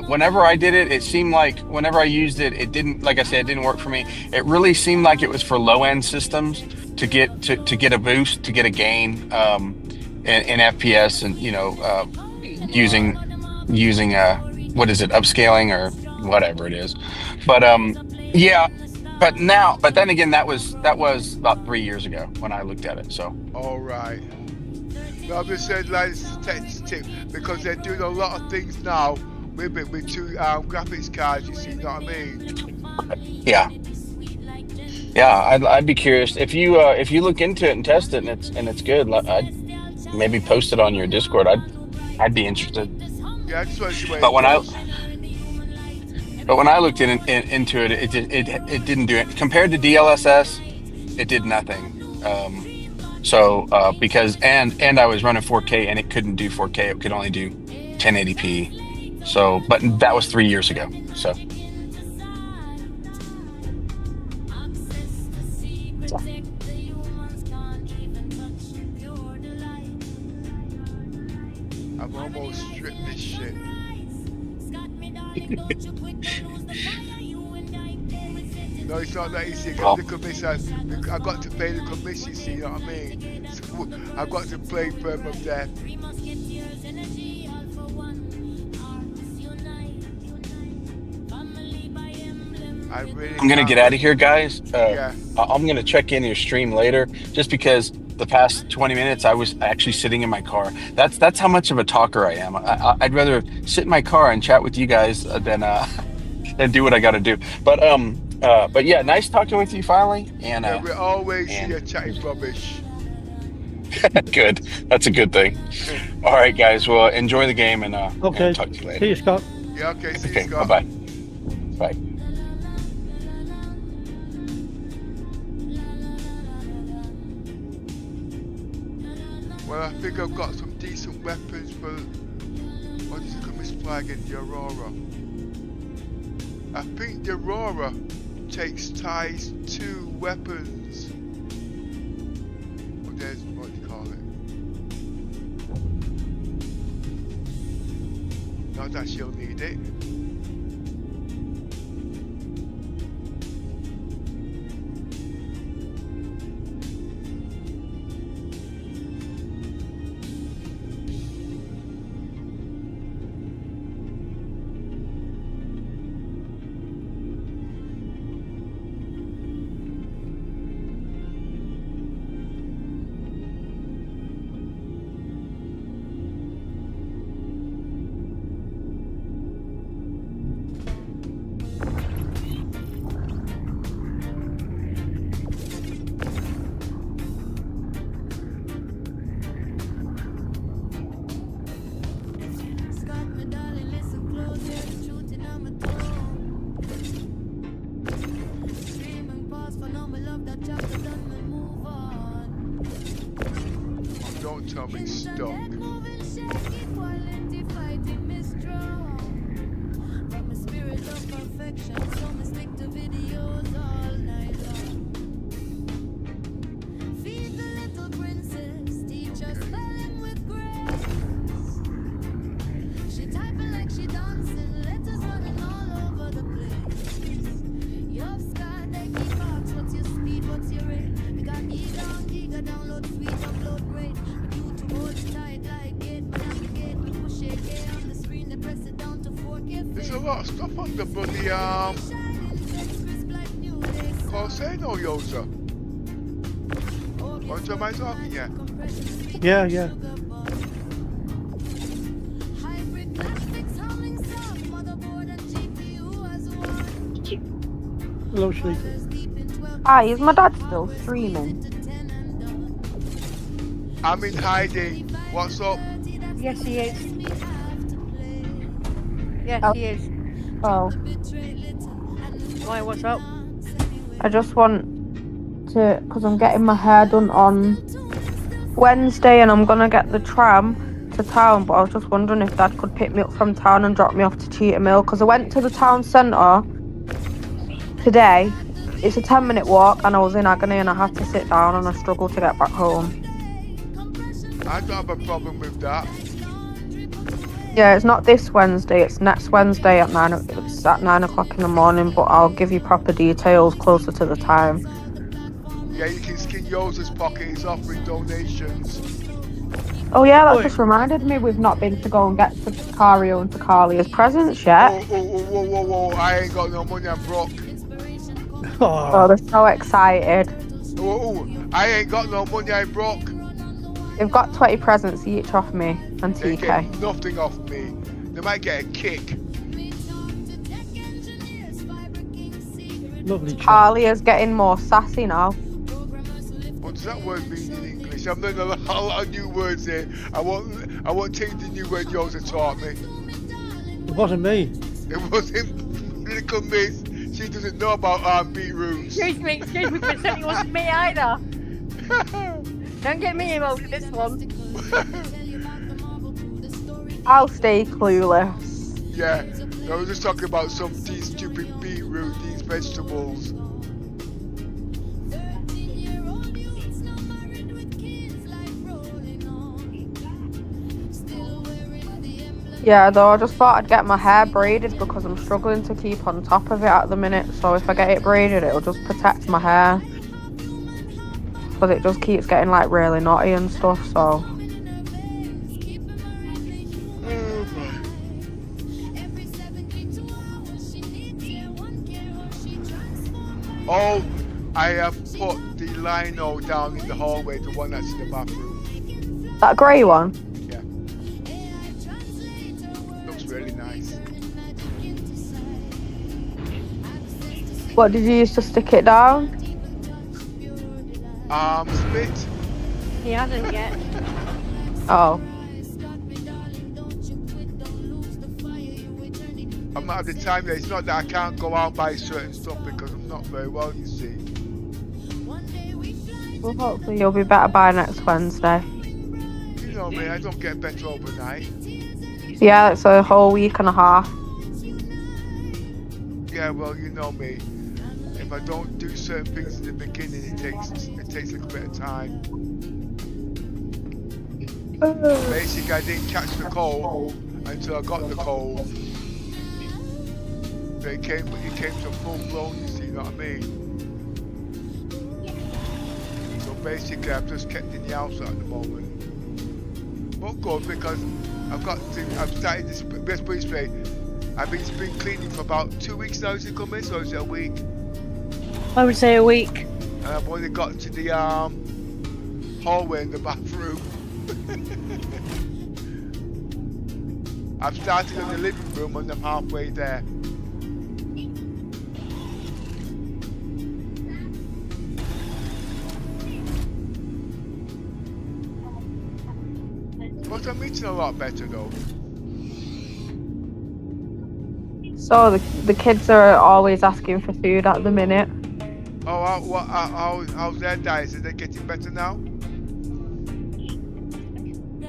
whenever I did it, it seemed like whenever I used it, it didn't. Like I said, it didn't work for me. It really seemed like it was for low-end systems to get a boost, to get a gain in FPS, and using what is it, upscaling or whatever it is. But yeah. But then again, that was about 3 years ago when I looked at it. So. All right. No, I've just said like it's a technical tip because they're doing a lot of things now with it with two graphics cards. You see, you know what I mean? Yeah. Yeah, I'd be curious if you look into it and test it and it's good. I'd maybe post it on your Discord. I'd be interested. Yeah, I just want to see what But when I looked into it, it didn't do it. Compared to DLSS, it did nothing. Because I was running 4K and it couldn't do 4K. It could only do 1080p. So, but that was 3 years ago. So. I've almost stripped this shit. No, it's not that easy. The commission, I got to pay the commission, see, you know what I mean? So I've got to play Firm of Death. I'm gonna get out of here, guys. I'm gonna check in your stream later, just because the past 20 minutes I was actually sitting in my car. That's how much of a talker I am. I'd rather sit in my car and chat with you guys than do what I got to do. But yeah, nice talking with you finally. And yeah, we're always here chatting rubbish. Good. That's a good thing. All right, guys. Well, enjoy the game and okay. Talk to you later. See you, Scott. Yeah. Okay. See you, Scott. Bye. Bye. Well, I think I've got some decent weapons for. What is it called? Miss Flag and the Aurora. I think the Aurora takes ties 2 weapons. Well, there's what do you call it? Not that she'll need it. Don't tell me stop. There's a lot of stuff on the bloody Corsano user. What am I talking yet? Yeah. Hello, Shrika. Hi, is my dad still streaming? I'm in hiding. What's up? Yes, he is. Yes, he is. Oh. Why, what's up? I just want to, because I'm getting my hair done on Wednesday and I'm going to get the tram to town, but I was just wondering if Dad could pick me up from town and drop me off to Cheetah Mill, because I went to the town centre today. It's a 10-minute walk and I was in agony and I had to sit down and I struggled to get back home. I don't have a problem with that. Yeah, it's not this Wednesday, it's next Wednesday at 9 o'clock in the morning, but I'll give you proper details closer to the time. Yeah, you can skin Yosa's pocket, he's offering donations. Oh yeah, that just reminded me we've not been to go and get Sicario and Takalia's presents yet. Whoa, I ain't got no money, I'm broke. Oh, they're so excited. I ain't got no money, I'm broke. They've got 20 presents each off me and They TK. get nothing off me. They might get a kick. Lovely chat. Takalia's getting more sassy now. What does that word mean in English? I'm learning a lot of new words here. I won't take the new word Yosa taught me. It wasn't me. It wasn't Little Miss. She doesn't know about beetroots. Excuse me, but certainly wasn't me either. Don't get me involved in this one. I'll stay clueless. Yeah, I was just talking about these stupid beetroot, these vegetables. Yeah, though I just thought I'd get my hair braided because I'm struggling to keep on top of it at the minute. So if I get it braided, it'll just protect my hair. Because it just keeps getting like really knotty and stuff, so. Oh, I have put the lino down in the hallway, the one that's in the bathroom. That grey one? Yeah. Looks really nice. What did you use to stick it down? Spit. He hasn't yet. Oh. I'm not at the time there. It's not that I can't go out and buy certain stuff because I'm not very well, you see. Well, hopefully you'll be better by next Wednesday. You know me, I don't get better overnight. Yeah, it's a whole week and a half. Yeah, well, you know me. If I don't do certain things in the beginning, it takes a little bit of time. Basically, I didn't catch the cold until I got the cold. But it came to full blown, you see what I mean? So basically, I've just kept in the house at the moment. But good, because I've started this, let's put it straight, I've been spring cleaning for about 2 weeks now, is it coming? So is it a week? I would say a week. And I've only got to the hallway in the bathroom. I've started in the living room and I'm halfway there. But I'm eating a lot better though. So the kids are always asking for food at the minute. Oh, how's their diet? Is they getting better now?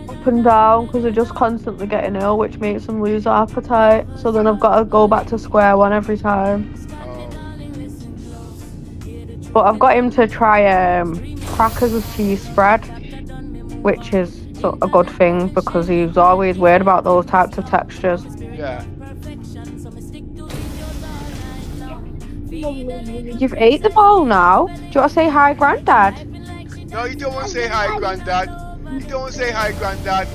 Up and down, because they're just constantly getting ill, which makes them lose appetite. So then I've got to go back to square one every time. Oh. But I've got him to try crackers with cheese spread, which is a good thing because he's always weird about those types of textures. Yeah. You've ate them all now. Do you want to say hi, Grandad? No, you don't want to say hi, Grandad. You don't want to say hi, Grandad.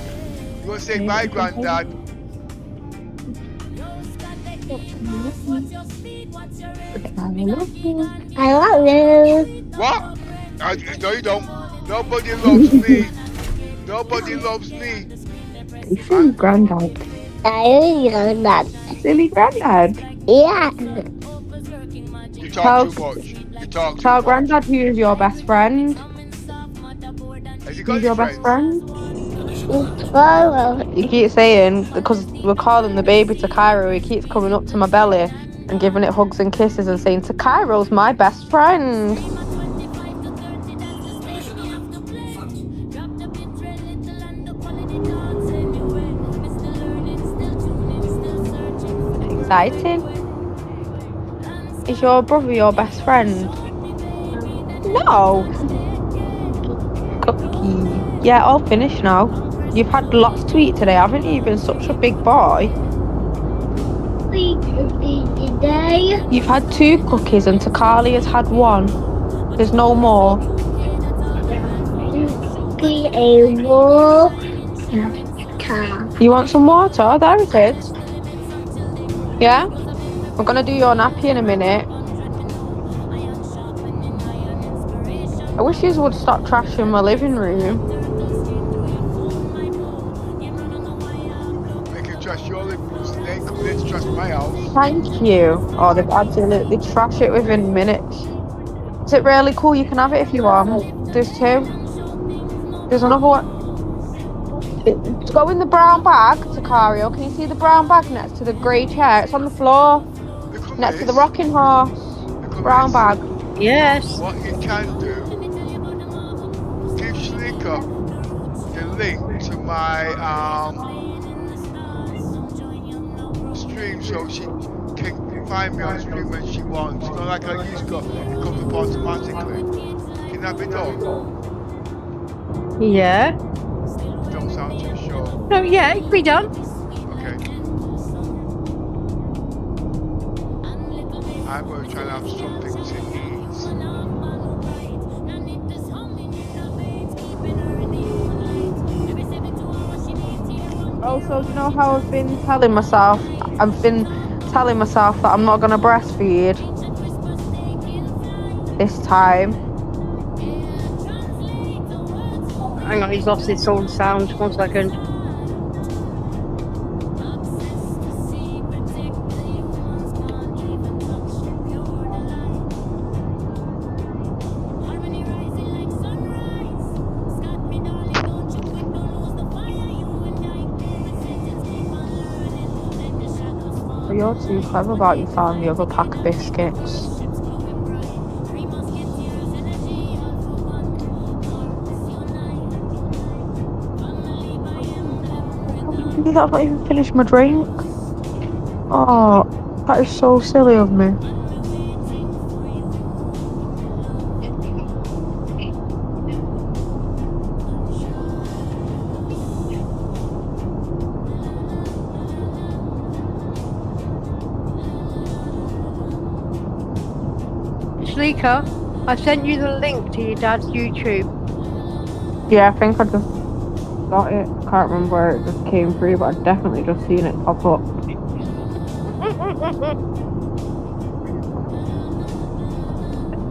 You want to say bye, Grandad. I love you. What? No, you don't. Nobody loves me. Nobody loves me. Silly Grandad. I love that. Silly Grandad. Yeah. You talk too much. You talk too Tell much. Grandad who's your best friend. Has he got Who's any your best friends? friend? He keeps saying, because we're calling the baby to Cairo, he keeps coming up to my belly and and giving it hugs and kisses and saying, Takairo's my best friend. Exciting. Is your brother your best friend? No. Cookie. Yeah, all finished now. You've had lots to eat today, haven't you? You've been such a big boy. Today. You've had 2 cookies and Takali has had 1. There's no more. You want some water? There it is. Yeah? We're gonna do your nappy in a minute. I wish you would stop trashing my living room. They can trash your living room, so they come in to trash my house. Thank you. Oh, they've absolutely trashed it within minutes. Is it really cool? You can have it if you want. There's 2. There's another one. Go in the brown bag, Takario. Can you see the brown bag next to the grey chair? It's on the floor. Next to the rocking horse. Brown bag. Yes. What you can do, give Shlika the link to my stream so she can find me on stream when she wants. It's not like I used to, it comes up automatically. Can that be done? Yeah. Don't sound too sure. No, yeah, it can be done. Okay. I'm going to try and have something to eat. Also, do you know how I've been telling myself? I've been telling myself that I'm not going to breastfeed this time. Hang on, he's lost his own sound. 1 second. You're too clever about you found the other pack of biscuits. I've not even finished my drink. Oh, that is so silly of me. Shlika, I sent you the link to your dad's YouTube. Yeah, I think I just got it. Can't remember where it just came through, but I've definitely just seen it pop up.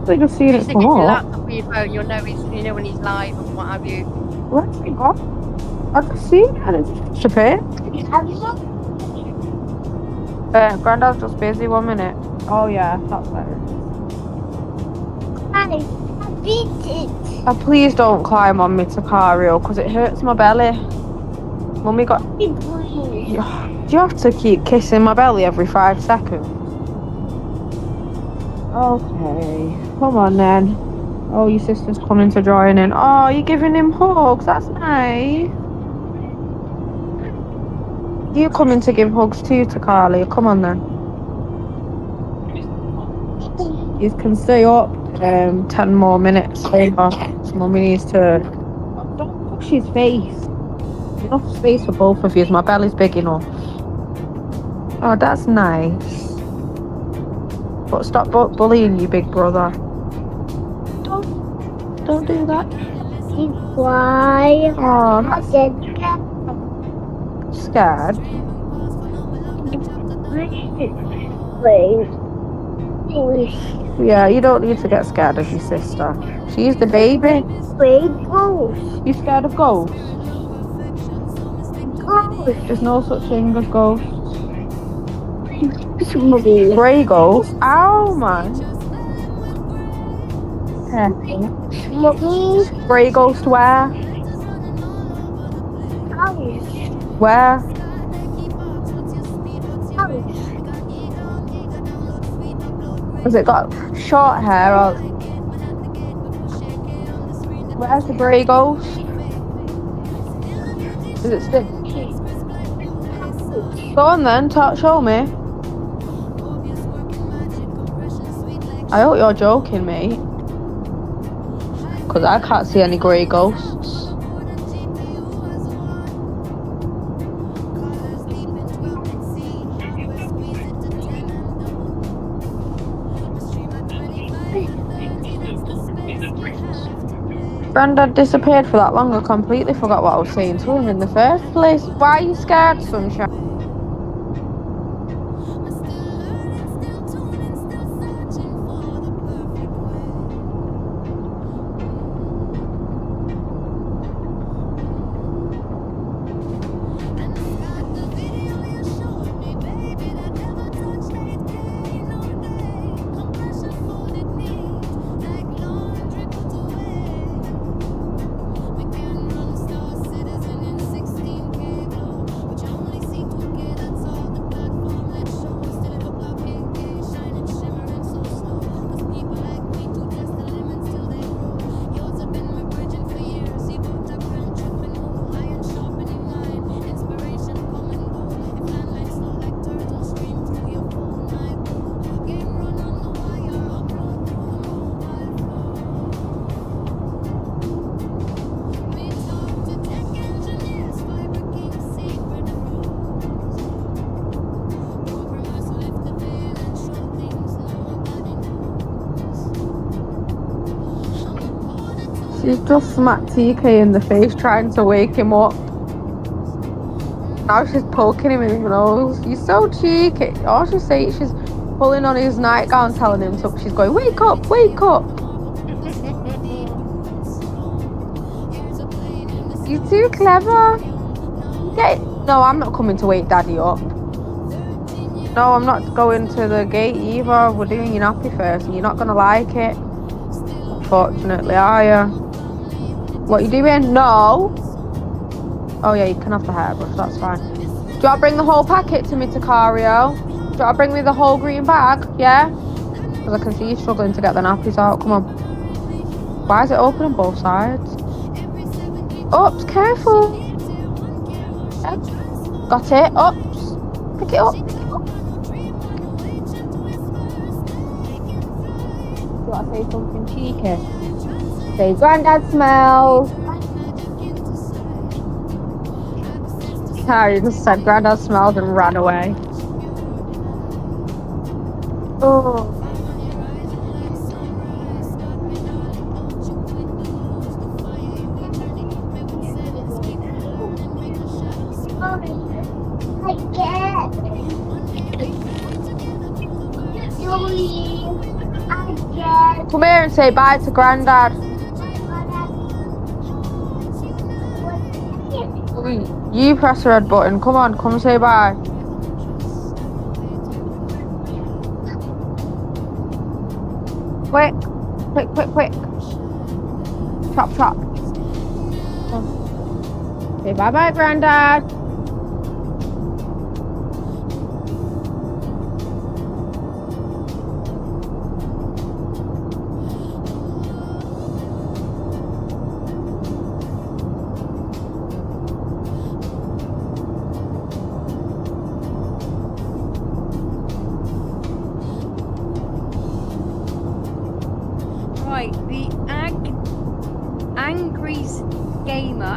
I've just seen it Stick pop it in your up. laptop or your phone, you'll know you know when he's live and what have you. Where's it gone? I've just seen it and it's disappeared. Grandad's just busy. 1 minute. Oh yeah, that's better. I beat it. Oh, please don't climb on me, Takario, because it hurts my belly. Mummy got... Do you have to keep kissing my belly every 5 seconds? Okay, come on then. Oh, your sister's coming to join in. Oh, you're giving him hugs. That's nice. You coming to give hugs too, Takali? Come on then. You can stay up 10 more minutes. Mummy needs to... Don't push his face. Enough space for both of you. My belly's big enough. Oh, that's nice. But stop bullying you, big brother. Don't do that. Why? Oh, that's scared. Yeah, you don't need to get scared of your sister. She's the baby. Ghosts. You scared of ghosts? Ghosts. There's no such thing as ghosts. Grey ghosts? Ow, man. Grey ghost where? Where? Has it got short hair or... Where's the grey ghost? Is it still... Go on then, show me. I hope you're joking, mate. Because I can't see any grey ghosts. Grandad disappeared for that long, I completely forgot what I was saying to him in the first place. Why are you scared, Sunshine? She's just smacked TK in the face trying to wake him up. Now she's poking him in his nose. You're so cheeky. All she's saying, she's pulling on his nightgown telling him to, she's going, wake up, wake up. You're too clever. No, I'm not coming to wake daddy up. No, I'm not going to the gate either. We're doing your nappy first and you're not going to like it. Unfortunately, are you? What are you doing? No. Oh yeah, you can have the hairbrush, that's fine. Do you want to bring the whole packet to me, Tacario? Do you want to bring me the whole green bag? Yeah? Because I can see you struggling to get the nappies out. Come on. Why is it open on both sides? Oops, careful. Got it. Oops. Pick it up. Do you want to say something cheeky? Say, Granddad smells. Harry just said Granddad smelled and ran away. Oh. Come here and say bye to Granddad. You press the red button. Come on, come say bye. Quick, quick, quick, quick. Chop, chop. Say bye bye, Granddad.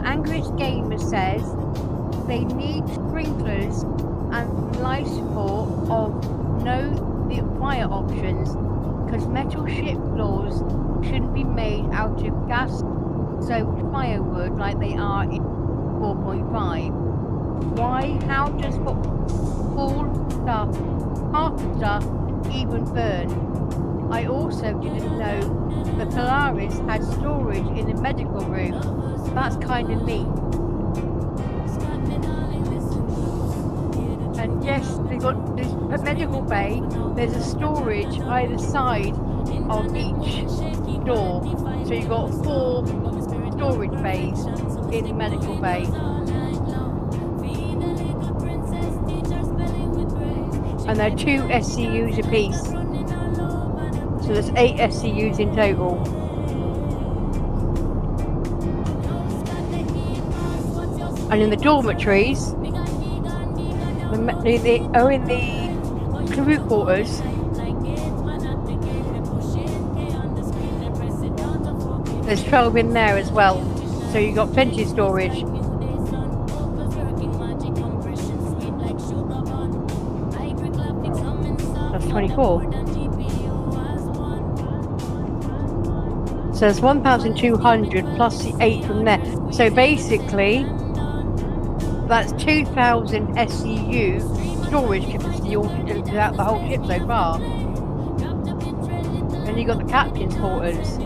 Angriest Gamer says they need sprinklers and life support of no fire options because metal ship floors shouldn't be made out of gas-soaked firewood like they are in 4.5. Why? How does full stuff, half the stuff, even burn? I also didn't know the Polaris had storage in the medical room. That's kind of neat. And yes, they've got this medical bay. There's a storage either side of each door. So you've got 4 storage bays in the medical bay. And they're 2 SCUs apiece. So there's 8 SCUs in total. And in the dormitories, in the crew quarters, there's 12 in there as well. So you've got plenty of storage. That's 24. So there's 1,200 plus the 8 from there. So basically, that's 2,000 SCU storage capacity all throughout the whole ship so far. And you got the captain's quarters.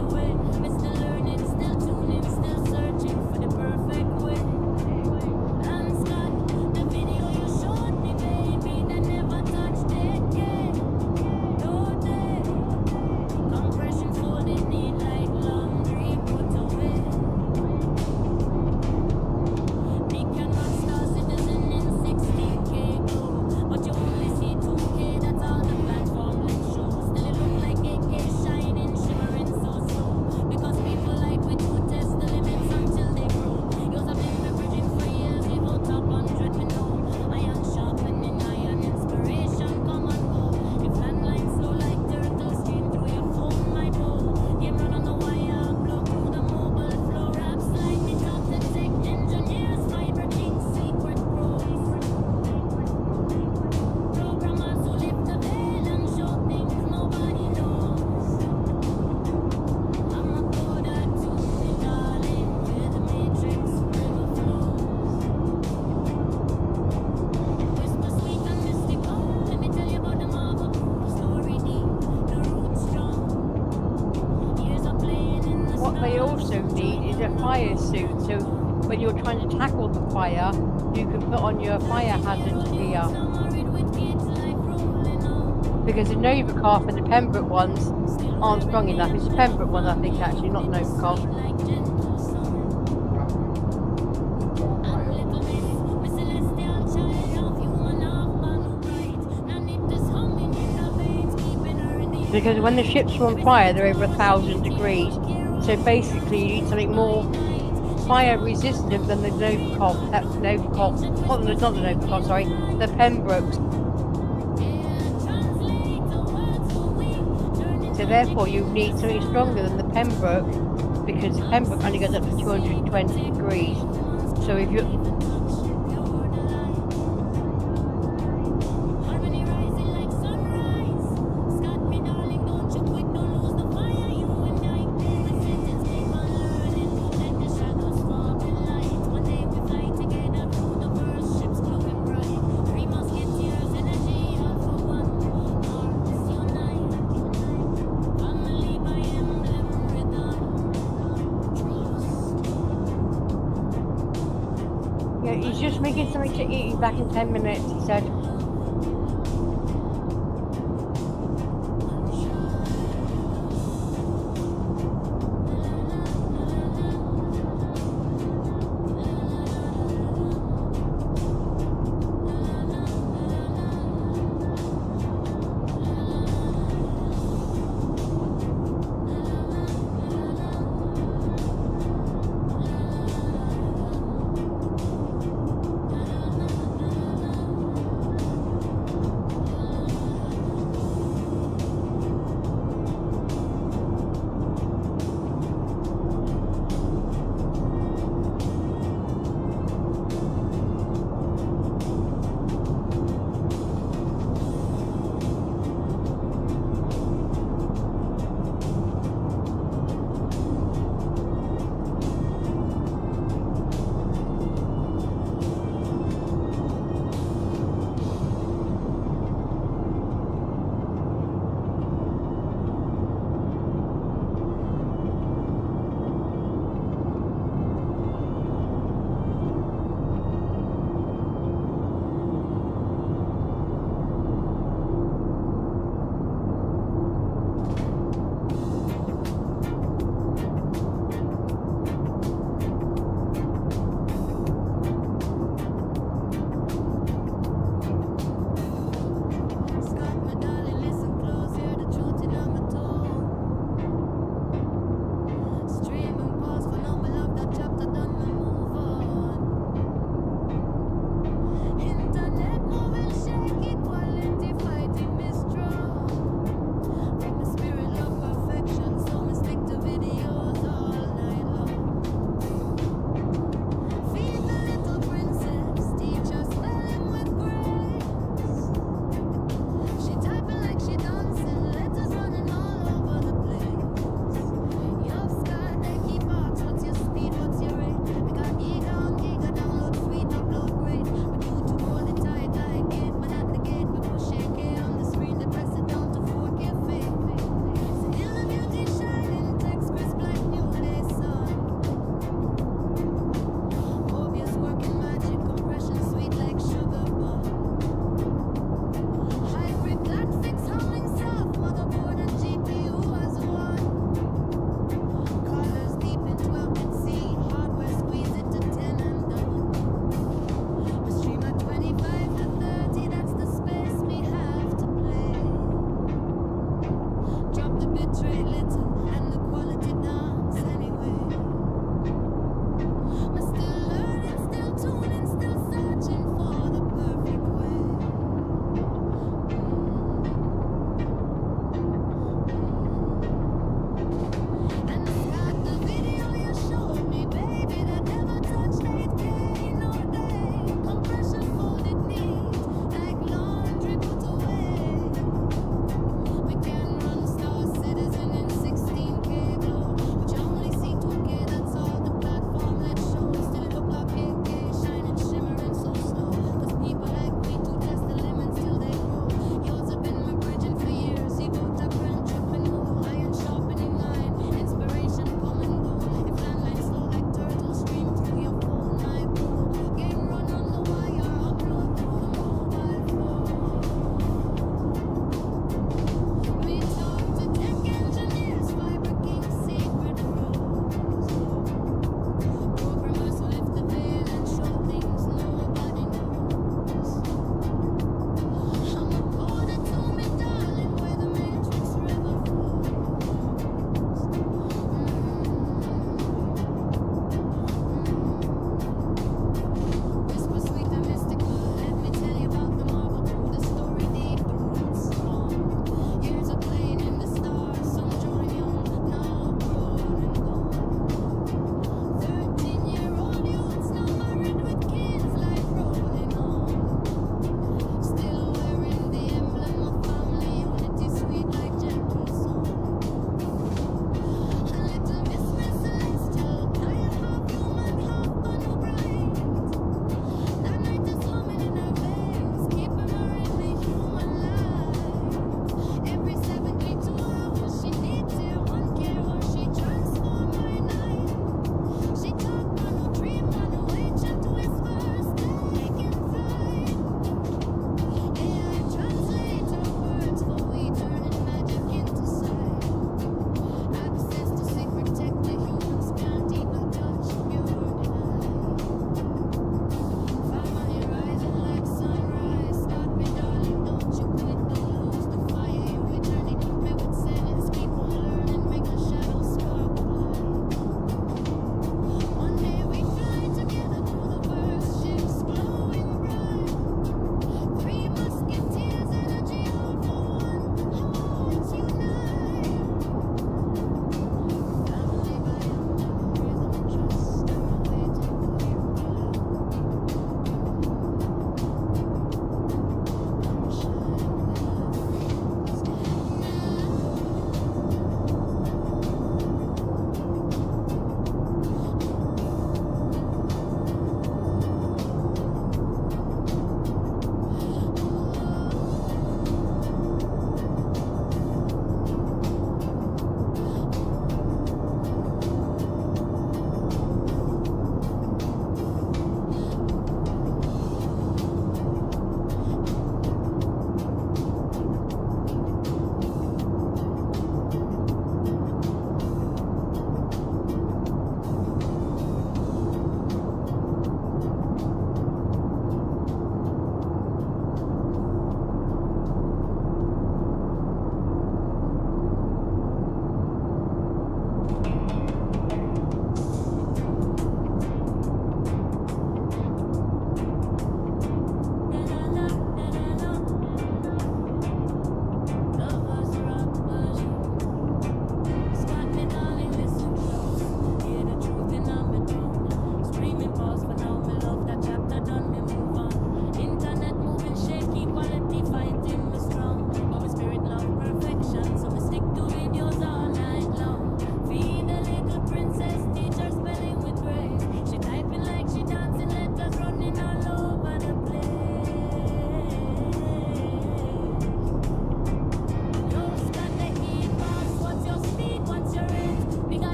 When you're trying to tackle the fire, you can put on your fire hazard gear. Because the Novichok and the Pembroke ones aren't strong enough. It's the Pembroke ones, I think, actually, not Novichok. Because when the ships are on fire, they're over 1,000 degrees. So basically, you need something more fire resistant than the Novichok, not the Novichok, sorry, the Pembrokes. So therefore you need something stronger than the Pembroke, because the Pembroke only goes up to 220 degrees. So if you he's just making something to eat. He's back in 10 minutes, he said.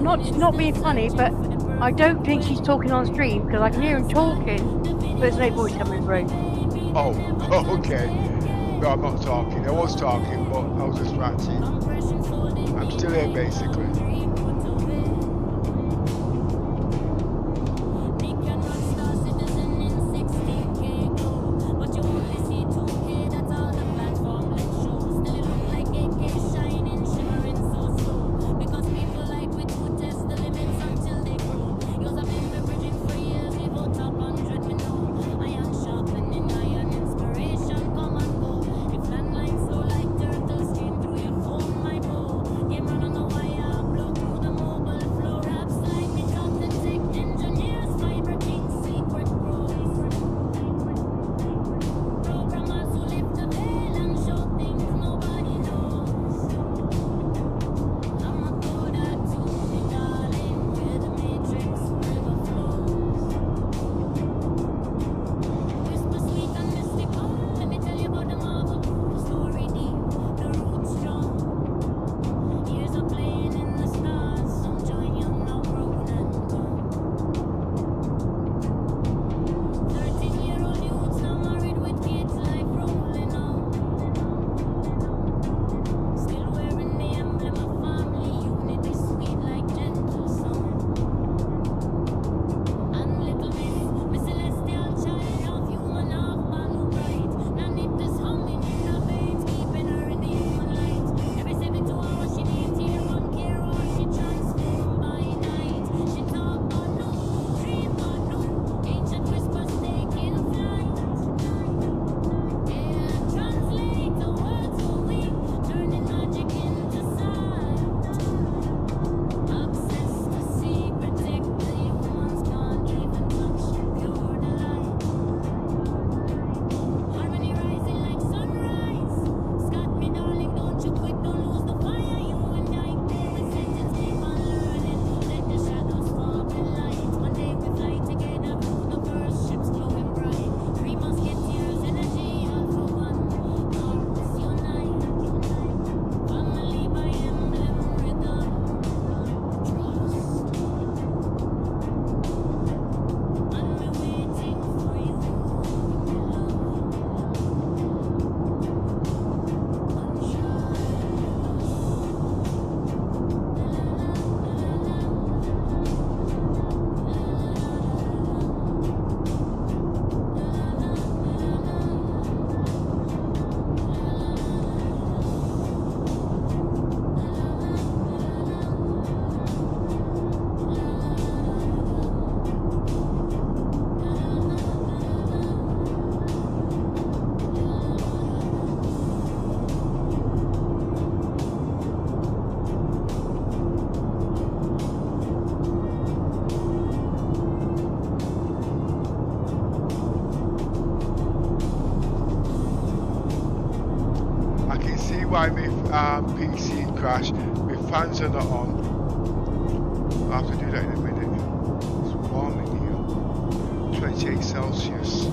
not being funny, but I don't think she's talking on stream because I can hear him talking, but there's no voice coming through. Oh, okay. No, I'm not talking. I was talking, but I was distracted. I'm still here, basically. Why my PC crashed. My fans are not on. I'll have to do that in a minute. It's warm in here. 28 Celsius.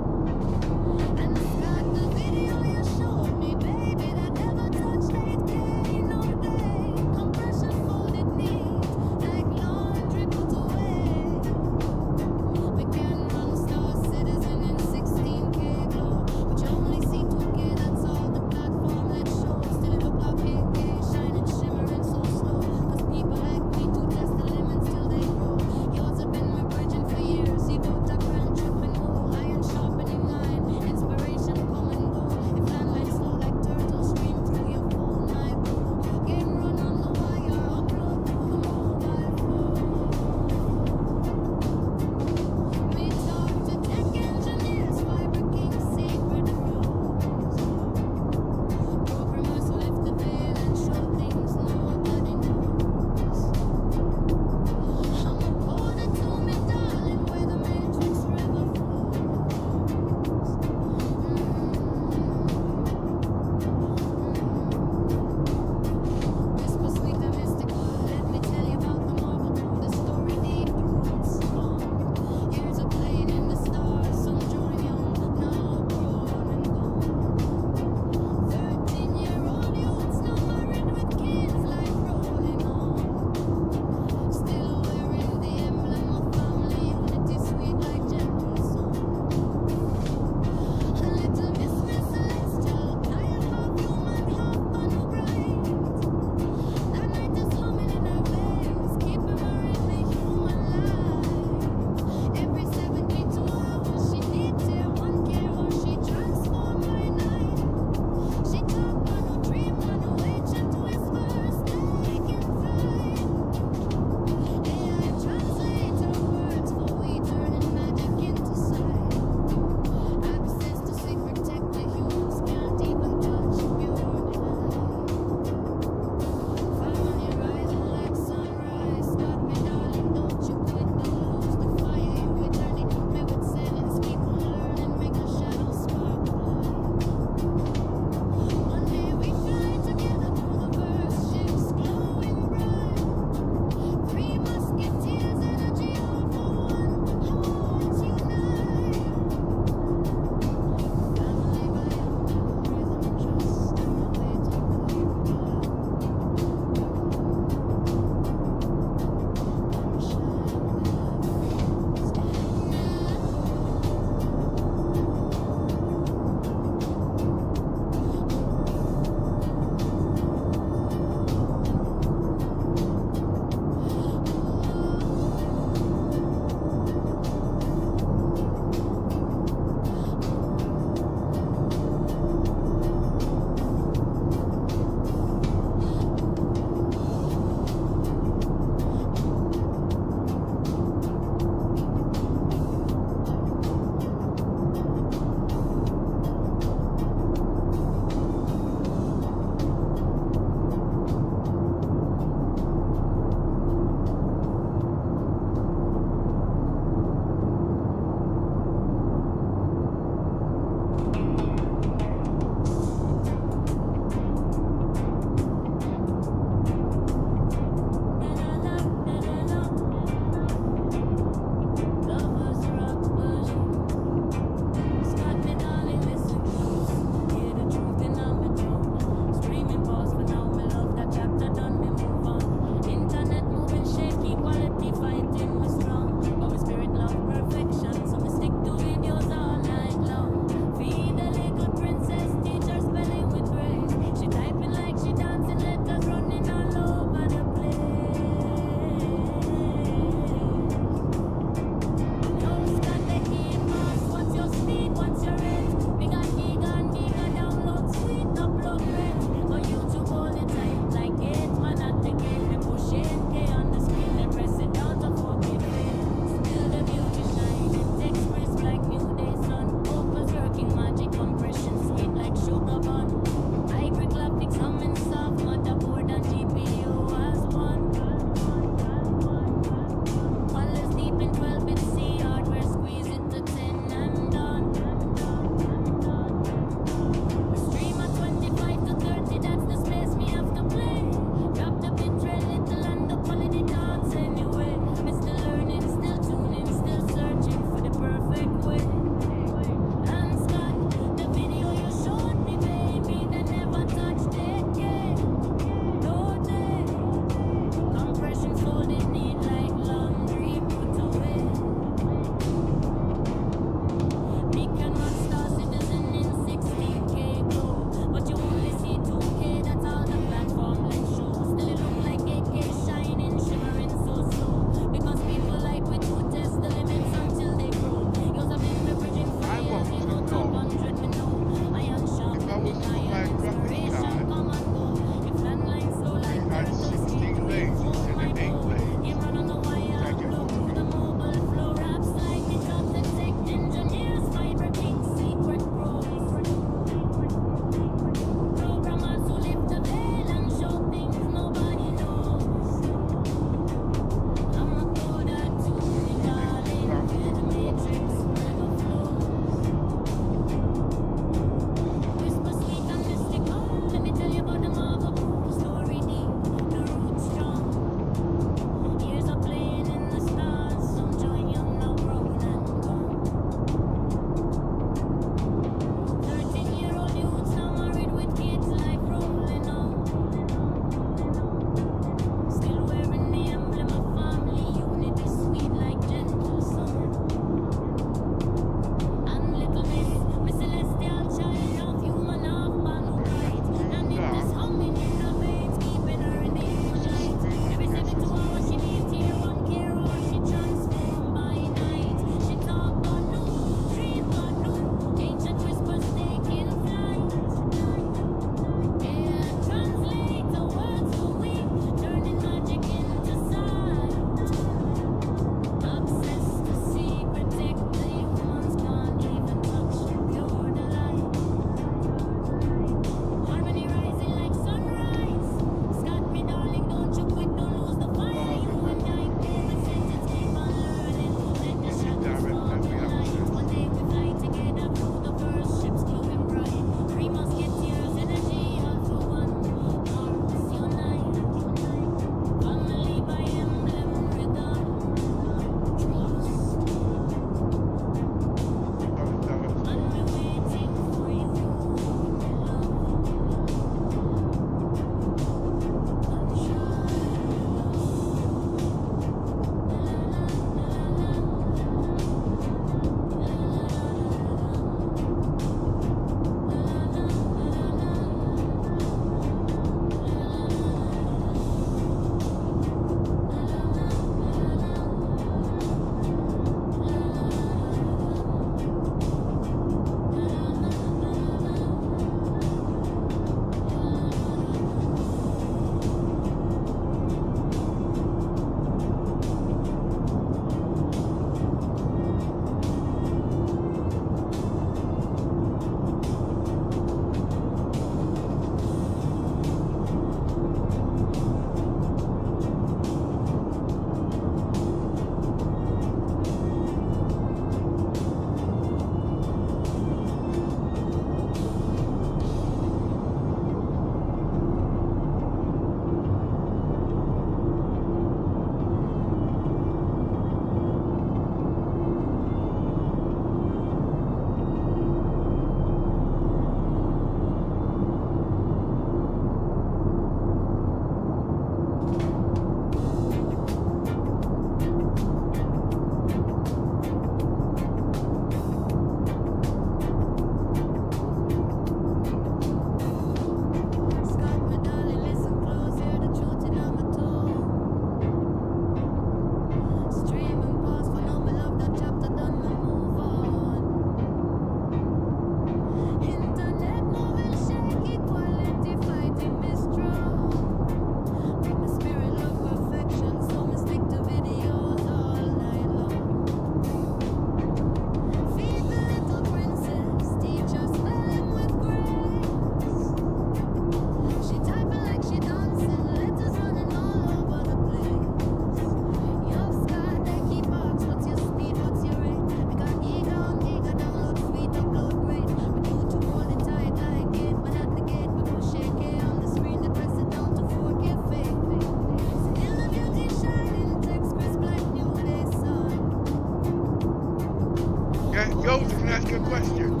Joseph, can I ask you a question?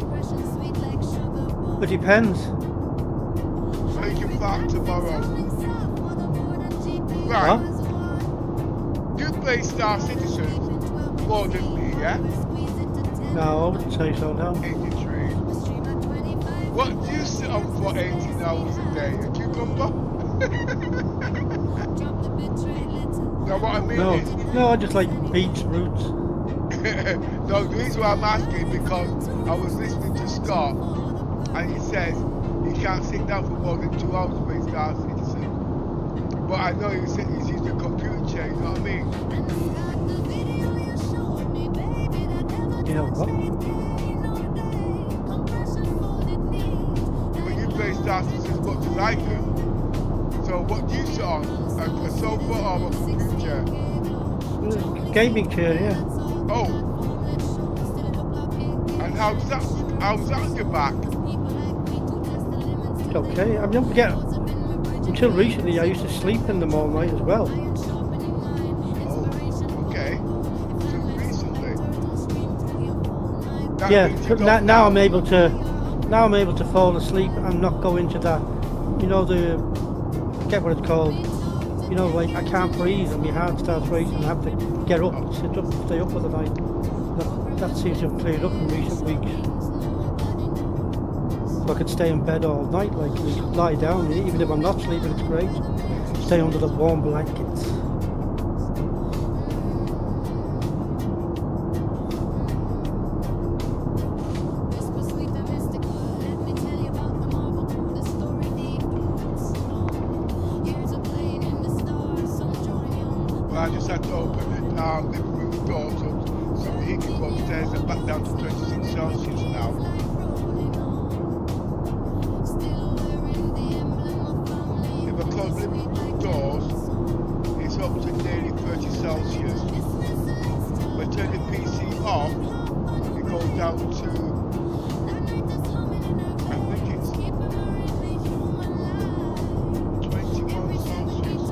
It depends. So you can fart tomorrow. Right. You play Star Citizen more than me, yeah? No, I wouldn't say so, no. 83. What do you sit on for 18 hours a day? A cucumber? Now what I mean is... No, I just like beets, roots. No, the reason why I'm asking because I was listening to Scott and he says he can't sit down for more than 2 hours when he starts Citizen. But I know he's using the computer chair, you know what I mean? You know what? When you play Star Citizen as much as I do. So what do you sit on? A sofa or a computer chair? Gaming chair, yeah. Oh. And how's that on your back? It's okay. I don't forget, until recently I used to sleep in them all night as well. Oh, okay. So recently. That Yeah, means you but don't now I'm able to fall asleep and not go into that, you know, I forget what it's called. You know, like I can't breathe and my heart starts racing and I have to get up and sit up and stay up for the night. That seems to have cleared up in recent weeks. So I could stay in bed all night, like lie down, even if I'm not sleeping, it's great. Stay under the warm blankets. Well, I just had to open the living room door so the heat can go upstairs and back down to 26 Celsius now. If I close living room doors, it's up to nearly 30 Celsius. If I turn the PC off, it goes down to, I think it's 21 Celsius.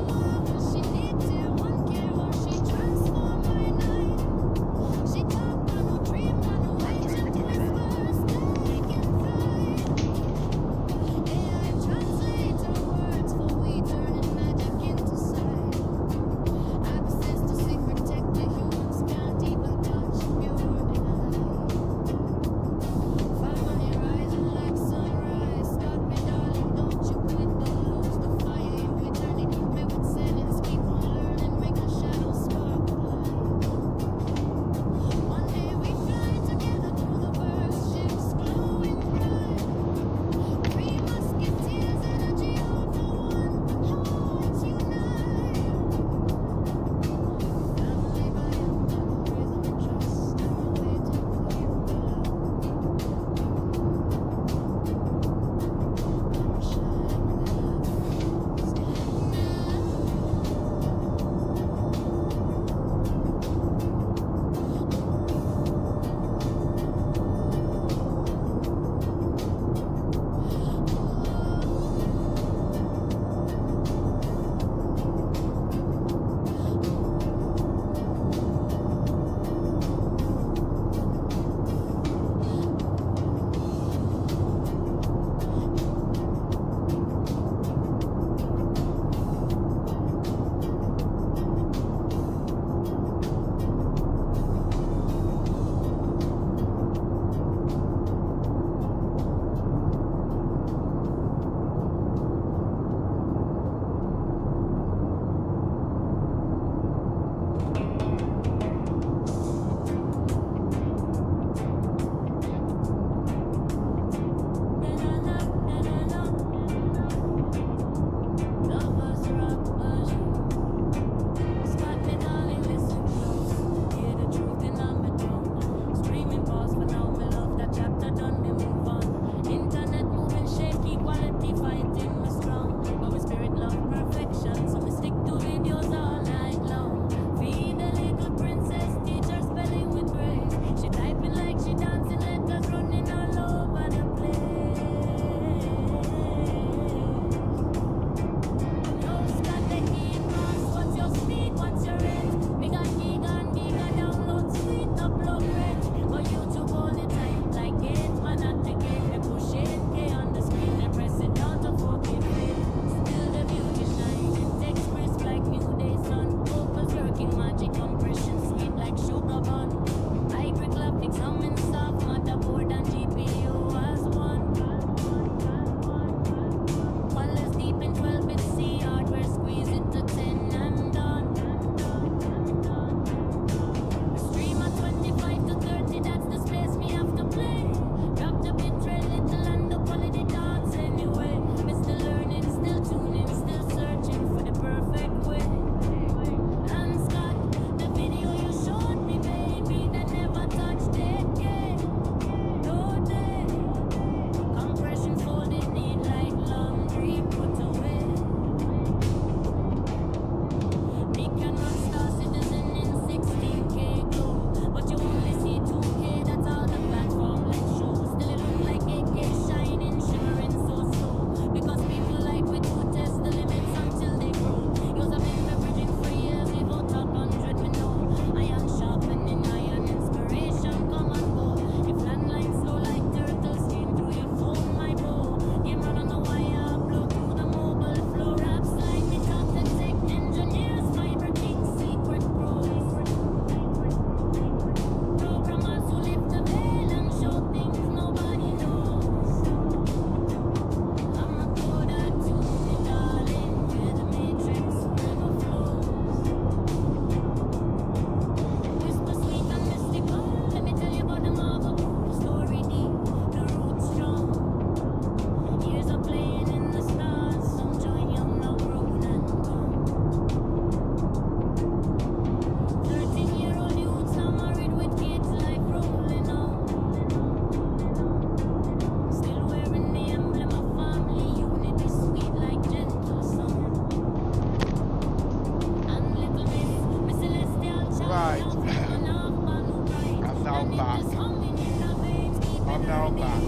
I'm now back.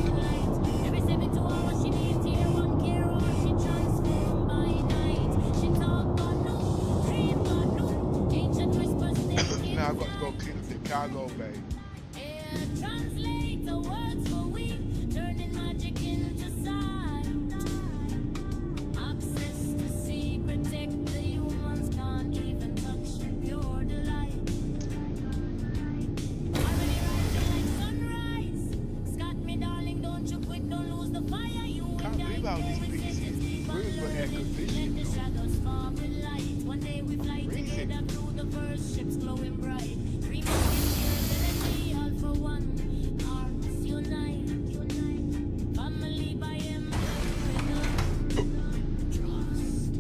Every 72 hours she needs here one care or she transform by night. She talk but no, dream but no. Ancient whispers stay Now I've got to go clean up the cargo bay. translate the words for we, turning magic into sight. Access to secret tech the humans can't even touch. Pure delight. Already rising like sunrise. Scott, me darling, don't you quit, don't lose the fire. You Can't believe how this PC is really got air conditioning. the shadows fall with light. One day we fly together through the first ships glowing bright. Dream of all for one. Hearts unite. Family by him. Trust.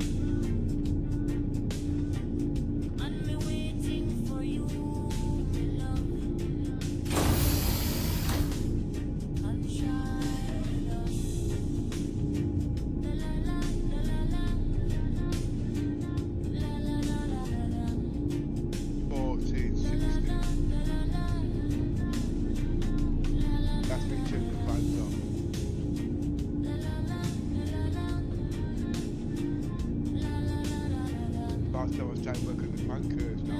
And me waiting for you, me love. Unshine us. La la la la la la. La la la la la la. 1460. That's me turning the fans off. Last time I was trying to work on the fan curves now.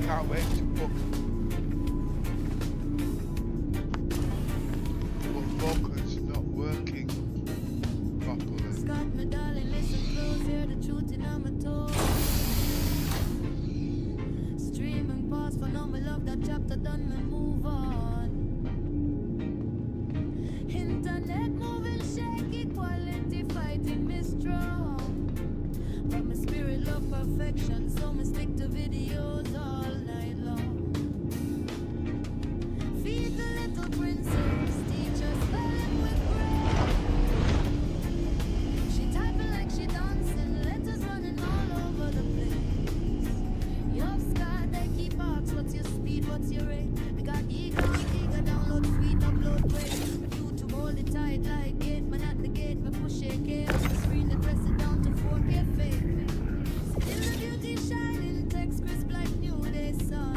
Can't wait to book. But focus not working properly. Scott, my darling, listen close, hear the truth in my toes. Streaming pause for now, my love, that chapter done, me move on. Internet moving, shaky, quality fighting me strong. But my spirit love perfection, so me stick to videos all night long. Feed the little princess, teach us spelling with grace. She typing like she dancing, letters running all over the place. Your sky, they keep asks, what's your speed, what's your rate? We got eager, download, sweet, upload, wait. YouTube, hold it tight like gate, man at the gate, we push it, off the screen, and press it down to 4K fade. Still the beauty shining, text crisp like new day sun.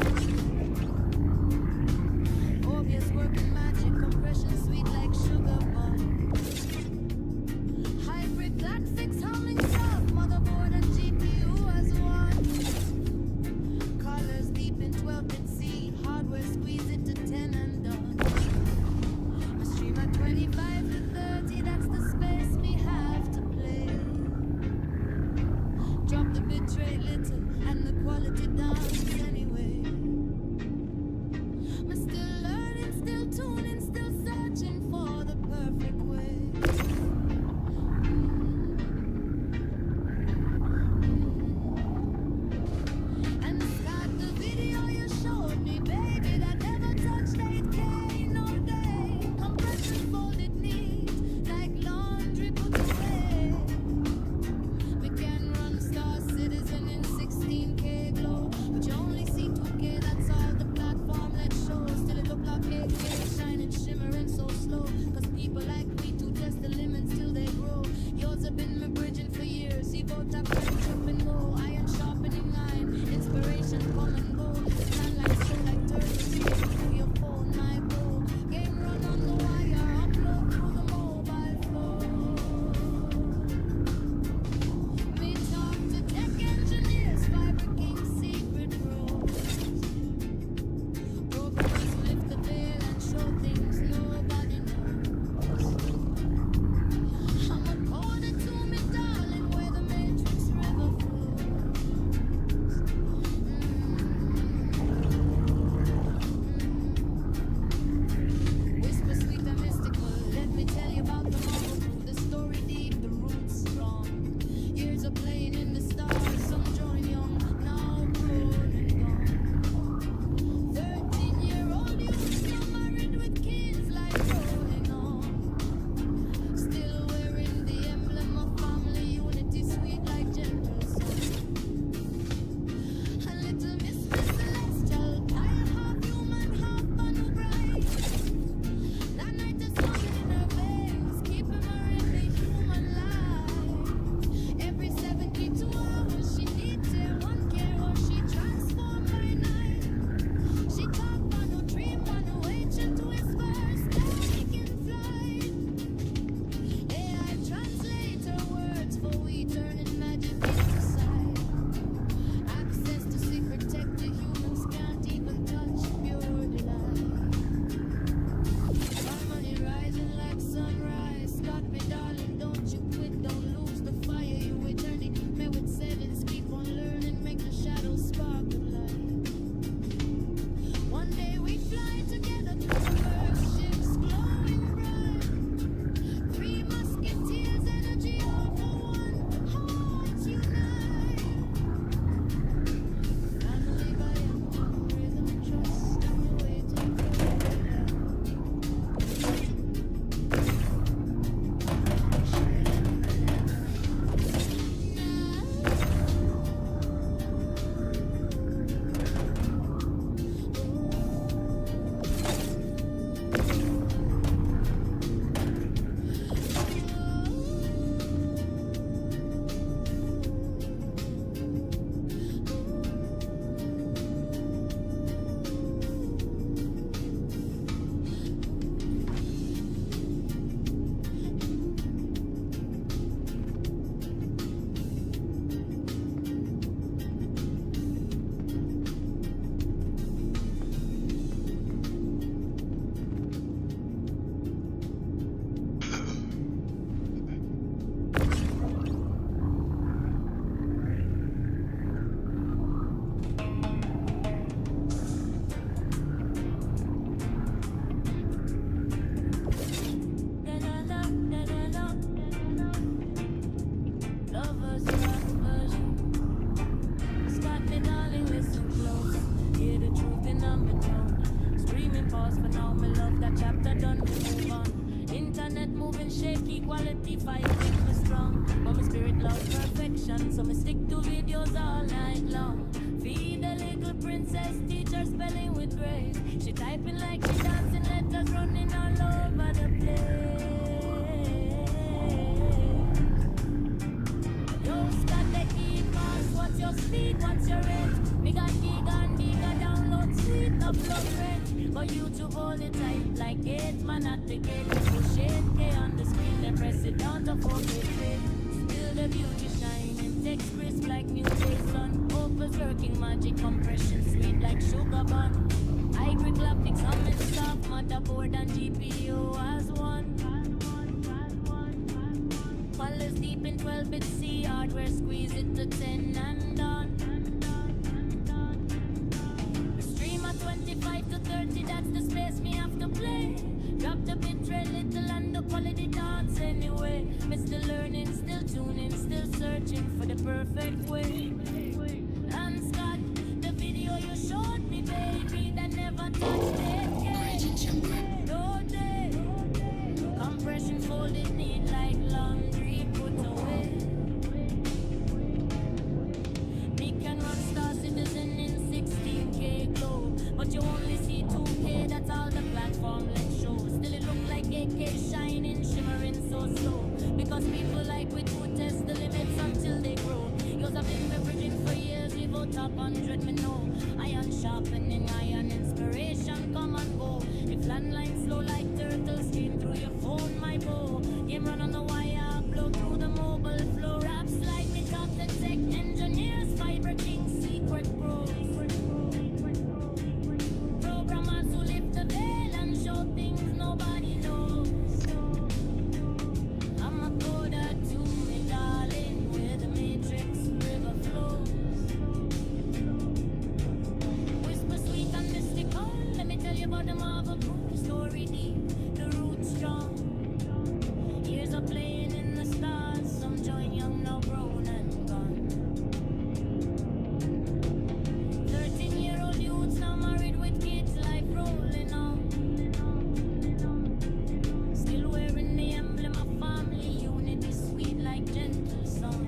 Obvious working magic, compression sweet like sugar bun. Hybrid black fix humming soft, motherboard and GPU as one. Colors deep in 12-bit C, hardware squeeze it to 10 and done. I stream at 25 to 30, that's the space we have to play. Drop the bitrate little and the quality down anyway. I'm still learning, still tuning, still searching for the perfect way. And Scott, the video you showed me, baby, that never touched 8K no day. Compression folded neat, like laundry put away. We can run Star Citizen in 16K glow, but you only in on my throne. Screaming pause for now, my love, that chapter done, we move on. Internet moving shaky, quality fight, keep me strong. But my spirit loves perfection, so me stick to videos all night long. Feed the little princess, teacher spelling with grace. She typing like she dancing, letters running all over the place. Yo, Scott, the e-pass, what's your speed, what's your rate? Me got Giga download sweet, upload rate. But YouTube hold it tight like 8 man at the gate. Push 8K on the screen, then press it down to 4K. Still the beauty shining, text crisp like new Jason. Opus working magic, compression sweet like sugar bun. I grip graphics, humming soft, motherboard and GPU as one. Colors deep in 12-bit C, hardware squeeze it to 10 and done. Stream at 25 to 30, that's the space me have to play. Drop the bitrate little and the quality dance anyway. Me still learning, still tuning, still searching for the perfect way. And Scott, the video you showed me, baby, that never touched it. No day. Compression folded neat like laundry put away. Me can run Star Citizen in 16K glow, but you only see 2K, that's all the platform let's show. Still it look like AK shining, shimmering so slow. Because people like we to test the limits until they grow. Yours have been beveraging for years, we go top 100, me know. Iron sharpening, iron inspiration, come and go. If landline slow like turtle, stream through your phone, my bow. Game run on the wire, blow through the mobile flow. Raps like me top the tech engineers, fiber king, secret pros. Programmers who lift the veil and show things nobody knows. I'm a coder to me, darling, where the matrix river flows. Whisper sweet and mystical, let me tell you about the Marvel crew. Story deep, the roots strong. Years are playing in the stars, some join young, now grown and gone. 13-year-old youths now married with kids, life rolling on. Still wearing the emblem of family unity, sweet like gentle sun.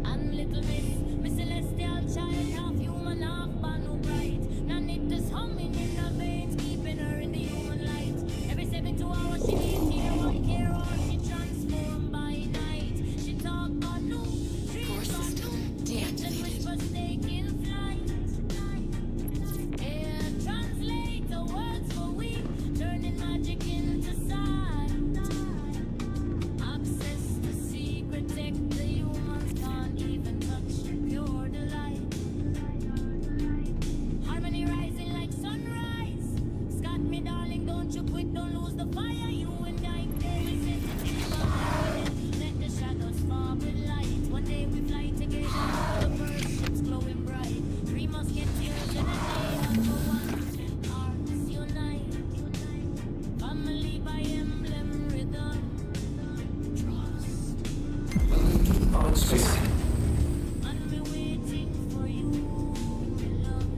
And little miss celestial child, half human, half Banu bright. Nanita's humming in her veins, keeping her in the human light. Every 72 hours she needs here, one care or she transformed by night. She talk about new dreams on deactivated. Whispers taking flight. Air translate the words for we, turning magic into sight. Access to secret tech the humans can't even touch. Pure delight. Harmony rising like sunrise. Scott, me darling, don't you quit, don't lose the fire. You and I carry sensitive. Let the shadows fall with light. One day we fly together. The first ships glowing bright. Three musketeers in a day under one. Hearts unite. Family by emblem rhythm. Trust. On space. And me waiting for you, my love.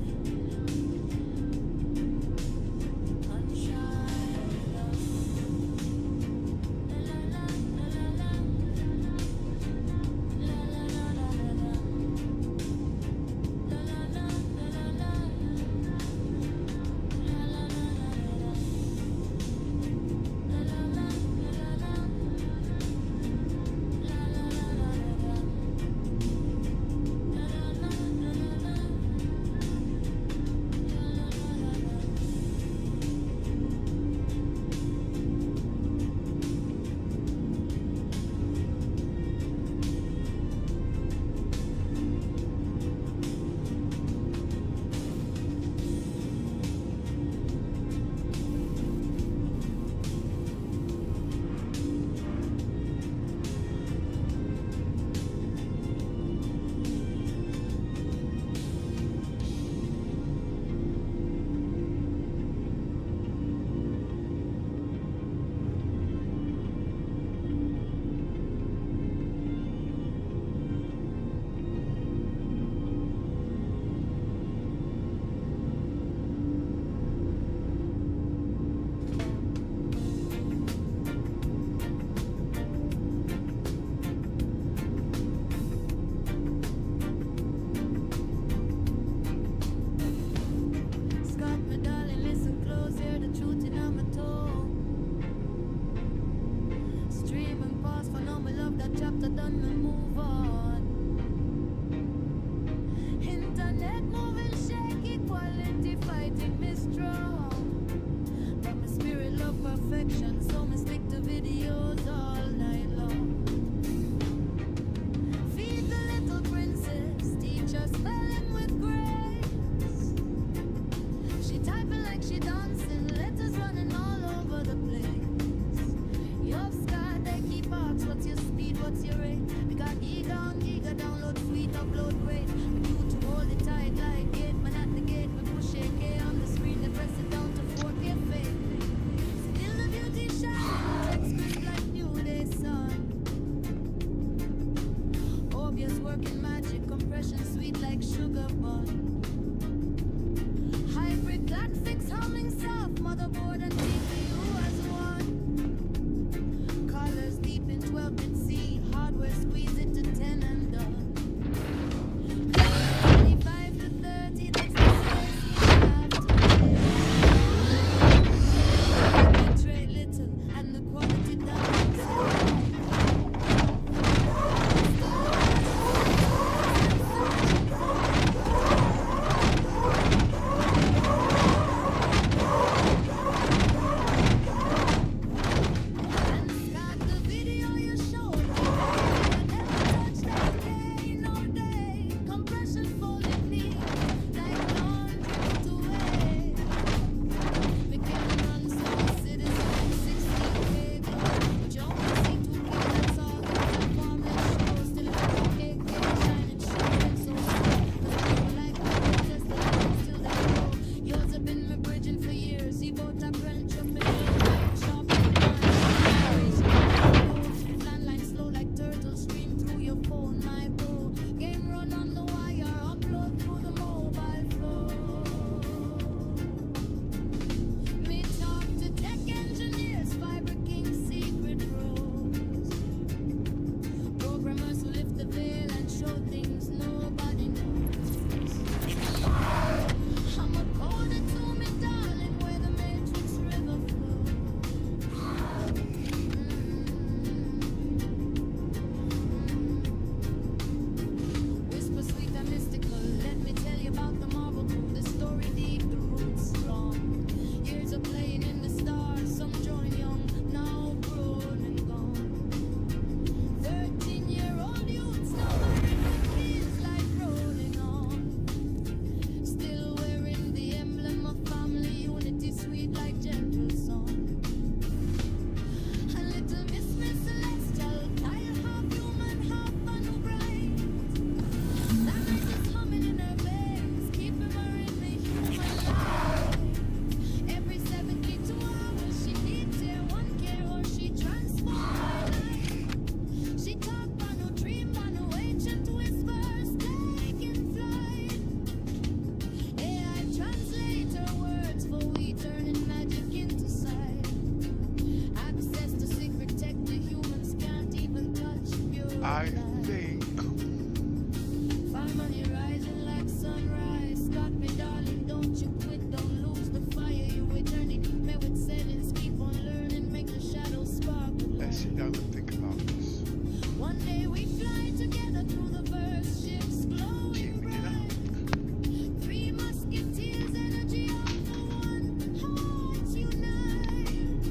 Unshine love. La la la la la la. La la la la la la. La la la la la la. La la la la la. La la la la la. La la la la la. Equality fighting me strong. But my spirit love perfection, so me stick to videos all night long. Feed the little princess, teach her spelling with grace. She typing like she dancing, letters running all over the place. Your sky, they keep asks, what's your speed, what's your rate? We got giga on giga, download sweet, upload great. We do to hold it tight like gate, man at the gate. We push AK on the screen, they press it down to 4K fade. Still the beauty shine, text crisp like new day sun. Obvious working magic, compression sweet like sugar bun. Hybrid black fix humming soft, motherboard and CPU as one. Colors deep in 12-bit C, hardware squeeze it to 10 and done. 25 to 30, that's the space you have to pay. Trade little and the quality down. I think Find money rising like sunrise. Got me, darling, don't you quit, don't lose the fire. You eternity met with settings. Keep on learning, make the shadows sparkle. let's sit down and think about this. One day we fly together through the first ships glowing bright. Three musketeers, energy all for one. Hearts unite.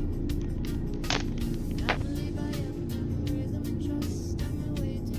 Not to live by rhythm, trust, and we're waiting.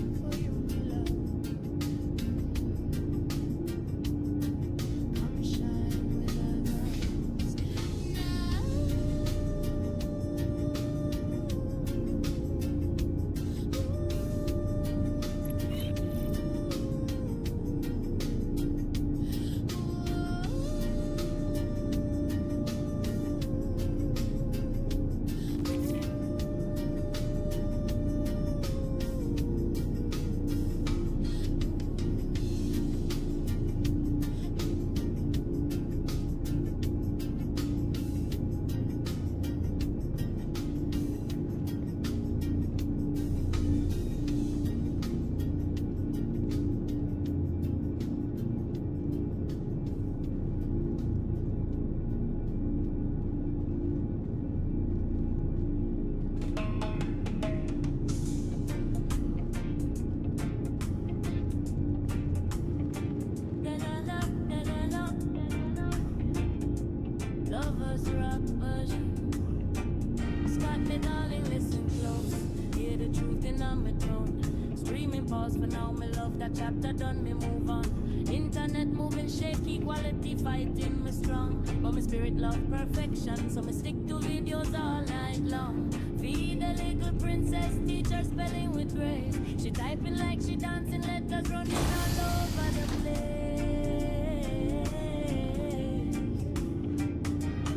pause for now. Me love that chapter done, me move on. Internet moving shaky, quality fighting me strong. But my spirit love perfection, so me stick to videos all night long. Feed the little princess, teacher spelling with grace. She typing like she dancing, letters running all over the place.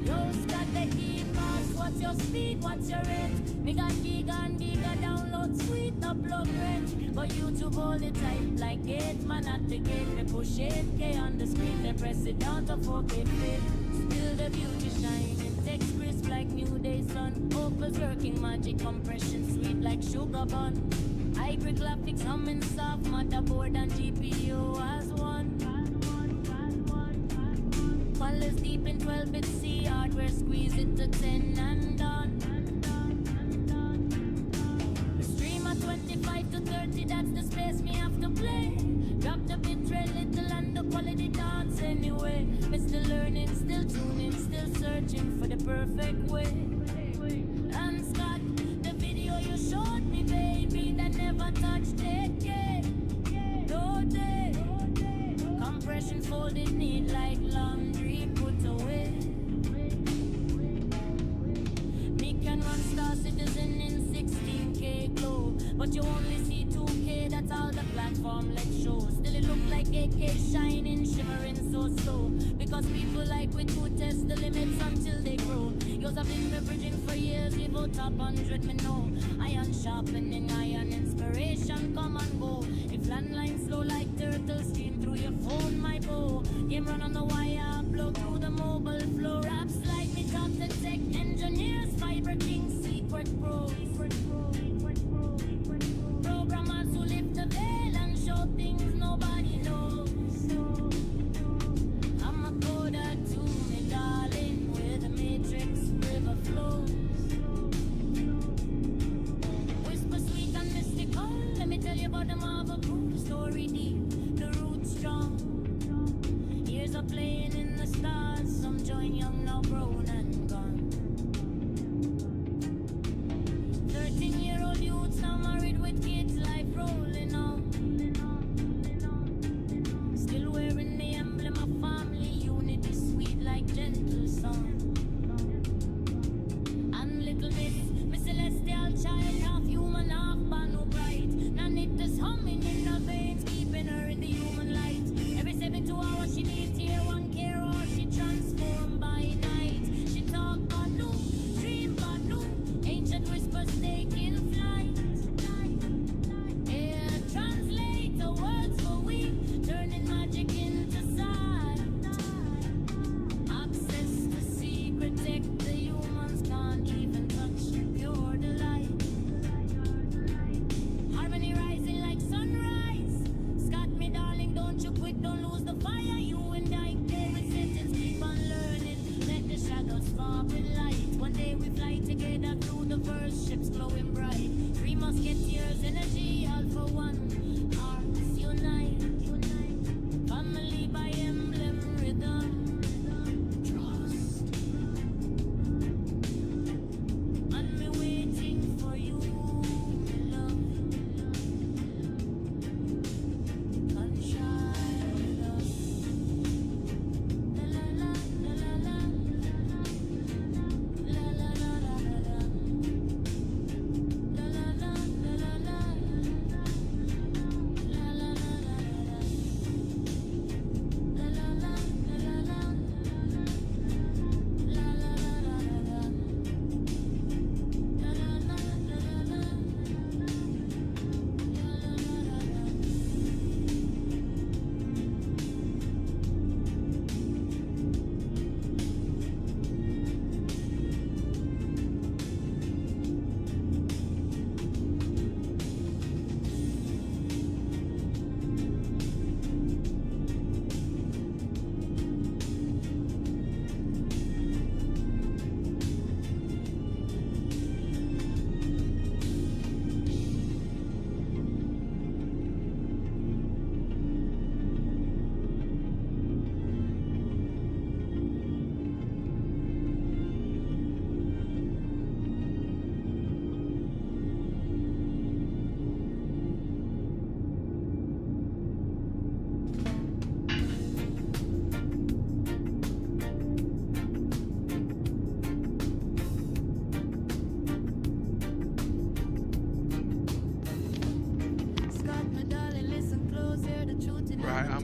Yo, Scott the emails, what's your speed, what's your rate? Me got giga and giga download, sweet upload rate. But YouTube all the time, like 8 man at the gate. Me push 8K on the screen, they press it down to 4K fit. Still the beauty shining, text crisp like new day sun. Opal's working magic, compression sweet like sugar bun. Hybrid graphics humming soft, motherboard and GPU as one. Colors deep in 12-bit C, hardware squeeze it to 10 and done. Stream at 25 to 30, that's the space me have to play. Drop the bitrate little and the quality dance anyway. Me still learning, still tuning, still searching for the perfect way. And Scott, the video you showed me, baby, that never touched it, yeah. No day. Compression folded neat like laundry put away. Me can run Star Citizen in 16K glow, but you only see 2K, that's all the platform let's show. Still it look like AK shining, shimmering so slow. Because people like we to test the limits until they grow. Yours have been bridging for years, we vote top 100, me know. Iron sharpening, iron inspiration, come and go. If landline slow like turtle, stream through your phone, my bow. Game run on the wire, blow through the mobile flow. Raps like me top the tech engineers, fiber kings, secret pros. Programmers who lift the veil and show things nobody knows. I'm a coder too, me darling, where the matrix river flows. Whisper sweet and mystical, let me tell you about the Marvel crew. Story deep, the roots strong. Years of playing in the stars, some join young, now grown and gone. 13-year-old youths now married with kids, life rolling on. Still wearing the emblem of family, unity sweet like gentle song. And little miss celestial child, half human, half banu bright. Nanita's humming in her veins, keeping her in the human light. Every 72 hours she needs here, one care or she transformed by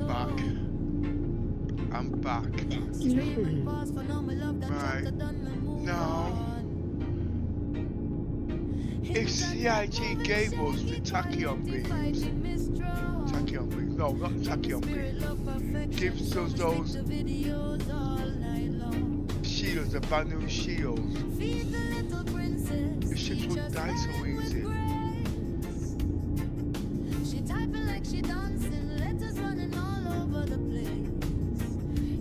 I'm back. I'm back. Right. Now, if CIG gave us the tachyon beams, no, not tachyon beams, gives us those shields, the brand new shields, the ships wouldn't die so easy. She typing like she dancing, letters running all over the place.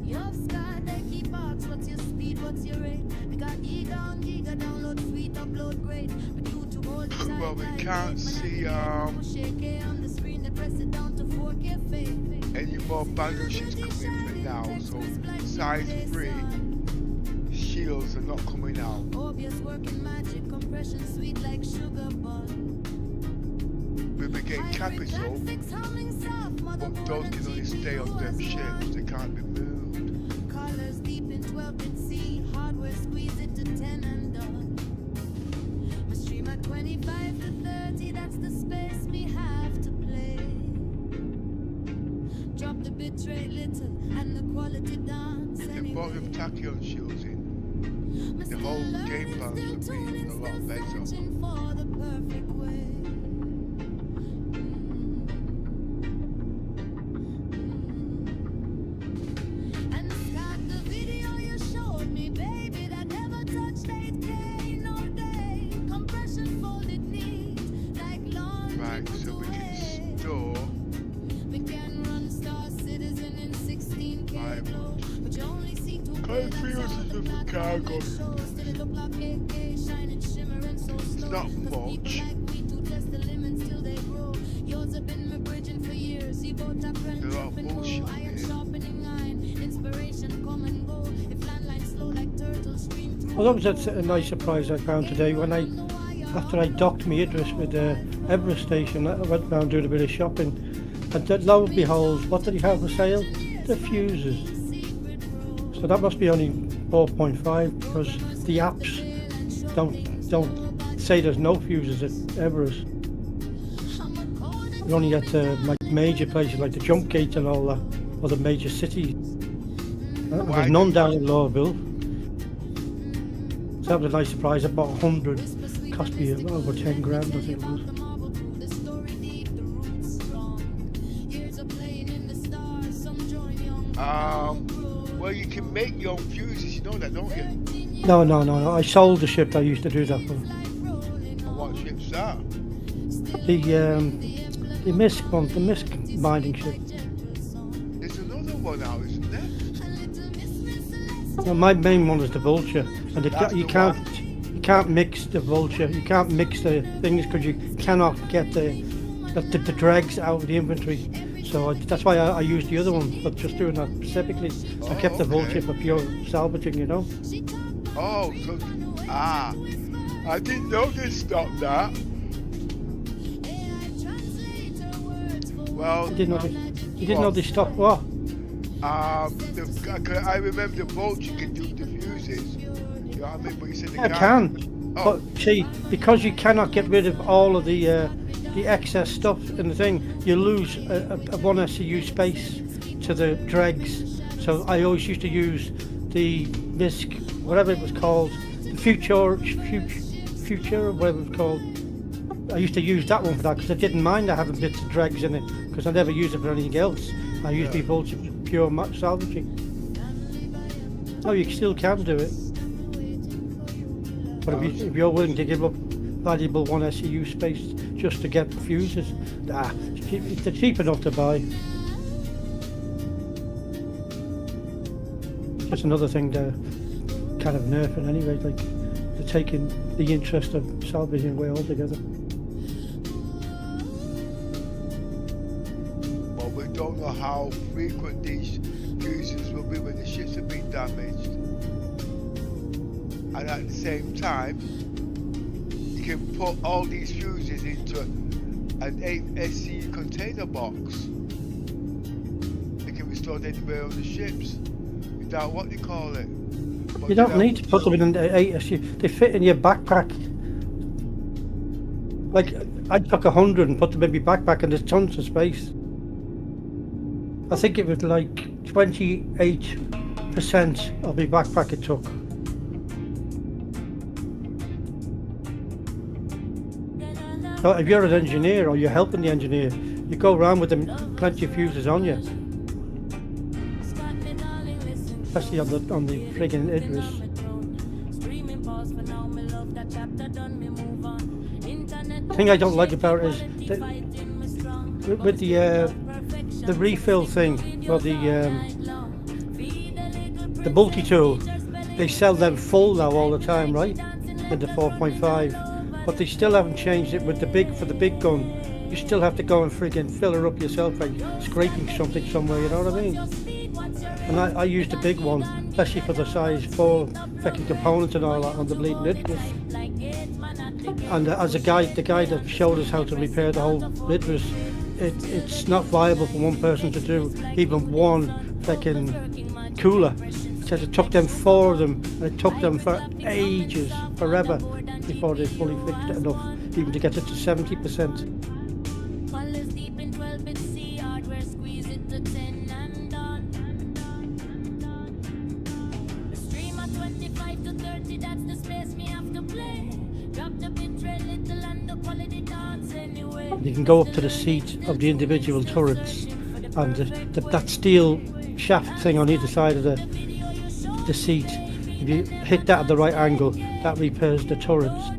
Your sky, they keep asks, what's your speed, what's your rate? We got giga download free, upload great. But you to hold the time. Well, we can't see on the screen, they press it down to 4K fade. any more brand new ships coming in now, so size 3 shields are not coming out. Obvious working magic, compression sweet like sugar bun. We'll be getting capital, but those can only stay on them ships, they can't be moved. Colors deep in 12-bit C, hardware squeeze it to 10 and done. My stream at 25 to 30, that's the space we have to play. Drop the bitrate little and the quality dance. If they brought them tachyon shields in, the whole game plan would be a lot better. For the perfect way. And Scott, the video you showed me, baby, that never touched 8K no day. Compression folded neat, like laundry. Right, so we can store. We can run Star Citizen in 16K low, but you only see 2 of cargo. Did it look like AK shining, shimmering so slow? Not much. Like we do test the limits till they grow. Yours have been my bridging for years. You both have friends up and go. Iron sharpening iron. Inspiration come and go. If landlines slow like turtles stream through. Well, that was a nice surprise I found today when after I docked my Idris with the Everest station, I went round doing a bit of shopping, and lo and behold, what did he have for sale? The fuses. So that must be only 4.5 because the apps don't say there's no fuses at Everest. We're only at like major places like the Jump Gate and all that, or the major cities. There's none down at Lowville. So that was a nice surprise. I bought 100, cost me over 10 grand, I think it was. Well, you can make your own fuses, you know that, don't you? No. I sold the ship I used to do that for. What ship's that? The Misk one, the Misk mining ship. There's another one out, isn't there? Well, my main one is the Vulture, and you can't mix the Vulture. You can't mix the things because you cannot get the dregs out of the inventory. So that's why I used the other one, but just doing that specifically. I kept the Vulture for pure salvaging, you know. Oh, so, I didn't know they stopped that. Well, you didn't know they stopped what? I remember the Vulture can do the fuses. You know what I mean? But you said they I can't. can, but see, because you cannot get rid of all of the excess stuff in the thing, you lose a 1 SCU space to the dregs. So I always used to use the Misk, whatever it was called, the future, or whatever it was called. I used to use that one for that because I didn't mind having bits of dregs in it because I never used it for anything else. I used the Vulture for pure salvaging. Oh, you still can do it. But if you're willing to give up valuable 1 SCU space just to get fuses, they're cheap enough to buy. Just another thing they're kind of nerfing anyway, like they're taking the interest of salvaging away altogether. But we don't know how frequent these fuses will be when the ships have been damaged. And at the same time, you can put all these fuses into an 8 SCU container box. They can be stored anywhere on the ships without what you call it. But you don't need to put them in an 8 SCU. They fit in your backpack. Like I took 100 and put them in my backpack, and there's tons of space. I think it was like 28% of my backpack it took. So if you're an engineer or you're helping the engineer, you go around with them plenty of fuses on you. Especially on the friggin' Idris. The thing I don't like about it is that with the refill thing, or the multi-tool, they sell them full now all the time, right? In the 4.5, but they still haven't changed it with the big gun. You still have to go and friggin' fill her up yourself by scraping something somewhere, you know what I mean? And I used the big one, especially for the size 4 fucking components and all that on the bleeding Idris. And as the guy that showed us how to repair the whole Idris, it's not viable for one person to do even one fucking cooler. So it took them 4 of them, and it took them for ages, forever, before they fully fixed it enough, even to get it to 70%. You can go up to the seat of the individual turrets, and that steel shaft thing on either side of the seat, if you hit that at the right angle, that repairs the turrets.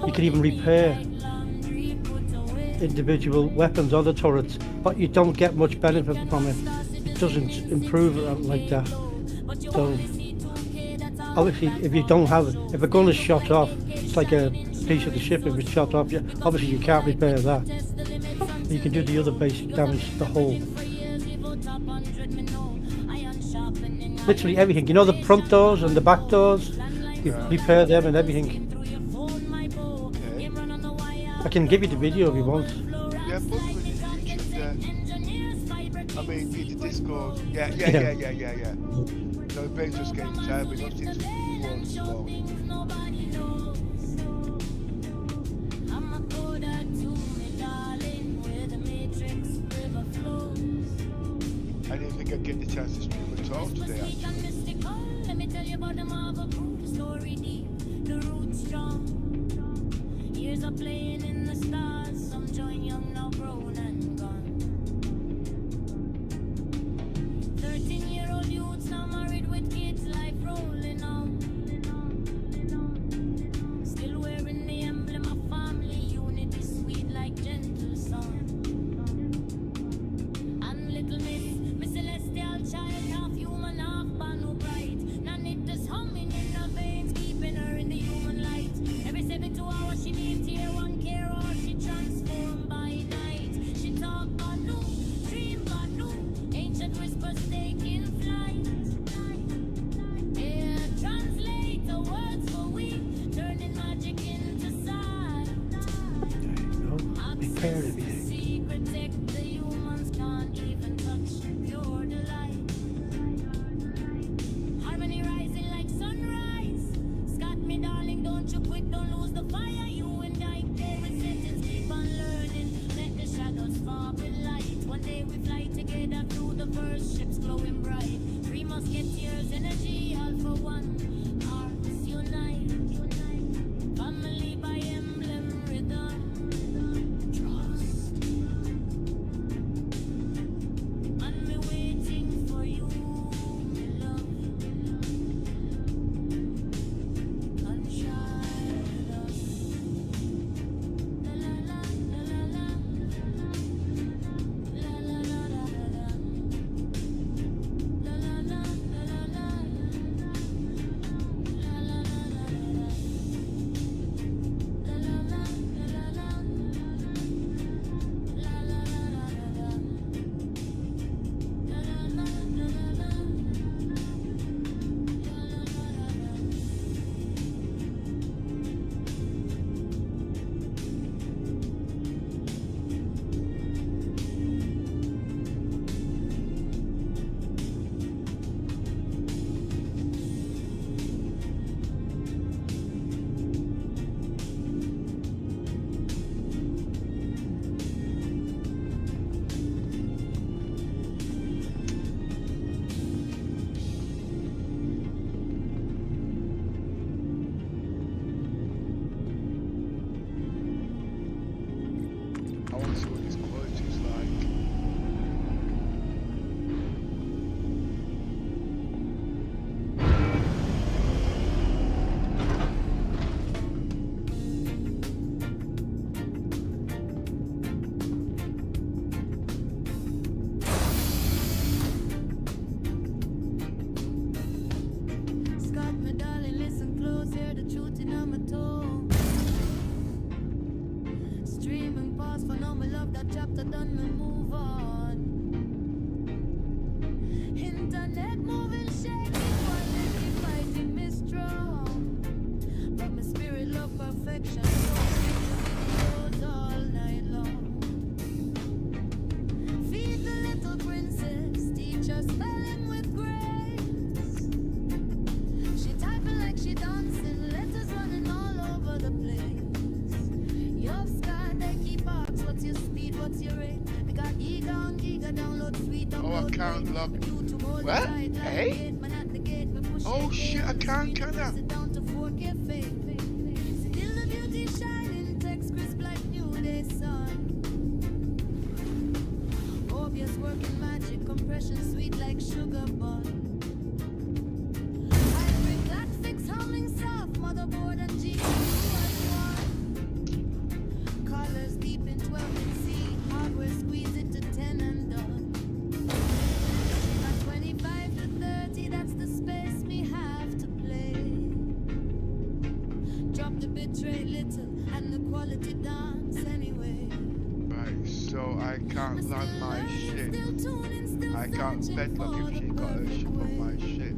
You can even repair individual weapons on the turrets, but you don't get much benefit from it. It doesn't improve it like that. So obviously, if you don't have it, if a gun is shot off, it's like a piece of the ship. If it's shot off, obviously you can't repair that. You can do the other basic damage to the hull. Literally everything. You know the front doors and the back doors? You repair them and everything. I can give you the video if you want. Yeah, put it in YouTube there. I mean, in the Discord. Yeah. No, Ben's just getting tired, but nothing's wrong. I didn't think I'd get the chance to stream at all today, actually. Let me tell you about the Marvel proof story deep, the roots strong. Years of playing in the stars, some join young, now grown and gone. 13-year-old youths now married with kids, life rolling on. Still wearing the emblem of family unity, sweet like gentle sun. And little Miss Celestial child, half human, half Banu bright. Nanita's humming in her veins, keeping her in the human light. Every 72 hours she needs here, one care or she transforms. I want to see what this quality is like. Scott, my darling, listen close, hear the truth in my toe. Stream and pause for now, my love, that chapter done, me move on. Internet moving, shaky, quality fighting me strong. But my spirit love perfection, so videos all night long. Feed the little princess, teach her spelling with grace. She typing like she dancing, letters running all over the place. Your sky, they keep asks, what's your speed, what's your rate? We got giga on giga, download sweet, Oh, I can't log. What? Hey? Oh shit, I can't, can I? Still the beauty shining, text crisp like new day sun. Obvious working magic, compression sweet like sugar bun. Hybrid black fix humming soft, motherboard and G2 colors deep in 12 and C, hardware squeeze it to 10 and done. At 25 to 30, that's the space me have to play. Drop the bitrate little and the quality dance anyway. Right, so I can't land my ship. I can't bedlock if she got her ship on my ship.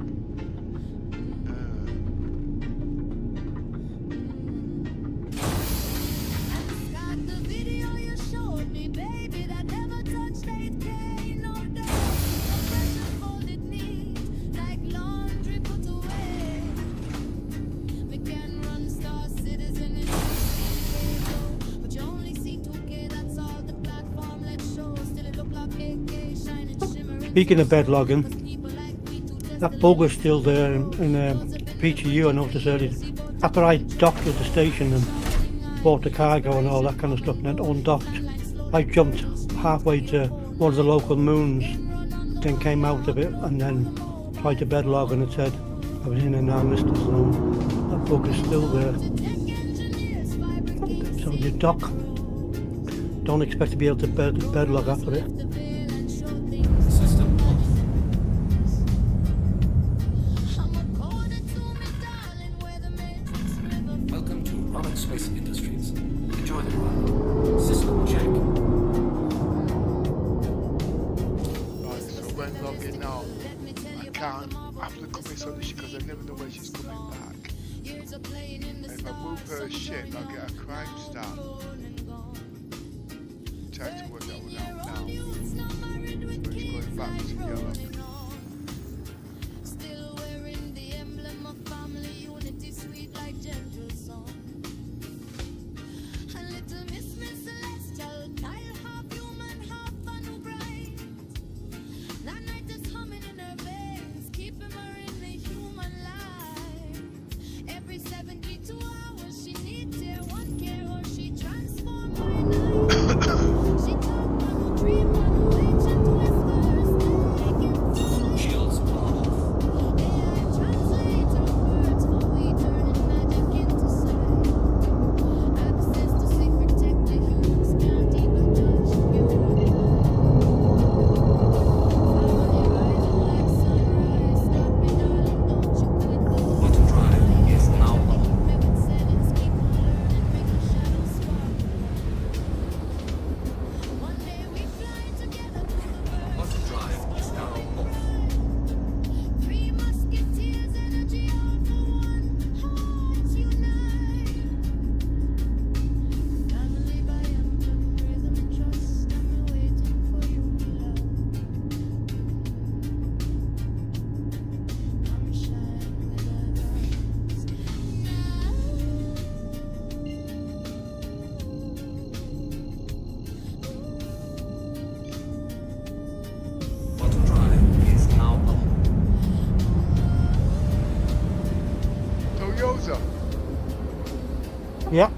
Got the video you showed me, baby, that never touched 8K, no doubt. Compression folded neat, like laundry put away. We can run Star Citizen in 2K, but you only see 2K, that's all the platform let's show. Still it look like 8K, shining, shimmering. Speaking of bed logging, that bug was still there in PTU. I noticed earlier. After I docked at the station and bought the cargo and all that kind of stuff and then undocked, I jumped halfway to one of the local moons, then came out of it and then tried to bed log and it said I was in a non-listed zone. That bug is still there. So you dock, don't expect to be able to bed log after it. System off. Welcome to Roman Space Industries. Enjoy the run. System check. Right, so when logging now, I can't have the coming on the ship because I never know when she's coming back. And if I move her ship, I'll get a crime star. Trying to work that one out now. So it's going back to yellow. Still wearing the emblem of family unity, sweet like gentle song. A little Miss Celestial, Kyle half human, half Anu bright. That night is humming in her veins, keeping her in the human life. Every 72 hours she needs her one care or she transforms her night. She talked on a dream, on a ancient whispers, making fun. Shields off. AI translate her words for we turning magic into sight. Access to secret tech the humans can't even touch. Family rising like sunrise. Stop me, darling, don't you quit this. Auto drive is now on. Me with settings, keep on learning, make the shadows sparkle. One day we fly together through the world. Auto drive is now off. Three musketeers, energy all for one. Hearts unite. Family by emblem, rhythm, trust. I'm waiting for you, love. Come shine with us Auto drive is now on. Toyota, Yeah.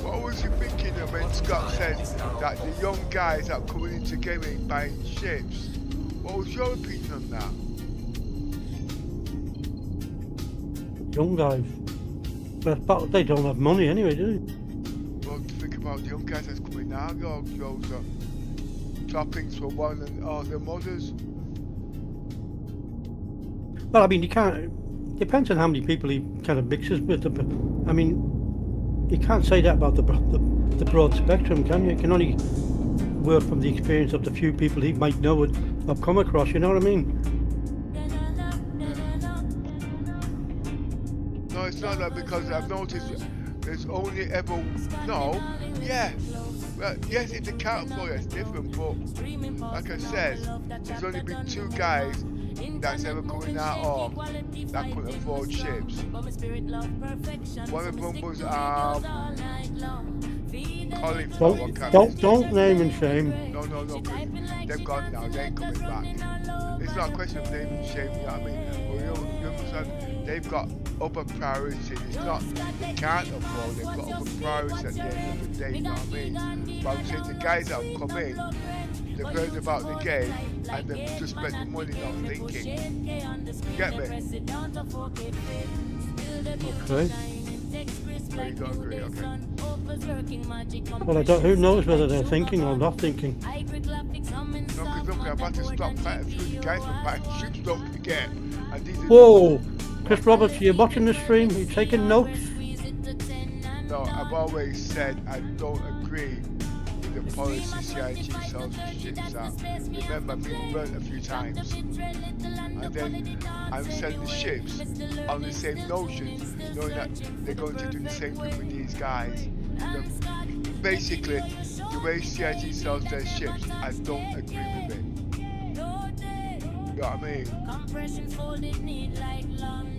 what was you thinking of when Scott said that the young guys that are coming into gaming buying ships. What was your opinion on that? Young guys. But they don't have money anyway, do they? Well, think about the young guys that's coming now, those toppings for one and all the mothers. Well, I mean, you can't. Depends on how many people he kind of mixes with. I mean, you can't say that about the broad spectrum, can you? You can only work from the experience of the few people he might know or come across. You know what I mean? No, it's not that, because I've noticed there's only ever well, yes, in the California it's different, but like I said, there's only been 2 guys that's ever coming out of that couldn't afford ships. One of them was Colin. Don't name and shame. No, they've gone now, they ain't coming back. It's not a question of name and shame, you know what I mean? But you understand, they've got other priorities. It's not they can't afford, they've got other priorities at the end of the day, you know what I mean? But I'm saying the guys that have come in, they've heard about the game and they've just spent the money not thinking. You get me? Okay. So you gotta agree, okay. Well, who knows whether they're thinking or not thinking. No, because look, I've had to stop fighting through the guys from buying ships, don't forget. And these are Whoa! Chris Roberts, are you watching the stream? Are you taking notes? No, I've always said I don't agree with the policy CIG sells the ships out. Remember, I've been burnt a few times. And then I'm selling the ships on the same notion, knowing that they're going to do the same thing with these guys. Basically, the way CIG sells their ships, I don't agree with it. You know what I mean?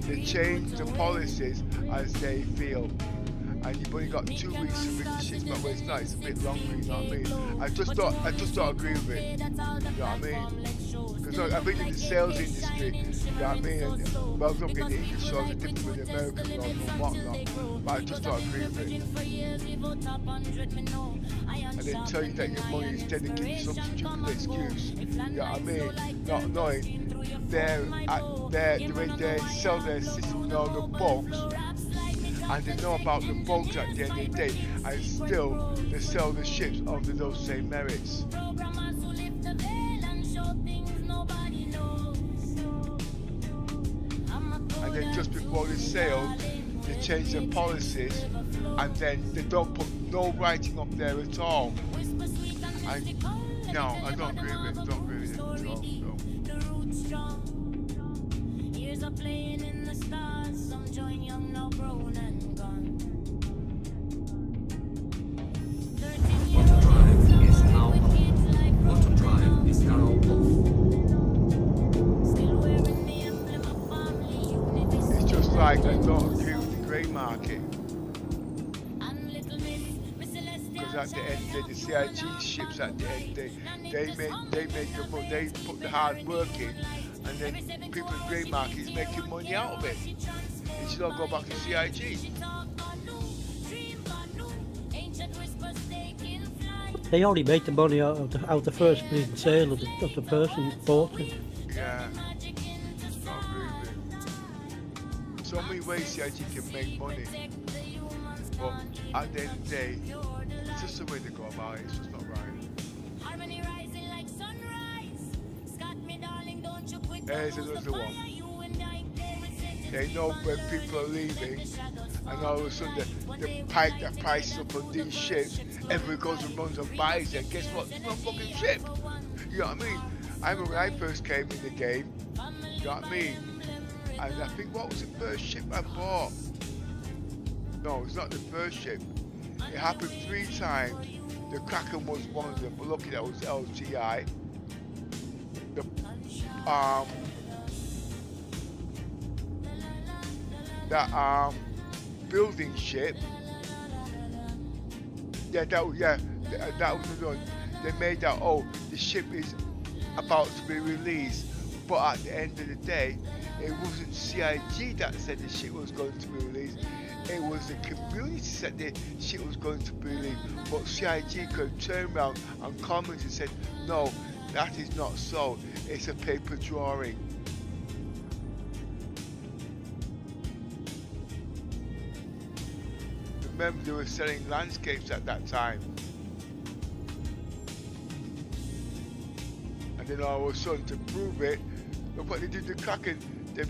They change the policies as they feel. And you've only got 2 weeks to bring the ships back, but it's not, it's a bit longer, you know what I mean? I just don't agree with it, you know what I mean? Because I've been in the sales industry, you know what I mean? And, well, look at the English shows are different with the American ones and whatnot, but I just don't agree with it. And they tell you that your money is dedicated to some stupid excuse, you know what I mean? Not knowing the way they sell their system and all the bugs, and they know about the bugs at the end of the day, and still they sell the ships under those same merits. And then just before the sale, they change their policies, and then they don't put no writing up there at all. And no, I don't agree with it. Don't agree with it at all. No. Years of playing in the stars, some join young, now grown and gone. Bottom drive is now off. Bottom drive is now off. It's just like I don't agree with the grey market. Because at the end of the day, the CIG ships at the end of the day, they put the hard work in, and then people in the grey market is making money out of it. It should all go back to CIG. They already made the money out the first bleeding sale of the person who bought it. Yeah. Not agree with it. So many ways CIG can make money. But at the end of the day, it's just the way they go about it, it's just not right. Here's another one. They know when people are leaving, and all of a sudden they pike the prices up on these ships, everyone goes and runs and buys it, guess what? It's not a fucking ship! You know what I mean? I remember when I first came in the game, you know what I mean? And I think, what was the first ship I bought? No, it's not the first ship. It happened 3 times. The Kraken was one of them, but lucky that was LGI. That building ship. That was the one. They made that, oh, the ship is about to be released, but at the end of the day, it wasn't CIG that said the ship was going to be released. it was the community that the ship was going to believe. But CIG could turn around and comment and said, no, that is not so. It's a paper drawing. Remember, they were selling landscapes at that time. And then all of a sudden, to prove it, look what they did to Kraken. They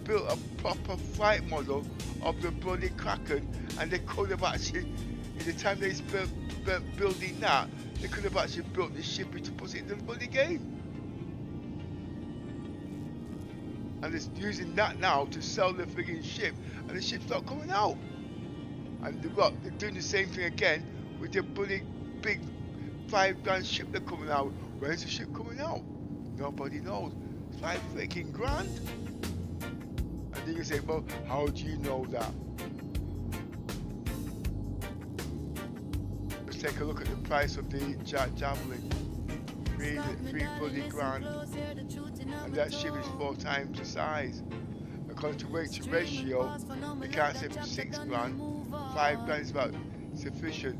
built a proper flight model of the bloody Kraken, and they could have actually, in the time they spent building that, they could have actually built the ship to put it in the bloody game. And they're using that now to sell the frigging ship, and the ship's not coming out. And they're doing the same thing again with the bloody big $5 grand ship they're coming out. Where's the ship coming out? Nobody knows. It's $5 freaking grand. And then you say, well, how do you know that? Let's take a look at the price of the Javelin. Three bloody grand. And that ship is 4 times the size. According to weight to ratio, they can't say for 6 grand. 5 grand is about sufficient.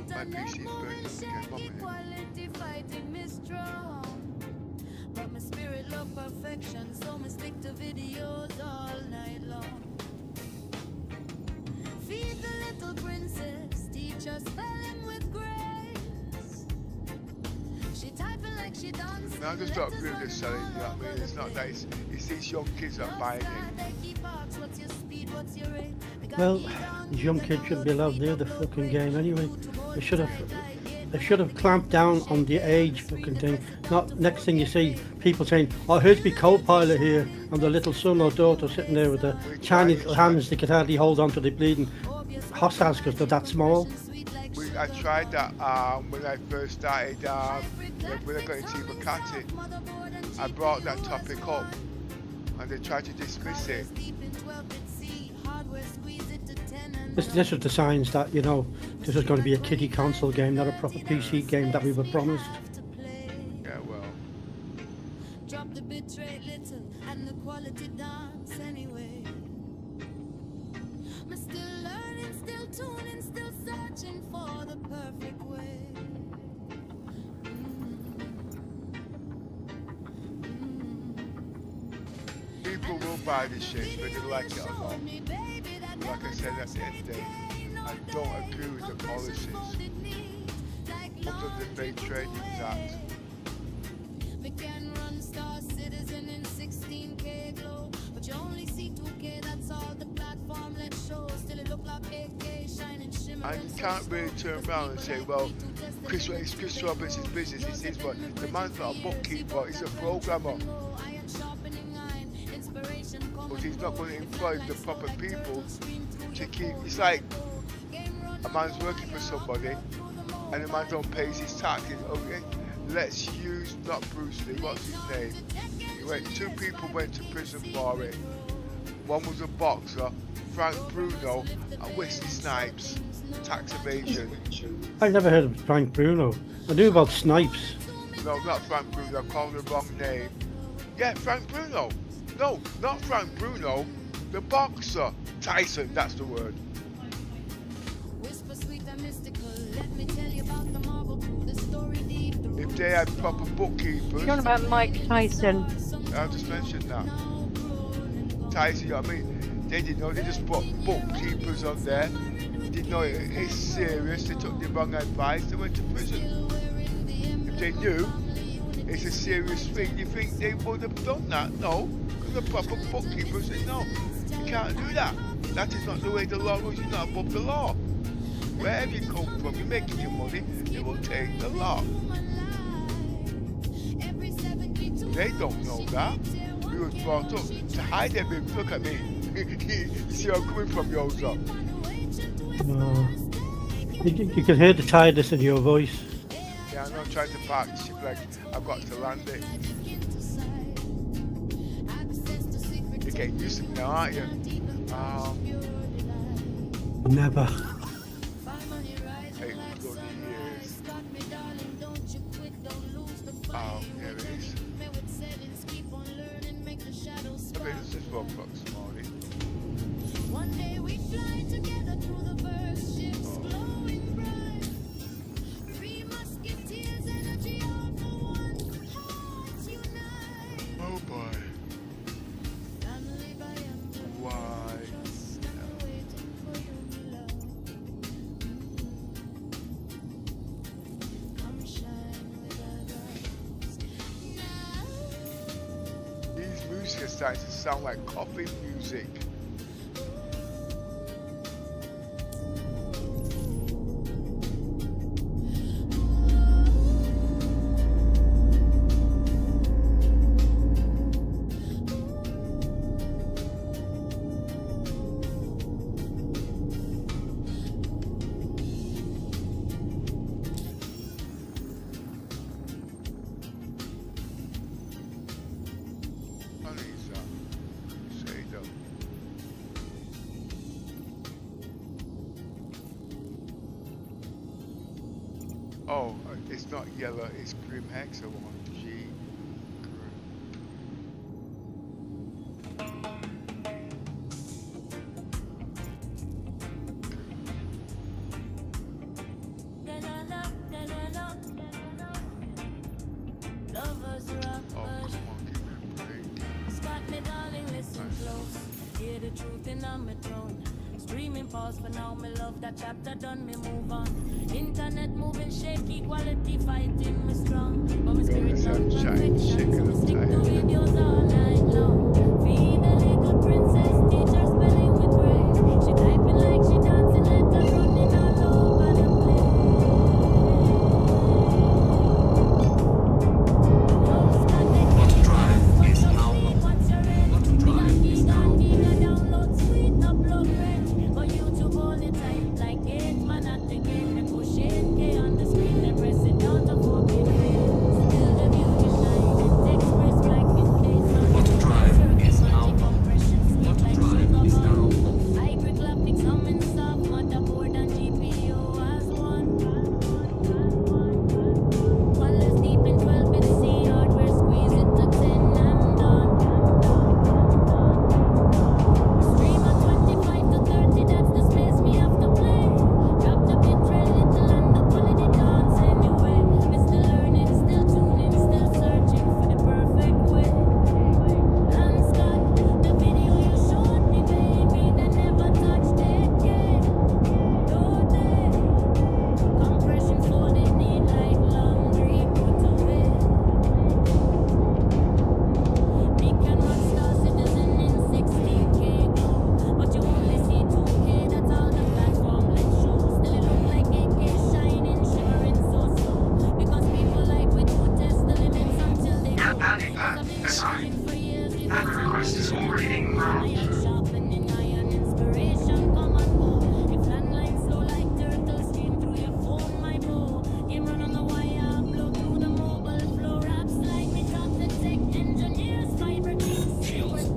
My PC is burning again. 1 minute. But my spirit love perfection, so me stick to videos all night long. Feed the little princess, teach her spelling with grace. She typing like she dance. Now just don't agree with this selling, you know what I mean? It's not that, it's these young kids that are buying it. Well, these young kids shouldn't be allowed near the fucking game anyway. They should have clamped down on the age fucking thing. Not next thing you see people saying, oh, here's my co-pilot here, and the little son or daughter sitting there with the tiny little hands they could hardly hold on to the bleeding hostiles because they're that small. I tried that when I first started, when I got into Makati. I brought that topic up and they tried to dismiss it. This was the signs that, you know, this was going to be a kiddie console game, not a proper PC game that we were promised. Yeah, well. Drop the bit rate little and the quality dance anyway. I'm still learning, still tuning, still searching for the perfect way. People will buy this shit whether they like it or not. But like I said at the end of the day, I don't agree with the policies. Up to the Fair Trading Act. We can run Star Citizen in 16K glow, but you only see 2K, that's all the platform let's show. Still it look like 8K shining shimmer. And you can't really turn around and say, well, it's Chris Roberts' business, it's his, but the man's not a bookkeeper, he's a programmer. But he's not going to employ the proper people to keep. It's like a man's working for somebody and the man don't pay his taxes. Okay, let's use not Bruce Lee. What's his name? 2 people went to prison for it. One was a boxer, Frank Bruno, and Wesley Snipes. Tax evasion. I never heard of Frank Bruno. I knew about Snipes. No, not Frank Bruno. I called the wrong name. Yeah, Frank Bruno. No, not Frank Bruno, the boxer. Tyson, that's the word. If they had proper bookkeepers... You're on about Mike Tyson. I just mentioned that. Tyson, you know what I mean? They didn't know, they just put bookkeepers on there. They didn't know it's serious, they took the wrong advice, they went to prison. If they knew it's a serious thing, you think they would have done that? No. The proper bookkeeper said, no, you can't do that. That is not the way the law was. You're not above the law. Wherever you come from, you're making your money, they will take the law. They don't know that. We was brought up to hide everything. Look at me. You see where I'm coming from, Yoza? You can hear the tiredness in your voice. Yeah, I'm not trying to park the ship like I've got to land it. You're getting used to me now, aren't you? Never. 8 bloody years. Oh, here it is. I mean, this is 12 o'clock this morning. music is starting to sound like coffee music. Oh, it's not yellow, it's Grim Hex I want. G. Hear the truth in my tone. Streaming pause for now, me love that chapter done, me move on. Internet moving shaky, quality fighting me strong. But my spirit not perfection, so me stick to videos all night long. Feed the little princess, teacher spelling with grace. She typing like she dancing, letters running all over the Bottom drive is now on. Bottom drive is now on. download sweet, upload rent. But YouTube all the time, like it, man at the game. They push it, K on the screen, they press it down to 14 frames. Still the beauty shine, it express like in case. Bottom drive is now on. Bottom drive is now on. Hybrid graphics humming soft, motherboard and GPU as one. One less deep in 12-bit C hardware, squeeze it to 10 and done. Stream at 25 to 30, that's the space me have to play. Drop the bitrate little and the quality dance anyway. Me still learning, still tuning, still searching for the perfect way. And Scott, the video you showed me, baby, they never touched it yet. Don't they? Compression folded need like laundry put away. Me can run Star Citizen in 16K glow, but you only see 2K, that's all the platform let show. Still it look like 8K shining, shimmering so slow. Because people like we to test the limits until they go. I've been shooting for years, it's request is already en route. iron sharpening iron, inspiration come and go. If landline slow like turtle, stream through your phone, my bow. Game run on the wire, blow through the mobile flow. Raps like me top the tech engineers, fiber teams, secret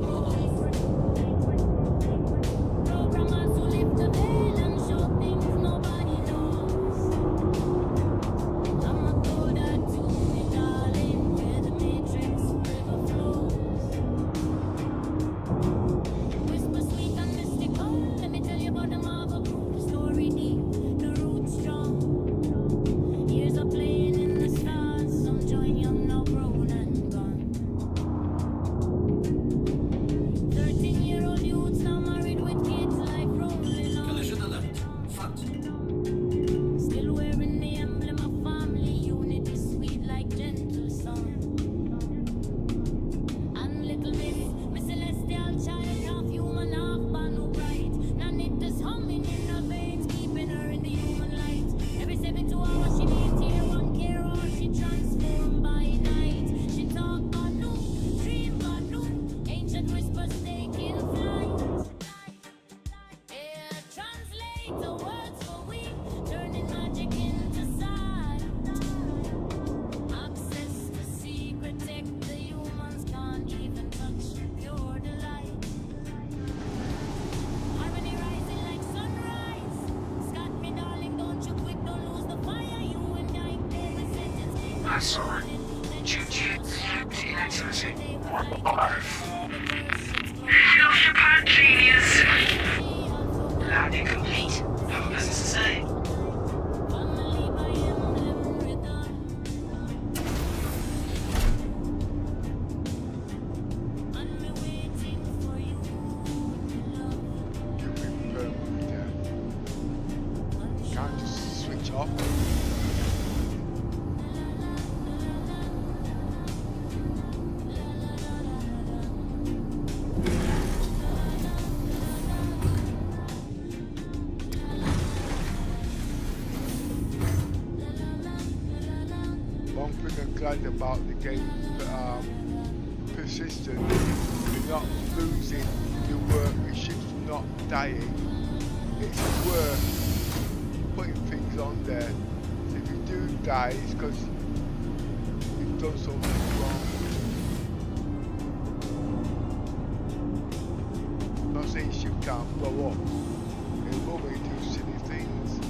programmers who lift the veil and show things nobody knows. I'ma throw that to me, darling, where the matrix river flows. Whisper sweet and mystical, let me tell you about the marvel crew. The story deep, the roots strong. Years of playing in the stars, some join young, now grown and gone. 13-year-old youths now married with kids, life rolling on. Collision alert. Front. Still wearing the emblem of family unity, sweet like gentle song. And little miss celestial child, half human, half Banu bright. Nanita's humming in her veins, keeping her in the human light. Every 72 hours she needs here, one care or she transformed by night. She talk Banu, dream Banu, ancient whispers taking flight. Air translate the words for we, turning magic into sight. Access the secret tech the humans can't even touch. Pure delight. Harmony rising like sunrise. Scott, me darling, don't you quit, don't lose the fire. You and I, the sentence. I'm sorry. Inactivity. Feel super genius. Landing complete. No business to say. Family by emblem rhythm. And me waiting for you, love. Can't just switch off. one thing I'm glad about the game persistent, you're not losing your work, your ship's not dying. It's worth putting things on there. So if you do die, it's because you've done something wrong. I'm not saying ship can't blow up. It will make you do silly things.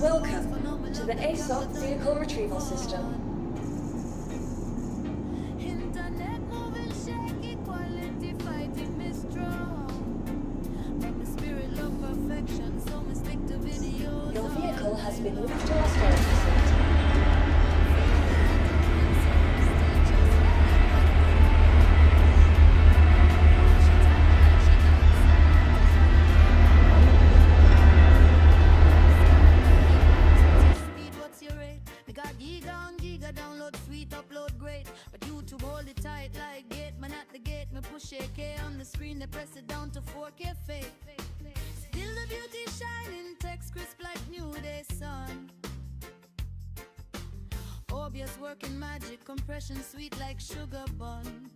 Welcome to the ASOC Vehicle Retrieval System. Internet moving shaky, quality fighting me strong. But my spirit love perfection, so me stick to videos. Your vehicle has been moved to a storage facility. Download sweet, upload great, but YouTube hold it tight like gate. Man at the gate, me push AK on the screen, they press it down to 4K fake. Still the beauty shining, text crisp like new day sun. Obvious working magic, compression sweet like sugar bun.